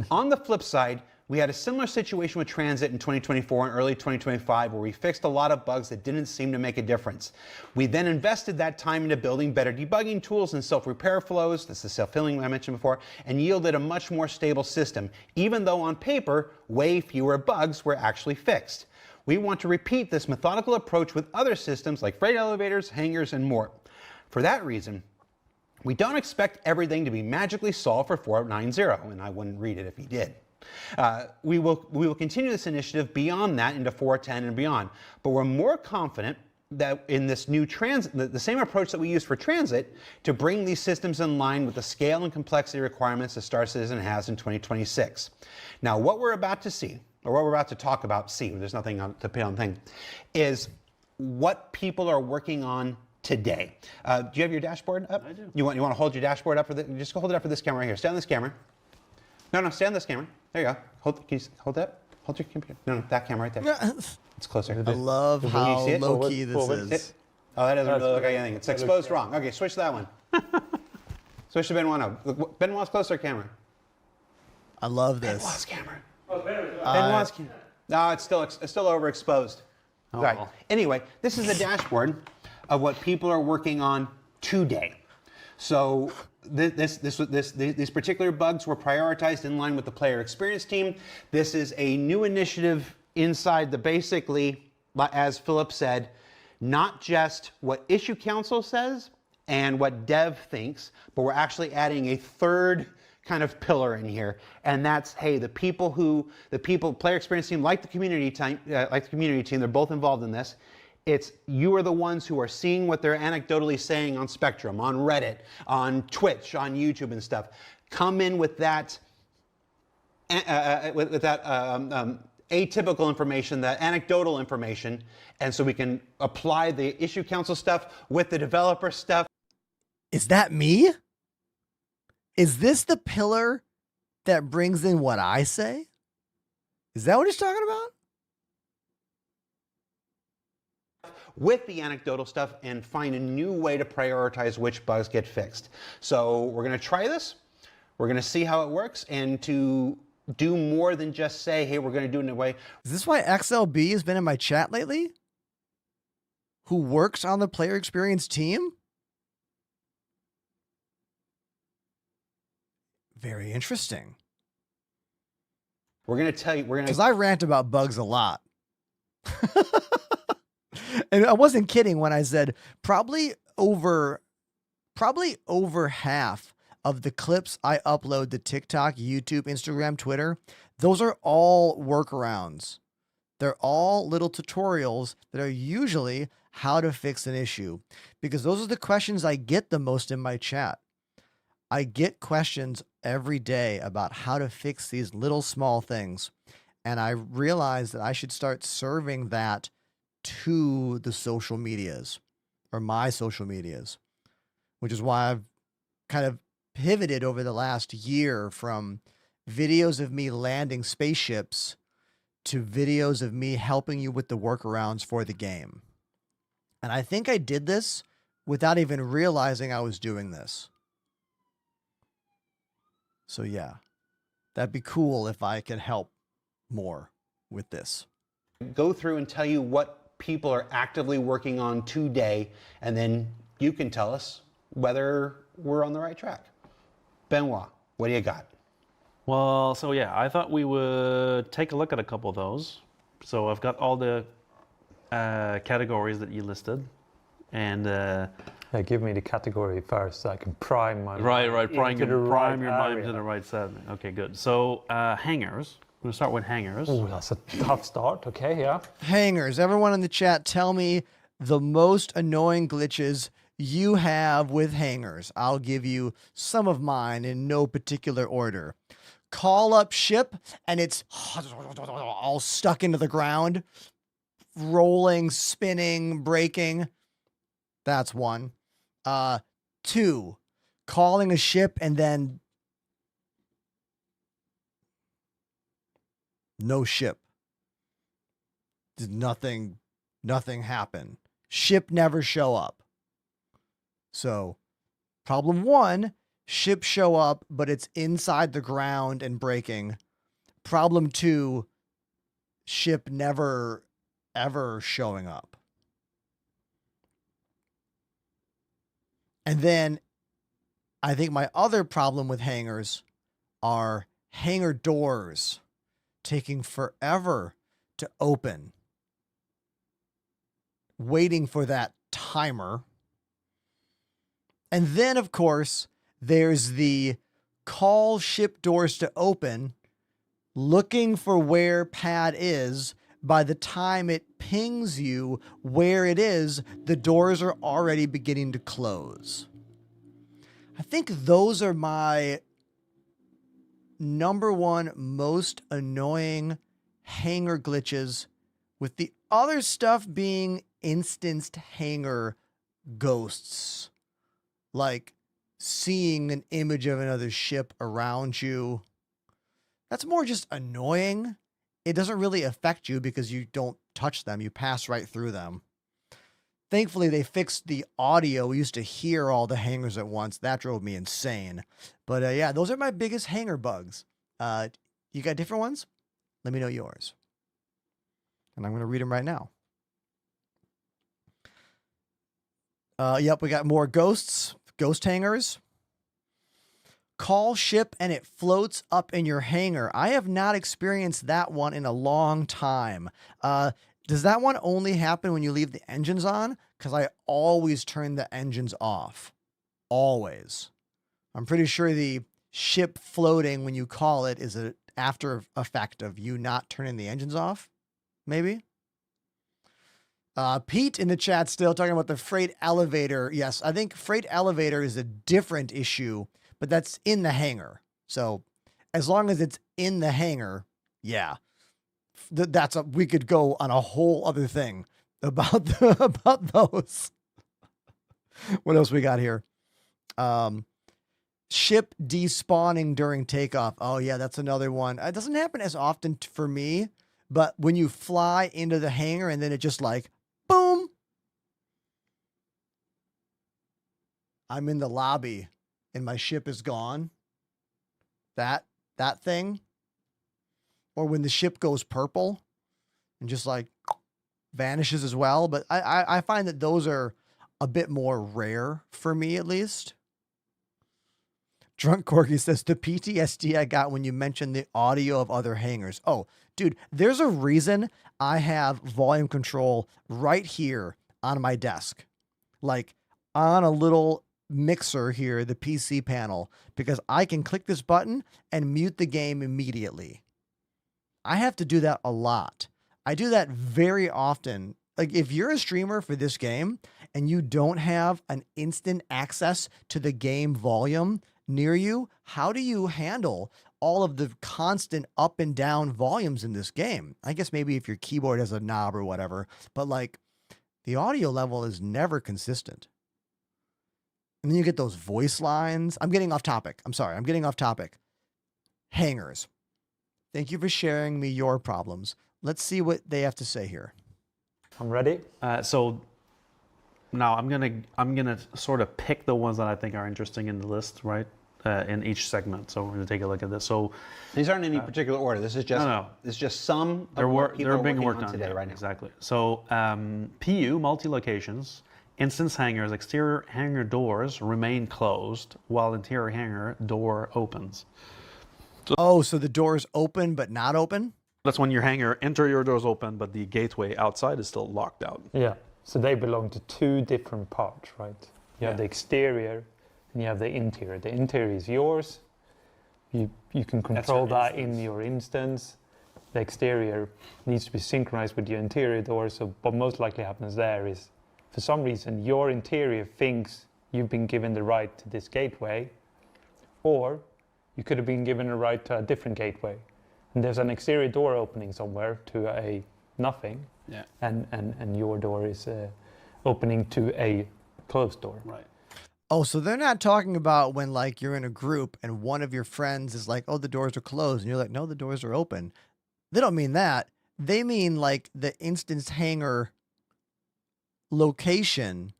On the flip side, we had a similar situation with transit in 2024 and early 2025 where we fixed a lot of bugs that didn't seem to make a difference. We then invested that time into building better debugging tools and self-repair flows, this is self-healing I mentioned before, and yielded a much more stable system, even though on paper, way fewer bugs were actually fixed. We want to repeat this methodical approach with other systems like freight elevators, hangars, and more. For that reason, we don't expect everything to be magically solved for 4.90, and I wouldn't read it if he did. We will continue this initiative beyond that into 4.10 and beyond, but we're more confident that in this new transit, the same approach that we use for transit, to bring these systems in line with the scale and complexity requirements that Star Citizen has in 2026. Now, what we're about to see, or what we're about to talk about, there's nothing to put on the thing, is what people are working on today. Do you have your dashboard up? I do. You want to hold your dashboard up for just hold it up for this camera right here. Stay on this camera. No, stay on this camera. There you go. Can you hold that? Hold your computer. No, that camera right there. It's closer. I love how low-key this is. Oh, that doesn't really look like anything. It's exposed wrong. Okay, switch to that one. Switch to Benoit now. Benoit's closer camera. I love this. Benoit's camera. Benoit's camera. No, it's still overexposed. Oh, Right. well. Anyway, this is the dashboard of what people are working on today. So these particular bugs were prioritized in line with the player experience team. This is a new initiative inside the basically, as Philip said, not just what issue council says and what dev thinks, but we're actually adding a third kind of pillar in here, and that's, hey, the player experience team, like the community team, they're both involved in this. It's you are the ones who are seeing what they're anecdotally saying on Spectrum, on Reddit, on Twitch, on YouTube and stuff. Come in with that, atypical information, that anecdotal information, and so we can apply the issue council stuff with the developer stuff. Is that me? Is this the pillar that brings in what I say? Is that what he's talking about? With the anecdotal stuff and find a new way to prioritize which bugs get fixed. So we're going to try this. We're going to see how it works, and to do more than just say, hey, we're going to do it in a way. Is this why XLB has been in my chat lately? Who works on the player experience team? Very interesting. We're going to tell you, because I rant about bugs a lot. And I wasn't kidding when I said probably over half of the clips I upload to TikTok, YouTube, Instagram, Twitter, those are all workarounds. They're all little tutorials that are usually how to fix an issue, because those are the questions I get the most in my chat. I get questions every day about how to fix these little small things. And I realized that I should start serving that to the social medias, or my social medias, which is why I've kind of pivoted over the last year from videos of me landing spaceships to videos of me helping you with the workarounds for the game. And I think I did this without even realizing I was doing this. So yeah, that'd be cool if I could help more with this. Go through and tell you what people are actively working on today, and then you can tell us whether we're on the right track. Benoit, what do you got? Well, so yeah, I thought we would take a look at a couple of those. So I've got all the categories that you listed, and give me the category first so I can prime my prime your mind area. to the right set. Okay, good. So hangars. We'll start with hangars. Oh, that's a tough start. Okay, yeah. Hangars. Everyone in the chat, tell me the most annoying glitches you have with hangars. I'll give you some of mine in no particular order. Call up ship, and it's all stuck into the ground, rolling, spinning, breaking. That's one. 2, calling a ship and then no ship. Did nothing happen. Ship never show up. So, problem 1, ship show up, but it's inside the ground and breaking. Problem 2, ship never, ever showing up. And then I think my other problem with hangars are hangar doors taking forever to open. Waiting for that timer. And then, of course, there's the call ship doors to open, looking for where pad is. By the time it pings you where it is, the doors are already beginning to close. I think those are my number one most annoying hangar glitches, with the other stuff being instanced hangar ghosts. Like seeing an image of another ship around you. That's more just annoying. It doesn't really affect you because you don't touch them. You pass right through them. Thankfully, they fixed the audio. We used to hear all the hangars at once. That drove me insane. But yeah, those are my biggest hangar bugs. You got different ones? Let me know yours. And I'm going to read them right now. Yep, we got more ghosts. Ghost hangars. Call ship and it floats up in your hangar. I have not experienced that one in a long time. Does that one only happen when you leave the engines on? Because I always turn the engines off. Always. I'm pretty sure the ship floating when you call it is an after effect of you not turning the engines off. Maybe. Pete in the chat still talking about the freight elevator. Yes, I think freight elevator is a different issue, but that's in the hangar. So as long as it's in the hangar, yeah. We could go on a whole other thing about about those. What else we got here? Ship despawning during takeoff. Oh yeah, that's another one. It doesn't happen as often for me, but when you fly into the hangar and then it just like boom. I'm in the lobby and my ship is gone. That thing. Or when the ship goes purple and just like vanishes as well. But I find that those are a bit more rare for me, at least. Drunk Corky says, the PTSD I got when you mentioned the audio of other hangars. Oh, dude, there's a reason I have volume control right here on my desk. Like on a little mixer here, the PC panel, because I can click this button and mute the game immediately. I have to do that a lot. I do that very often. Like if you're a streamer for this game and you don't have an instant access to the game volume near you, how do you handle all of the constant up and down volumes in this game? I guess maybe if your keyboard has a knob or whatever, but like the audio level is never consistent. And then you get those voice lines. I'm getting off topic. I'm sorry. I'm getting off topic. Hangars. Thank you for sharing me your problems. Let's see what they have to say here. I'm ready. So now I'm gonna sort of pick the ones that I think are interesting in the list, right? In each segment. So we're gonna take a look at this. So these aren't in any particular order. This is just This is just some. They're being worked on today, right now. Exactly. So PU multi locations. Instance hangars, exterior hangar doors remain closed while interior hangar door opens. So the doors open but not open? That's when your hangar interior doors open, but the gateway outside is still locked out. Yeah. So they belong to two different parts, right? You have the exterior and you have the interior. The interior is yours. You can control that in your instance. The exterior needs to be synchronized with your interior door. So what most likely happens there is for some reason your interior thinks you've been given the right to this gateway, or you could have been given a right to a different gateway. And there's an exterior door opening somewhere to a nothing, Yeah. and your door is opening to a closed door. Right. Oh, so they're not talking about when like you're in a group and one of your friends is like, oh, the doors are closed. And you're like, no, the doors are open. They don't mean that. They mean like the instance hangar location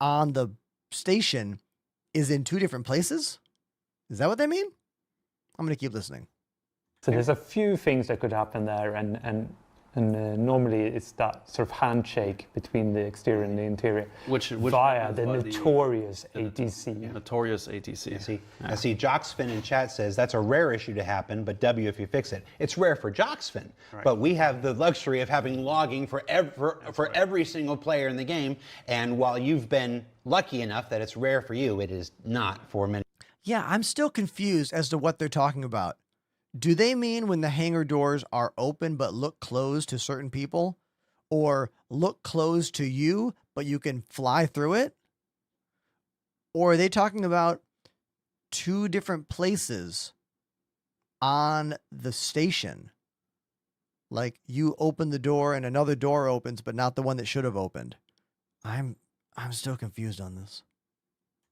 on the station is in two different places. Is that what they mean? I'm going to keep listening. So there's a few things that could happen there, and normally it's that sort of handshake between the exterior and the interior, Which via the notorious ATC. Notorious ATC. I see Joxfin in chat says that's a rare issue to happen, but W if you fix it. It's rare for Joxfin, but we have the luxury of having logging for every single player in the game. And while you've been lucky enough that it's rare for you, it is not for many. Yeah, I'm still confused as to what they're talking about. Do they mean when the hangar doors are open but look closed to certain people? Or look closed to you, but you can fly through it? Or are they talking about two different places on the station? Like you open the door and another door opens, but not the one that should have opened. I'm still confused on this.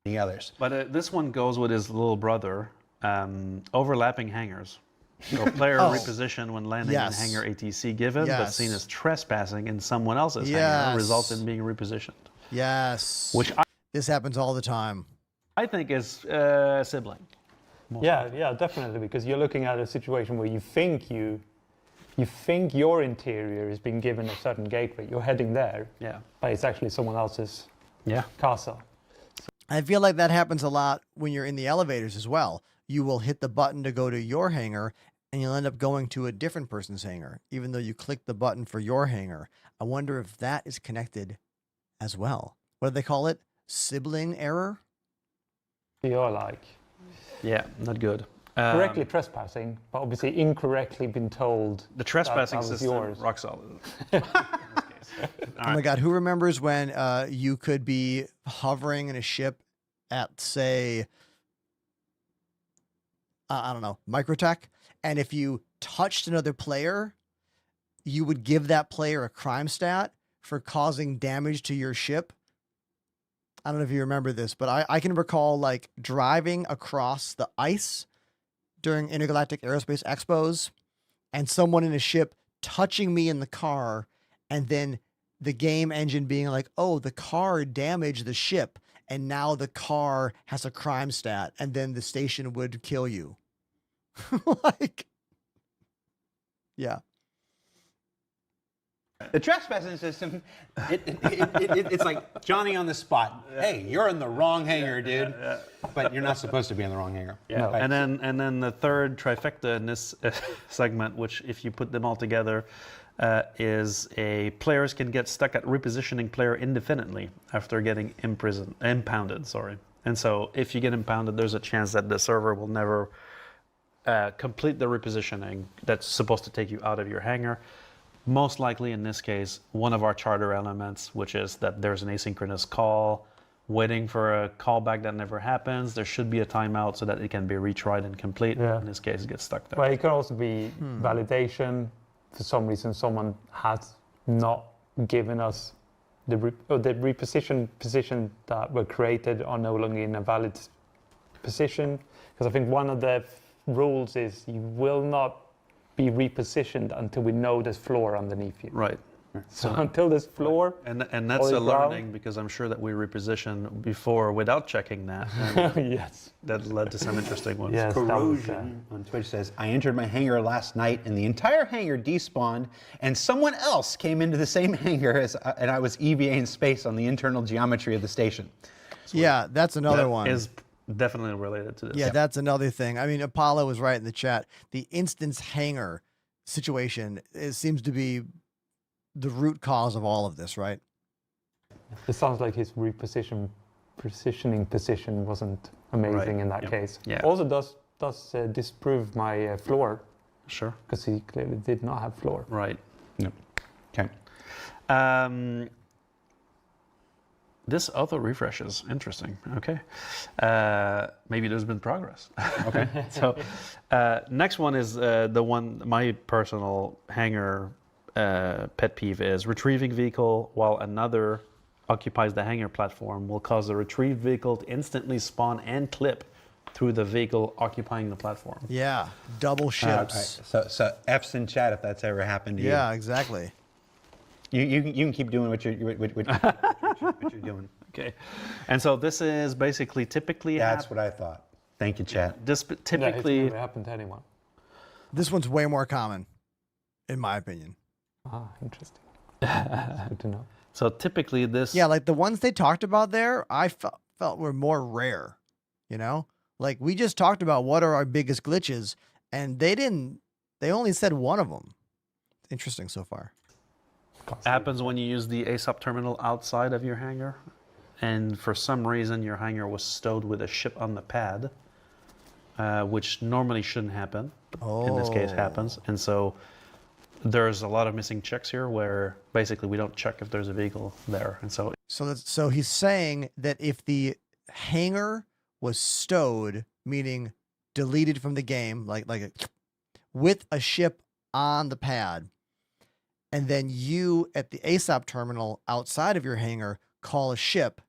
The others. But this one goes with his little brother, overlapping hangars. So player reposition when landing in hangar ATC given, but seen as trespassing in someone else's hangar results in being repositioned. Yes. This happens all the time. I think is sibling. Yeah, definitely, because you're looking at a situation where you think your interior is being given a certain gateway. You're heading there, but it's actually someone else's castle. I feel like that happens a lot when you're in the elevators as well. You will hit the button to go to your hangar, and you'll end up going to a different person's hangar, even though you clicked the button for your hangar. I wonder if that is connected as well. What do they call it? Sibling error? You're like... Yeah, not good. Correctly trespassing, but obviously incorrectly been told the trespassing that was system, yours. rock solid. Oh my God, who remembers when you could be hovering in a ship at, say, I don't know, Microtech, and if you touched another player, you would give that player a crime stat for causing damage to your ship. I don't know if you remember this, but I can recall like driving across the ice during Intergalactic Aerospace Expos and someone in a ship touching me in the car, and then the game engine being like, oh, the car damaged the ship, and now the car has a crime stat, and then the station would kill you. Like, yeah. The trespassing system, it's like Johnny on the spot. Hey, you're in the wrong hangar, dude. But you're not supposed to be in the wrong hangar. Yeah. And then the third trifecta in this segment, which if you put them all together, is players can get stuck at repositioning player indefinitely after getting impounded. And so if you get impounded, there's a chance that the server will never complete the repositioning that's supposed to take you out of your hangar. Most likely in this case, one of our charter elements, which is that there's an asynchronous call, waiting for a callback that never happens. There should be a timeout so that it can be retried and complete. Yeah. In this case, it gets stuck there. Well, it can also be validation. For some reason, someone has not given us the reposition position that were created are no longer in a valid position. Because I think one of the rules is you will not be repositioned until we know there's floor underneath you. Right. So until there's floor, and that's a learning, because I'm sure that we repositioned before without checking that. Yes. That led to some interesting ones. Yes, Corrosion on Twitch says, I entered my hangar last night and the entire hangar despawned and someone else came into the same hangar and I was EVA in space on the internal geometry of the station. Yeah, that's another one. Is definitely related to this. Yeah, that's another thing. I mean, Apollo was right in the chat. The instance hangar situation seems to be the root cause of all of this, right? It sounds like his positioning position wasn't amazing in that case. Yeah. Also does disprove my floor. Sure. Because he clearly did not have floor. Right. Yep. Okay. This auto refreshes. Interesting. Okay. Maybe there's been progress. Okay. So next one is the one, my personal hangar pet peeve is retrieving vehicle while another occupies the hangar platform will cause the retrieved vehicle to instantly spawn and clip through the vehicle occupying the platform. Yeah, double ships. So F's in chat if that's ever happened to you. Yeah, exactly. You can keep doing what you're doing. Okay. And so this is basically typically... That's what I thought. Thank you, chat. This typically... Yeah, it's never happened to anyone. This one's way more common, in my opinion. Ah, interesting. That's good to know. So typically this... Yeah, like the ones they talked about there, I felt were more rare, you know? Like we just talked about what are our biggest glitches, and they only said one of them. Interesting so far. Happens when you use the ASOP terminal outside of your hangar, and for some reason your hangar was stowed with a ship on the pad, which normally shouldn't happen. In this case happens, and so there's a lot of missing checks here where basically we don't check if there's a vehicle there, and so so he's saying that if the hangar was stowed, meaning deleted from the game, with a ship on the pad, and then you at the ASOP terminal outside of your hangar call a ship,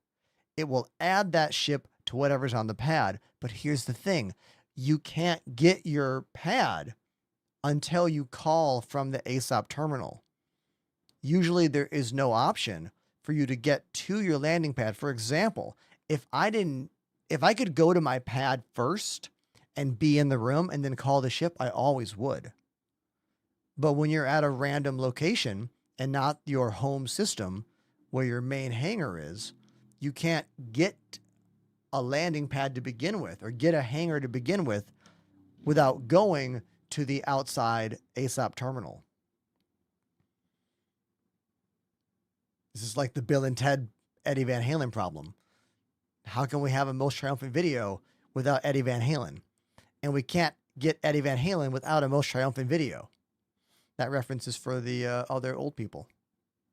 it will add that ship to whatever's on the pad. But here's the thing, you can't get your pad until you call from the ASOP terminal. Usually there is no option for you to get to your landing pad. For example, if I could go to my pad first and be in the room and then call the ship, I always would. But when you're at a random location and not your home system where your main hangar is, you can't get a landing pad to begin with or get a hangar to begin with without going to the outside ASOP terminal. This is like the Bill and Ted Eddie Van Halen problem. How can we have a Most Triumphant video without Eddie Van Halen? And we can't get Eddie Van Halen without a Most Triumphant video. That reference is for the other old people.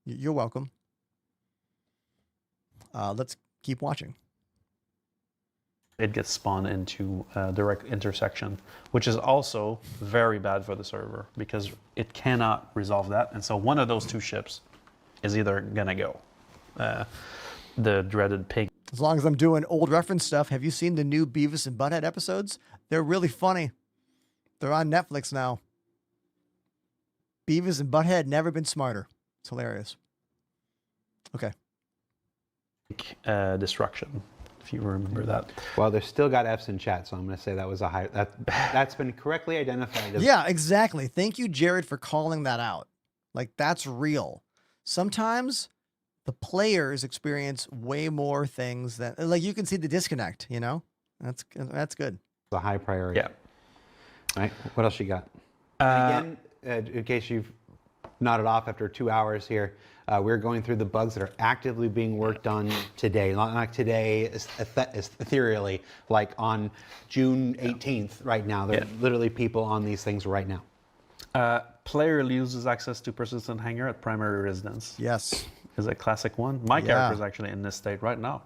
You're welcome. Let's keep watching. it gets spawned into a direct intersection, which is also very bad for the server because it cannot resolve that. And so one of those two ships is either gonna go. The dreaded pig. As long as I'm doing old reference stuff, have you seen the new Beavis and Butthead episodes? They're really funny. They're on Netflix now. Beavis and Butthead never been smarter. It's hilarious. Okay. Destruction, if you remember that. Well, there's still got F's in chat, so I'm going to say that was a high. That's been correctly identified. As yeah, exactly. Thank you, Jared, for calling that out. Like, that's real. Sometimes the players experience way more things than, like, you can see the disconnect, you know? That's good. It's a high priority. Yeah. All right, what else you got? Again, in case you've nodded off after 2 hours here, we're going through the bugs that are actively being worked on today. Not like today, ethereally, like on June 18th right now. There are literally people on these things right now. Player loses access to persistent hangar at primary residence. Yes. Is a classic one. My character is actually in this state right now.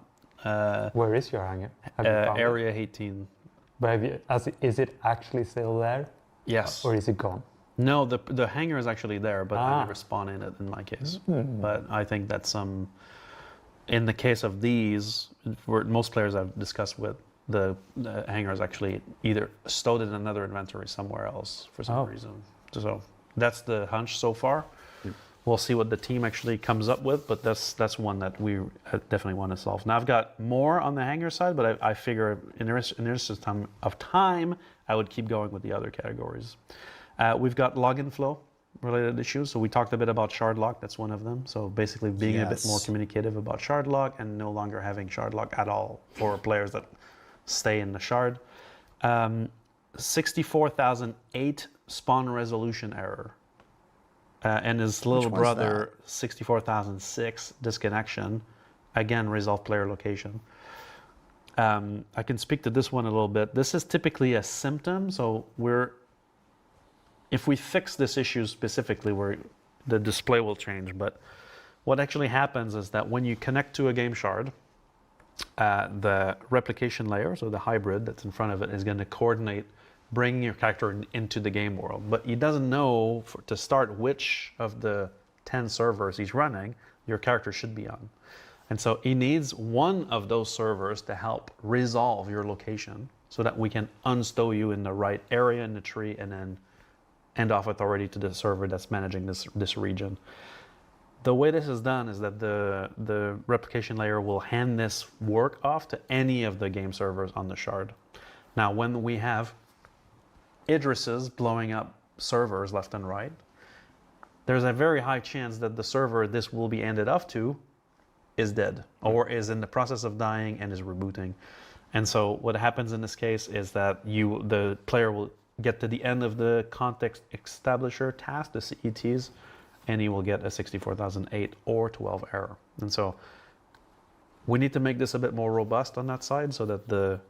Where is your hangar? Have you found Area 18. But have you, is it actually still there? Yes. Or is it gone? No, the hangar is actually there, but I never spawn in it in my case. But I think that in the case of these, for most players I've discussed with, the hangar is actually either stowed in another inventory somewhere else for some reason. So that's the hunch so far. We'll see what the team actually comes up with, but that's one that we definitely want to solve. Now I've got more on the hangar side, but I figure in the interest of time, I would keep going with the other categories. We've got login flow related issues. So we talked a bit about shard lock. That's one of them. So basically being a bit more communicative about shard lock and no longer having shard lock at all for players that stay in the shard. 64,008 spawn resolution error. And his little brother, 64,006 disconnection. Again, resolve player location. I can speak to this one a little bit. This is typically a symptom. So if we fix this issue specifically, where the display will change, but what actually happens is that when you connect to a game shard, the replication layer, so the hybrid that's in front of it, is going to coordinate bringing your character into the game world. But he doesn't know to start which of the 10 servers he's running your character should be on. And so he needs one of those servers to help resolve your location so that we can unstow you in the right area in the tree and then hand off authority to the server that's managing this region. The way this is done is that the replication layer will hand this work off to any of the game servers on the shard. Now, when we have Idrises blowing up servers left and right, there's a very high chance that the server this will be handed off to is dead or is in the process of dying and is rebooting. And so what happens in this case is that the player will get to the end of the context establisher task, the CETs, and he will get a 64008 or 12 error. And so we need to make this a bit more robust on that side so that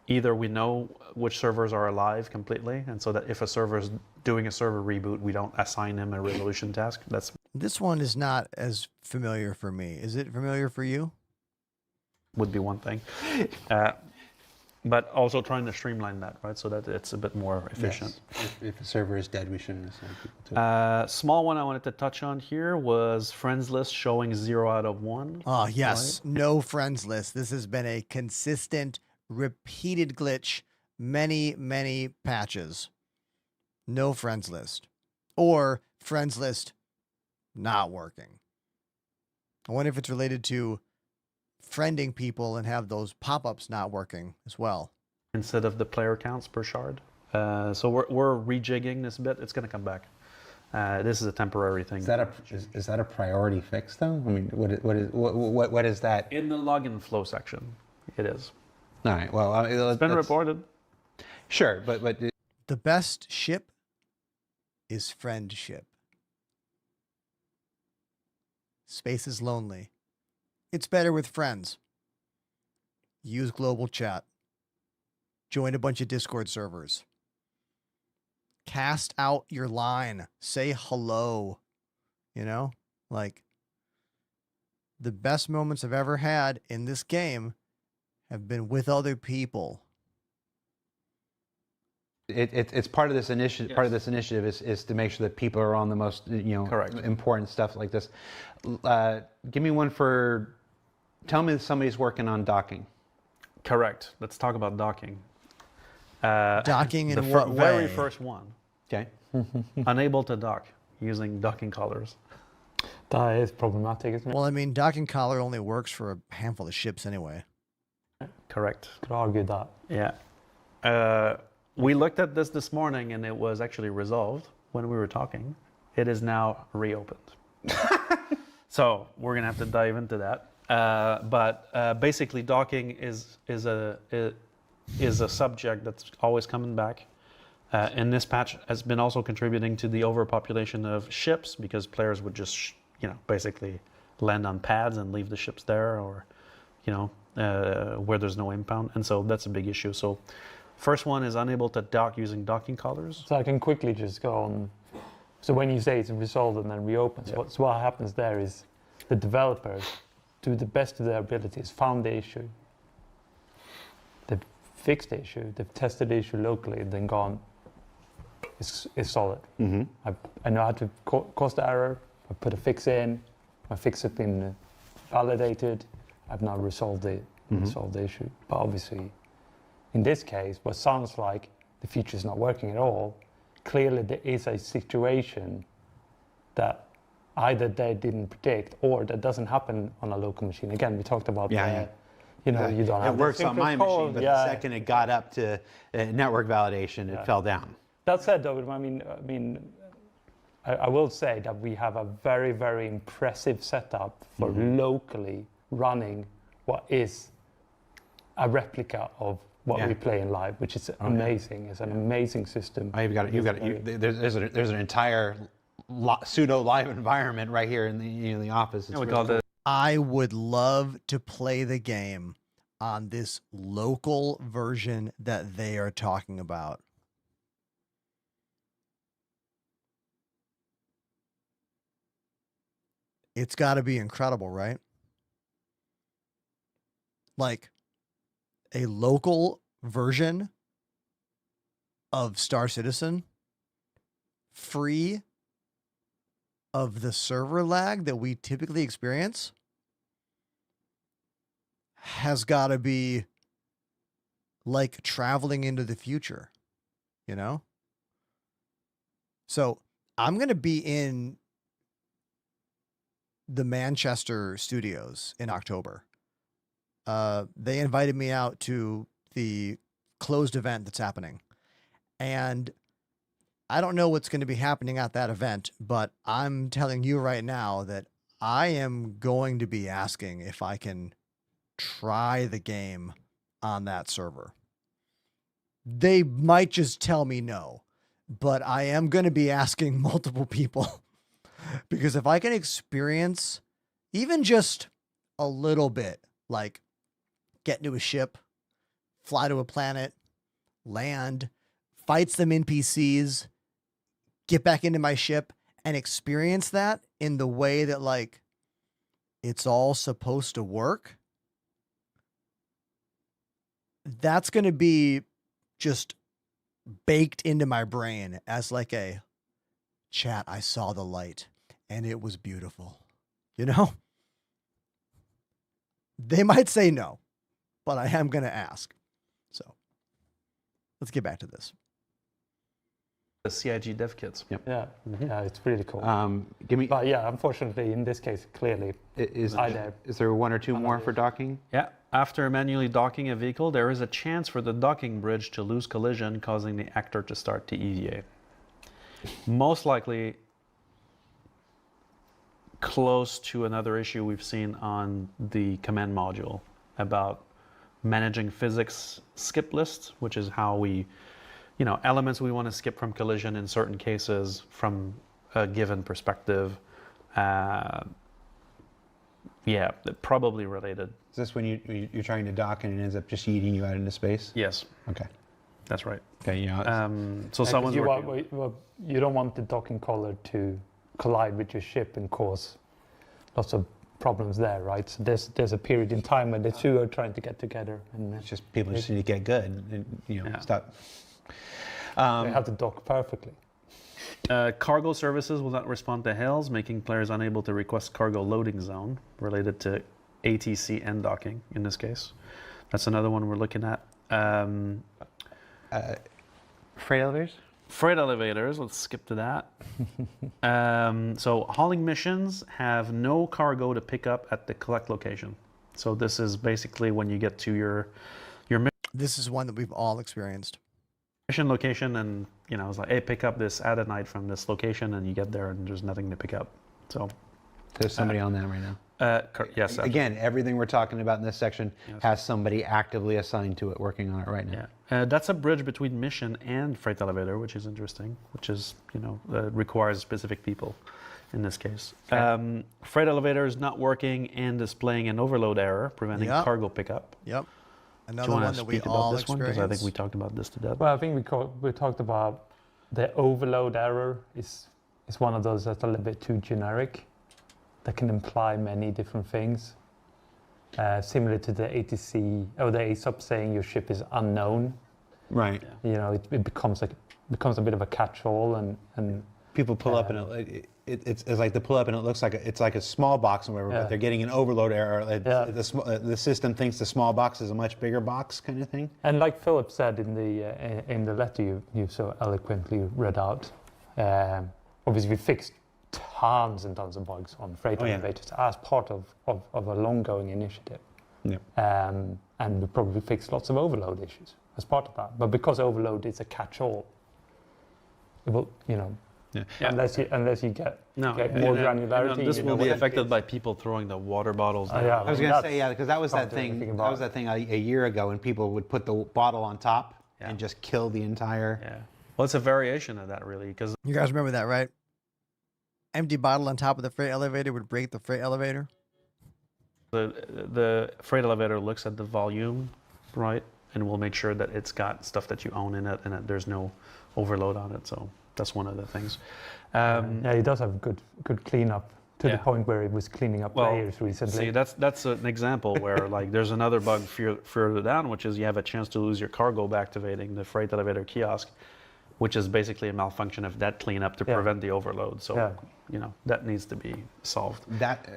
either we know which servers are alive completely, and so that if a server is doing a server reboot, we don't assign him a resolution task. This one is not as familiar for me. Is it familiar for you? Would be one thing. But also trying to streamline that, right, so that it's a bit more efficient. Yes. If a server is dead, we shouldn't assign people to it. Small one I wanted to touch on here was friends list showing 0 out of 1. Oh, yes. Right? No friends list. This has been a consistent, repeated glitch, many patches. No friends list. Or friends list not working. I wonder if it's related to friending people and have those pop-ups not working as well. Instead of the player counts per shard. So we're rejigging this bit. It's going to come back. This is a temporary thing. Is that a priority fix though? I mean, what is that? In the login flow section, it is. All right. Well, it's been reported. Sure, but the best ship is friendship. Space is lonely. It's better with friends. Use global chat. Join a bunch of Discord servers. Cast out your line. Say hello. You know? Like, the best moments I've ever had in this game have been with other people. It's part of this initiative. Yes. Part of this initiative is to make sure that people are on the most correct important stuff like this. Give me one for. Tell me that somebody's working on docking. Correct. Let's talk about docking. Docking in what way? The very first one. Okay. Unable to dock using docking collars. That is problematic, isn't it? Well, I mean, docking collar only works for a handful of ships anyway. Correct. Could argue that. Yeah. We looked at this morning and it was actually resolved when we were talking. It is now reopened. So we're going to have to dive into that. But basically docking is a subject that's always coming back. And this patch has been also contributing to the overpopulation of ships because players would just, basically land on pads and leave the ships there or, where there's no impound. And so that's a big issue. So first one is unable to dock using docking collars. So I can quickly just go on. So when you say it's resolved and then reopens, yeah. So what happens there is the developers, to the best of their abilities, found the issue. They've fixed the issue. They've tested the issue locally and then gone, it's solid. Mm-hmm. I know how to cause the error. I put a fix in. My fix has been validated. I've now resolved the issue. But obviously, in this case, what sounds like the feature is not working at all, clearly there is a situation that either they didn't predict or that doesn't happen on a local machine. Again, we talked about you don't have it works on my machine, but the second it got up to network validation, it fell down. That said, though, I will say that we have a very, very impressive setup for locally running what is a replica of what we play in live, which is amazing. It's an amazing system. There's an entire pseudo live environment right here in the office. I would love to play the game on this local version that they are talking about. it's got to be incredible, right? Like a local version of Star Citizen, free of the server lag that we typically experience, has got to be like traveling into the future, you know? So I'm going to be in the Manchester studios in October. They invited me out to the closed event that's happening. And I don't know what's going to be happening at that event, but I'm telling you right now that I am going to be asking if I can try the game on that server. They might just tell me no, but I am going to be asking multiple people because if I can experience even just a little bit, like get into a ship, fly to a planet, land, fight some NPCs, get back into my ship and experience that in the way that like it's all supposed to work, that's going to be just baked into my brain as like a chat. I saw the light and it was beautiful. You know, they might say no, but I am going to ask. So let's get back to this. The CIG dev kits. Yeah, yeah, it's really cool. Give me. But yeah, unfortunately, in this case, clearly, Is there one or two more for docking? Yeah. After manually docking a vehicle, there is a chance for the docking bridge to lose collision, causing the actor to start the EVA. Most likely close to another issue we've seen on the command module about managing physics skip lists, which is how we, you know, elements we want to skip from collision in certain cases from a given perspective. Yeah, probably related. Is this when you're trying to dock and it ends up just yeeting you out into space? Yes. Okay. That's right. Okay, you know. So someone's you don't want the docking collar to collide with your ship and cause lots of problems there, right? So there's a period in time when the two are trying to get together, and it's just people just need to get good and you know stop. They have to dock perfectly. Cargo services will not respond to hails, making players unable to request cargo loading zone related to ATC and docking in this case. That's another one we're looking at. Freight elevators? Freight elevators, let's skip to that. So hauling missions have no cargo to pick up at the collect location. So this is basically when you get to your mission. This is one that we've all experienced. Mission location, and you know, it's like, hey, pick up this Adenite from this location, and you get there and there's nothing to pick up. So there's somebody on that right now. Yes. Again, everything we're talking about in this section has somebody actively assigned to it, working on it right now. Yeah. That's a bridge between mission and freight elevator, which is interesting. Which is, you know, requires specific people in this case. Okay. Freight elevator is not working and displaying an overload error, preventing cargo pickup. Yep. Another one that we all experience. Because I think we talked about this to death. Well, I think we talked about the overload error is one of those that's a little bit too generic. That can imply many different things. Similar to the ATC or the ASOP saying your ship is unknown. Right. You know, it becomes a bit of a catch-all, and people pull up and it's like they pull up and it looks like it's like a small box or whatever, but they're getting an overload error. The system thinks the small box is a much bigger box, kind of thing. And like Philip said in the letter you so eloquently read out, obviously we fixed tons and tons of bugs on freight elevators as part of a long-going initiative. Yeah. And we probably fixed lots of overload issues as part of that. But because overload is a catch-all, it will, you know, unless you get more granularity. This will be affected by people throwing the water bottles down. I was going to say, because that was that thing. That was that thing a year ago when people would put the bottle on top and just kill the entire. Yeah. Well, it's a variation of that, really, because you guys remember that, right? Empty bottle on top of the freight elevator would break the freight elevator. The freight elevator looks at the volume, right, and will make sure that it's got stuff that you own in it and that there's no overload on it. So that's one of the things. Yeah, he does have good cleanup to the point where it was cleaning up players recently. See, that's an example where like there's another bug further down, which is you have a chance to lose your cargo by activating the freight elevator kiosk, which is basically a malfunction of that cleanup to prevent the overload. So you know that needs to be solved. That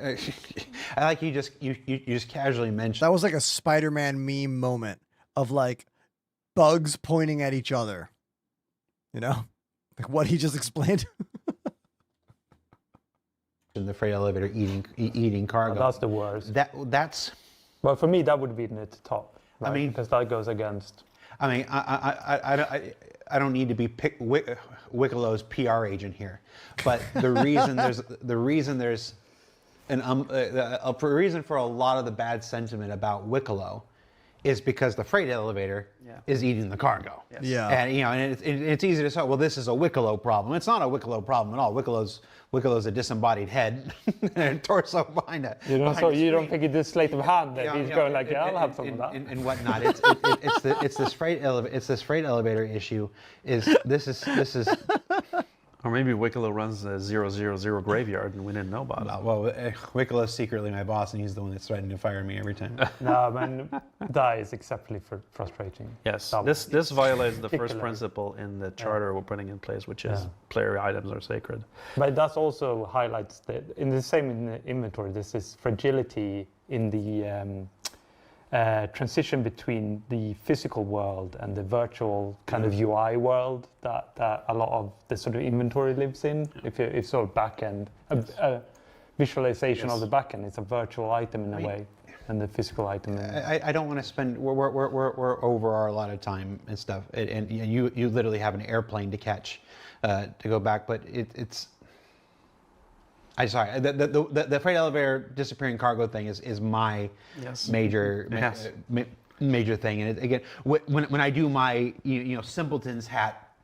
I like you just casually mentioned. That was like a Spider-Man meme moment of like bugs pointing at each other. You know, like what he just explained. The freight elevator eating cargo. That's the worst. That's. Well, for me, that would be at the top. Right? I mean, because that goes against. I mean, I don't need to be Wicklow's PR agent here, but the reason there's a reason for a lot of the bad sentiment about Wicklow is because the freight elevator is eating the cargo. Yes. Yeah. And you know, and it's easy to say, well, this is a Wicklow problem. It's not a Wicklow problem at all. Wicklow's a disembodied head and a torso behind it. You don't think it's a sleight of hand that he's going like, yeah, I'll have some of that and whatnot. It's this freight elevator issue. This is. Or maybe Wicklow runs a 000 graveyard and we didn't know about it. Well, Wicklow's secretly my boss, and he's the one that's threatening to fire me every time. No, man, that is exceptionally frustrating. Yes, this violates the first principle in the charter we're putting in place, which is player items are sacred. But that also highlights that in the same inventory, this is fragility in the transition between the physical world and the virtual kind of UI world that a lot of the sort of inventory lives in. If sort of backend, a visualization of the backend, it's a virtual item in a way, and the physical item. I don't want to spend. We're over our allotted time and stuff, and you literally have an airplane to catch to go back, but it's. I'm sorry. The freight elevator disappearing cargo thing is my major thing. And again, when I do my simpleton's hat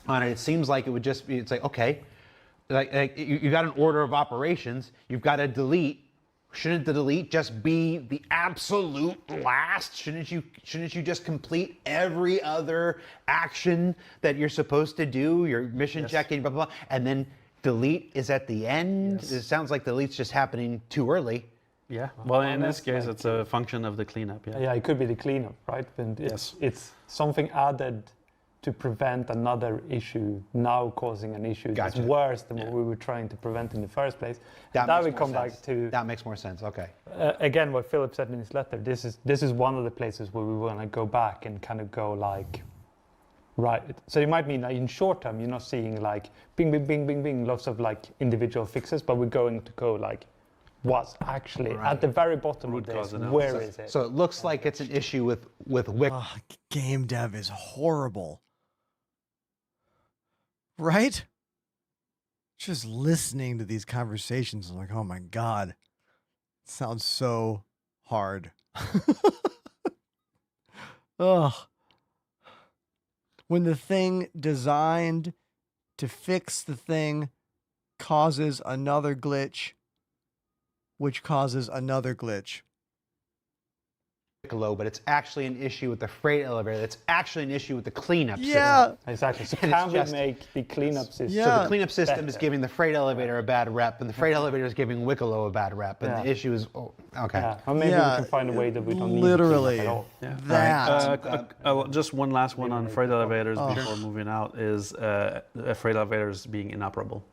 on it, it seems like it would just be. It's like, okay, like you got an order of operations. You've got to delete. Shouldn't the delete just be the absolute last? Shouldn't you just complete every other action that you're supposed to do? Your mission checking, blah blah blah, and then delete is at the end. It sounds like delete's just happening too early. Yeah. Well, in this case, it's a function of the cleanup. Yeah, it could be the cleanup, right? And it's something added to prevent another issue now causing an issue that's worse than what we were trying to prevent in the first place. That we come back to. That makes more sense. Okay. Again, what Philip said in his letter. This is one of the places where we want to go back and kind of go like. Right. So it might mean that in short term, you're not seeing like bing, bing, bing, bing, bing, lots of like individual fixes, but we're going to go like, what's actually at the very bottom of this? Where is it? So it looks like it's an issue with Wick. Game dev is horrible. Right? Just listening to these conversations, I'm like, oh my God. It sounds so hard. Ugh. When the thing designed to fix the thing causes another glitch, which causes another glitch. Low, but it's actually an issue with the freight elevator. That's actually an issue with the cleanup system. Exactly. So can we make the cleanup system? So the cleanup system is giving the freight elevator a bad rep, and the freight elevator is giving Wicklow a bad rep, and the issue is okay. Yeah. Or maybe we can find a way that we don't literally need to that. Just one last one on freight elevators before moving out is freight elevators being inoperable.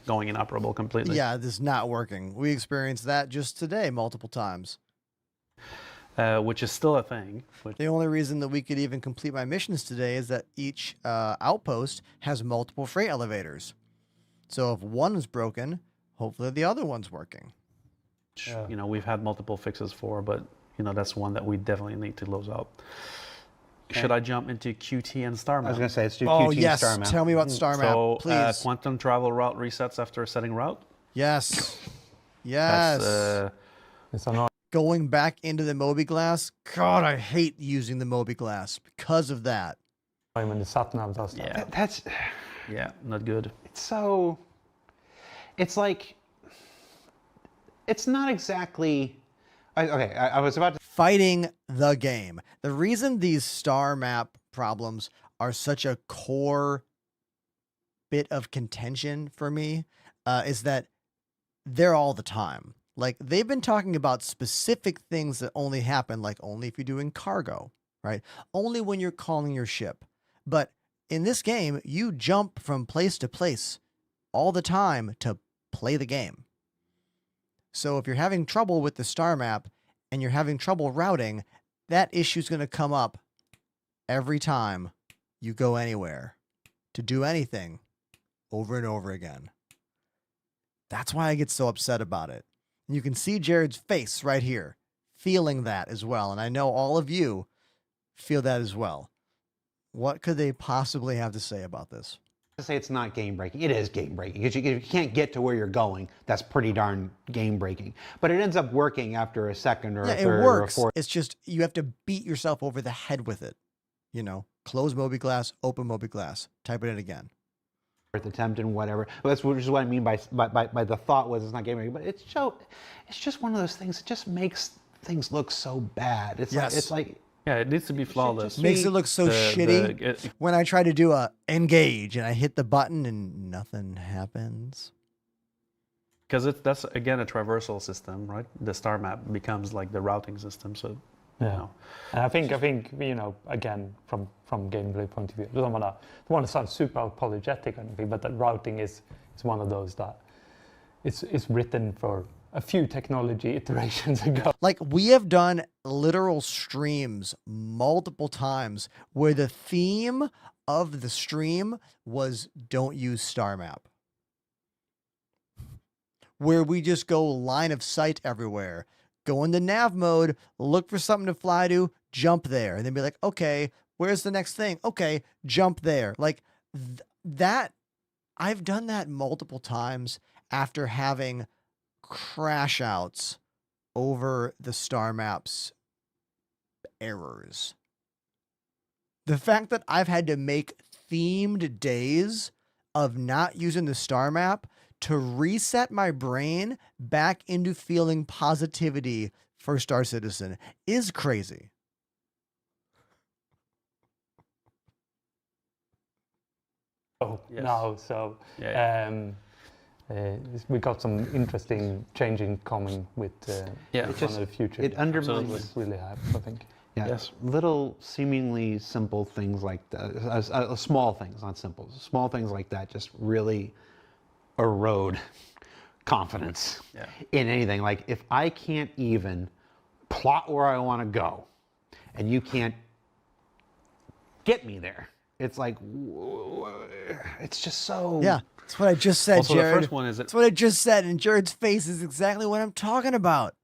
Going inoperable completely. Yeah, this is not working. We experienced that just today multiple times. Which is still a thing. The only reason that we could even complete my missions today is that each outpost has multiple freight elevators. So if one is broken, hopefully the other one's working. You know, we've had multiple fixes for, but you know, that's one that we definitely need to close out. Okay. Should I jump into QT and Star Map? I was going to say, let's do QT and Star Map. Tell me about Star Map, please. Quantum travel route resets after setting route? Yes. Yes. It's on going back into the Moby Glass. God, I hate using the Moby Glass because of that. When the satnav does that. Yeah. That's not good. It's like, it's not exactly. I was about to fighting the game. The reason these Star Map problems are such a core bit of contention for me is that they're all the time. Like, they've been talking about specific things that only happen, like only if you're doing cargo, right? Only when you're calling your ship. But in this game, you jump from place to place all the time to play the game. So if you're having trouble with the star map and you're having trouble routing, that issue's going to come up every time you go anywhere to do anything over and over again. That's why I get so upset about it. And you can see Jared's face right here, feeling that as well. And I know all of you feel that as well. What could they possibly have to say about this? To say it's not game breaking. It is game breaking because you can't get to where you're going. That's pretty darn game breaking. But it ends up working after a second or a third it works. or a fourth. It's just you have to beat yourself over the head with it. You know, close Moby Glass, open Moby Glass, type it in again. Attempt and whatever. Well, that's which is what I mean by the thought was it's not game breaking. But it's just one of those things. It just makes things look so bad. It's like. Yeah, it needs to be flawless. Makes it look so shitty. When I try to do a engage and I hit the button and nothing happens. Because that's again a traversal system, right? The star map becomes like the routing system. So, yeah. You know. And I think you know, again from gameplay point of view, I don't want to sound super apologetic or anything, but that routing is one of those that it's written for a few technology iterations ago. Like, we have done literal streams multiple times where the theme of the stream was don't use star map. Where we just go line of sight everywhere. Go into nav mode, look for something to fly to, jump there. And then be like, okay, where's the next thing? Okay, jump there. Like, that, I've done that multiple times after having crash outs over the star maps errors. The fact that I've had to make themed days of not using the star map to reset my brain back into feeling positivity for Star Citizen is crazy. Oh, yes. no, so Yeah. We got some interesting changing coming with It one of the future. it undermines- It's really hype, I think. Yeah, Yes. little seemingly simple things like that, small things, not simple, small things like that just really erode confidence in anything. Like, if I can't even plot where I want to go and you can't get me there, it's like, it's just so... Yeah, that's what I just said, Also, Jared. the first one is That's what I just said, and Jared's face is exactly what I'm talking about.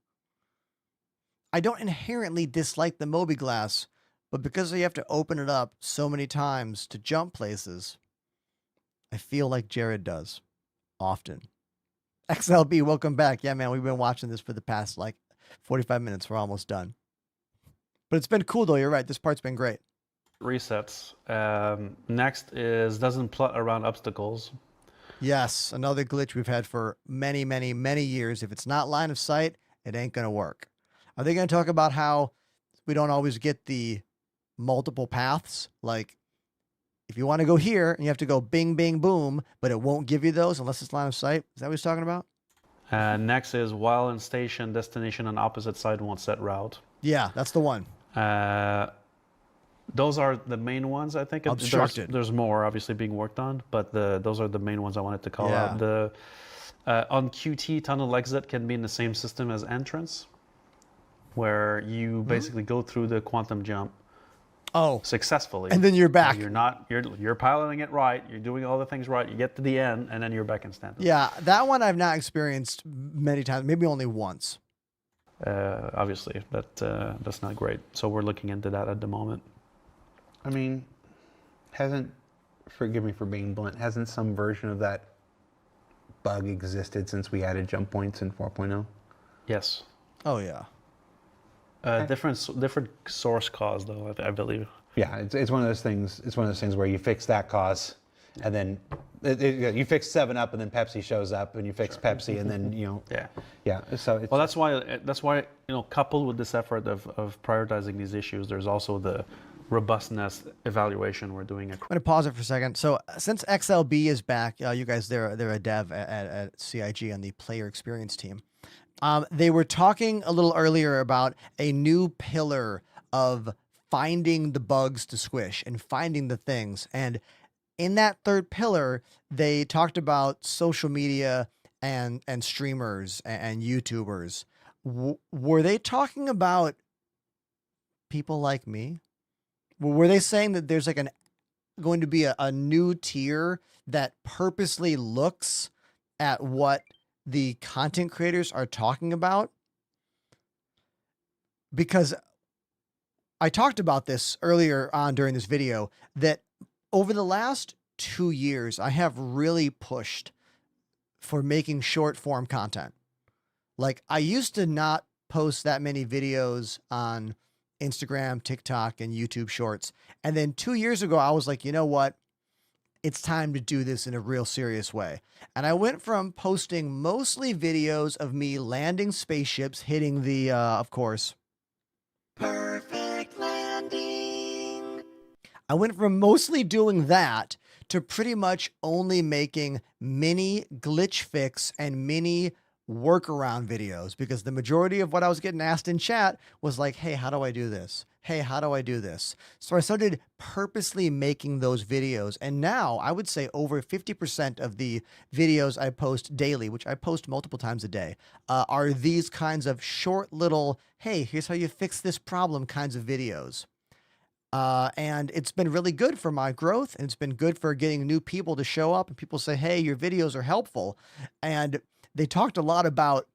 I don't inherently dislike the Moby Glass, but because you have to open it up so many times to jump places, I feel like Jared does. Often. XLB, welcome back. Yeah, man, we've been watching this for the past, 45 minutes. We're almost done. But it's been cool, though. You're right. This part's been great. Resets. Next is doesn't plot around obstacles. Yes, another glitch we've had for many, many, many years. If it's not line of sight, it ain't going to work. Are they going to talk about how we don't always get the multiple paths? Like, if you want to go here, and you have to go bing, bing, boom, but it won't give you those unless it's line of sight. Is that what he's talking about? Next is while in station, destination on opposite side won't set route. Yeah, that's the one. Those are the main ones, I think. Obstructed. There's more obviously being worked on, but those are the main ones I wanted to call out. On QT, tunnel exit can be in the same system as entrance, where you basically go through the quantum jump successfully, and then you're back. You're piloting it right. You're doing all the things right. You get to the end, and then you're back in standard. Yeah, that one I've not experienced many times. Maybe only once. Obviously, that's not great. So we're looking into that at the moment. I mean, forgive me for being blunt, hasn't some version of that bug existed since we added jump points in 4.0? Yes. Oh, yeah. Different source cause, though, I believe. Yeah, it's one of those things. It's one of those things where you fix that cause, and then you fix 7-Up, and then Pepsi shows up, and you fix Pepsi, and then yeah. So that's why coupled with this effort of prioritizing these issues, there's also the robustness evaluation we're doing. I'm gonna pause it for a second. So since XLB is back, you guys, they're a dev at CIG on the player experience team. They were talking a little earlier about a new pillar of finding the bugs to squish and finding the things. And in that third pillar, they talked about social media and streamers and YouTubers. Were they talking about people like me? Were they saying that there's like going to be a new tier that purposely looks at what the content creators are talking about? Because I talked about this earlier on during this video, that over the last 2 years, I have really pushed for making short form content. Like, I used to not post that many videos on Instagram, TikTok, and YouTube Shorts. And then 2 years ago, I was like, you know what? It's time to do this in a real serious way. And I went from posting mostly videos of me landing spaceships, hitting the, of course, Perfect landing. I went from mostly doing that to pretty much only making mini glitch fix and mini workaround videos, because the majority of what I was getting asked in chat was like, hey, how do I do this? Hey, how do I do this? So I started purposely making those videos. And now I would say over 50% of the videos I post daily, which I post multiple times a day, are these kinds of short little, hey, here's how you fix this problem kinds of videos. And it's been really good for my growth, and it's been good for getting new people to show up, and people say, hey, your videos are helpful. And they talked a lot about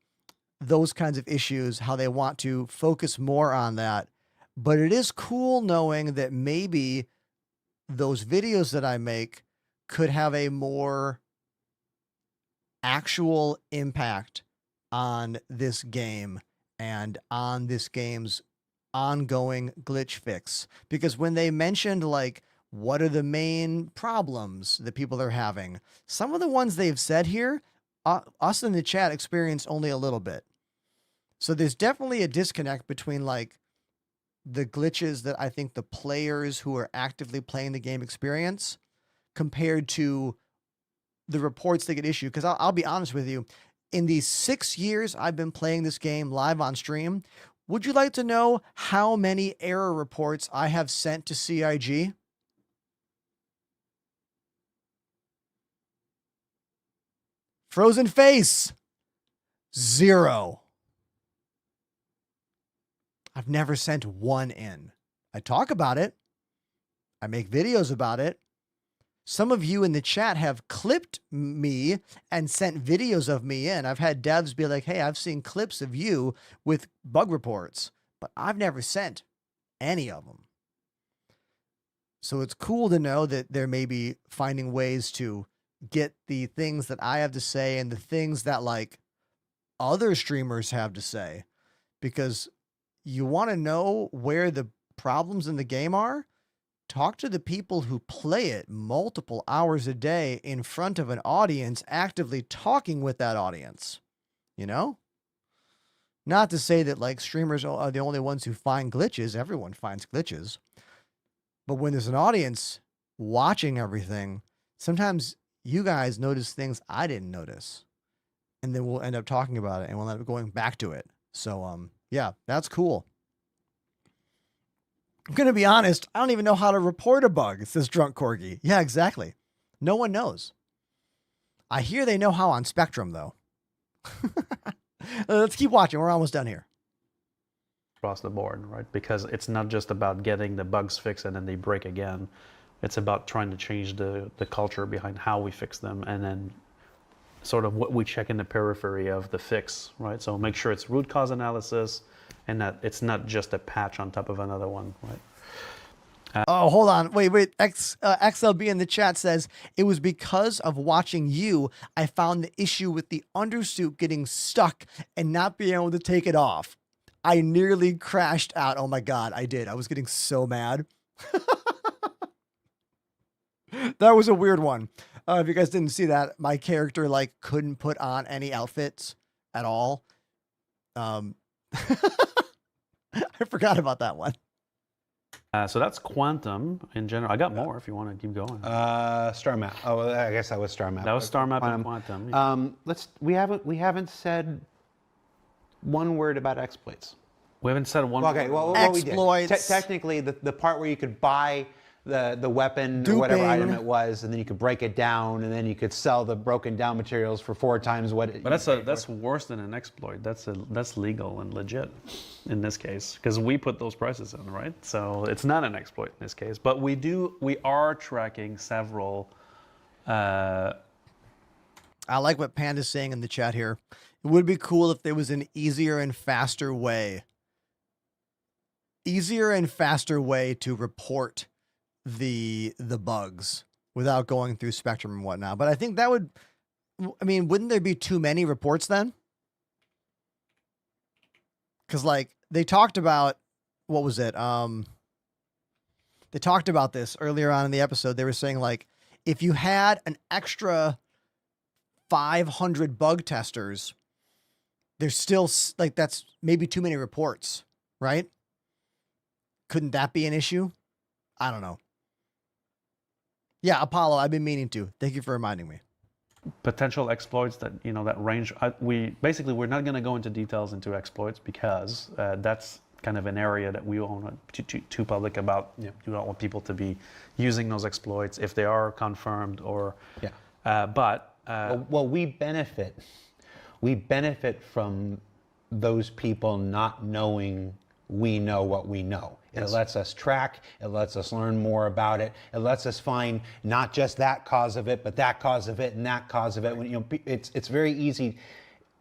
those kinds of issues, how they want to focus more on that. But it is cool knowing that maybe those videos that I make could have a more actual impact on this game and on this game's ongoing glitch fix. Because when they mentioned, like, what are the main problems that people are having, some of the ones they've said here, us in the chat experienced only a little bit. So there's definitely a disconnect between, like, the glitches that I think the players who are actively playing the game experience compared to the reports they get issued. Because I'll be honest with you, in the 6 years I've been playing this game live on stream, would you like to know how many error reports I have sent to CIG? Frozen face. 0. I've never sent one in. I talk about it. I make videos about it. Some of you in the chat have clipped me and sent videos of me in. I've had devs be like, hey, I've seen clips of you with bug reports, but I've never sent any of them. So it's cool to know that they're maybe finding ways to get the things that I have to say and the things that, like, other streamers have to say, because you want to know where the problems in the game are. Talk to the people who play it multiple hours a day in front of an audience, actively talking with that audience, you know? Not to say that, like, streamers are the only ones who find glitches. Everyone finds glitches. But when there's an audience watching everything, sometimes you guys notice things I didn't notice. And then we'll end up talking about it, and we'll end up going back to it. So, yeah, that's cool. I'm going to be honest, I don't even know how to report a bug, says Drunk Corgi. Yeah, exactly. No one knows. I hear they know how on Spectrum, though. Let's keep watching. We're almost done here. Across the board, right? Because it's not just about getting the bugs fixed and then they break again. It's about trying to change the culture behind how we fix them, and then sort of what we check in the periphery of the fix, right? So make sure it's root cause analysis and that it's not just a patch on top of another one, right? Oh, hold on. Wait. XLB in the chat says, it was because of watching you, I found the issue with the undersuit getting stuck and not being able to take it off. I nearly crashed out. Oh my God, I did. I was getting so mad. That was a weird one. If you guys didn't see that, my character, like, couldn't put on any outfits at all. I forgot about that one. So that's quantum in general. I got more if you want to keep going. Star map. Oh, well, I guess that was star map. That was star map and quantum. Yeah. We haven't said one word about exploits. We haven't said one. Okay, word. well, Exploits. we did. Technically, the part where you could buy the weapon or whatever item it was, and then you could break it down, and then you could sell the broken down materials for 4 times what it. But that's worse than an exploit. That's legal and legit in this case because we put those prices in, right? So it's not an exploit in this case. But we are tracking several. I like what Panda's saying in the chat here. It would be cool if there was an easier and faster way to report the bugs without going through Spectrum and whatnot. But I think that would, I mean, wouldn't there be too many reports then? Because like they talked about, what was it? They talked about this earlier on in the episode. They were saying like, if you had an extra 500 bug testers, there's still like, that's maybe too many reports, right? Couldn't that be an issue? I don't know. Yeah, Apollo, I've been meaning to. Thank you for reminding me. Potential exploits that, that range. We're not going to go into details into exploits because that's kind of an area that we won't want too public about. You don't want people to be using those exploits if they are confirmed or. Yeah. Well, we benefit. We benefit from those people not knowing we know what we know. It lets us track, it lets us learn more about it, it lets us find not just that cause of it, but that cause of it and that cause of it. When, it's very easy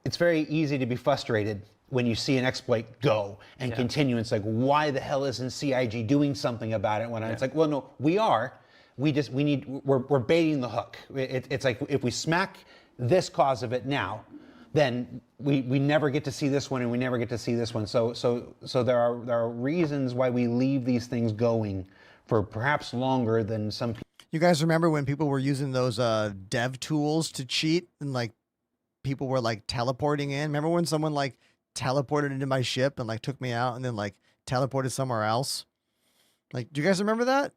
to be frustrated when you see an exploit go and continue. It's like, why the hell isn't CIG doing something about it? It's like, well, no, we are. We're baiting the hook. It's like if we smack this cause of it now, then we never get to see this one and we never get to see this one. So there are reasons why we leave these things going for perhaps longer than some people. You guys remember when people were using those dev tools to cheat and like people were like teleporting in? Remember when someone like teleported into my ship and like took me out and then like teleported somewhere else? Like, do you guys remember that?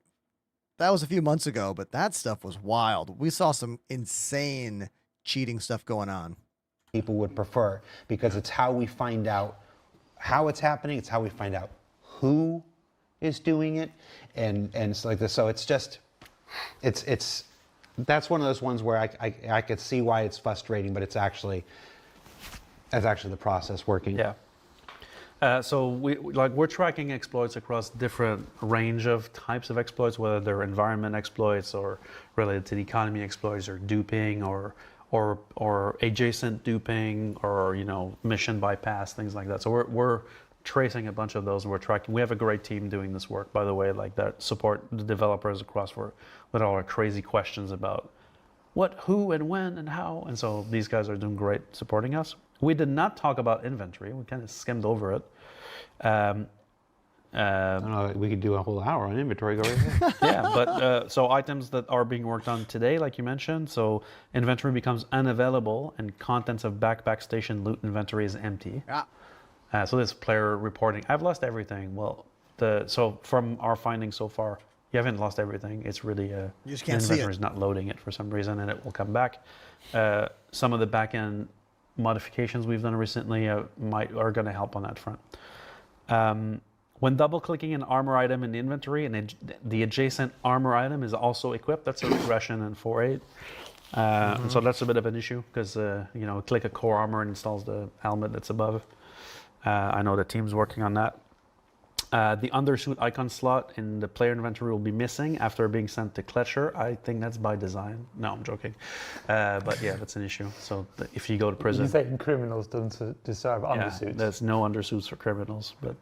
That was a few months ago, but that stuff was wild. We saw some insane cheating stuff going on. People would prefer, because it's how we find out how it's happening. It's how we find out who is doing it, and it's like this. So it's just, that's one of those ones where I could see why it's frustrating, but it's actually the process working. Yeah. So we're tracking exploits across different range of types of exploits, whether they're environment exploits or related to the economy exploits or duping or adjacent duping or mission bypass, things like that. So we're tracing a bunch of those and we're tracking. We have a great team doing this work, by the way, like that support the developers across with all our crazy questions about what, who, and when, and how. And so these guys are doing great supporting us. We did not talk about inventory. We kind of skimmed over it. I don't know, we could do a whole hour on inventory. Go right ahead. Yeah, but so items that are being worked on today, like you mentioned, so inventory becomes unavailable and contents of backpack station loot inventory is empty. Yeah. So this player reporting, I've lost everything. Well, so from our findings so far, you haven't lost everything. It's really you just can't see it. The inventory is not loading it for some reason, and it will come back. Some of the back-end modifications we've done recently are going to help on that front. When double-clicking an armor item in the inventory and the adjacent armor item is also equipped, that's a regression in 4.8. And so that's a bit of an issue because, click a core armor and installs the helmet that's above. I know the team's working on that. The undersuit icon slot in the player inventory will be missing after being sent to Kletcher. I think that's by design. No, I'm joking. But yeah, that's an issue. So if you go to prison... You think criminals don't deserve undersuits? Yeah, there's no undersuits for criminals, but...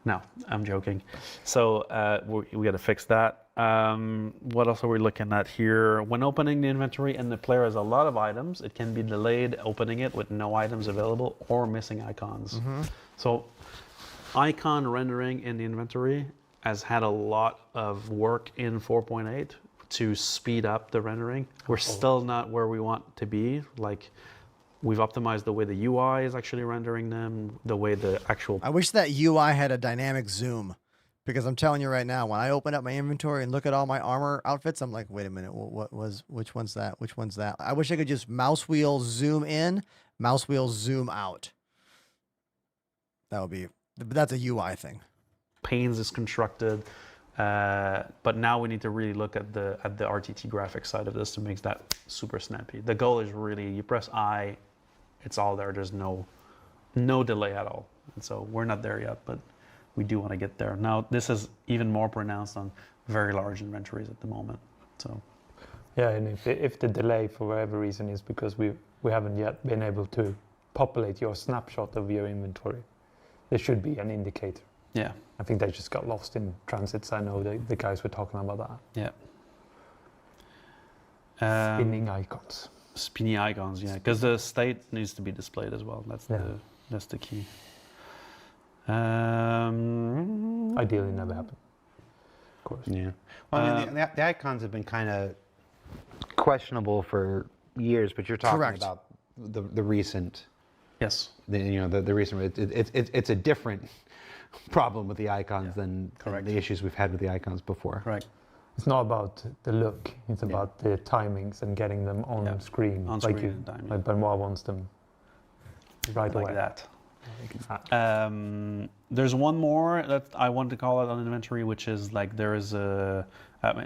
No, I'm joking. So we got to fix that. What else are we looking at here? When opening the inventory and the player has a lot of items, it can be delayed opening it with no items available or missing icons. So icon rendering in the inventory has had a lot of work in 4.8 to speed up the rendering. We're still not where we want to be. Like, we've optimized the way the UI is actually rendering them, the way the actual... I wish that UI had a dynamic zoom Because I'm telling you right now, when I open up my inventory and look at all my armor outfits, I'm like, wait a minute, which one's that? Which one's that? I wish I could just mouse wheel zoom in, mouse wheel zoom out. That would be, but that's a UI thing. Panes is constructed, but now we need to really look at the RTT graphics side of this to make that super snappy. The goal is really, you press I, it's all there. There's no delay at all. And so we're not there yet, but we do want to get there. Now, this is even more pronounced on very large inventories at the moment. So, yeah, and if the delay for whatever reason is because we haven't yet been able to populate your snapshot of your inventory, there should be an indicator. Yeah. I think they just got lost in transits. I know the guys were talking about that. Yeah. Spinning icons. Spinny icons, yeah, because the state needs to be displayed as well. That's the key. Ideally, never happen. Of course. Yeah. Well, I mean, the icons have been kind of questionable for years, but you're talking Correct. about the recent. Yes. The recent. It's a different problem with the icons than the issues we've had with the icons before. Correct. It's not about the look. It's about the timings and getting them on screen. On like screen and timing. Like Benoit wants them right like away. that. There's one more that I want to call out on inventory, which is like there is a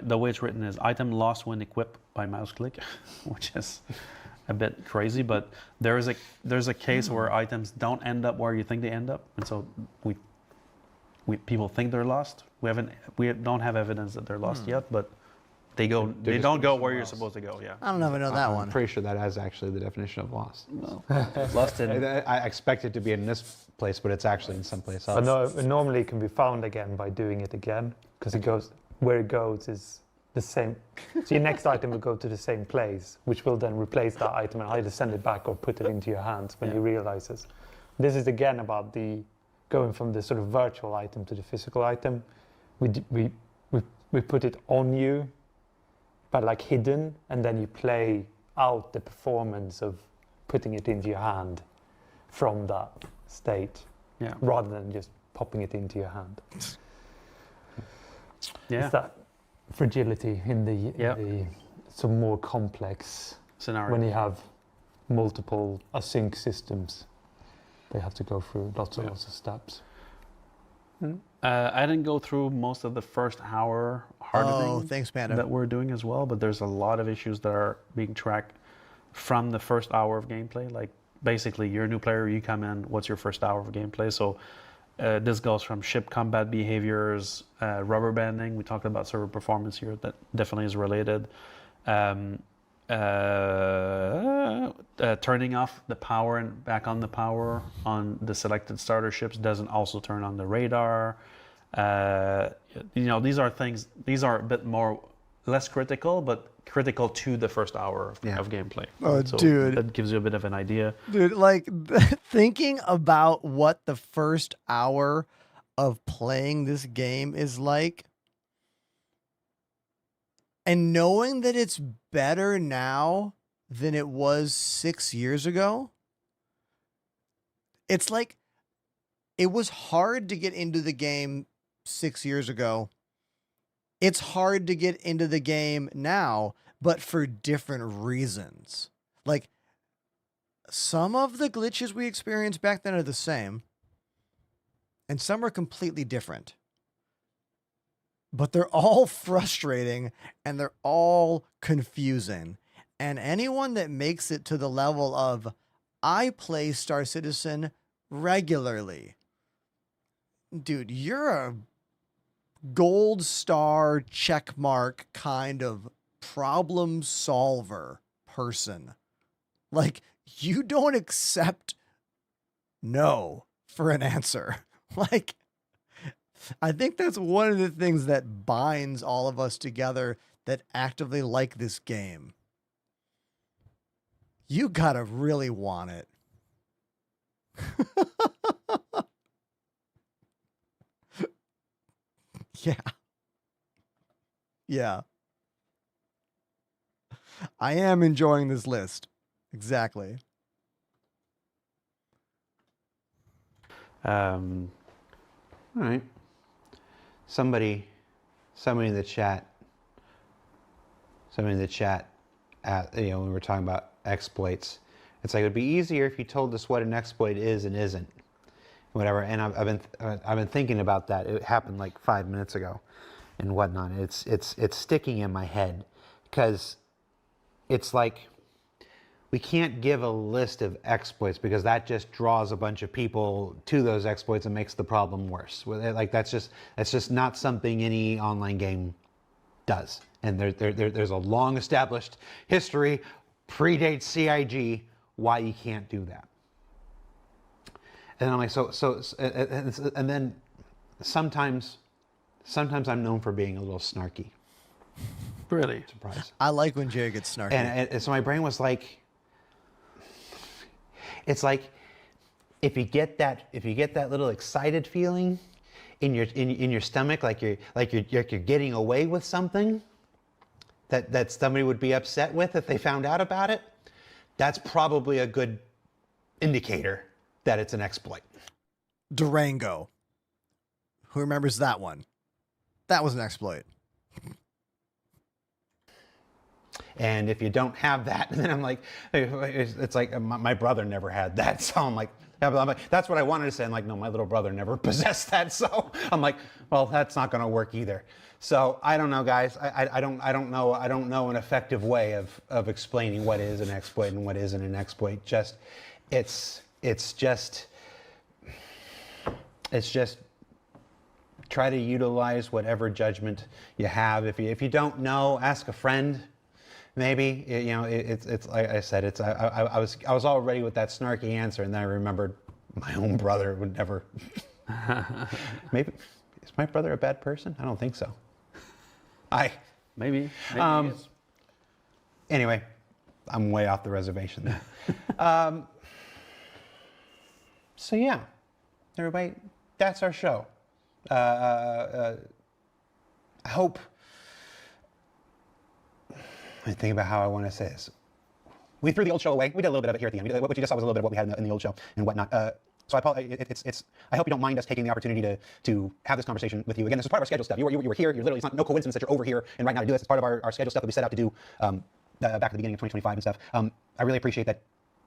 the way it's written is item lost when equipped by mouse click, which is a bit crazy, but there's a case where items don't end up where you think they end up, and so people think they're lost. We don't have evidence that they're lost yet, but they don't go where you're supposed to go. Yeah. I don't ever know that one. I'm pretty sure that is actually the definition of lost. Well, lost in. I expect it to be in this place, but it's actually in some place else. But no, normally it can be found again by doing it again, because it goes where it goes is the same. So your next item will go to the same place, which will then replace that item and either send it back or put it into your hands when you realize this. This is again about the going from the sort of virtual item to the physical item. We put it on you, but like hidden, and then you play out the performance of putting it into your hand from that state, rather than just popping it into your hand. Yeah. It's that fragility in the some more complex scenario. When you have multiple async systems, they have to go through lots of steps. I didn't go through most of the first hour hardening that we're doing as well, but there's a lot of issues that are being tracked from the first hour of gameplay. Like basically, you're a new player, you come in, what's your first hour of gameplay? So this goes from ship combat behaviors, rubber banding. We talked about server performance here, that definitely is related. Turning off the power and back on the power on the selected starter ships doesn't also turn on the radar. These are things, these are a bit less critical, but critical to the first hour of gameplay. Oh, so dude. That gives you a bit of an idea. Dude, like thinking about what the first hour of playing this game is like, and knowing that it's better now than it was 6 years ago, it's like it was hard to get into the game 6 years ago. It's hard to get into the game now, but for different reasons. Like, some of the glitches we experienced back then are the same, and some are completely different. But they're all frustrating, and they're all confusing. And anyone that makes it to the level of, I play Star Citizen regularly, dude, you're a gold star check mark kind of problem solver person. Like, you don't accept no for an answer. Like, I think that's one of the things that binds all of us together that actively like this game. You gotta really want it. Yeah. Yeah. I am enjoying this list. Exactly. All right. somebody in the chat, when we were talking about exploits, it's like it would be easier if you told us what an exploit is and isn't, whatever. And I've been thinking about that. It happened like 5 minutes ago, and whatnot. It's sticking in my head, because it's like we can't give a list of exploits, because that just draws a bunch of people to those exploits and makes the problem worse. Like that's just not something any online game does. And there's a long established history, predates CIG, why you can't do that. And I'm like, and then sometimes I'm known for being a little snarky. Really? Surprise. I like when Jared gets snarky. And so my brain was like, it's like if you get that little excited feeling in your stomach, like you're getting away with something that somebody would be upset with if they found out about it, that's probably a good indicator that it's an exploit. Durango. Who remembers that one? That was an exploit. And if you don't have that, then I'm like, it's like my brother never had that. So I'm like, that's what I wanted to say. I'm like, no, my little brother never possessed that. So I'm like, well, that's not going to work either. So I don't know, guys. I don't know an effective way of explaining what is an exploit and what isn't an exploit. It's just try to utilize whatever judgment you have. If you don't know, ask a friend. Maybe it's like I said. I was all ready with that snarky answer, and then I remembered my own brother would never. Maybe is my brother a bad person? I don't think so. Maybe he is. Anyway, I'm way off the reservation there. So yeah, everybody, that's our show. I hope. I think about how I want to say this. We threw the old show away. We did a little bit of it here at the end. What you just saw was a little bit of what we had in the old show and whatnot. So I hope you don't mind us taking the opportunity to have this conversation with you. Again, this is part of our schedule stuff. You were here. You're literally, it's no coincidence that you're over here and right now to do this. It's part of our schedule stuff that we set out to do back at the beginning of 2025 and stuff. I really appreciate that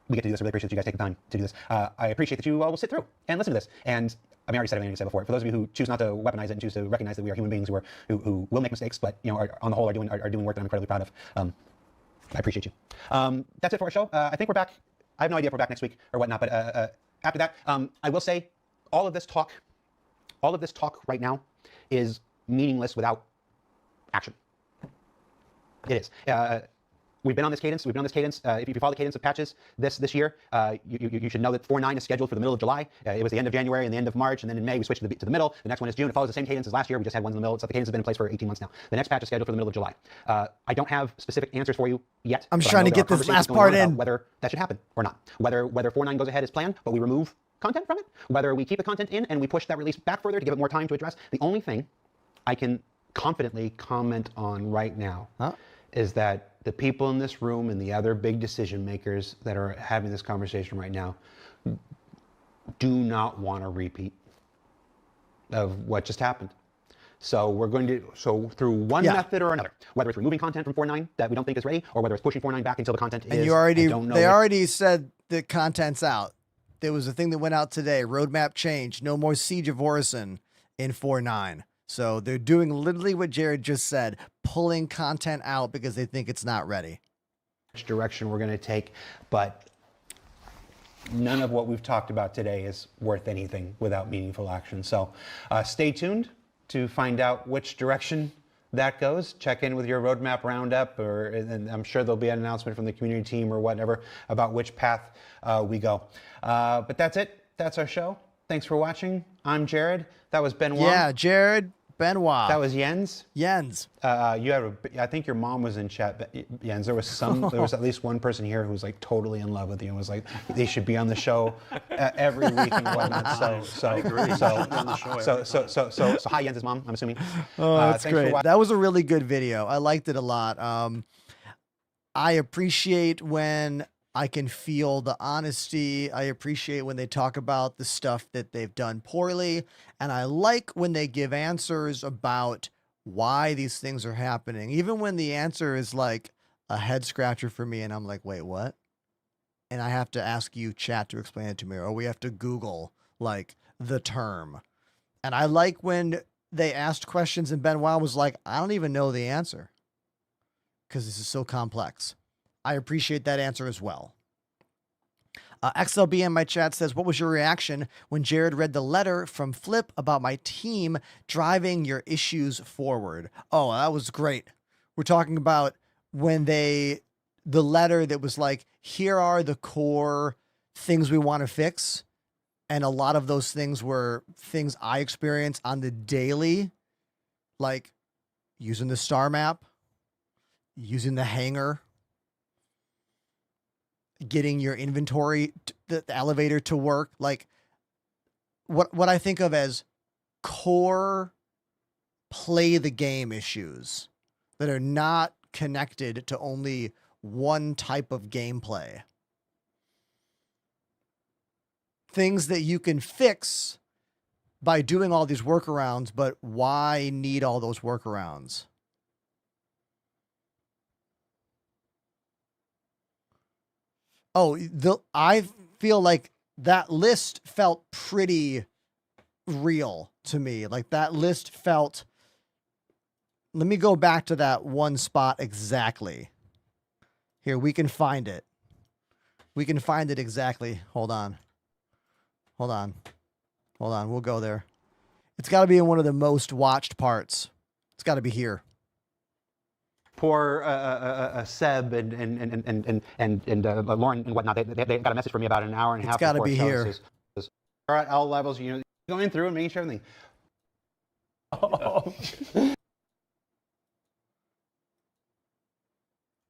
we get to do this. I really appreciate that you guys take the time to do this. I appreciate that you all will sit through and listen to this. And I mean, I already said everything I need to say before. For those of you who choose not to weaponize it and choose to recognize that we are human beings who will make mistakes, but are, on the whole are doing work that I'm incredibly proud of. I appreciate you. That's it for our show. I think we're back. I have no idea if we're back next week or whatnot, but after that, I will say all of this talk right now is meaningless without action. It is. We've been on this cadence. If you follow the cadence of patches this year, you should know that 4.9 is scheduled for the middle of July. It was the end of January and the end of March, and then in May we switched to the middle. The next one is June. It follows the same cadence as last year. We just had one in the middle. So the cadence has been in place for 18 months now. The next patch is scheduled for the middle of July. I don't have specific answers for you yet. I'm just trying to get this last part in. Whether that should happen or not. Whether 4.9 goes ahead as planned, but we remove content from it. Whether we keep the content in and we push that release back further to give it more time to address. The only thing I can confidently comment on right now is that the people in this room and the other big decision makers that are having this conversation right now do not want a repeat of what just happened. So we're going to, through one method or another, whether it's removing content from 4.9 that we don't think is ready, or whether it's pushing 4.9 back until the content is, they already said the content's out. There was a thing that went out today, roadmap change, no more Siege of Orison in 4.9. So they're doing literally what Jared just said, pulling content out because they think it's not ready. Which direction we're going to take, but none of what we've talked about today is worth anything without meaningful action. So stay tuned to find out which direction that goes. Check in with your roadmap roundup, and I'm sure there'll be an announcement from the community team or whatever about which path we go. But that's it. That's our show. Thanks for watching. I'm Jared. That was Benoit. Yeah, Jared, Benoit. That was Jens. Jens. I think your mom was in chat, Jens. There was at least one person here who was like totally in love with you and was like, they should be on the show every week and whatnot. I agree. So hi, Jens' mom, I'm assuming. Oh, that's great. That was a really good video. I liked it a lot. I appreciate when I can feel the honesty. I appreciate when they talk about the stuff that they've done poorly. And I like when they give answers about why these things are happening. Even when the answer is like a head scratcher for me and I'm like, wait, what? And I have to ask you, chat, to explain it to me, or we have to Google like the term. And I like when they asked questions and Benoit was like, I don't even know the answer because this is so complex. I appreciate that answer as well. XLB in my chat says, what was your reaction when Jared read the letter from Flip about my team driving your issues forward? Oh, that was great. We're talking about when the letter that was like, here are the core things we want to fix. And a lot of those things were things I experience on the daily, like using the star map, using the hangar, getting your inventory, the elevator to work. Like what I think of as core play the game issues that are not connected to only one type of gameplay. Things that you can fix by doing all these workarounds, but why need all those workarounds? Oh, I feel like that list felt pretty real to me. Like that list felt, let me go back to that one spot exactly. Here, we can find it. We can find it exactly. Hold on. Hold on. Hold on. We'll go there. It's got to be in one of the most watched parts. It's got to be here. Poor Seb and Lauren and whatnot. They got a message from me about an hour and a half. It's got to be before here. Are at all levels, you know, going through and making sure everything. Oh.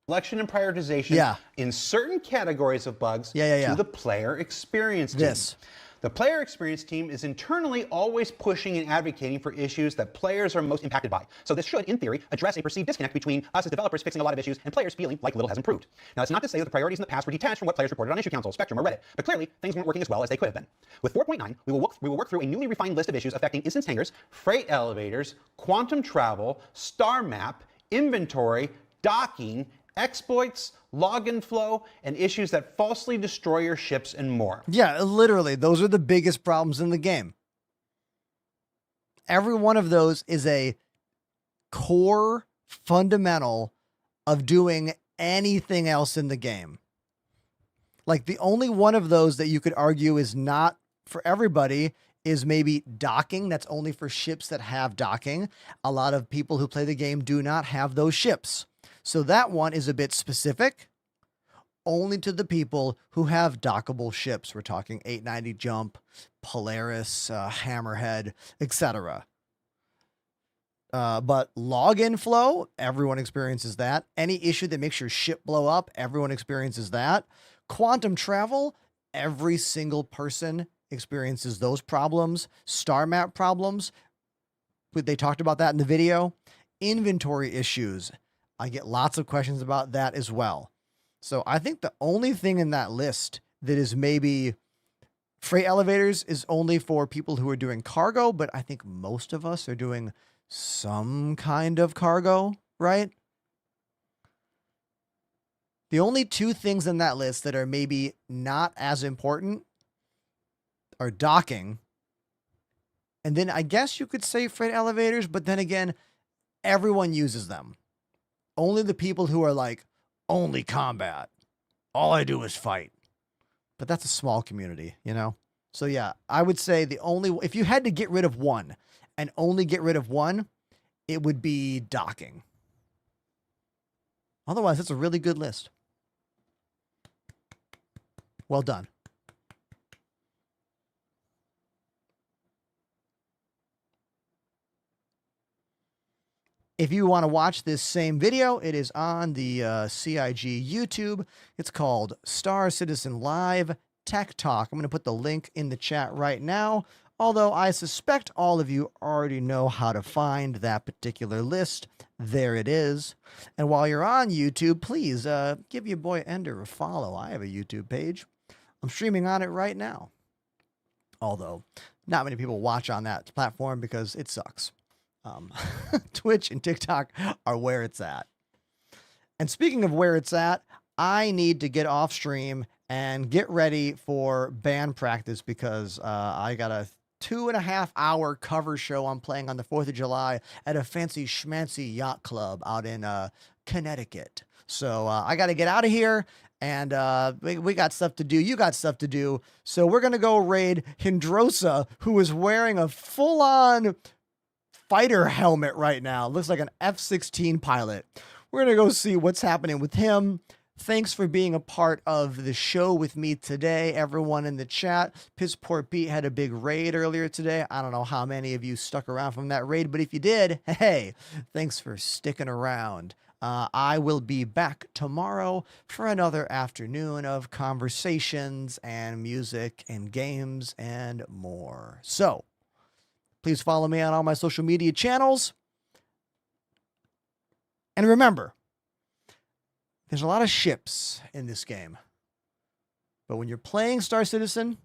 Selection and prioritization in certain categories of bugs to the player experience team. The player experience team is internally always pushing and advocating for issues that players are most impacted by. So this should, in theory, address a perceived disconnect between us as developers fixing a lot of issues and players feeling like little has improved. Now, it's not to say that the priorities in the past were detached from what players reported on Issue Council, Spectrum, or Reddit, but clearly things weren't working as well as they could have been. With 4.9, we will work through a newly refined list of issues affecting instance hangars, freight elevators, quantum travel, star map, inventory, docking, exploits, login flow, and issues that falsely destroy your ships and more. Yeah, literally, those are the biggest problems in the game. Every one of those is a core fundamental of doing anything else in the game. Like the only one of those that you could argue is not for everybody is maybe docking. That's only for ships that have docking. A lot of people who play the game do not have those ships. So that one is a bit specific, only to the people who have dockable ships. We're talking 890 Jump, Polaris, Hammerhead, etc. But login flow, everyone experiences that. Any issue that makes your ship blow up, everyone experiences that. Quantum travel, every single person experiences those problems. Star map problems, they talked about that in the video. Inventory issues, I get lots of questions about that as well. So I think the only thing in that list that is maybe freight elevators is only for people who are doing cargo, but I think most of us are doing some kind of cargo, right? The only two things in that list that are maybe not as important are docking. And then I guess you could say freight elevators, but then again, everyone uses them. Only the people who are like, only combat. All I do is fight. But that's a small community, you know? So yeah, I would say if you had to get rid of one and only get rid of one, it would be docking. Otherwise, it's a really good list. Well done. If you want to watch this same video, it is on the CIG YouTube. It's called Star Citizen Live Tech Talk. I'm going to put the link in the chat right now. Although I suspect all of you already know how to find that particular list. There it is. And while you're on YouTube, please give your boy Ender a follow. I have a YouTube page. I'm streaming on it right now. Although not many people watch on that platform because it sucks. Twitch and TikTok are where it's at. And speaking of where it's at, I need to get off stream and get ready for band practice because I got a 2.5 hour cover show I'm playing on the 4th of July at a fancy schmancy yacht club out in Connecticut. So I got to get out of here, and we got stuff to do. You got stuff to do. So we're going to go raid Hindrosa, who is wearing a full-on fighter helmet right now. Looks like an F-16 pilot. We're going to go see what's happening with him. Thanks for being a part of the show with me today, everyone in the chat. Piss Poor Pete had a big raid earlier today. I don't know how many of you stuck around from that raid, but if you did, hey, thanks for sticking around. I will be back tomorrow for another afternoon of conversations and music and games and more. So, please follow me on all my social media channels. And remember, there's a lot of ships in this game. But when you're playing Star Citizen,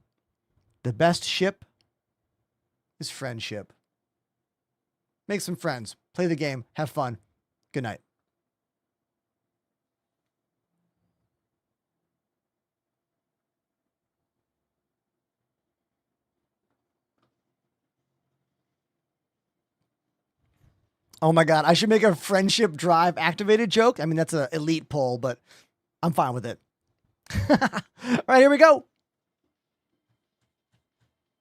the best ship is friendship. Make some friends. Play the game. Have fun. Good night. Oh my God, I should make a friendship drive activated joke. I mean, that's an elite poll, but I'm fine with it. All right, here we go.